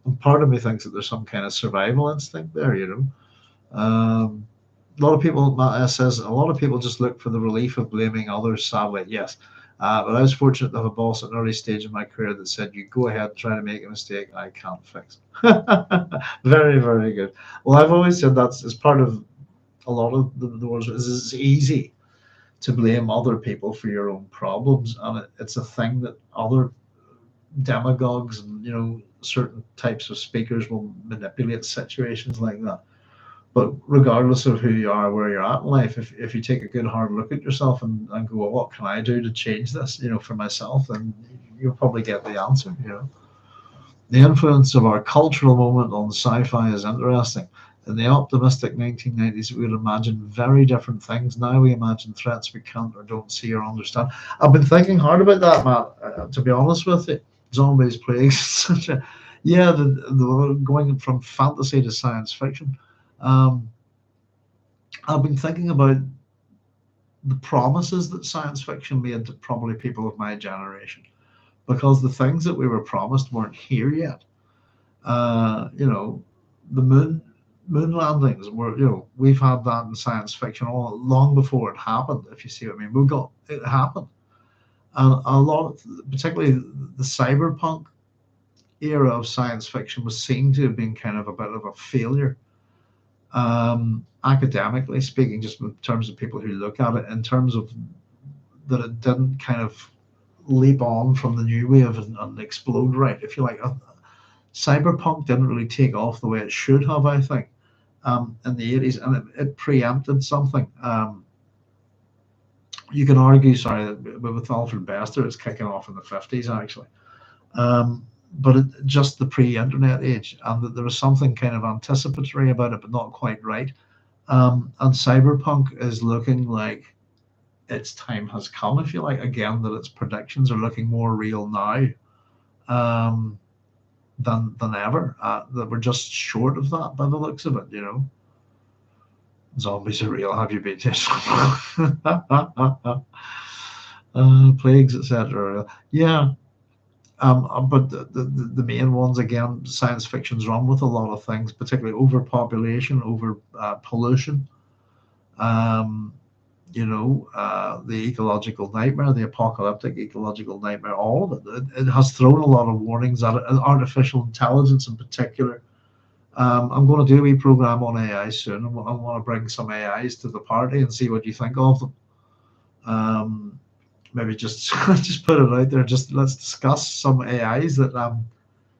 And part of me thinks that there's some kind of survival instinct there, a lot of people, Matt says, a lot of people just look for the relief of blaming others, sadly. Yes. But I was fortunate to have a boss at an early stage in my career that said, you go ahead and try to make a mistake, I can't fix it. Very, very good. Well, I've always said that's as part of a lot of the words, it's easy to blame other people for your own problems. And it's a thing that other demagogues and, certain types of speakers will manipulate situations like that. But regardless of who you are, where you're at in life, if you take a good hard look at yourself and go, well, what can I do to change this, for myself, then you'll probably get the answer. The influence of our cultural moment on sci-fi is interesting. In the optimistic 1990s, we would imagine very different things. Now we imagine threats we can't or don't see or understand. I've been thinking hard about that, Matt, to be honest with you. Zombies, plagues, such a, yeah, the going from fantasy to science fiction. I've been thinking about the promises that science fiction made to probably people of my generation, because the things that we were promised weren't here yet. The moon landings were, we've had that in science fiction all long before it happened. If you see what I mean, it happened, and a lot, particularly the cyberpunk era of science fiction, was seen to have been kind of a bit of a failure. Academically speaking, just in terms of people who look at it, in terms of that it didn't kind of leap on from the new wave and explode, right? If you like, cyberpunk didn't really take off the way it should have, I think, in the 80s, and it preempted something. You can argue, sorry, but with Alfred Bester, it's kicking off in the 50s, actually. But just the pre-internet age, and that there was something kind of anticipatory about it, but not quite right. And cyberpunk is looking like its time has come, if you like. Again, that its predictions are looking more real now than ever. That we're just short of that by the looks of it. Zombies are real. Have you been to plagues, etc.? Yeah. But the main ones, again, science fiction's run with a lot of things, particularly overpopulation, over pollution, the ecological nightmare, the apocalyptic ecological nightmare, all of it. It has thrown a lot of warnings at it, and artificial intelligence in particular. I'm going to do a wee program on AI soon. I want to bring some AIs to the party and see what you think of them. Maybe just put it out there. Just let's discuss some AIs that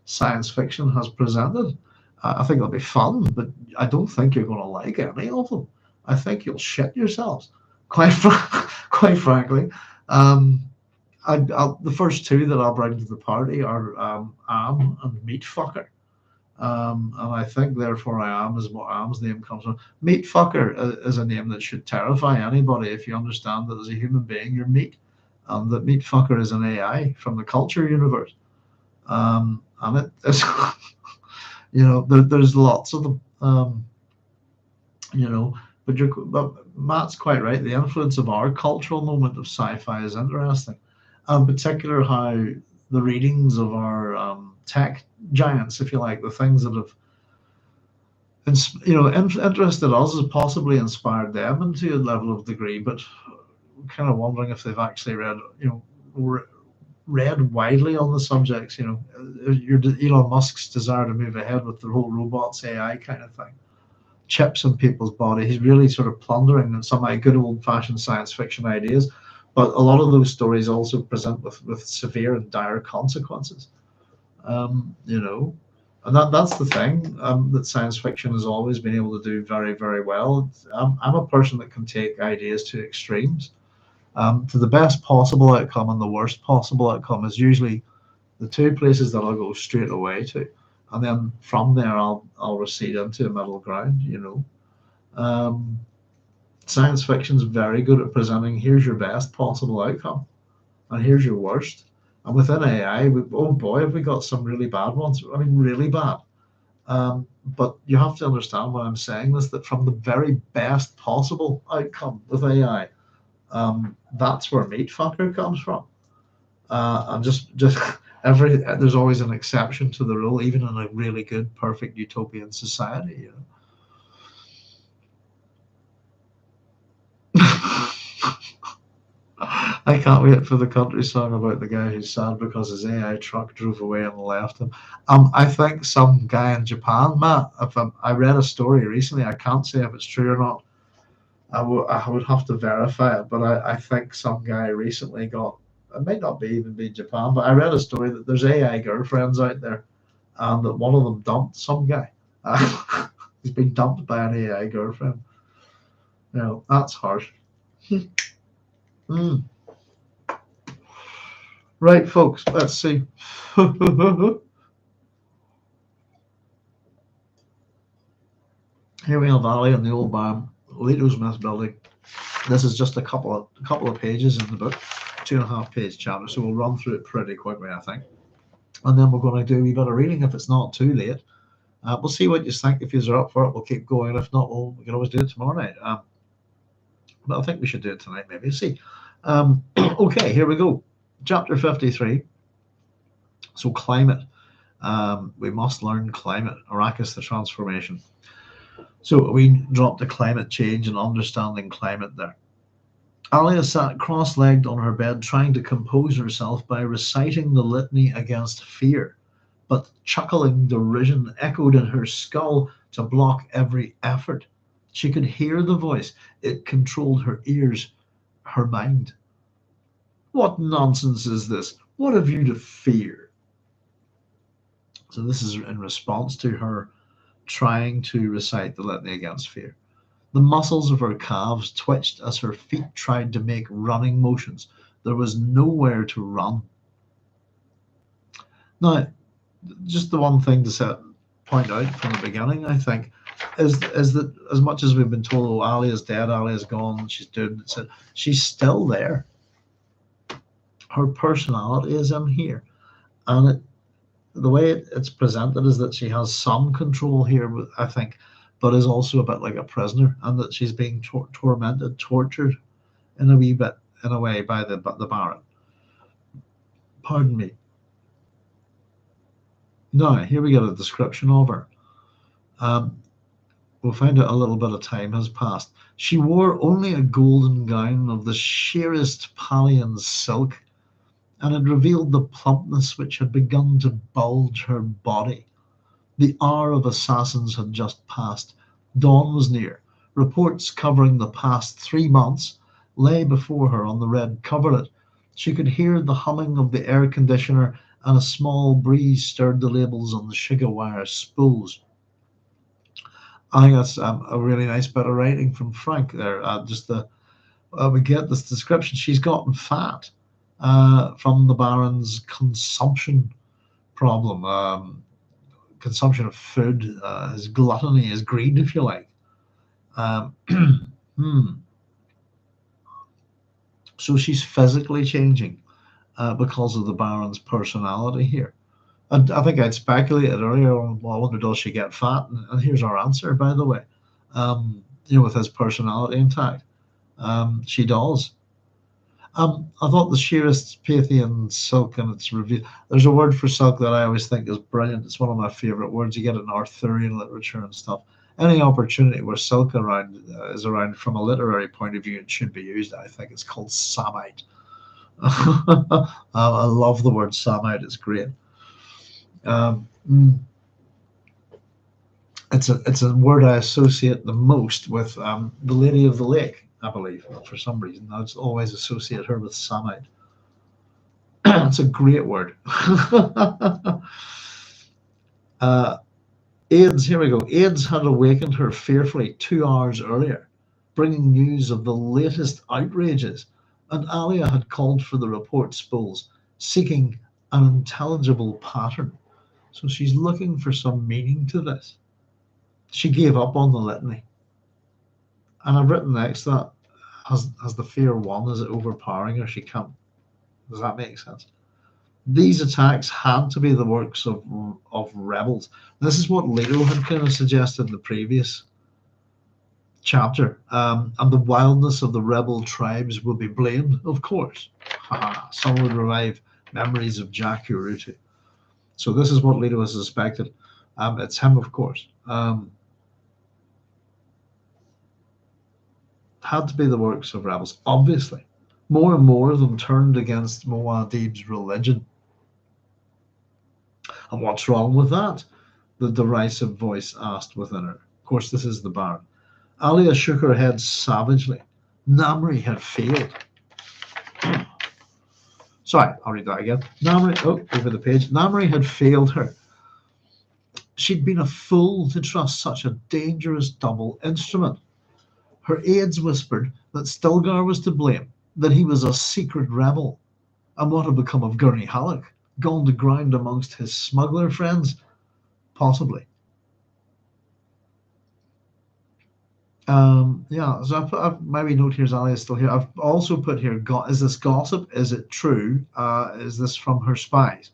science fiction has presented. I think it'll be fun, but I don't think you're going to like any of them. I think you'll shit yourselves, quite frankly. Um, the first two that I'll bring to the party are Am and Meat Fucker. And I think therefore I am is what Am's name comes from. Meat Fucker is a name that should terrify anybody if you understand that as a human being you're meat, and that Meat Fucker is an AI from the culture universe. And it is, there's lots of them. You know, but Matt's quite right. The influence of our cultural moment of sci-fi is interesting, in particular how the readings of our tech giants, if you like, the things that have interested us has possibly inspired them into a level of degree, but kind of wondering if they've actually read widely on the subjects. Elon Musk's desire to move ahead with the whole robots AI kind of thing, chips in people's body. He's really sort of plundering some good old-fashioned science fiction ideas, but a lot of those stories also present with severe and dire consequences. You know, and that's the thing that science fiction has always been able to do very, very well. I'm a person that can take ideas to extremes. To the best possible outcome and the worst possible outcome is usually the two places that I'll go straight away to, and then from there I'll recede into a middle ground. Science fiction is very good at presenting here's your best possible outcome, and here's your worst. And within AI, oh boy, have we got some really bad ones. I mean, really bad. But you have to understand why I'm saying this, that from the very best possible outcome with AI, that's where Meat Fucker comes from. And just there's always an exception to the rule, even in a really good, perfect utopian society. I can't wait for the country song about the guy who's sad because his AI truck drove away and left him. I think some guy in Japan, Matt, I read a story recently, I can't say if it's true or not. I would have to verify it, but I think some guy recently got, it might not even be Japan, but I read a story that there's AI girlfriends out there, and that one of them dumped some guy. He's been dumped by an AI girlfriend. That's harsh. Mm. Right, folks, let's see. Here we have Alia in the old barn, Leto's myth building. This is just a couple of pages in the book, 2.5 page chapter, so we'll run through it pretty quickly, I think. And then we're going to do a wee bit of reading if it's not too late. We'll see what you think. If you're up for it, we'll keep going. If not, we can always do it tomorrow night. But I think we should do it tonight, maybe. See. Okay, here we go. Chapter 53. So climate. We must learn climate. Arrakis, the transformation. So we dropped the climate change and understanding climate there. Alia sat cross-legged on her bed, trying to compose herself by reciting the litany against fear, but chuckling derision echoed in her skull to block every effort. She could hear the voice. It controlled her ears, her mind. What nonsense is this? What have you to fear? So this is in response to her trying to recite the litany against fear. The muscles of her calves twitched as her feet tried to make running motions. There was nowhere to run. Now, just the one thing to point out from the beginning, I think, is that as much as we've been told, oh, Alia's dead, Alia's gone, she's dead, she's still there. Her personality is in here. And the way it's presented is that she has some control here, I think, but is also a bit like a prisoner, and that she's being tormented, tortured in a way by the Baron. Pardon me. Now, here we get a description of her. We'll find out a little bit of time has passed. She wore only a golden gown of the sheerest Palian silk, and it revealed the plumpness which had begun to bulge her body. The hour of assassins had just passed. Dawn was near. Reports covering the past 3 months lay before her on the red coverlet. She could hear the humming of the air conditioner, and a small breeze stirred the labels on the sugar wire spools. I think that's a really nice bit of writing from Frank there. Just the we get this description. She's gotten fat from the Baron's consumption problem, consumption of food, his gluttony, his greed, if you like. So she's physically changing because of the Baron's personality here. And I think I'd speculated earlier on, well, I wonder, does she get fat? And here's our answer, by the way. With his personality intact, she does. I thought the sheerest Pathian silk in its review. There's a word for silk that I always think is brilliant. It's one of my favorite words. You get it in Arthurian literature and stuff. Any opportunity where silk is around from a literary point of view, it should be used. I think it's called samite. I love the word samite. It's great. It's a word I associate the most with the Lady of the Lake, I believe, for some reason. I always associate her with samite. It's a great word. Aides, here we go. Aides had awakened her fearfully 2 hours earlier, bringing news of the latest outrages, and Alia had called for the report spools, seeking an intelligible pattern. So she's looking for some meaning to this. She gave up on the litany. And I've written next to that, has the fear won? Is it overpowering her? She can't. Does that make sense? These attacks had to be the works of rebels. This is what Leto had kind of suggested in the previous chapter. And the wildness of the rebel tribes will be blamed, of course. Some would revive memories of Jack Urutu. So this is what Leto has suspected. It's him, of course. Had to be the works of rebels, obviously. More and more of them turned against Muad'Dib's religion. And what's wrong with that? The derisive voice asked within her. Of course, this is the Baron. Alia shook her head savagely. Namri had failed. Sorry, I'll read that again. Over the page. Namri had failed her. She'd been a fool to trust such a dangerous double instrument. Her aides whispered that Stilgar was to blame, that he was a secret rebel. And what had become of Gurney Halleck? Gone to ground amongst his smuggler friends? Possibly. So I've maybe note here's Ali is still here. I've also put here, is this gossip? Is it true? Is this from her spies?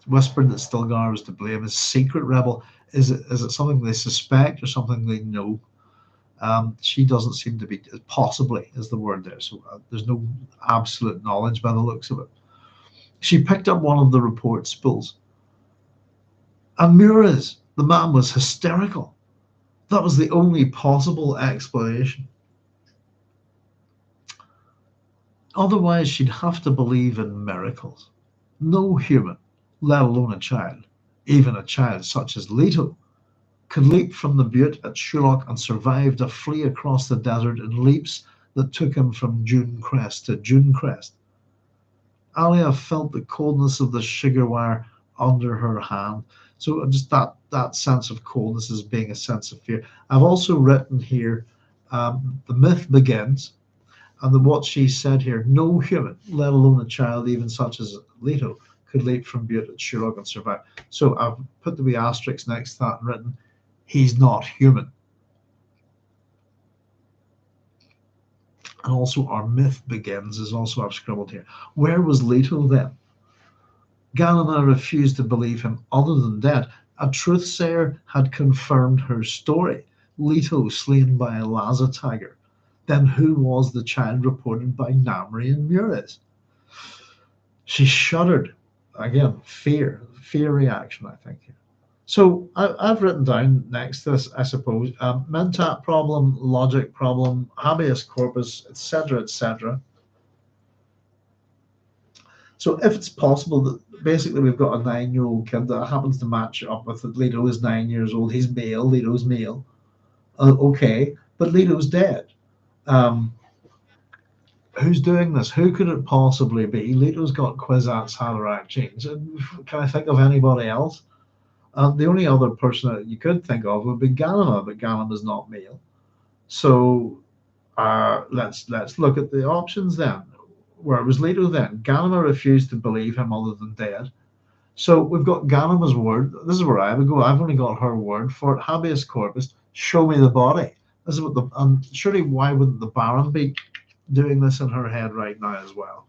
Whispered that Stilgar was to blame. Is secret rebel? Is it something they suspect or something they know? She doesn't seem to be. Possibly is the word there. So there's no absolute knowledge by the looks of it. She picked up one of the report spools. And Mures, the man was hysterical. That was the only possible explanation. Otherwise, she'd have to believe in miracles. No human, let alone a child, even a child such as Leto, could leap from the butte at Shuloch and survive to flee across the desert in leaps that took him from Dune crest to Dune crest. Alia felt the coldness of the sugar wire under her hand. So just that sense of coldness as being a sense of fear. I've also written here, the myth begins, and what she said here, no human, let alone a child, even such as Leto, could leap from butte at Shuloch and survive. So I've put the wee asterisk next to that and written, he's not human. And also our myth begins is also I've scribbled here. Where was Leto then? Galina refused to believe him other than dead. A truthsayer had confirmed her story. Leto slain by a Laza tiger. Then who was the child reported by Namri and Mures? She shuddered. Again, fear reaction, I think. So I've written down next to this, I suppose, mentat problem, logic problem, habeas corpus, etc., etc. So if it's possible that basically we've got a 9-year-old kid that happens to match up with it, Leto is 9 years old, he's male, Leto's male. Okay, but Leto's dead. Who's doing this? Who could it possibly be? Leto's got Kwisatz Haderach genes. Can I think of anybody else? The only other person that you could think of would be Ganima, but Ganima is not male. So let's look at the options then. Where was Leto then? Ganima refused to believe him other than dead. So we've got Ganima's word. This is where I would go. I've only got her word for it. Habeas corpus. Show me the body. This is what the and surely why wouldn't the Baron be doing this in her head right now as well?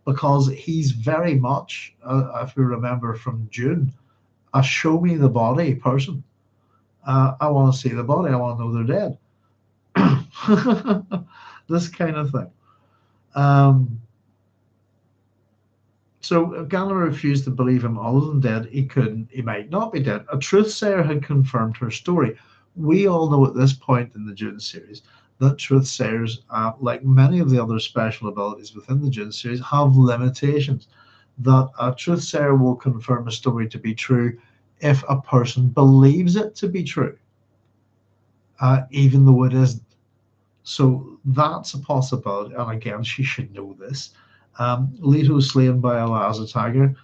Because he's very much, if we remember from Dune, a show me the body person. I want to see the body. I want to know they're dead. This kind of thing. Um, so if Gallagher refused to believe him other than dead, he might not be dead. A truthsayer had confirmed her story. We all know at this point in the Dune series that truthsayers, like many of the other special abilities within the Dune series, have limitations. That a truthsayer will confirm a story to be true if a person believes it to be true, even though it isn't. So that's a possibility. And again, she should know this. Leto slain by Alia as a tiger.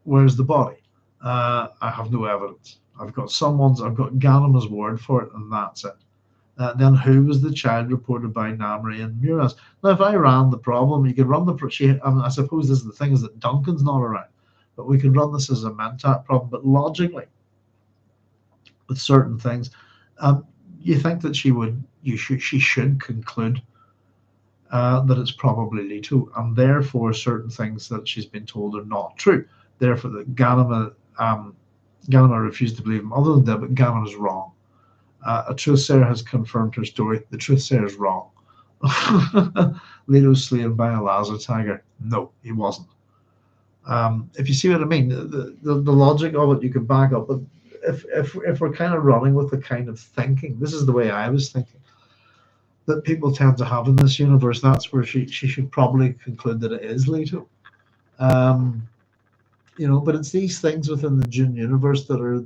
Where's the body? I have no evidence. I've got Ganima's word for it, and that's it. Then who was the child reported by Namri and Muraz? Now, if I ran the problem, you could run I suppose this is the thing is that Duncan's not around, but we could run this as a Mentat problem. But logically, with certain things, you think that she should conclude that it's probably Leto, and therefore certain things that she's been told are not true. Therefore, that Ganima refused to believe him. Other than that, but Ganima is wrong. A truthsayer has confirmed her story. The truthsayer is wrong. Leto slain by a laser tiger. No, he wasn't. If you see what I mean, the logic of it, you can back up. But if we're kind of running with the kind of thinking, this is the way I was thinking, that people tend to have in this universe, that's where she should probably conclude that it is Leto. But it's these things within the Dune universe that are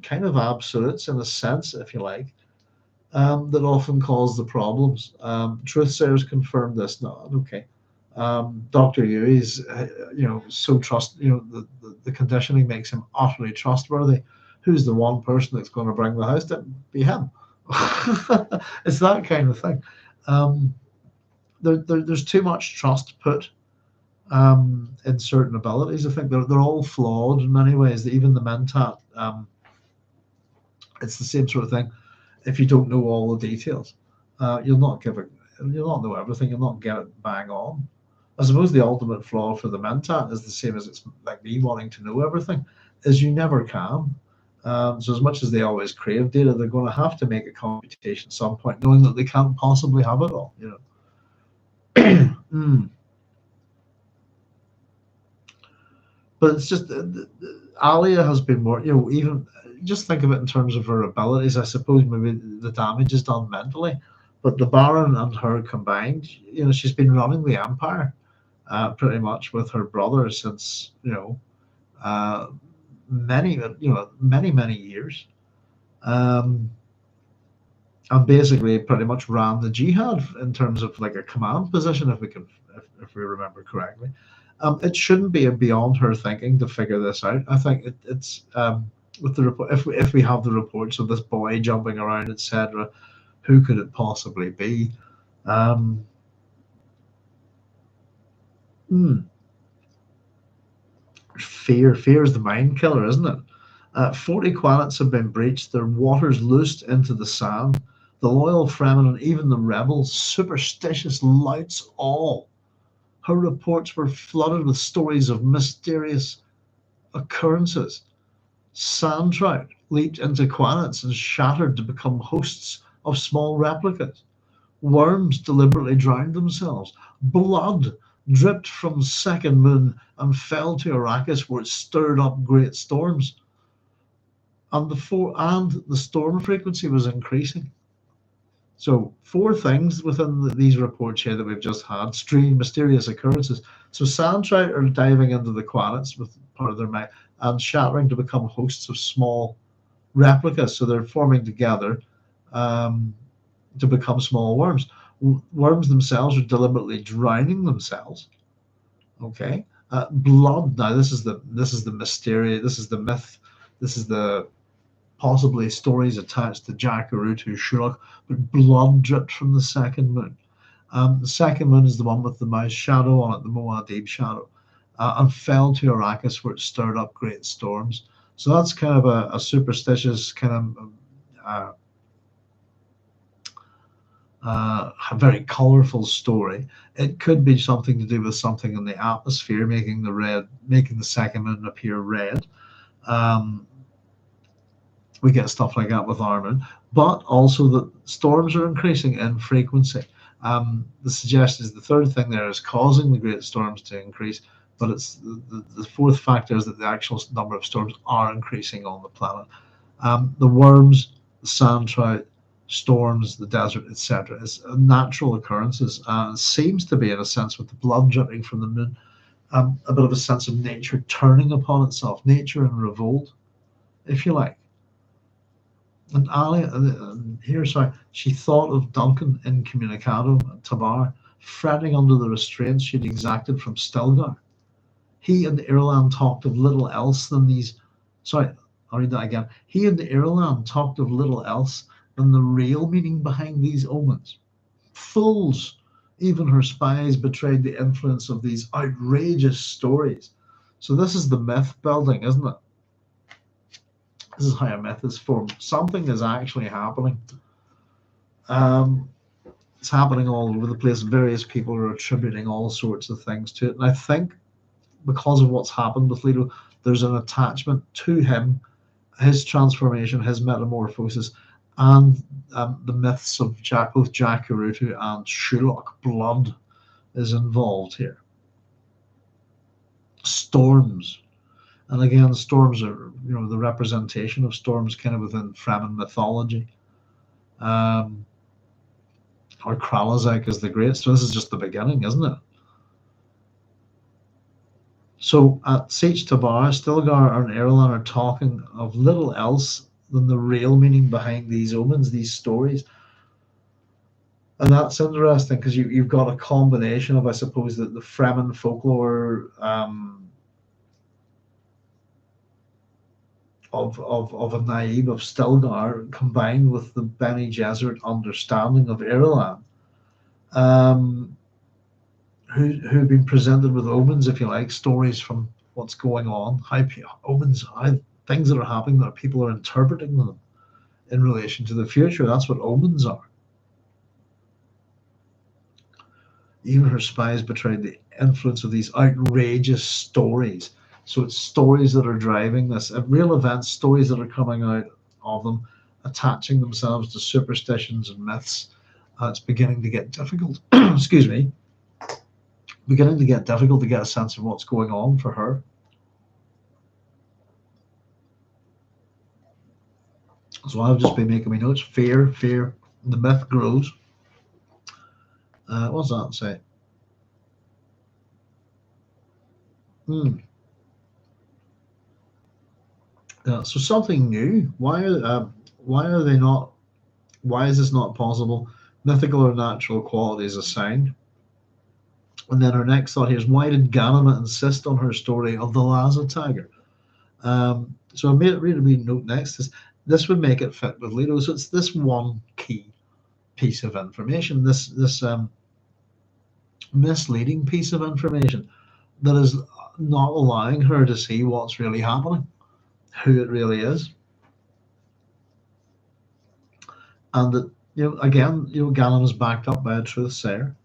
kind of absolutes in a sense, if you like, that often cause the problems. Truthsayers confirm this. No, okay. Dr. Yui's, so the conditioning makes him utterly trustworthy. Who's the one person that's going to bring the house down? Be him. It's that kind of thing. There's too much trust put in certain abilities. I think they're all flawed in many ways. Even the Mentat, it's the same sort of thing. If you don't know all the details, you'll not know everything. You'll not get it bang on. I suppose the ultimate flaw for the Mentat is the same as it's like me wanting to know everything, is you never can. So as much as they always crave data, they're going to have to make a computation at some point, knowing that they can't possibly have it all. But it's just Alia has been more. Even just think of it in terms of her abilities. I suppose maybe the damage is done mentally, but the Baron and her combined, she's been running the Empire pretty much with her brother since many years, and basically pretty much ran the jihad in terms of like a command position, if we remember correctly. It shouldn't be beyond her thinking to figure this out. I think it's with the report. If we have the reports of this boy jumping around, etc., who could it possibly be? Fear is the mind killer, isn't it? 40 qanats have been breached, their waters loosed into the sand. The loyal Fremen and even the rebels, superstitious louts all. Her reports were flooded with stories of mysterious occurrences. Sandtrout leaped into qanats and shattered to become hosts of small replicas. Worms deliberately drowned themselves. Blood dripped from second moon and fell to Arrakis, where it stirred up great storms. And the storm frequency was increasing. So 4 things within these reports here that we've just had: strange, mysterious occurrences. So sandtrout are diving into the qanats with part of their might and shattering to become hosts of small replicas. So they're forming together to become small worms. Worms themselves are deliberately drowning themselves. Okay. Blood. Now this is the mystery. This is the myth This is the possibly stories attached to Jack-Urutu Shuloch, but blood dripped from the second moon. The second moon is the one with the mouse shadow on it, the Muad'Dib shadow, and fell to Arrakis where it stirred up great storms. So that's kind of a superstitious kind of a very colorful story. It could be something to do with something in the atmosphere, making the second moon appear red. We get stuff like that with our moon, but also that storms are increasing in frequency. The suggestion is the third thing there is causing the great storms to increase, but it's the fourth factor is that the actual number of storms are increasing on the planet. The worms, the sandtrout, storms, the desert, etc. It's natural occurrences. Seems to be, in a sense, with the blood dripping from the moon, a bit of a sense of nature turning upon itself, nature in revolt, if you like. And Alia, she thought of Duncan incommunicado at Tabar, fretting under the restraints she'd exacted from Stilgar. He and Irulan talked of little else than these. Sorry, I'll read that again. He and Irulan talked of little else than the real meaning behind these omens. Fools! Even her spies betrayed the influence of these outrageous stories. So this is the myth building, isn't it? This is how a myth is formed. Something is actually happening. It's happening all over the place. Various people are attributing all sorts of things to it. And I think because of what's happened with Leto, there's an attachment to him, his transformation, his metamorphosis, and the myths of both Jack-Urutu and Shuloch. Blood is involved here. Storms. And again, storms are, the representation of storms kind of within Fremen mythology. Or Kralazak is the great. So this is just the beginning, isn't it? So at Siege Tabar, Stilgar and Irulan are talking of little else than the real meaning behind these omens, these stories. And that's interesting because you've got a combination of, I suppose, the Fremen folklore of a naive of Stilgar combined with the Bene Gesserit understanding of Irulan, who've been presented with omens, if you like, stories from what's going on, omens, things that are happening that people are interpreting them in relation to the future. That's what omens are. Even her spies betrayed the influence of these outrageous stories. So it's stories that are driving this, real events, stories that are coming out of them, attaching themselves to superstitions and myths. It's beginning to get difficult. Excuse me. Beginning to get difficult to get a sense of what's going on for her. So I've just been making my notes. Fear. The myth grows. What's that say? So something new. Why are they not? Why is this not possible? Mythical or natural qualities assigned. And then our next thought here is, why did Ganima insist on her story of the Laza Tiger? So I made it really note next is this would make it fit with Leto. So it's this one key piece of information, this misleading piece of information that is not allowing her to see what's really happening, who it really is. And that, again, Gannon is backed up by a truth sayer.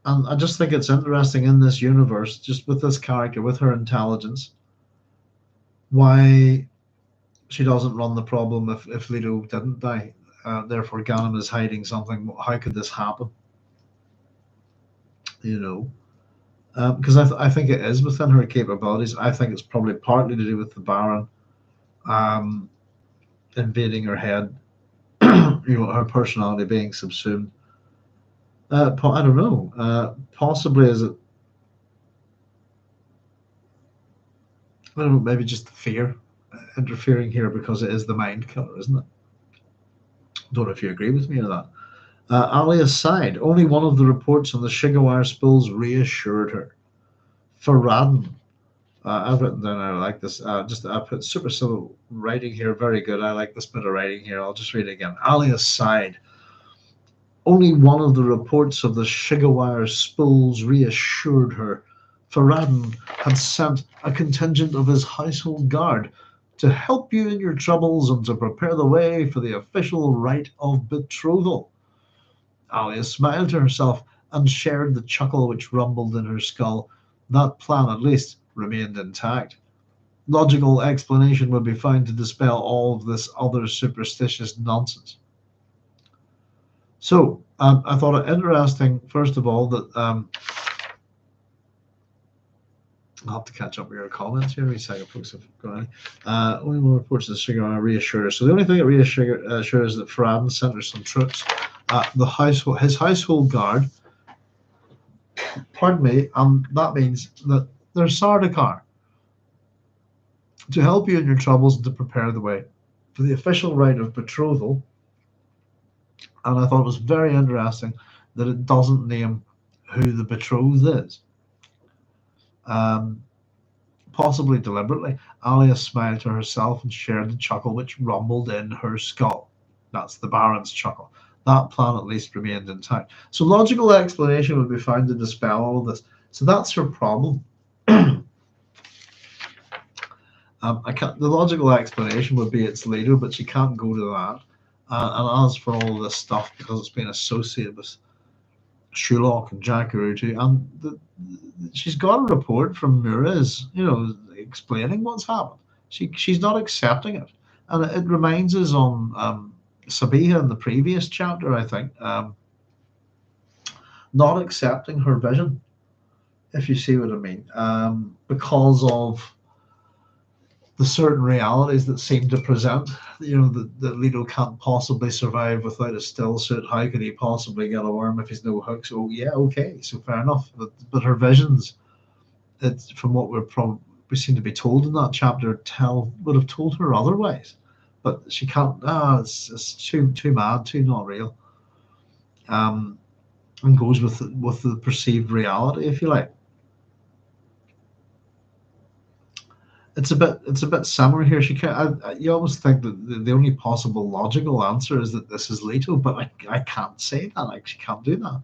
And I just think it's interesting in this universe, just with this character, with her intelligence, why she doesn't run the problem if Leto didn't die. Therefore, Gannon is hiding something. How could this happen? Because I think it is within her capabilities. I think it's probably partly to do with the Baron invading her head, her personality being subsumed. I don't know. Possibly is it? I don't know. Maybe just the fear interfering here because it is the mind killer, isn't it? Don't know if you agree with me on that. Alia's side. Only one of the reports on the Shigawar spills reassured her. Farad'n, I've written down, I like this. I put super civil writing here, very good. I like this bit of writing here. I'll just read it again. Alia sighed. Only one of the reports of the Shigawire spills reassured her. Farad'n had sent a contingent of his household guard to help you in your troubles and to prepare the way for the official rite of betrothal. Alia smiled to herself and shared the chuckle which rumbled in her skull. That plan, at least, remained intact. Logical explanation would be found to dispel all of this other superstitious nonsense. So I thought it interesting, first of all, that I'll have to catch up with your comments here. Wait a second, folks. If I've got any. Only more reports of the Sugar reassures. So the only thing that reassures is that Farad'n sent her some troops. His household guard, pardon me, that means that there's Sardaukar to help you in your troubles and to prepare the way for the official rite of betrothal. And I thought it was very interesting that it doesn't name who the betrothed is. Possibly deliberately, Alia smiled to herself and shared the chuckle which rumbled in her skull. That's the Baron's chuckle. That plan at least remained intact. So logical explanation would be found to dispel all of this. So that's her problem. The logical explanation would be it's Leto, but she can't go to that. And as for all this stuff, because it's been associated with Shuloch and Jacurutu, and she's got a report from Mures, explaining what's happened. She's not accepting it, and it reminds us on Sabiha in the previous chapter, I think, not accepting her vision, if you see what I mean, because of the certain realities that seem to present, that Leto can't possibly survive without a still suit. How could he possibly get a worm if he's no hooks? Oh, yeah, okay, so fair enough. But her visions, it's from what we seem to be told in that chapter, would have told her otherwise. But she can't. It's too mad, too not real. And goes with the perceived reality, if you like. It's a bit similar here. You almost think that the only possible logical answer is that this is Leto, but I can't say that. I actually can't do that.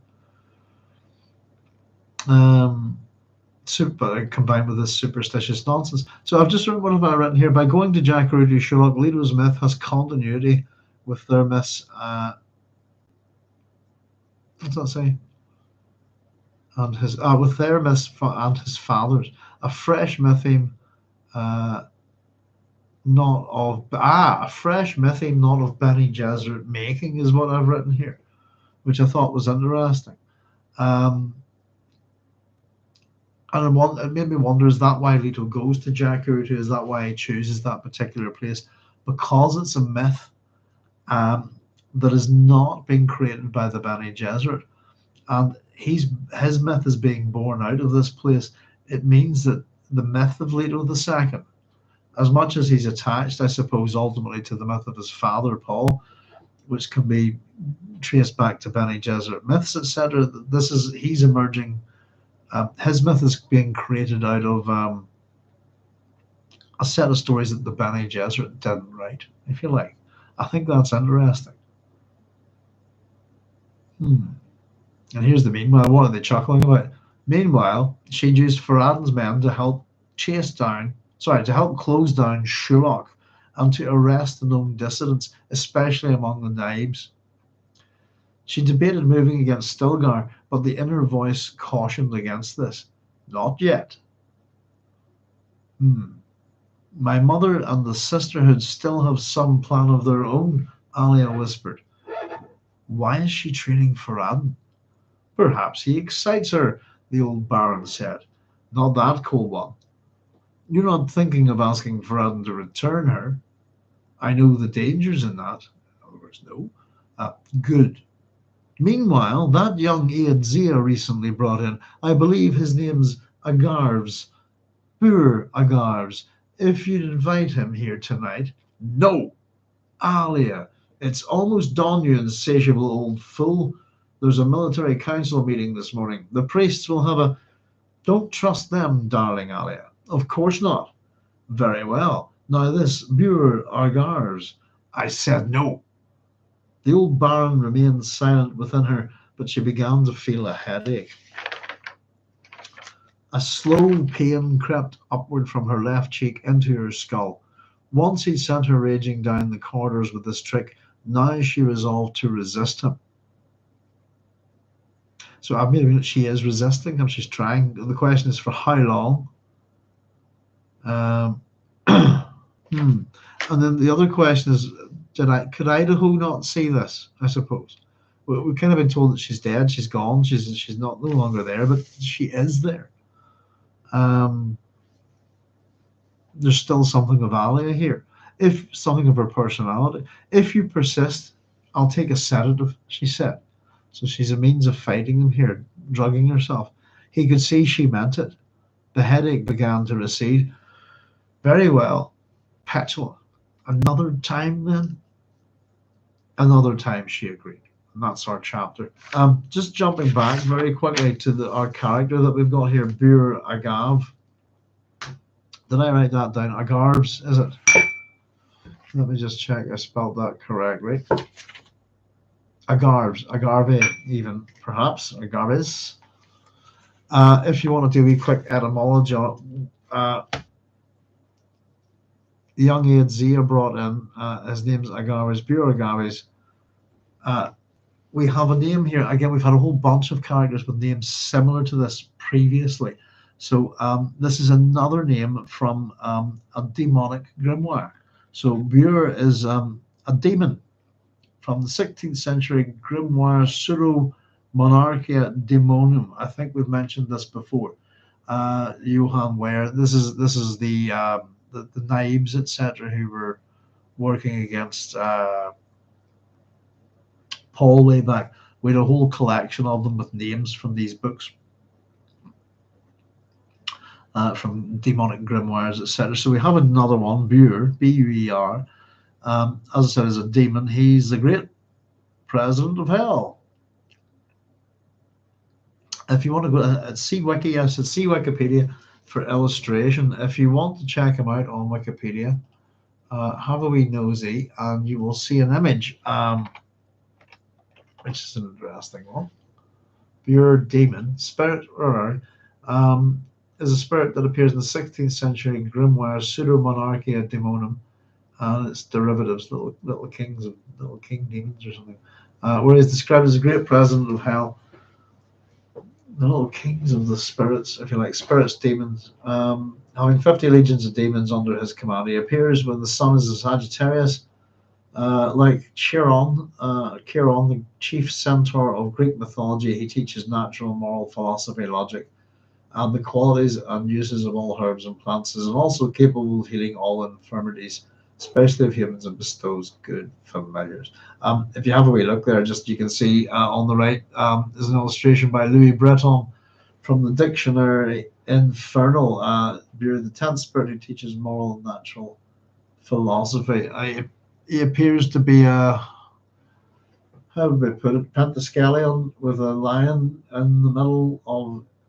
Combined with this superstitious nonsense. So I've just written, what have I written here? By going to Jacurutu Shuloch, Leto's myth has continuity with their myths. What's that say? And his with their myths and his father's, a fresh mytheme. A fresh mytheme, not of Bene Gesserit making, is what I've written here, which I thought was interesting. And it made me wonder, is that why Leto goes to Jacurutu? Is that why he chooses that particular place? Because it's a myth that is not being created by the Bene Gesserit, and his myth is being born out of this place. It means that the myth of Leto II, as much as he's attached, I suppose, ultimately to the myth of his father, Paul, which can be traced back to Bene Gesserit myths, etc. He's emerging. His myth is being created out of a set of stories that the Bene Gesserit didn't write, if you like. I think that's interesting. And here's the meanwhile. What are they chuckling about? Meanwhile, she'd used Farad'n's men to help close down Shuloch and to arrest the known dissidents, especially among the Naibs. She debated moving against Stilgar, but the inner voice cautioned against this. Not yet. My mother and the sisterhood still have some plan of their own, Alia whispered. Why is she training Farad'n? Perhaps he excites her, the old Baron said. Not that cool one. You're not thinking of asking Farad'n to return her. I know the dangers in that. In other words, no. Good. Meanwhile, that young Eadzia recently brought in, I believe his name's Agarves. Poor Agarves. If you'd invite him here tonight. No. Alia. It's almost dawn, you insatiable old fool. There's a military council meeting this morning. The priests will have a... Don't trust them, darling Alia. Of course not. Very well. Now this Buer Argars. I said no. The old Baron remained silent within her, but she began to feel a headache. A slow pain crept upward from her left cheek into her skull. Once he'd sent her raging down the corridors with this trick, now she resolved to resist him. So I've made it she is resisting him, she's trying. The question is for how long? Um, and then the other question is, could Idaho not see this? I suppose we've kind of been told that she's dead, she's gone, she's not no longer there, but she is there. There's still something of Alia here, if something of her personality. If you persist, I'll take a sedative, she said. So she's a means of fighting him here, drugging herself. He could see she meant it. The headache began to recede. Very well, petulant. Another time then? Another time, she agreed. And that's our chapter. Just jumping back very quickly to our character that we've got here, Buer Agav. Did I write that down? Agarbs, is it? Let me just check I spelled that correctly. Agarbs, Agarve, even, perhaps, Agarbis. If you want to do a quick etymology on it, the young aide Zia brought in, his name's Agaves, Buer Agaves. We have a name here. Again, we've had a whole bunch of characters with names similar to this previously. So this is another name from a demonic grimoire. So Buer is a demon from the 16th century grimoire Pseudo Monarchia Demonum. I think we've mentioned this before. Johann Ware. This is the Naibs, etc., who were working against Paul way back. We had a whole collection of them with names from these books, from demonic grimoires, etc. So we have another one, Buer, B-U-E-R. As I said, is a demon. He's the great president of hell. If you want to go to see Wiki, I said see Wikipedia for illustration. If you want to check him out on Wikipedia, have a wee nosy, and you will see an image, which is an interesting one. Buer demon spirit is a spirit that appears in the 16th century grimoire Pseudo Monarchia Demonum, and its derivatives, little king demons or something, where he's described as a great president of hell. The little kings of the spirits, if you like, spirits, demons, having 50 legions of demons under his command. He appears when the sun is a Sagittarius, like Chiron, the chief centaur of Greek mythology. He teaches natural, moral philosophy, logic, and the qualities and uses of all herbs and plants, and also capable of healing all infirmities, especially of humans, and bestows good familiars. If you have a wee look there, just you can see on the right is an illustration by Louis Breton from the dictionary Infernal. Buer, the 10th spirit who teaches moral and natural philosophy. He appears to be a, how would we put it, pentascalion with a lion in the middle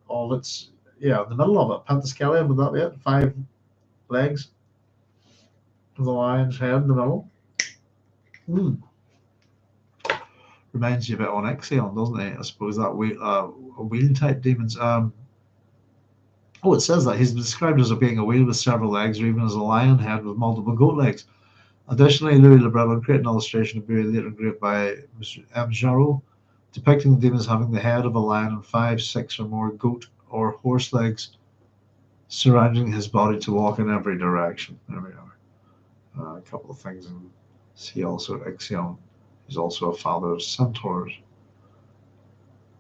of its, yeah, in the middle of it. Pentascalion, would that be it? 5 legs with a lion's head in the middle. Reminds you a bit on Ixion, doesn't it? I suppose that wheel type demons. It says that he's described as being a wheel with several legs, or even as a lion head with multiple goat legs. Additionally, Louis Le Breton created an illustration of Buer later engraved by Mr. M. Jarreau, depicting the demons having the head of a lion and 5, 6 or more goat or horse legs surrounding his body to walk in every direction. There we are. A couple of things. And see also Ixion. He's also a father of centaurs.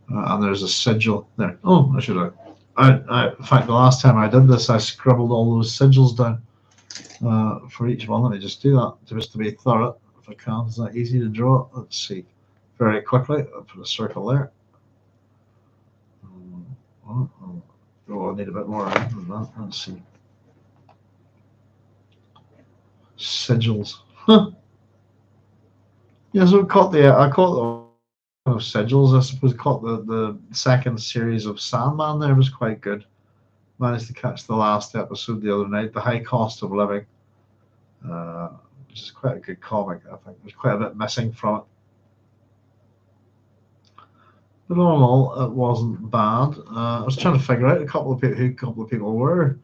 And there's a sigil there. Oh, I should have. In fact, the last time I did this, I scribbled all those sigils down for each one. Let me just do that just to be thorough. If I can, it's not easy to draw. Let's see. Very quickly, I'll put a circle there. Oh, I need a bit more than that. Let's see. Sigils. Yeah, so I caught the sigils. I suppose caught the second series of Sandman there was quite good. Managed to catch the last episode the other night, The High Cost of Living, which is quite a good comic, I think. There's quite a bit missing from it. But all in all, it wasn't bad. I was trying to figure out who a couple of people were.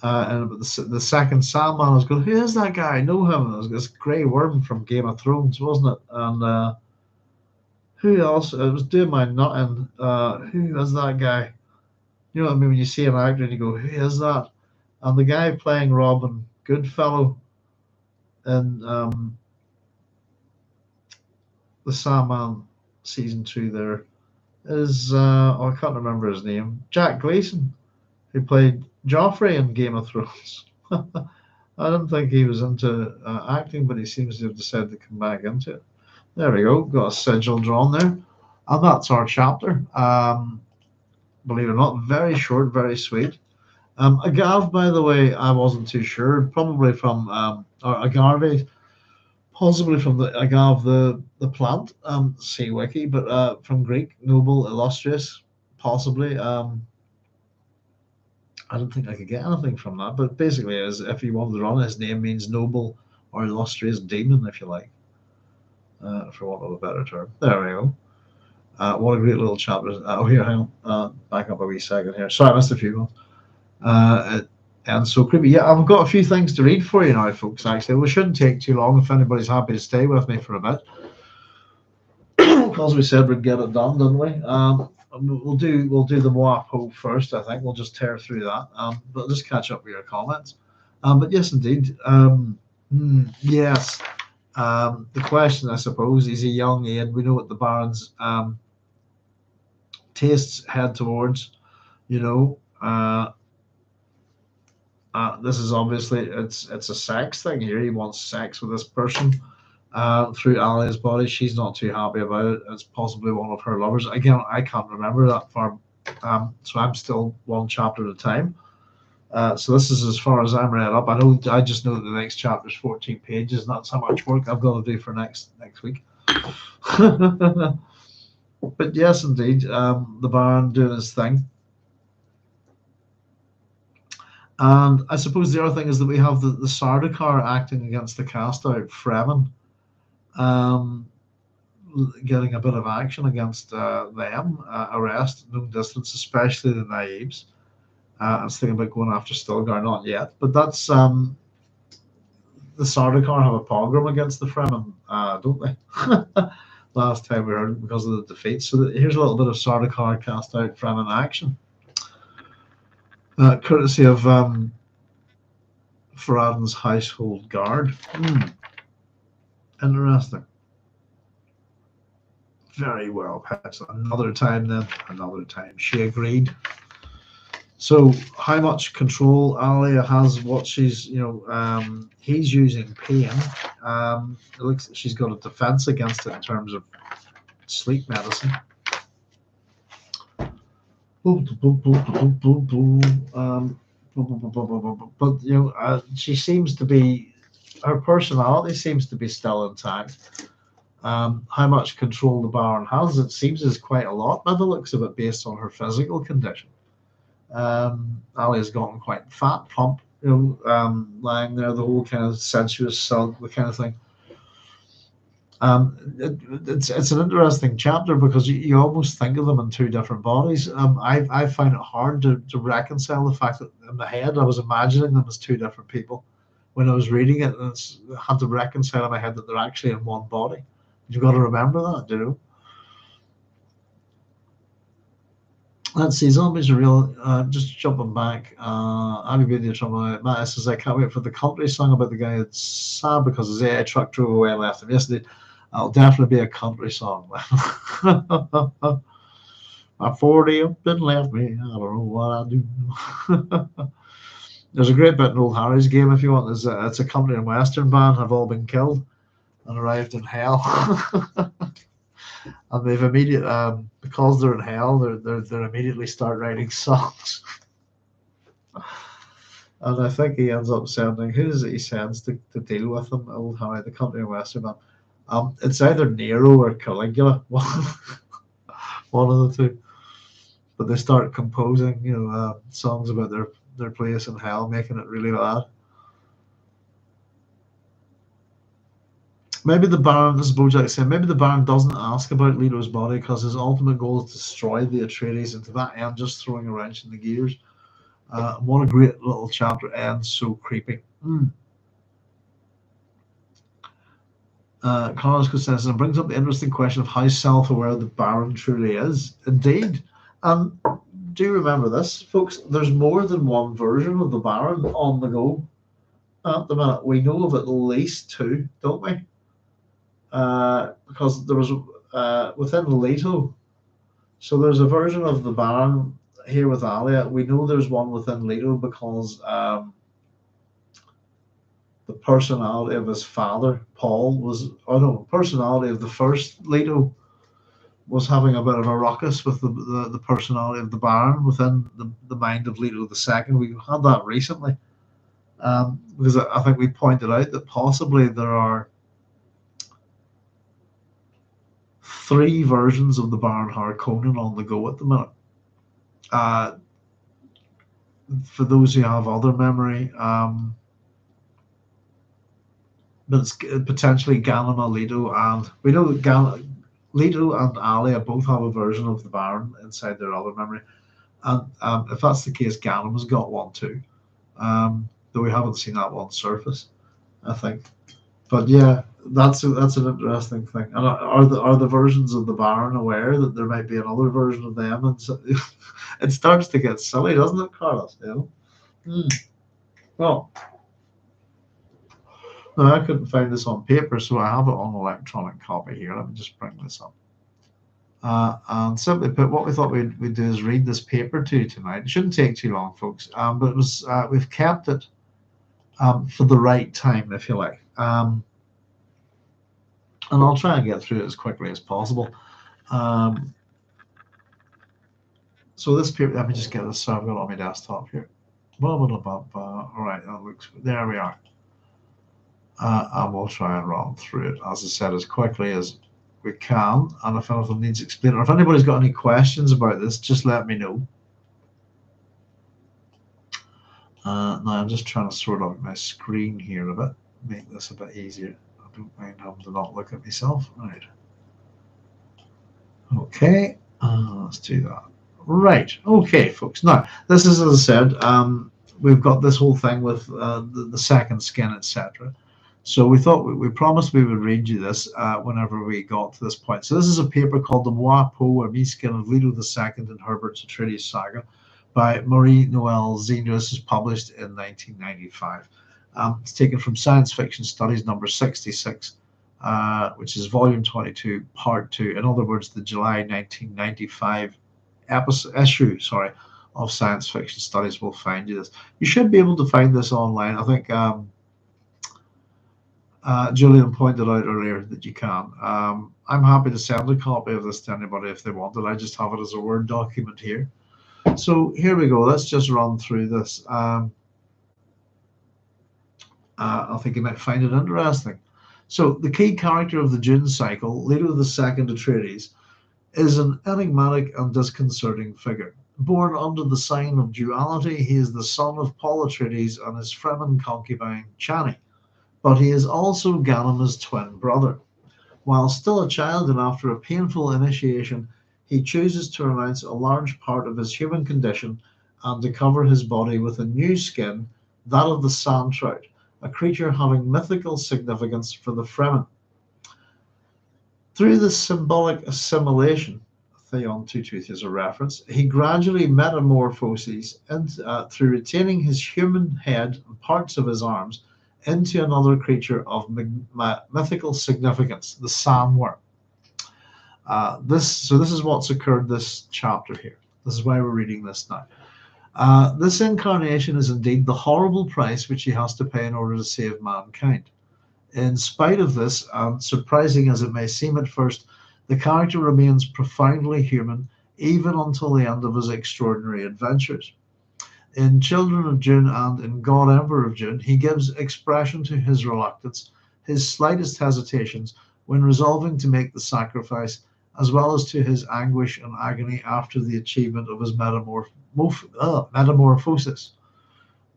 And the second Sandman, I was going, who is that guy? I know him. It was this Grey Worm from Game of Thrones, wasn't it? And who else? It was doing my nutting. Who is that guy? You know what I mean? When you see an actor and you go, who is that? And the guy playing Robin Goodfellow in the Sandman season 2 there is, I can't remember his name, Jack Gleason, who played Joffrey in Game of Thrones. I didn't think he was into acting, but he seems to have decided to come back into it. There we go, got a sigil drawn there. And that's our chapter. Believe it or not, very short, very sweet. Agave, by the way, I wasn't too sure. Probably from, or agave, possibly from the agave, the plant, see wiki, but from Greek, noble, illustrious, possibly. I don't think I could get anything from that, but basically, as if you wanted to run, his name means noble or illustrious demon, if you like, for want of a better term. There we go. What a great little chapter. Here, hang on. Back up a wee second here. Sorry, I missed a few ones. And so creepy. Yeah, I've got a few things to read for you now, folks, actually. We shouldn't take too long if anybody's happy to stay with me for a bit. Because we said we'd get it done, didn't we? We'll do the Moi-Peau first, I think. We'll just tear through that. But just catch up with your comments. But yes, indeed. Yes. The question, I suppose, is a young Ian. We know what the Baron's tastes head towards. You know, this is obviously it's a sex thing here. He wants sex with this person through Alia's body. She's not too happy about it. It's possibly one of her lovers. Again, I can't remember that far, so I'm still one chapter at a time. So this is as far as I'm read up. I just know that the next chapter is 14 pages, and that's how much work I've got to do for next week. But yes, indeed, the Baron doing his thing. And I suppose the other thing is that we have the Sardaukar acting against the cast-out Fremen, getting a bit of action against them, arrest, no distance, especially the Naibs. I was thinking about going after Stilgar, not yet, but that's the Sardaukar have a pogrom against the Fremen, don't they? Last time we heard because of the defeat. So here's a little bit of Sardaukar cast-out Fremen action. Courtesy of Faradin's household guard. Interesting. Very well pitched. Another time then, another time. She agreed. So how much control Alia has, what she's, he's using pain. It looks like she's got a defense against it in terms of sleep medicine. But she seems to be, her personality seems to be still intact. How much control the Baron has, it seems, is quite a lot by the looks of it, based on her physical condition. Alia's gotten quite fat, plump, lying there, the whole kind of sensuous self, the kind of thing. It's an interesting chapter because you almost think of them in two different bodies. I find it hard to reconcile the fact that in my head I was imagining them as two different people when I was reading it, and I had to reconcile in my head that they're actually in one body. You've got to remember that, Let's see, zombies are real. Just jumping back. Happy birthday to Matt says, I can't wait for the country song about the guy that's sad because his AI truck drove away and left him. Yes, it'll definitely be a country song. My 40 up and left me. I don't know what I do. There's a great bit in Old Harry's game if you want. It's a country and western band have all been killed and arrived in hell. And they've because they're in hell, they're immediately start writing songs. And I think he ends up sending, who is it he sends to deal with them? Old Harry, the country and western band. It's either Nero or Caligula, one of the two. but they start composing, songs about their place in hell, making it really bad. Maybe the Baron, this is Bojack saying, maybe the Baron doesn't ask about Leto's body because his ultimate goal is to destroy the Atreides, and to that end, just throwing a wrench in the gears. What a great little chapter ends, so creepy. Carlos says, and brings up the interesting question of how self-aware the Baron truly is. Indeed. Do you remember this, folks? There's more than one version of the Baron on the go at the minute. We know of at least two, don't we? Because there was within Leto. So there's a version of the Baron here with Alia. We know there's one within Leto because the personality of his father, Paul, personality of the first Leto was having a bit of a ruckus with the personality of the Baron within the mind of Leto II. We had that recently. Because I think we pointed out that possibly there are 3 versions of the Baron Harkonnen on the go at the minute. For those who have other memory, but it's potentially Ganima, Leto, and we know that Leto and Alia both have a version of the Baron inside their other memory, and if that's the case, Ganima's got one too, though we haven't seen that one surface, I think. But yeah, that's an interesting thing. And are the versions of the Baron aware that there might be another version of them? And so, it starts to get silly, doesn't it, Carlos? Well. No, I couldn't find this on paper, so I have it on electronic copy here. Let me just bring this up. And simply put, what we thought we'd do is read this paper to you tonight. It shouldn't take too long, folks, but it was we've kept it for the right time, if you like. And I'll try and get through it as quickly as possible. So this paper, let me just get this. So I've got it on my desktop here. All right, that looks. There we are. And we'll try and run through it, as I said, as quickly as we can. And if anything needs explaining, or if anybody's got any questions about this, just let me know. Now I'm just trying to sort out my screen here a bit, make this a bit easier. I don't mind having to not look at myself. Right. Okay, let's do that. Right. Okay, folks. Now, this is, as I said, we've got this whole thing with the second skin, etc. So we thought we promised we would read you this whenever we got to this point. So this is a paper called The Moi-Peau, a Me-Skin of Leto II and Herbert's Atreides Saga by Noelle, Zeender. This is published in 1995. It's taken from Science Fiction Studies number 66, which is volume 22, part 2. In other words, the July 1995 issue of Science Fiction Studies will find you this. You should be able to find this online. I think Julian pointed out earlier that you can. I'm happy to send a copy of this to anybody if they want it. I just have it as a Word document here. So here we go. Let's just run through this. I think you might find it interesting. So the key character of the Dune cycle, Leto II Atreides, is an enigmatic and disconcerting figure. Born under the sign of duality, he is the son of Paul Atreides and his Fremen concubine Chani, but he is also Ganima's twin brother. While still a child and after a painful initiation, he chooses to renounce a large part of his human condition and to cover his body with a new skin, that of the sandtrout, a creature having mythical significance for the Fremen. Through this symbolic assimilation, Theon Two-Tooth is a reference, he gradually metamorphoses through retaining his human head and parts of his arms into another creature of mythical significance, the sandworm. This is what's occurred this chapter here. This is why we're reading this now. This incarnation is indeed the horrible price which he has to pay in order to save mankind. In spite of this, and surprising as it may seem at first, the character remains profoundly human even until the end of his extraordinary adventures. In Children of Dune and in God Emperor of Dune, he gives expression to his reluctance, his slightest hesitations when resolving to make the sacrifice, as well as to his anguish and agony after the achievement of his metamorphosis.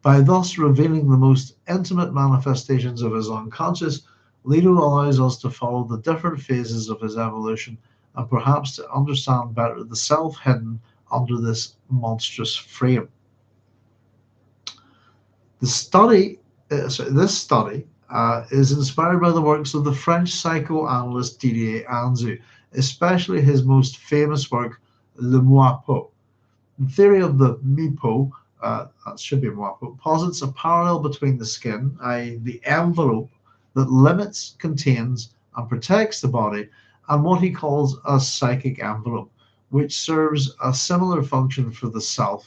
By thus revealing the most intimate manifestations of his unconscious, Leto allows us to follow the different phases of his evolution and perhaps to understand better the self hidden under this monstrous frame. This study is inspired by the works of the French psychoanalyst Didier Anzu, especially his most famous work, Le Moi-Peau. The theory of the Moi-Peau, that should be Moi-Peau, posits a parallel between the skin, i.e. the envelope that limits, contains, and protects the body, and what he calls a psychic envelope, which serves a similar function for the self.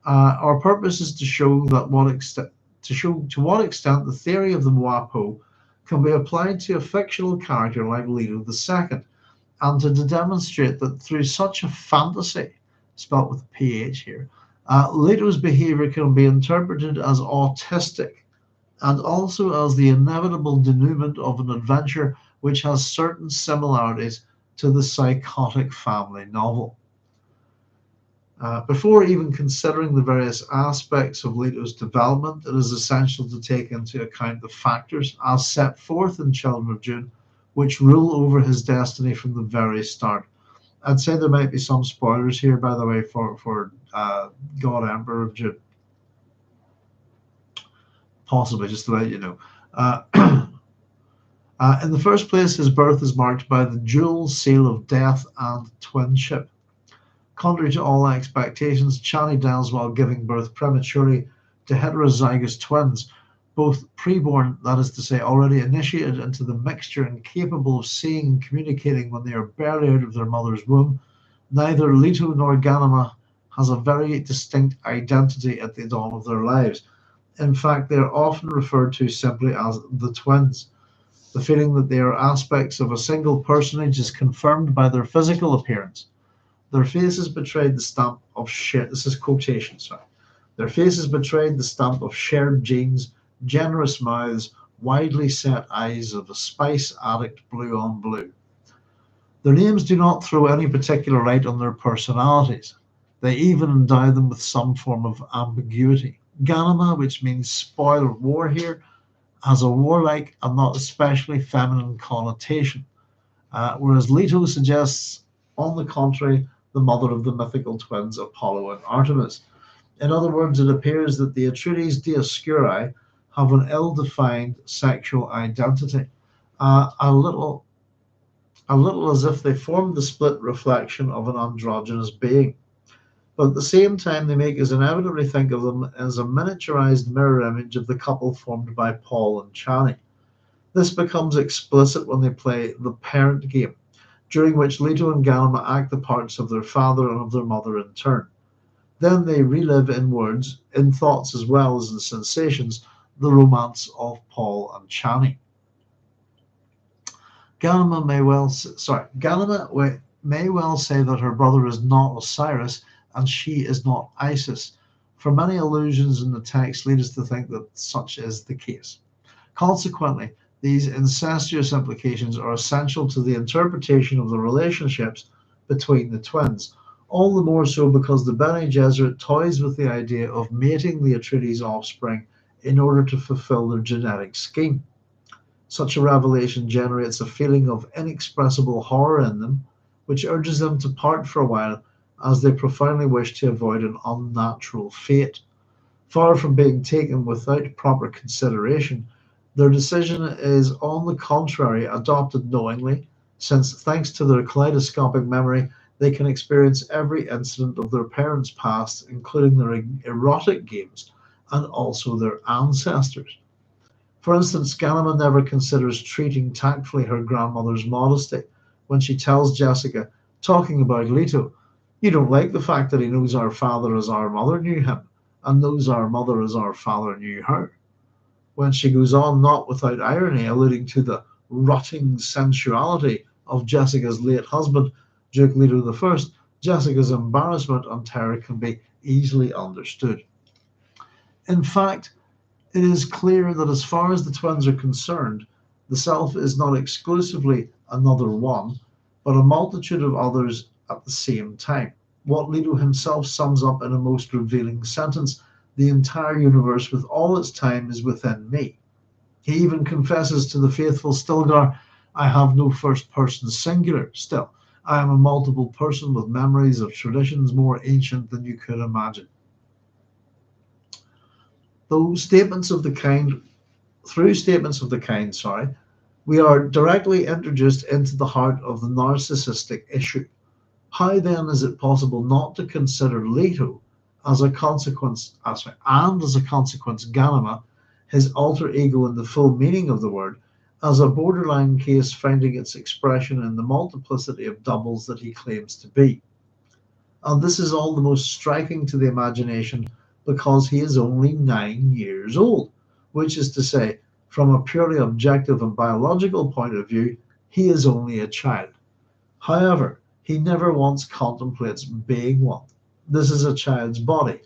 Our purpose is to show to what extent the theory of the Moi-Peau can be applied to a fictional character like Leto II, and to demonstrate that through such a fantasy, spelt with a PH here, Leto's behavior can be interpreted as autistic, and also as the inevitable denouement of an adventure which has certain similarities to the psychotic family novel. Before even considering the various aspects of Leto's development, it is essential to take into account the factors, as set forth in Children of Dune, which rule over his destiny from the very start. I'd say there might be some spoilers here, by the way, for God Emperor of Dune. Possibly, just to let you know. In the first place, his birth is marked by the dual seal of death and twinship. Contrary to all expectations, Chani dies while giving birth prematurely to heterozygous twins, both preborn, that is to say, already initiated into the mixture and capable of seeing and communicating when they are barely out of their mother's womb. Neither Leto nor Ganima has a very distinct identity at the dawn of their lives. In fact, they are often referred to simply as the twins. The feeling that they are aspects of a single personage is confirmed by their physical appearance. Their faces betrayed the stamp of shared, this is quotation, sorry. Their faces betrayed the stamp of shared genes, generous mouths, widely set eyes of a spice addict blue on blue. Their names do not throw any particular light on their personalities. They even endow them with some form of ambiguity. Ganima, which means spoil of war here, has a warlike and not especially feminine connotation, whereas Leto suggests, on the contrary, the mother of the mythical twins Apollo and Artemis. In other words, it appears that the Atreides Dioscuri have an ill-defined sexual identity, a little as if they form the split reflection of an androgynous being. But at the same time, they make us inevitably think of them as a miniaturized mirror image of the couple formed by Paul and Chani. This becomes explicit when they play the parent game, during which Leto and Ganima act the parts of their father and of their mother in turn. Then they relive in words, in thoughts as well as in sensations, the romance of Paul and Chani. Ganima may well say that her brother is not Osiris and she is not Isis, for many allusions in the text lead us to think that such is the case. Consequently, these incestuous implications are essential to the interpretation of the relationships between the twins, all the more so because the Bene Gesserit toys with the idea of mating the Atreides offspring in order to fulfill their genetic scheme. Such a revelation generates a feeling of inexpressible horror in them, which urges them to part for a while as they profoundly wish to avoid an unnatural fate. Far from being taken without proper consideration, their decision is, on the contrary, adopted knowingly, since thanks to their kaleidoscopic memory, they can experience every incident of their parents' past, including their erotic games, and also their ancestors. For instance, Ganima never considers treating tactfully her grandmother's modesty when she tells Jessica, talking about Leto, "You don't like the fact that he knows our father as our mother knew him, and knows our mother as our father knew her." When she goes on, not without irony, alluding to the rotting sensuality of Jessica's late husband, Duke Leto I, Jessica's embarrassment and terror can be easily understood. In fact, it is clear that as far as the twins are concerned, the self is not exclusively another one, but a multitude of others at the same time. What Leto himself sums up in a most revealing sentence: the entire universe with all its time is within me. He even confesses to the faithful Stilgar, I have no first person singular still. I am a multiple person with memories of traditions more ancient than you could imagine. Through statements of the kind, we are directly introduced into the heart of the narcissistic issue. How then is it possible not to consider Leto as a consequence, and as a consequence, Ganima, his alter ego in the full meaning of the word, as a borderline case finding its expression in the multiplicity of doubles that he claims to be? And this is all the most striking to the imagination because he is only 9 years old, which is to say, from a purely objective and biological point of view, he is only a child. However, he never once contemplates being one. This is a child's body.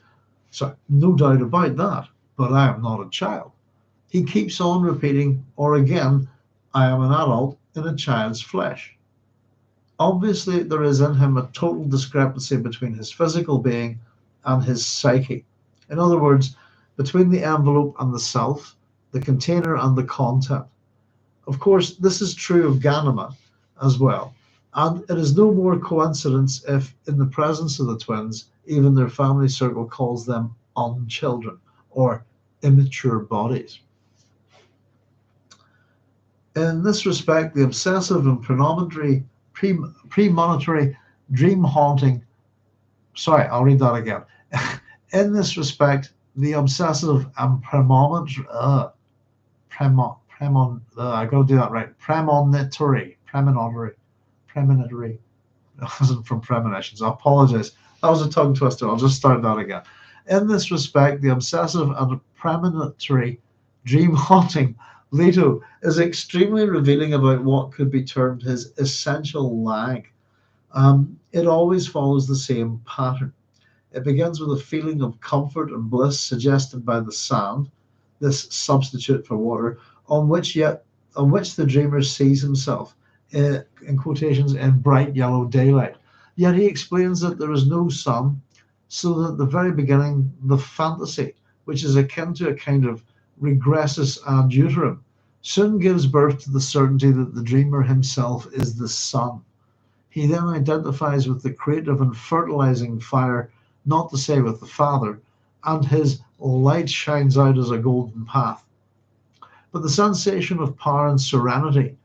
So, no doubt about that, but I am not a child. He keeps on repeating, or again, I am an adult in a child's flesh. Obviously, there is in him a total discrepancy between his physical being and his psyche. In other words, between the envelope and the self, the container and the content. Of course, this is true of Ganima as well, and it is no more coincidence if, in the presence of the twins, even their family circle calls them unchildren or immature bodies. In this respect, the obsessive and premonitory dream haunting. Sorry, I'll read that again. In this respect, the obsessive and premonitory. I got to do that right. Premonitory. That wasn't from premonitions. I apologize. That was a tongue twister. I'll just start that again. In this respect, the obsessive and premonitory dream haunting Leto is extremely revealing about what could be termed his essential lag. It always follows the same pattern. It begins with a feeling of comfort and bliss suggested by the sand, this substitute for water, on which the dreamer sees himself, in quotations, in bright yellow daylight. Yet he explains that there is no sun, so that at the very beginning, the fantasy, which is akin to a kind of regressus ad uterum, soon gives birth to the certainty that the dreamer himself is the sun. He then identifies with the creative and fertilizing fire, not to say with the Father, and his light shines out as a golden path. But the sensation of power and serenity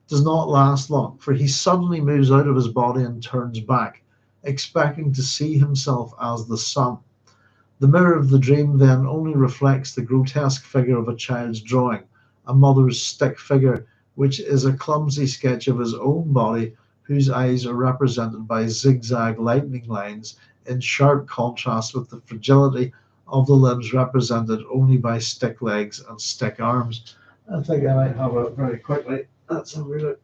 does not last long, for he suddenly moves out of his body and turns back, expecting to see himself as the sun. The mirror of the dream then only reflects the grotesque figure of a child's drawing, a mother's stick figure, which is a clumsy sketch of his own body, whose eyes are represented by zigzag lightning lines in sharp contrast with the fragility of the limbs represented only by stick legs and stick arms. I think I might have it very quickly. Let's have a look.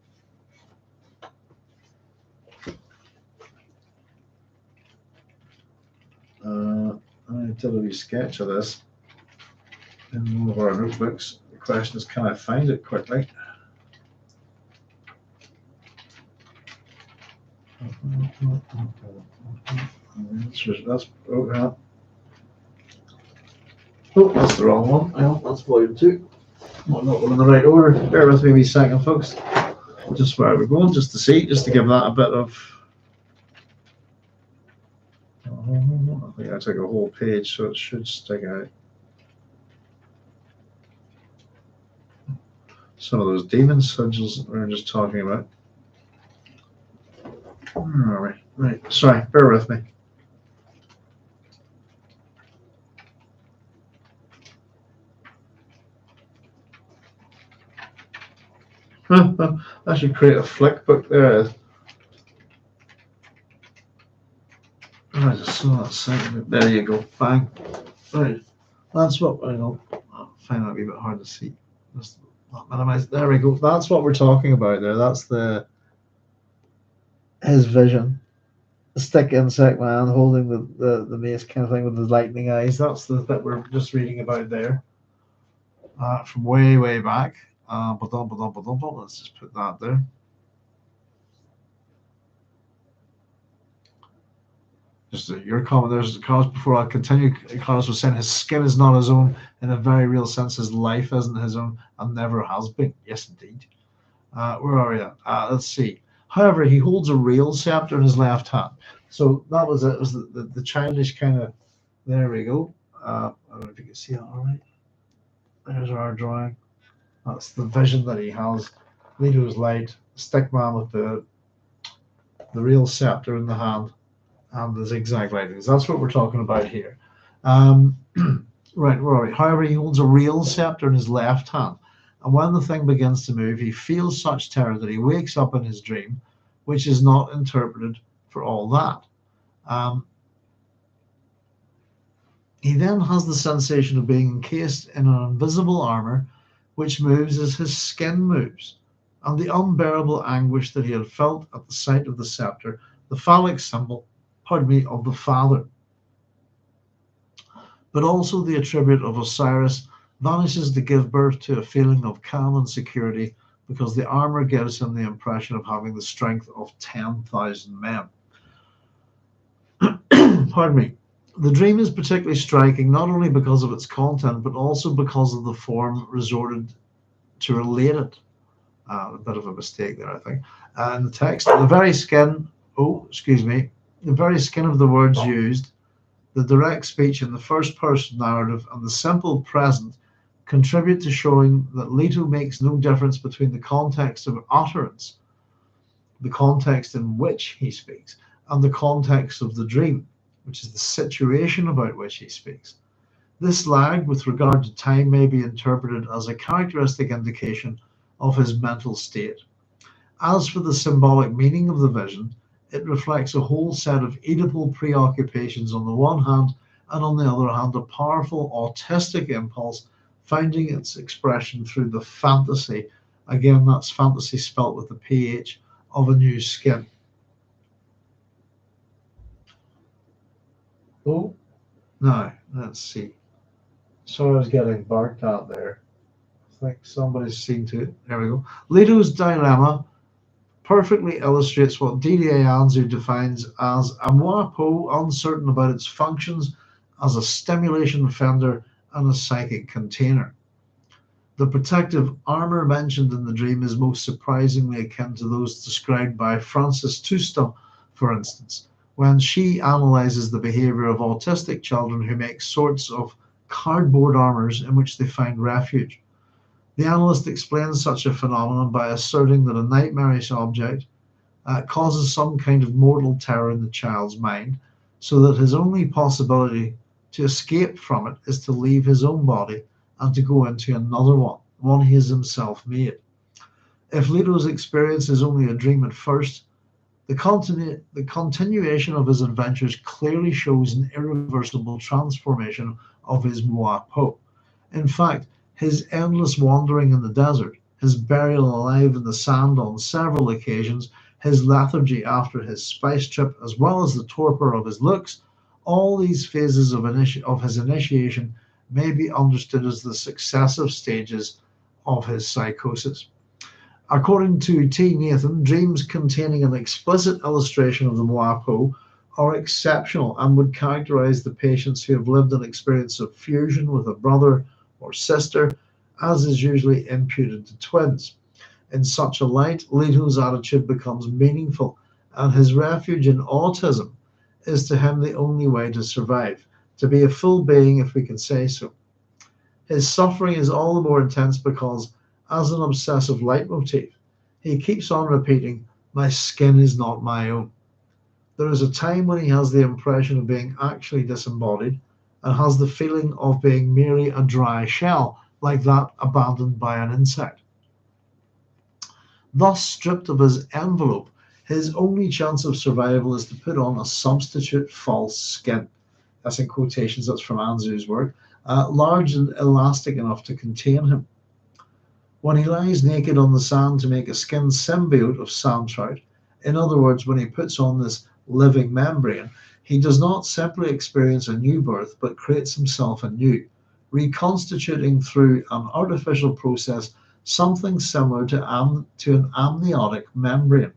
I did a wee sketch of this in one of our notebooks. The question is, can I find it quickly? That's the wrong one. Well, that's volume 2. I'm not going in the right order. Bear with me a wee second, folks. Just where we're going, just to see, just to give that a bit of. I think I took a whole page, so it should stick out. Some of those demon sigils we were just talking about. Where are we? Right, sorry, bear with me. I should create a flick book there. I just saw that second. There you go. Bang. Right. That's what I know. I'll find that a bit hard to see. Just minimize. There we go. That's what we're talking about there. That's his vision. The stick insect man holding the mace kind of thing with the lightning eyes. That's the bit we're just reading about there. From way back. Let's just put that there. your comment, there's Carlos before I continue. Carlos was saying his skin is not his own in a very real sense. His life isn't his own and never has been. Yes, indeed. Where are we at? Let's see. However, he holds a real scepter in his left hand. So that was it. It was the childish kind of. There we go. I don't know if you can see that all right. There's our drawing. That's the vision that he has. Leto's light, stick man with the real scepter in the hand, and the zigzag lightnings. That's what we're talking about here. Right, where are we? However, he holds a real scepter in his left hand, and when the thing begins to move, he feels such terror that he wakes up in his dream, which is not interpreted for all that. He then has the sensation of being encased in an invisible armor, which moves as his skin moves, and the unbearable anguish that he had felt at the sight of the scepter, the phallic symbol, of the father, but also the attribute of Osiris, vanishes to give birth to a feeling of calm and security, because the armor gives him the impression of having the strength of 10,000 men. Pardon me. The dream is particularly striking not only because of its content, but also because of the form resorted to relate it. A bit of a mistake there, I think. In the text, the very skin of the words used, the direct speech in the first person narrative, and the simple present contribute to showing that Leto makes no difference between the context of utterance, the context in which he speaks, and the context of the dream, which is the situation about which he speaks. This lag with regard to time may be interpreted as a characteristic indication of his mental state. As for the symbolic meaning of the vision, it reflects a whole set of Oedipal preoccupations on the one hand, and on the other hand, a powerful autistic impulse finding its expression through the fantasy. Again, that's fantasy spelt with a PH, of a new skin. Oh, now, let's see. Sorry, I was getting barked at there. I think somebody's seen to it. There we go. Leto's dilemma perfectly illustrates what D.D.A. Anzu defines as a Moi-Peau uncertain about its functions as a stimulation fender and a psychic container. The protective armor mentioned in the dream is most surprisingly akin to those described by Frances Tusta, for instance, when she analyzes the behavior of autistic children who make sorts of cardboard armors in which they find refuge. The analyst explains such a phenomenon by asserting that a nightmarish object causes some kind of mortal terror in the child's mind, so that his only possibility to escape from it is to leave his own body and to go into another one he has himself made. If Leto's experience is only a dream at first, the continuation of his adventures clearly shows an irreversible transformation of his Moi-Peau. In fact, his endless wandering in the desert, his burial alive in the sand on several occasions, his lethargy after his spice trip, as well as the torpor of his looks, all these phases of his initiation may be understood as the successive stages of his psychosis. According to T. Nathan, dreams containing an explicit illustration of the Moi-Peau are exceptional and would characterize the patients who have lived an experience of fusion with a brother or sister, as is usually imputed to twins. In such a light, Leto's attitude becomes meaningful, and his refuge in autism is to him the only way to survive, to be a full being, if we can say so. His suffering is all the more intense because, as an obsessive leitmotif, he keeps on repeating, "My skin is not my own." There is a time when he has the impression of being actually disembodied and has the feeling of being merely a dry shell, like that abandoned by an insect. Thus, stripped of his envelope, his only chance of survival is to put on a substitute false skin. That's in quotations, that's from Anzu's work, large and elastic enough to contain him. When he lies naked on the sand to make a skin symbiote of sandtrout, in other words, when he puts on this living membrane, he does not simply experience a new birth, but creates himself anew, reconstituting through an artificial process something similar to an amniotic membrane.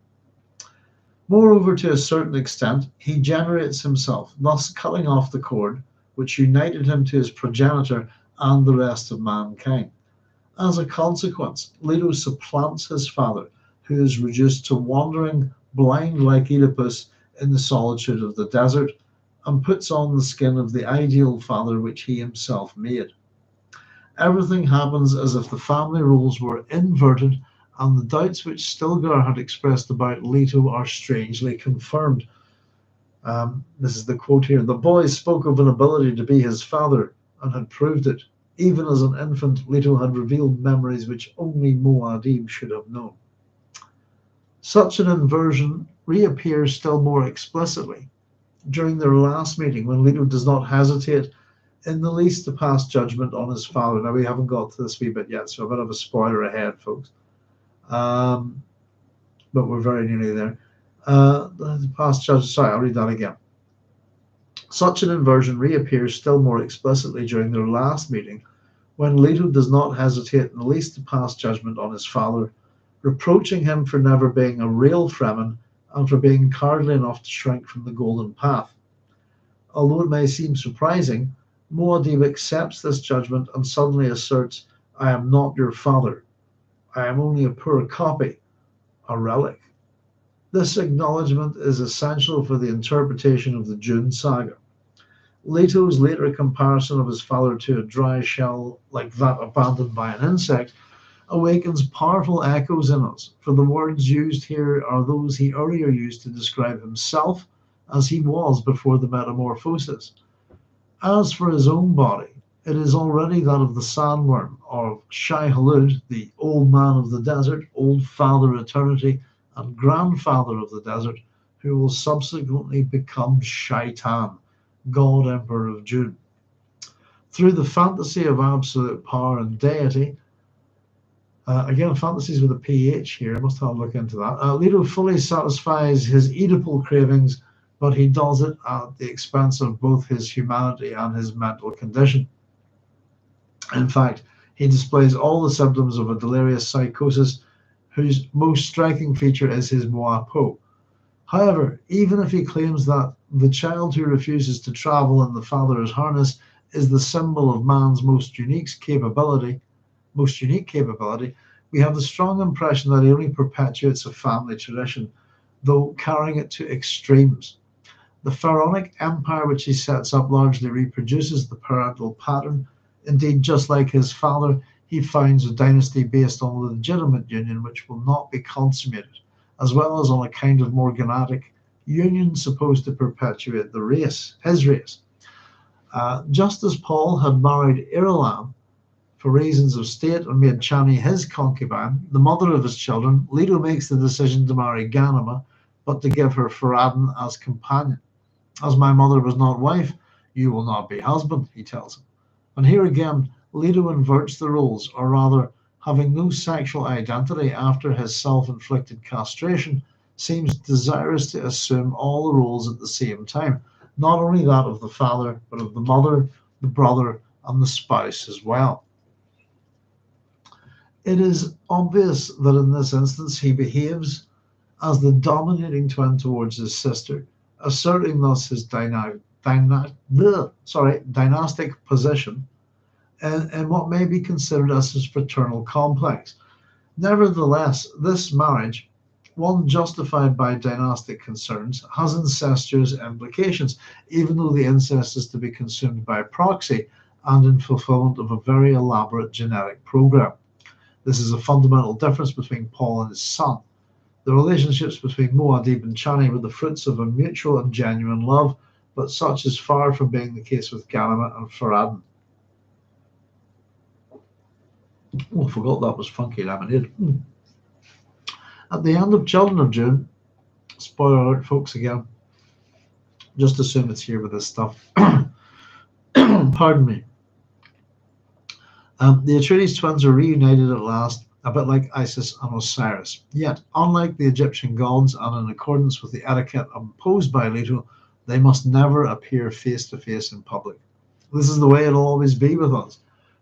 Moreover, to a certain extent, he generates himself, thus cutting off the cord which united him to his progenitor and the rest of mankind. As a consequence, Leto supplants his father, who is reduced to wandering blind like Oedipus in the solitude of the desert, and puts on the skin of the ideal father which he himself made. Everything happens as if the family roles were inverted, and the doubts which Stilgar had expressed about Leto are strangely confirmed. This is the quote here. The boy spoke of an ability to be his father and had proved it. Even as an infant, Leto had revealed memories which only Muad'Dib should have known. Such an inversion reappears still more explicitly during their last meeting when Leto does not hesitate in the least to pass judgment on his father. Now, we haven't got to this wee bit yet, so a bit of a spoiler ahead, folks. But we're very nearly there. The past judgment, sorry, I'll read that again. Such an inversion reappears still more explicitly during their last meeting when Leto does not hesitate in the least to pass judgment on his father, reproaching him for never being a real Fremen and for being cowardly enough to shrink from the golden path. Although it may seem surprising, Muad'Dib accepts this judgment and suddenly asserts, I am not your father. I am only a poor copy, a relic. This acknowledgement is essential for the interpretation of the Dune saga. Leto's later comparison of his father to a dry shell like that abandoned by an insect awakens powerful echoes in us, for the words used here are those he earlier used to describe himself as he was before the metamorphosis. As for his own body, it is already that of the sandworm, or of Shai-Hulud, the old man of the desert, old father eternity, and grandfather of the desert, who will subsequently become Shaitan, God Emperor of Dune. Through the fantasy of absolute power and deity, again, fantasies with a PH here, I must have a look into that. Leto fully satisfies his Oedipal cravings, but he does it at the expense of both his humanity and his mental condition. In fact, he displays all the symptoms of a delirious psychosis, whose most striking feature is his Moi-Peau. However, even if he claims that the child who refuses to travel in the father's harness is the symbol of man's most unique capability, we have the strong impression that he only perpetuates a family tradition, though carrying it to extremes. The pharaonic empire which he sets up largely reproduces the parental pattern. Indeed, just like his father, he founds a dynasty based on a legitimate union which will not be consummated, as well as on a kind of morganatic union supposed to perpetuate his race. Just as Paul had married Irulan for reasons of state and made Chani his concubine, the mother of his children, Leto makes the decision to marry Ganima, but to give her Farad'n as companion. As my mother was not wife, you will not be husband, he tells him. And here again, Leto inverts the roles, or rather, having no sexual identity after his self-inflicted castration, seems desirous to assume all the roles at the same time, not only that of the father, but of the mother, the brother, and the spouse as well. It is obvious that in this instance he behaves as the dominating twin towards his sister, asserting thus his dynastic position in what may be considered as his fraternal complex. Nevertheless, this marriage, one justified by dynastic concerns, has incestuous implications, even though the incest is to be consumed by proxy and in fulfillment of a very elaborate genetic program. This is a fundamental difference between Paul and his son. The relationships between Muad'Dib and Chani were the fruits of a mutual and genuine love, but such is far from being the case with Ganima and Farad'n. Oh, I forgot that was Funky Lemonade. At the end of Children of Dune, spoiler alert, folks, again, just assume it's here with this stuff. Pardon me. The Atreides twins are reunited at last, a bit like Isis and Osiris. Yet, unlike the Egyptian gods and in accordance with the etiquette imposed by Leto, they must never appear face to face in public. This is the way it'll always be with us.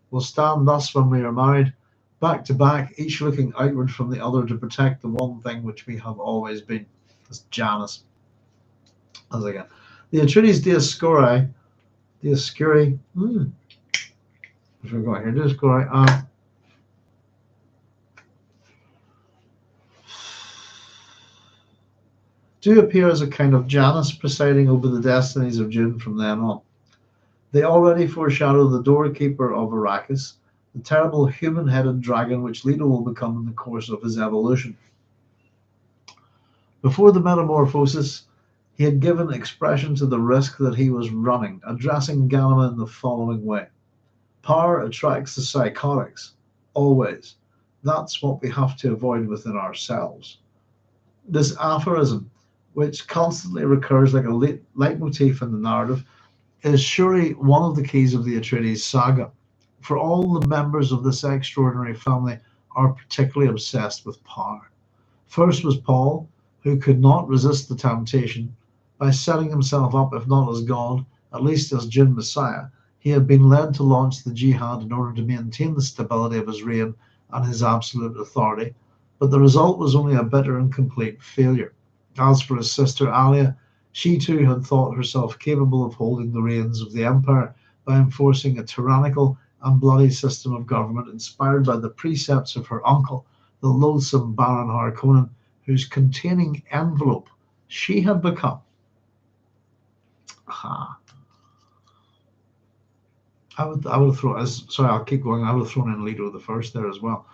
We'll stand thus when we are married, back to back, each looking outward from the other to protect the one thing which we have always been. It's Janus. As again, the Atreides Dioscuri. If we're going here, Dioscuri. Do appear as a kind of Janus presiding over the destinies of Dune from then on. They already foreshadow the doorkeeper of Arrakis, the terrible human-headed dragon which Leto will become in the course of his evolution. Before the Metamorphosis, he had given expression to the risk that he was running, addressing Ganima in the following way. Power attracts the psychotics, always. That's what we have to avoid within ourselves. This aphorism, which constantly recurs like a leitmotif in the narrative, is surely one of the keys of the Atreides saga, for all the members of this extraordinary family are particularly obsessed with power. First was Paul, who could not resist the temptation. By setting himself up, if not as God, at least as Dune Messiah, he had been led to launch the jihad in order to maintain the stability of his reign and his absolute authority, but the result was only a bitter and complete failure. As for his sister Alia, she too had thought herself capable of holding the reins of the empire by enforcing a tyrannical and bloody system of government inspired by the precepts of her uncle, the loathsome Baron Harkonnen, whose containing envelope she had become. I would have thrown, sorry, I'll keep going. I would have thrown in Leto the first there as well.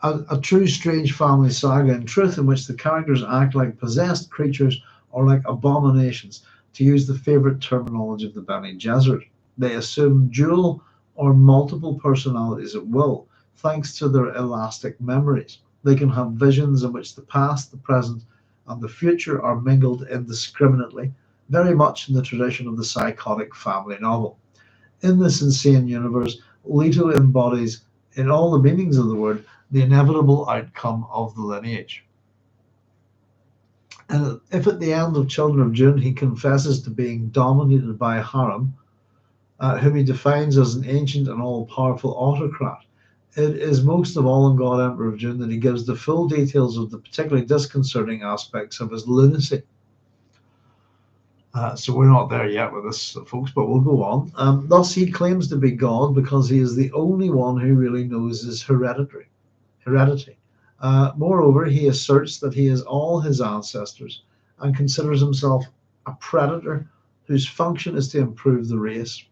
A true strange family saga in truth, in which the characters act like possessed creatures or like abominations, to use the favorite terminology of the Bene Gesserit. They assume dual or multiple personalities at will, thanks to their elastic memories. They can have visions in which the past, the present, and the future are mingled indiscriminately, very much in the tradition of the psychotic family novel. In this insane universe, Leto embodies, in all the meanings of the word, the inevitable outcome of the lineage. And if at the end of Children of Dune he confesses to being dominated by a harem, whom he defines as an ancient and all-powerful autocrat, it is most of all in God Emperor of Dune that he gives the full details of the particularly disconcerting aspects of his lunacy. So we're not there yet with this, folks, but we'll go on. Thus, he claims to be God because he is the only one who really knows his heredity. Moreover, he asserts that he is all his ancestors and considers himself a predator whose function is to improve the race.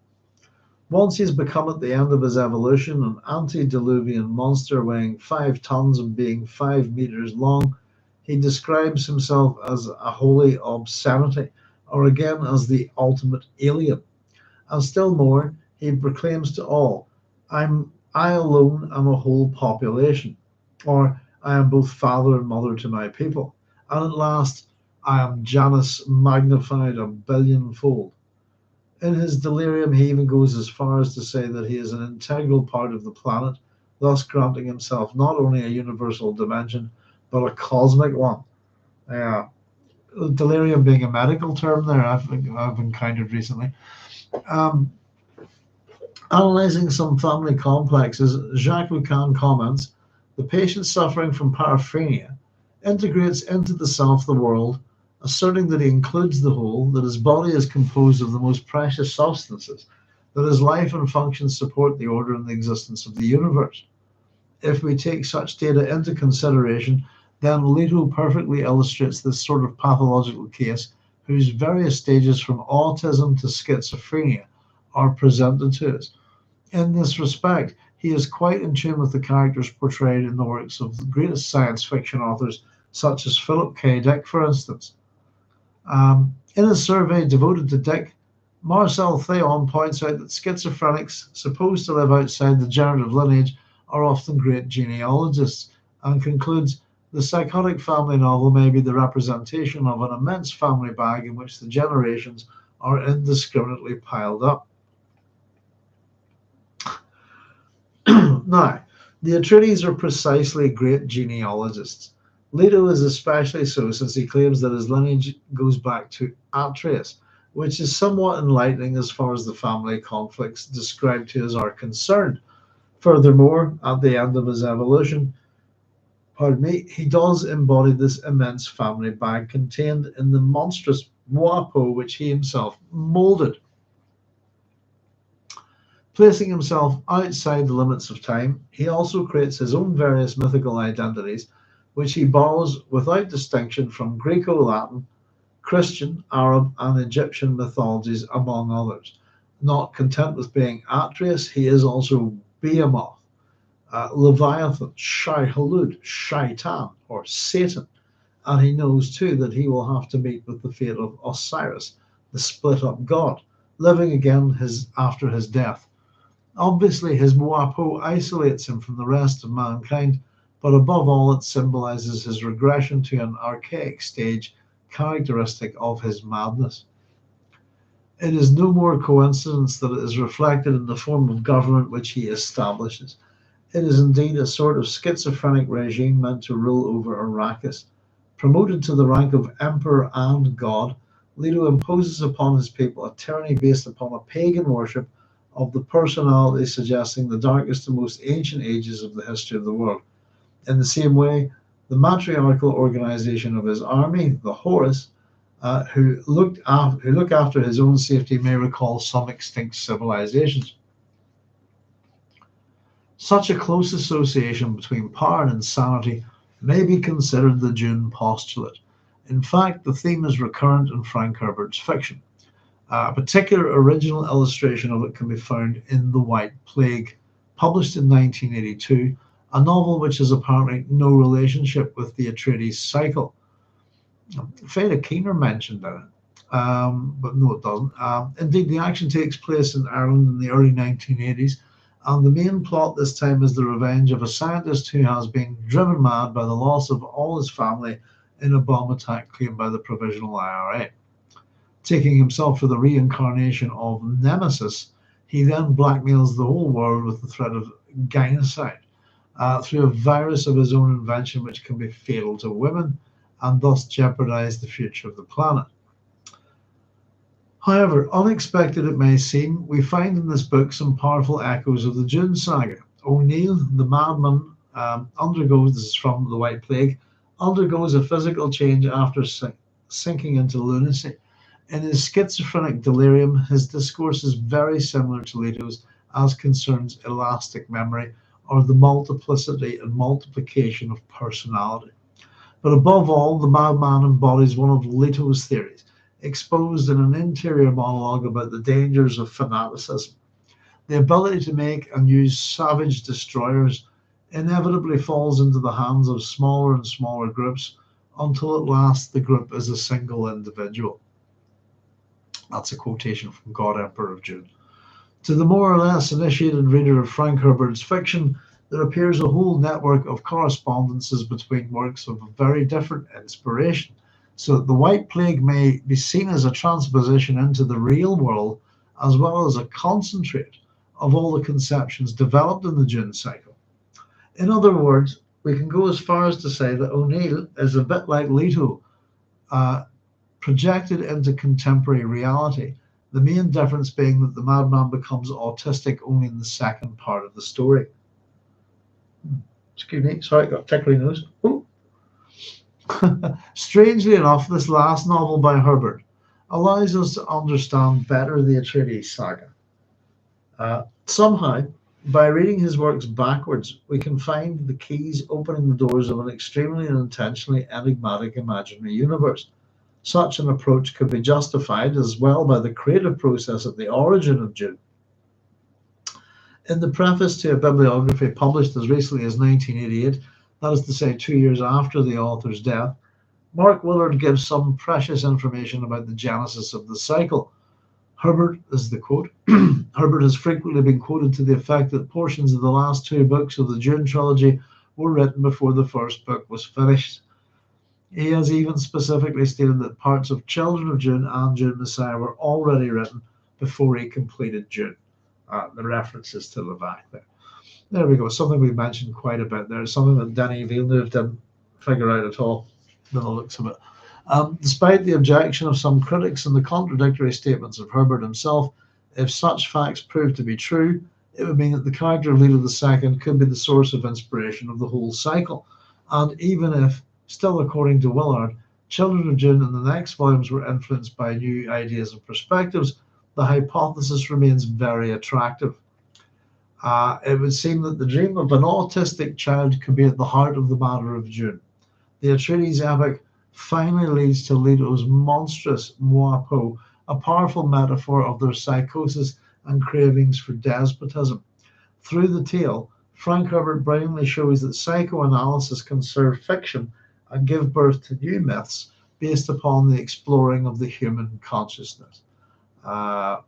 Once he has become, at the end of his evolution, an antediluvian monster weighing 5 tons and being 5 meters long, he describes himself as a holy obscenity, or again as the ultimate alien. And still more, he proclaims to all, I alone am a whole population, or I am both father and mother to my people. And at last, I am Janus magnified a billionfold. In his delirium, he even goes as far as to say that he is an integral part of the planet, thus granting himself not only a universal dimension, but a cosmic one. Delirium being a medical term there, I've encountered recently. Analyzing some family complexes, Jacques Lacan comments, the patient suffering from paraphrenia integrates into the self the world, asserting that he includes the whole, that his body is composed of the most precious substances, that his life and functions support the order and the existence of the universe. If we take such data into consideration, then Leto perfectly illustrates this sort of pathological case, whose various stages from autism to schizophrenia are presented to us. In this respect, he is quite in tune with the characters portrayed in the works of the greatest science fiction authors, such as Philip K. Dick, for instance. In a survey devoted to Dick, Marcel Theon points out that schizophrenics supposed to live outside the generative lineage are often great genealogists, and concludes the psychotic family novel may be the representation of an immense family bag in which the generations are indiscriminately piled up. Now, the Atreides are precisely great genealogists. Leto is especially so, since he claims that his lineage goes back to Atreides, which is somewhat enlightening as far as the family conflicts described to us are concerned. Furthermore, at the end of his evolution, pardon me, he does embody this immense family bag contained in the monstrous Moi-Peau which he himself moulded. Placing himself outside the limits of time, he also creates his own various mythical identities, which he borrows without distinction from Greco-Latin, Christian, Arab, and Egyptian mythologies, among others. Not content with being Atreides, he is also Behemoth, Leviathan, Shai-Hulud, Shaitan, or Satan, and he knows too that he will have to meet with the fate of Osiris, the split-up god, living again after his death. Obviously, his Moi-Peau isolates him from the rest of mankind, but above all, it symbolizes his regression to an archaic stage characteristic of his madness. It is no more coincidence that it is reflected in the form of government which he establishes. It is indeed a sort of schizophrenic regime meant to rule over Arrakis. Promoted to the rank of emperor and god, Leto imposes upon his people a tyranny based upon a pagan worship of the personality suggesting the darkest and most ancient ages of the history of the world. In the same way, the matriarchal organization of his army, the Horus, who look after his own safety, may recall some extinct civilizations. Such a close association between power and insanity may be considered the Dune postulate. In fact, the theme is recurrent in Frank Herbert's fiction. A particular original illustration of it can be found in The White Plague, published in 1982, a novel which has apparently no relationship with the Atreides cycle. Feda Keener mentioned in it, but no, it doesn't. Indeed, the action takes place in Ireland in the early 1980s, and the main plot this time is the revenge of a scientist who has been driven mad by the loss of all his family in a bomb attack claimed by the Provisional IRA. Taking himself for the reincarnation of Nemesis, he then blackmails the whole world with the threat of genocide through a virus of his own invention which can be fatal to women and thus jeopardize the future of the planet. However, unexpected it may seem, we find in this book some powerful echoes of the Dune saga. O'Neill, the madman, this is from The White Plague, undergoes a physical change after sinking into lunacy. In his schizophrenic delirium, his discourse is very similar to Leto's as concerns elastic memory or the multiplicity and multiplication of personality. But above all, the madman embodies one of Leto's theories, exposed in an interior monologue about the dangers of fanaticism. The ability to make and use savage destroyers inevitably falls into the hands of smaller and smaller groups until at last the group is a single individual. That's a quotation from God Emperor of Dune. To the more or less initiated reader of Frank Herbert's fiction, there appears a whole network of correspondences between works of very different inspiration, so that The White Plague may be seen as a transposition into the real world, as well as a concentrate of all the conceptions developed in the Dune cycle. In other words, we can go as far as to say that O'Neill is a bit like Leto, projected into contemporary reality, the main difference being that the madman becomes autistic only in the second part of the story. Excuse me, sorry, I got a tickly nose. Strangely enough, this last novel by Herbert allows us to understand better the Atreides saga. Somehow, by reading his works backwards, we can find the keys opening the doors of an extremely and intentionally enigmatic imaginary universe. Such an approach could be justified as well by the creative process at the origin of Dune. In the preface to a bibliography published as recently as 1988, that is to say 2 years after the author's death, Mark Willard gives some precious information about the genesis of the cycle. Herbert, this is the quote, Herbert has frequently been quoted to the effect that portions of the last 2 books of the Dune trilogy were written before the first book was finished. He has even specifically stated that parts of Children of Dune and Dune Messiah were already written before he completed Dune. The references to Levac there. There we go. Something we mentioned quite a bit there. Something that Denis Villeneuve didn't figure out at all, by the looks of it. Despite the objection of some critics and the contradictory statements of Herbert himself, if such facts prove to be true, it would mean that the character of Leto II could be the source of inspiration of the whole cycle. And even if, still according to Willard, Children of Dune and the next volumes were influenced by new ideas and perspectives, the hypothesis remains very attractive. It would seem that the dream of an autistic child could be at the heart of the matter of Dune. The Atreides epic finally leads to Leto's monstrous Moi-Peau, a powerful metaphor of their psychosis and cravings for despotism. Through the tale, Frank Herbert brilliantly shows that psychoanalysis can serve fiction and give birth to new myths based upon the exploring of the human consciousness. Uh,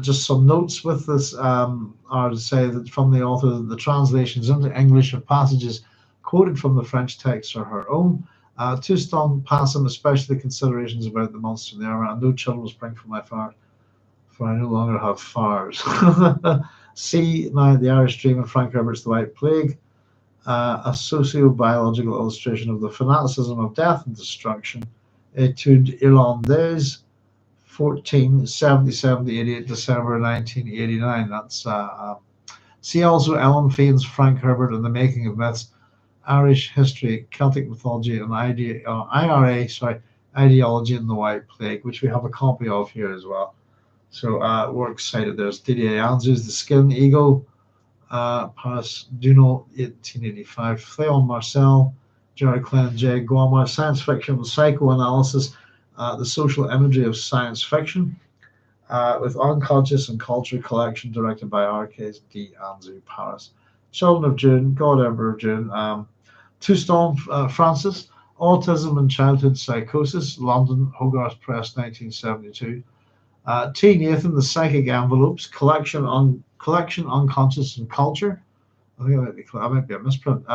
just some notes with this are to say that from the author that the translations into English of passages quoted from the French text are her own. Touston pass him especially considerations about the monster in the armor, and no chill will spring from my fire, for I no longer have fires. See now the Irish Dream of Frank Herbert's The White Plague, a socio-biological illustration of the fanaticism of death and destruction. Etude Irlandaise, 1477-88, December 1989. That's see also Ellen Fane's Frank Herbert and the Making of Myths, Irish History, Celtic Mythology, and Ideology in the White Plague, which we have a copy of here as well. So we're excited. There's Didier Anzu's The Skin Eagle, Paris Duno, 1885, Theon Marcel, Jerry Clement, J. Guama, Science Fiction with Psychoanalysis, the Social Imagery of Science Fiction, with Unconscious and Culture Collection, directed by R.K. D. Anzu, Paris. Children of Dune, God Emperor of Dune, Touston, Francis, Autism and Childhood Psychosis, London, Hogarth Press, 1972. T. Nathan, The Psychic Envelopes, Collection, Unconscious and Culture. I think that might be a misprint.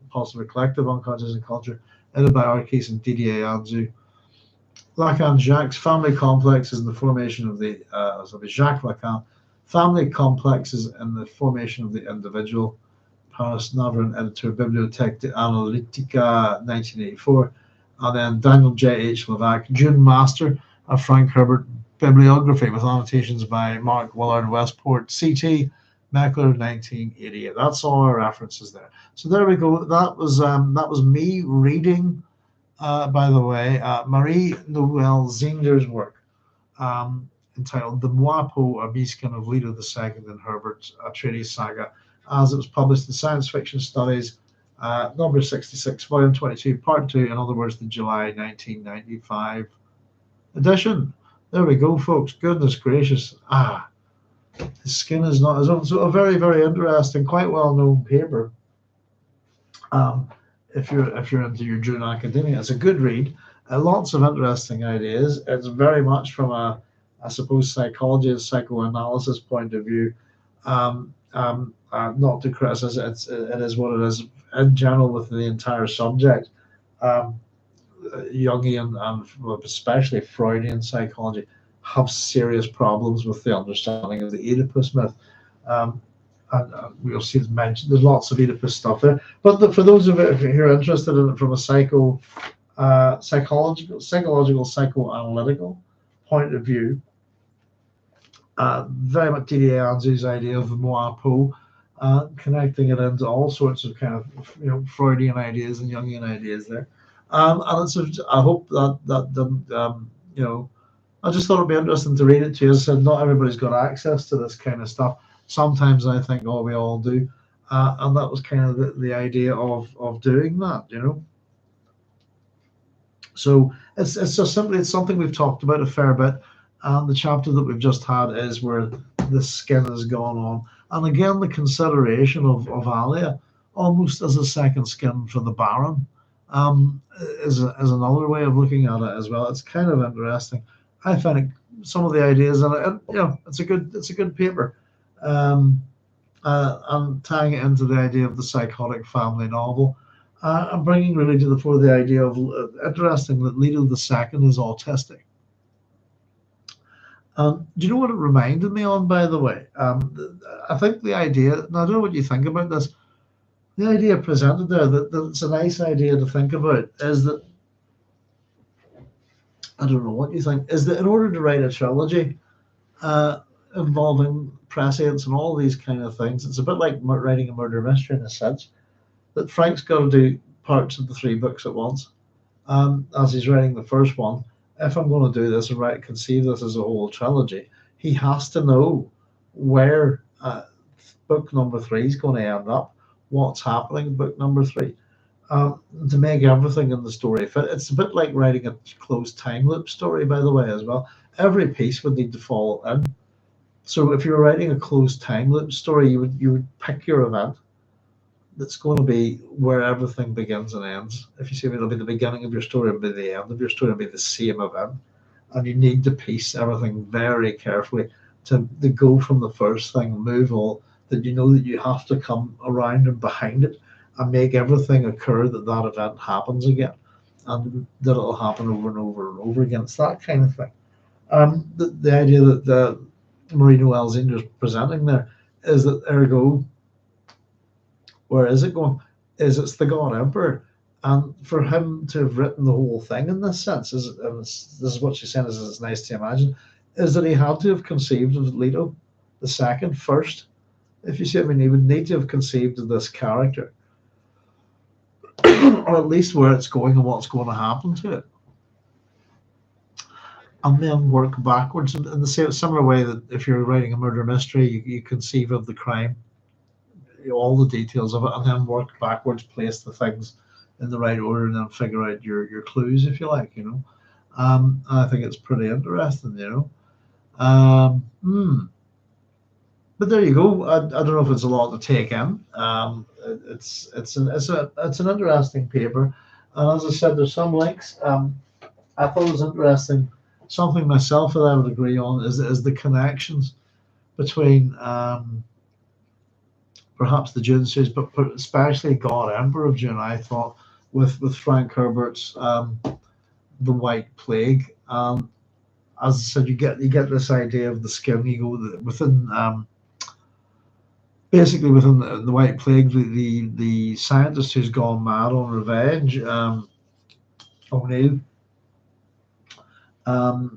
Possibly Collective, Unconscious and Culture, edited by Arquis and Didier Anzu. Lacan Jacques, Family Complexes in the Formation of the Jacques Lacan, Family Complexes in the Formation of the Individual, Paris, Navarin, editor, Bibliothèque Analytica, 1984. And then Daniel J. H. Levac, Dune Master, a Frank Herbert bibliography with annotations by Mark Willard Westport, C.T. Meckler, 1988. That's all our references there. So there we go. That was me reading, by the way, Marie-Noelle Zeender's work, entitled The Moi-Peau, a Beaskin of Leto II in Herbert's Atreides saga, as it was published in Science Fiction Studies, number 66, volume 22, part 2, in other words, the July 1995 edition. There we go, folks. Goodness gracious. His skin is not his own. So a very, very interesting, quite well-known paper. If you're into your Dune academia, it's a good read. Lots of interesting ideas. It's very much from a, I suppose, psychology and psychoanalysis point of view. Not to criticize it, it is what it is in general with the entire subject. Jungian and especially Freudian psychology have serious problems with the understanding of the Oedipus myth. And we'll see it mentioned. There's lots of Oedipus stuff there. But for those of you who are interested in it from a psychological, psychoanalytical point of view, very much Didier Anzu's idea of the Moi-Peau, connecting it into all sorts of kind of Freudian ideas and Jungian ideas there. And it's I hope that didn't I just thought it'd be interesting to read it to you. As I said, not everybody's got access to this kind of stuff. Sometimes I think, oh, we all do, and that was kind of the idea of doing that, So it's just simply it's something we've talked about a fair bit. And the chapter that we've just had is where the skin has gone on, and again the consideration of Alia almost as a second skin for the Baron. Is another way of looking at it as well. It's kind of interesting. I find some of the ideas in it, it's a good paper, and tying it into the idea of the psychotic family novel, and bringing really to the fore the idea of interesting that Leto II is autistic. Do you know what it reminded me on, by the way? I think the idea, and I don't know what you think about this. The idea presented there, that it's a nice idea to think about, is that, I don't know what you think, is that in order to write a trilogy, involving prescience and all these kind of things. It's a bit like writing a murder mystery in a sense that Frank's got to do parts of the 3 books at once. As he's writing the first one, if I'm going to do this and conceive this as a whole trilogy, he has to know where book number 3 is going to end up, what's happening in book number 3, to make everything in the story fit. It's a bit like writing a closed time loop story, by the way, as well. Every piece would need to fall in. So if you're writing a closed time loop story, you would pick your event that's going to be where everything begins and ends. If you see, it'll be the beginning of your story, it'll be the end of your story, it'll be the same event. And you need to piece everything very carefully to go from the first thing, move all, that you know that you have to come around and behind it and make everything occur that that event happens again, and that it'll happen over and over and over again. It's that kind of thing. The idea that Marie Noelle Zeender is presenting there is that, ergo, where is it going? It's the God Emperor. And for him to have written the whole thing in this sense, this is what she's saying, is it's nice to imagine, is that he had to have conceived of Leto the second first. If you see, I mean, he would need to have conceived of this character, or at least where it's going and what's going to happen to it, and then work backwards in the same similar way that if you're writing a murder mystery, you conceive of the crime, all the details of it, and then work backwards, place the things in the right order, and then figure out your clues, if you like, I think it's pretty interesting, but there you go. I don't know if it's a lot to take in. It's an interesting paper, and as I said, there's some links. I thought it was interesting. Something myself that I would agree on is the connections between perhaps the Dune series, but especially God Emperor of Dune. I thought with Frank Herbert's The White Plague. As I said, you get this idea of the skin. You go within basically within the White Plague, the scientist who's gone mad on revenge, O'Neill. How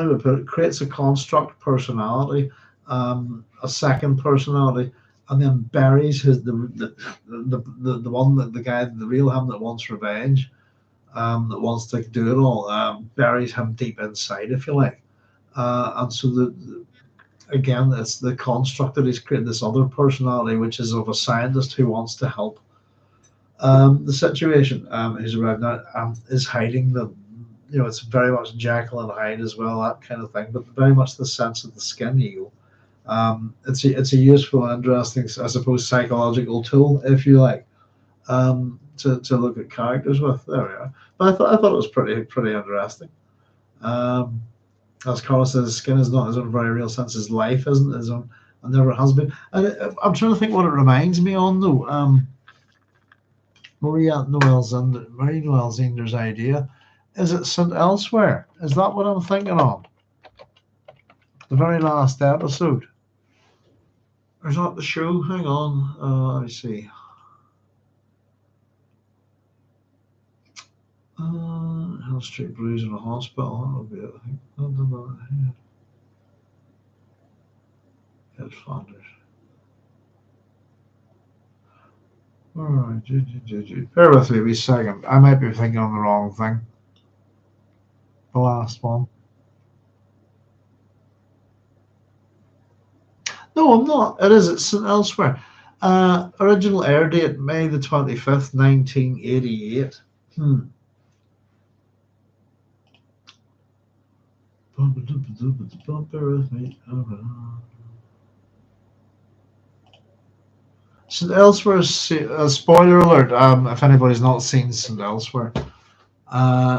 do I put it? Creates a construct personality, a second personality, and then buries the one that the guy, the real him that wants revenge, that wants to do it all, buries him deep inside, if you like, and so again, it's the construct that he's created, this other personality, which is of a scientist who wants to help the situation. Who's around now, is hiding the. It's very much Jekyll and Hyde as well, that kind of thing, but very much the sense of the skin ego. It's a useful and interesting, I suppose, psychological tool, if you like, to look at characters with. There we are. But I thought it was pretty interesting. As Carl says, skin is not his own very real sense. His life isn't his own, and never has been. And I'm trying to think what it reminds me on, though. Marie Noelle Zeender's idea. Is it St. Elsewhere? Is that what I'm thinking of? The very last episode. Or is that the show? Hang on. Let me see. Hill Street Blues in a hospital. That would be it, I think. Ed Flanders. All right. Bear with me a wee second. I might be thinking on the wrong thing. The last one. No, I'm not. It's St. Elsewhere. Original air date, May the 25th, 1988. St. Elsewhere, spoiler alert, if anybody's not seen St. Elsewhere.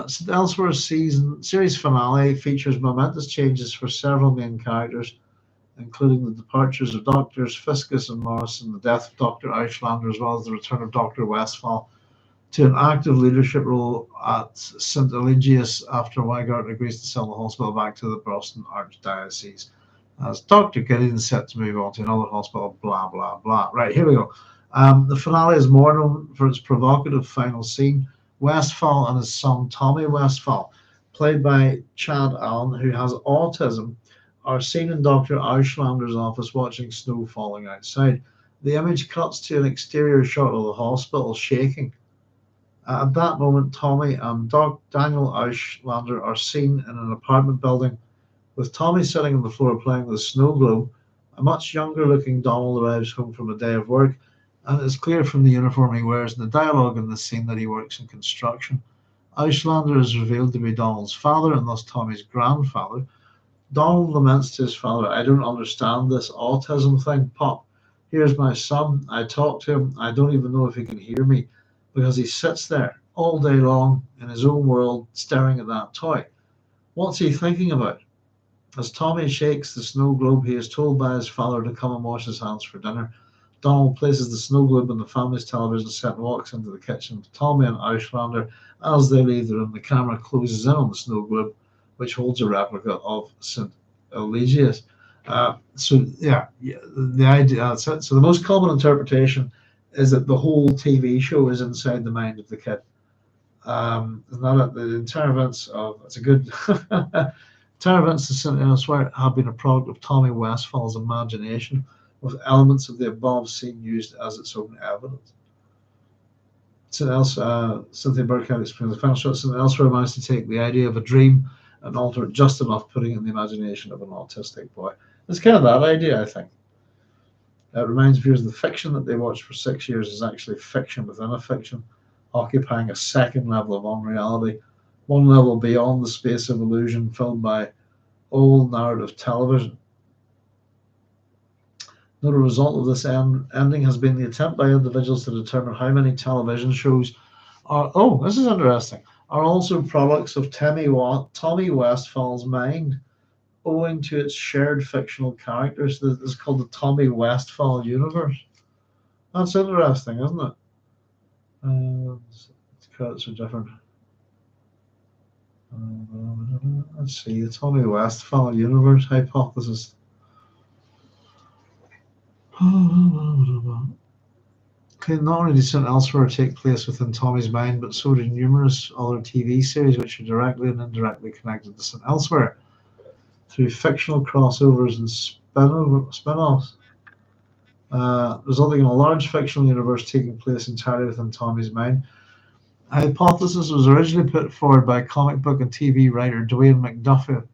St. Elsewhere's series finale features momentous changes for several main characters, including the departures of Doctors Fiscus and Morrison, the death of Dr. Auslander, as well as the return of Dr. Westphal to an active leadership role at St. Eligius after Weigart agrees to sell the hospital back to the Boston Archdiocese. As Dr. Gideon is set to move on to another hospital, blah, blah, blah. Right, here we go. The finale is more known for its provocative final scene. Westphal and his son Tommy Westphal, played by Chad Allen, who has autism, are seen in Dr. Auschlander's office watching snow falling outside. The image cuts to an exterior shot of the hospital shaking. At that moment, Tommy and Daniel Auslander are seen in an apartment building, with Tommy sitting on the floor playing with a snow globe. A much younger looking Donald arrives home from a day of work, and it's clear from the uniform he wears and the dialogue in the scene that he works in construction. Auslander is revealed to be Donald's father and thus Tommy's grandfather. Donald laments to his father, "I don't understand this autism thing, Pop. Here's my son. I talk to him. I don't even know if he can hear me because he sits there all day long in his own world staring at that toy. What's he thinking about?" As Tommy shakes the snow globe, he is told by his father to come and wash his hands for dinner. Donald places the snow globe on the family's television set and walks into the kitchen. Tommy and Auslander, as they leave the room, the camera closes in on the snow globe, which holds a replica of St. Eligius. The idea that's it. So the most common interpretation is that the whole TV show is inside the mind of the kid. Not the entire events of it's a good entire events of St. Elsewhere have been a product of Tommy Westfall's imagination, with elements of the above scene used as its own evidence. Cynthia Burkhead explains the final shot. St. Elsewhere managed to take the idea of a dream and alter it just enough, putting it in the imagination of an autistic boy. It's kind of that idea, I think. It reminds viewers the fiction that they watched for 6 years is actually fiction within a fiction, occupying a second level of unreality, one level beyond the space of illusion filled by old narrative television. Not a result of this ending has been the attempt by individuals to determine how many television shows are, this is interesting, are also products of Tommy Westfall's mind, owing to its shared fictional characters. This is called the Tommy Westfall universe. That's interesting, isn't it? The credits are different. Let's see, the Tommy Westfall universe hypothesis. Okay, not only did St. Elsewhere take place within Tommy's mind, but so did numerous other TV series which are directly and indirectly connected to St. Elsewhere through fictional crossovers and spin-offs, resulting in a large fictional universe taking place entirely within Tommy's mind. A hypothesis was originally put forward by comic book and TV writer Dwayne McDuffie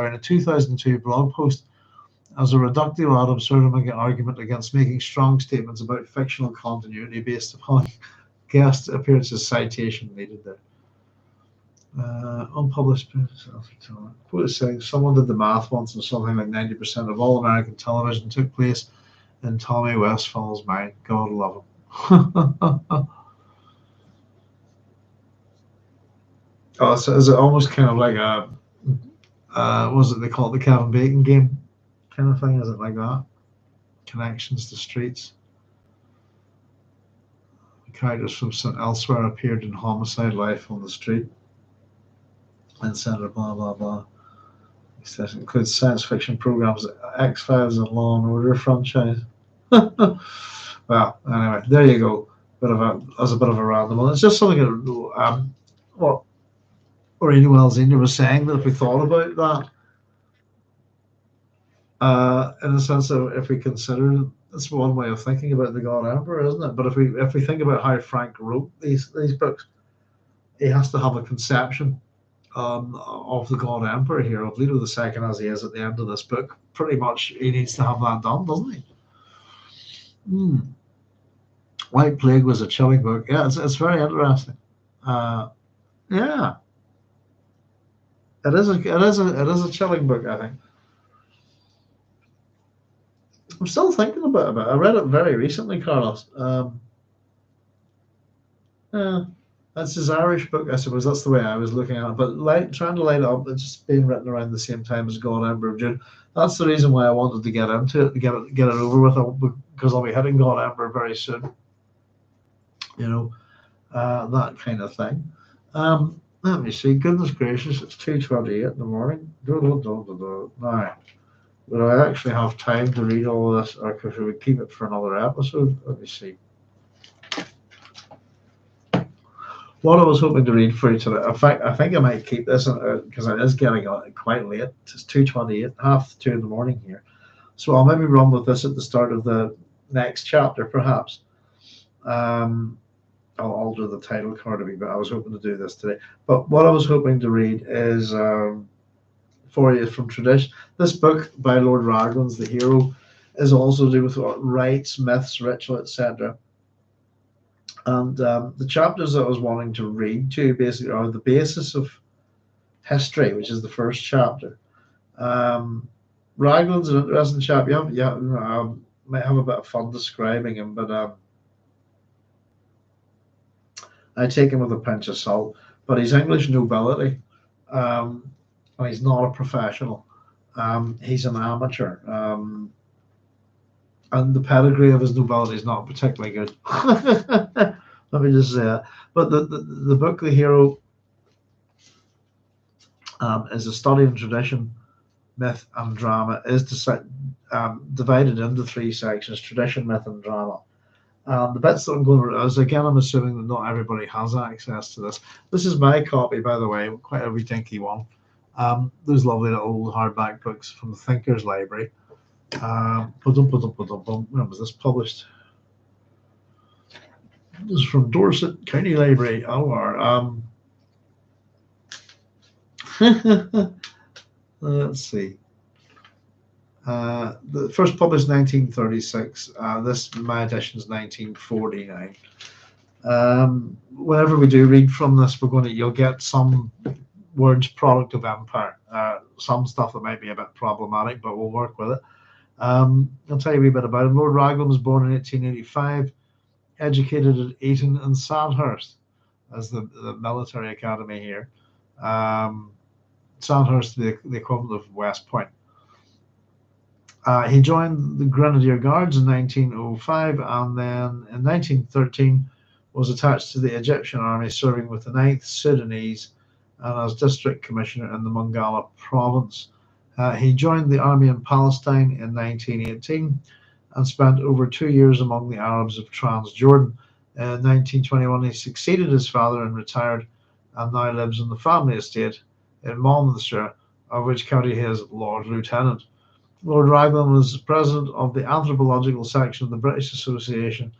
in a 2002 blog post as a reductive ad absurdum argument against making strong statements about fictional continuity based upon guest appearances. Citation needed there. Unpublished quote is saying someone did the math once and something like 90% of all American television took place in Tommy Westfall's mind. God love him. So is it almost kind of like a was it they call it the Kevin Bacon game kind of thing? Is it like that? Connections to streets. The characters from St. Elsewhere appeared in Homicide: Life on the Street, and Center, blah blah blah. It includes science fiction programs, X-Files, and Law and Order franchise. Well, anyway, there you go. As a bit of a random one. It's just something that what Noelle Zeender was saying, that if we thought about that, in the sense of if we consider, that's one way of thinking about the God Emperor, isn't it? But if we think about how Frank wrote these books, he has to have a conception of the God Emperor here, of Leto II as he is at the end of this book. Pretty much he needs to have that done, doesn't he? White Plague was a chilling book. Yeah, it's very interesting. Yeah. It is a chilling book, I think. I'm still thinking about it. I read it very recently, Carlos. That's his Irish book, I suppose. That's the way I was looking at it. But trying to light it up, it's just being written around the same time as God Emperor of Dune. That's the reason why I wanted to get into it, get it over with, because I'll be hitting God Emperor very soon. You know, that kind of thing. Let me see. Goodness gracious, it's 2:28 in the morning. Now, would I actually have time to read all of this, or should we keep it for another episode? Let me see. What I was hoping to read for you today, in fact, I think I might keep this because it is getting quite late. It's 2:28, half 2 in the morning here. So I'll maybe run with this at the start of the next chapter, perhaps. Um, I'll alter the title card a wee bit. I was hoping to do this today. But what I was hoping to read is for you from tradition. This book by Lord Raglan's The Hero is also to do with rites, myths, ritual, etc. And the chapters that I was wanting to read to you basically are the basis of history, which is the first chapter. Raglan's an interesting chap. Might have a bit of fun describing him, but I take him with a pinch of salt. But he's English nobility, and he's not a professional. He's an amateur, and the pedigree of his nobility is not particularly good. Let me just say that. But the book, The Hero, is a study in tradition, myth, and drama. Is divided into three sections: tradition, myth, and drama. The bits that I'm going to, as again, I'm assuming that not everybody has access to this. This is my copy, by the way, quite a wee dinky one. Those lovely little hardback books from the Thinkers Library. When was this published? This is from Dorset County Library, OR. Let's see. The first published 1936. My edition is 1949. Whenever we do read from this, you'll get some words product of empire, some stuff that might be a bit problematic, but we'll work with it. I'll tell you a wee bit about him. Lord Raglan was born in 1885, educated at Eton and Sandhurst, as the military academy here. Sandhurst, the equivalent of West Point. He joined the Grenadier Guards in 1905, and then in 1913 was attached to the Egyptian army, serving with the 9th Sudanese and as district commissioner in the Mongala province. He joined the army in Palestine in 1918 and spent over 2 years among the Arabs of Transjordan. In 1921, he succeeded his father and retired, and now lives in the family estate in Monmouthshire, of which county he is Lord Lieutenant. Lord Raglan was president of the anthropological section of the British Association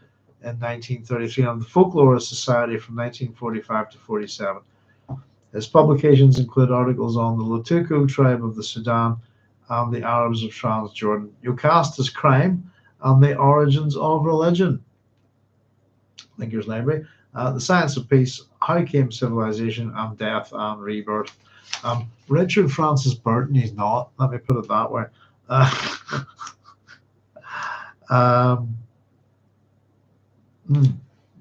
in 1933 and the Folklorist Society from 1945 to 47. His publications include articles on the Leto tribe of the Sudan and the Arabs of Transjordan, Caste as Crime and the Origins of Religion, Thinkers Library, The Science of Peace, How Came Civilization and Death and Rebirth. Richard Francis Burton, he's not, let me put it that way.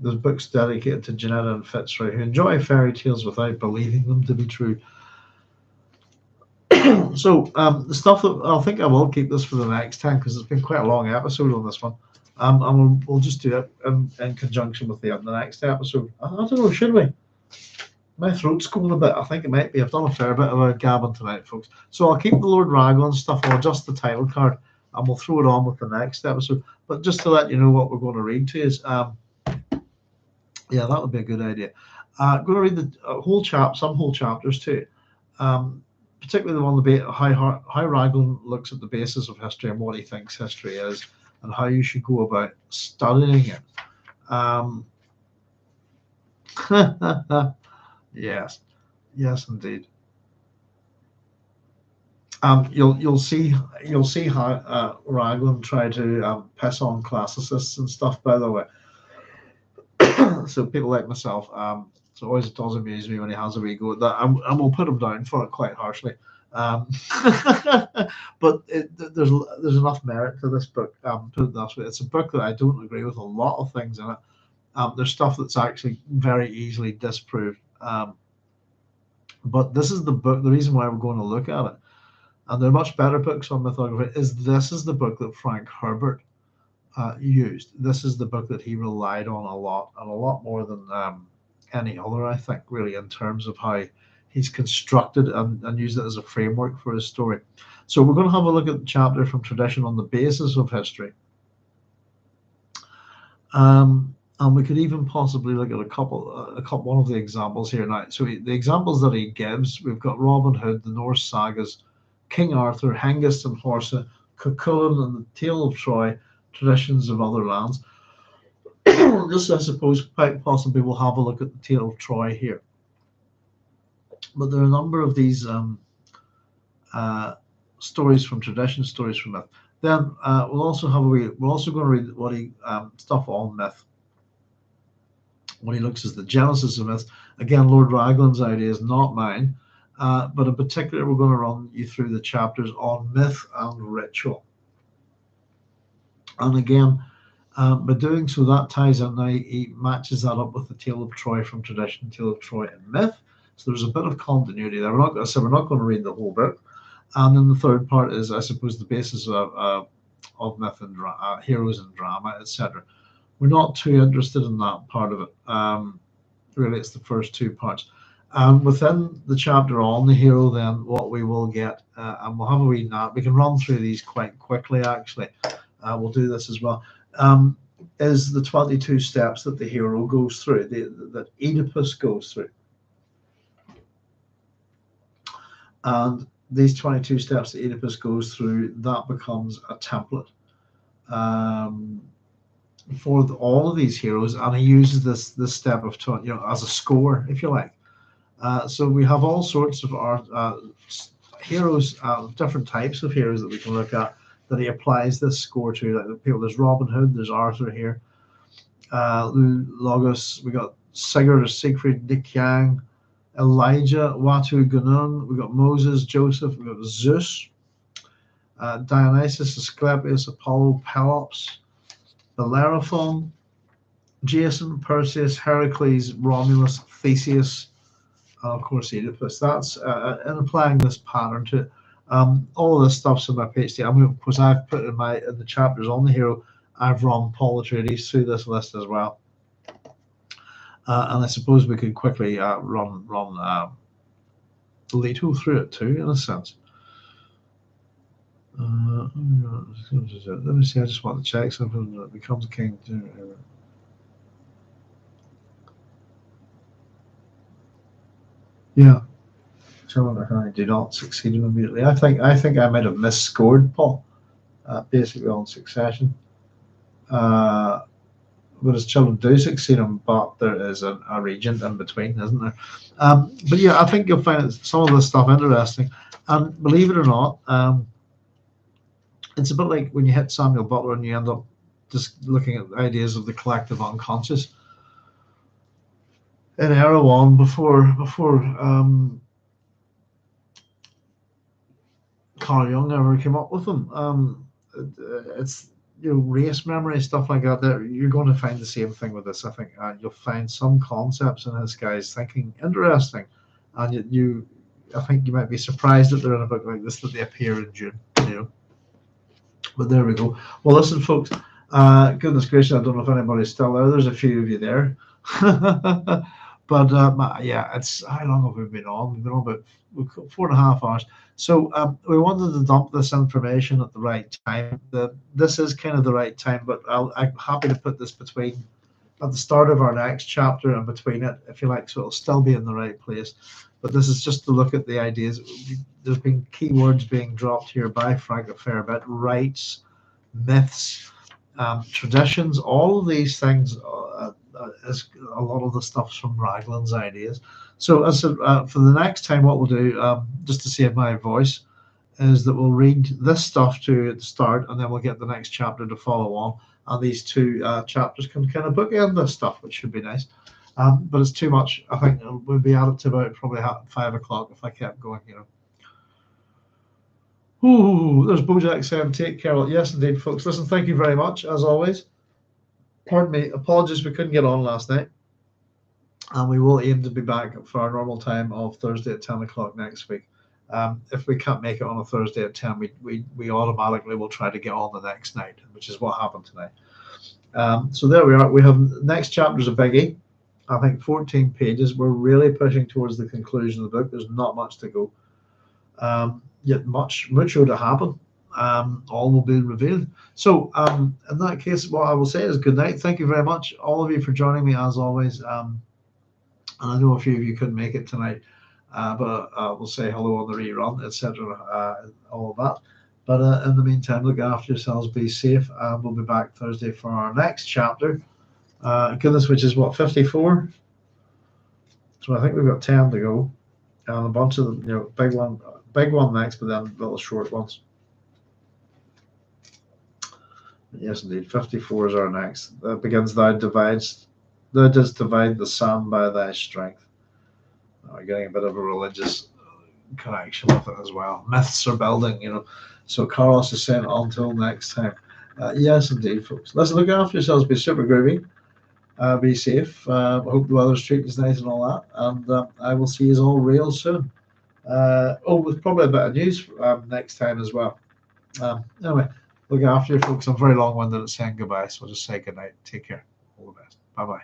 There's books dedicated to Janetta and Fitzroy, who enjoy fairy tales without believing them to be true. So the stuff that I think I will keep this for the next time, because it's been quite a long episode on this one. And we'll just do it in conjunction with the next episode. I don't know, should we? My throat's going a bit. I think it might be. I've done a fair bit of gabbing tonight, folks. So I'll keep the Lord Raglan stuff. I'll adjust the title card, and we'll throw it on with the next episode. But just to let you know what we're going to read to is, yeah, that would be a good idea. I'm going to read the some whole chapters too, particularly the one how Raglan looks at the basis of history and what he thinks history is, and how you should go about studying it. Yes, indeed. You'll see how Raglan tried to piss on classicists and stuff. By the way, so people like myself, so always it does amuse me when he has a wee go at that, and we'll put him down for it quite harshly. But there's enough merit to this book. Put it this way, it's a book that I don't agree with a lot of things in it. There's stuff that's actually very easily disproved. But this is the book. The reason why we're going to look at it, and there are much better books on mythography, this is the book that Frank Herbert used. This is the book that he relied on a lot, and a lot more than any other, I think, really, in terms of how he's constructed and used it as a framework for his story. So we're going to have a look at the chapter from Tradition on the Basis of History. And And we could even possibly look at one of the examples here now. So the examples that he gives, we've got Robin Hood, the Norse sagas, King Arthur, Hengist and Horsa, Cuchulainn and the Tale of Troy, traditions of other lands. Just, I suppose, quite possibly we'll have a look at the Tale of Troy here. But there are a number of these stories from tradition, stories from myth. Then we're also going to read what he stuff on myth. When he looks at the genesis of myth, again, Lord Raglan's idea is not mine, but in particular, we're going to run you through the chapters on myth and ritual. And again, by doing so, that ties in now, he matches that up with the Tale of Troy from tradition, Tale of Troy and myth. So there's a bit of continuity there. We're not going to read the whole book. And then the third part is, I suppose, the basis of myth and heroes and drama, etc. We're not too interested in that part of it. Really, it's the first two parts. Within the chapter on the hero, then what we will get, and we'll have a wee nap. We can run through these quite quickly, actually. We'll do this as well. Is the 22 steps that the hero goes through, that Oedipus goes through. And these 22 steps that Oedipus goes through, that becomes a template. For all of these heroes, and he uses this step of as a score, if you like. So we have all sorts of heroes, different types of heroes that we can look at that he applies this score to. Like the people, there's Robin Hood, there's Arthur here, Logos. We got Sigurd or Siegfried, Nick Yang, Elijah, Watu Gunung. We got Moses, Joseph. We got Zeus, Dionysus, Asclepius, Apollo, Pelops, Bellerophon, Jason, Perseus, Heracles, Romulus, Theseus, and of course Oedipus. That's in applying this pattern to it. All of this stuff's in my PhD. I mean, of course, I've put in the chapters on the hero. I've run Paul Atreides through this list as well, and I suppose we could quickly run Leto through it too, in a sense. Let me see. I just want to check something that becomes king. Yeah. I do not succeed immediately. I think I might have misscored Paul, basically on succession. But his children do succeed him, but there is a regent in between, isn't there? But yeah, I think you'll find some of this stuff interesting. And believe it or not, it's a bit like when you hit Samuel Butler and you end up just looking at ideas of the collective unconscious. In Era 1, before Carl Jung ever came up with them, it's race memory, stuff like that. There, you're going to find the same thing with this. I think you'll find some concepts in this guy's thinking interesting, and I think you might be surprised that they're in a book like this, that they appear in Dune. But there we go. Well, listen, folks. Goodness gracious, I don't know if anybody's still there. There's a few of you there. But yeah, it's how long have we been on? We've been on about 4.5 hours. So we wanted to dump this information at the right time. This is kind of the right time, but I'm happy to put this at the start of our next chapter and between it, if you like, so it'll still be in the right place. But this is just to look at the ideas. There's been keywords being dropped here by Frank a fair bit: rites, myths, traditions. All of these things is a lot of the stuff's from Raglan's ideas. So as for the next time, what we'll do, just to save my voice, is that we'll read this stuff to the start, and then we'll get the next chapter to follow on. And these two chapters can kind of bookend this stuff, which should be nice. But it's too much. I think we'll be at it to about probably 5 o'clock if I kept going, Ooh, there's Bojack saying, take care. Yes, indeed, folks. Listen, thank you very much, as always. Pardon me. Apologies we couldn't get on last night. And we will aim to be back for our normal time of Thursday at 10 o'clock next week. If we can't make it on a Thursday at 10, we automatically will try to get on the next night, which is what happened tonight. So there we are. We have next chapter is a biggie. I think 14 pages. We're really pushing towards the conclusion of the book. There's not much to go. Yet mucho to happen. all will be revealed. So in that case, what I will say is good night. Thank you very much, all of you, for joining me as always. And I know a few of you couldn't make it tonight, but we'll say hello on the rerun, etc. All of that. But in the meantime, look after yourselves, be safe, and we'll be back Thursday for our next chapter. Goodness, which is what, 54? So I think we've got 10 to go, and a bunch of them, big one next, but then little short ones. Yes, indeed, 54 is our next. That begins, thou dost divide the sand by thy strength. We're getting a bit of a religious connection with it as well. Myths are building, So Carlos is saying until next time. Yes, indeed, folks. Let's look after yourselves. Be super groovy. Be safe. Hope the weather's treating you nice and all that. And I will see you all real soon. With probably a bit of news next time as well. Anyway, look after you, folks. I'm very long-winded at saying goodbye, so I'll just say goodnight. Take care. All the best. Bye-bye.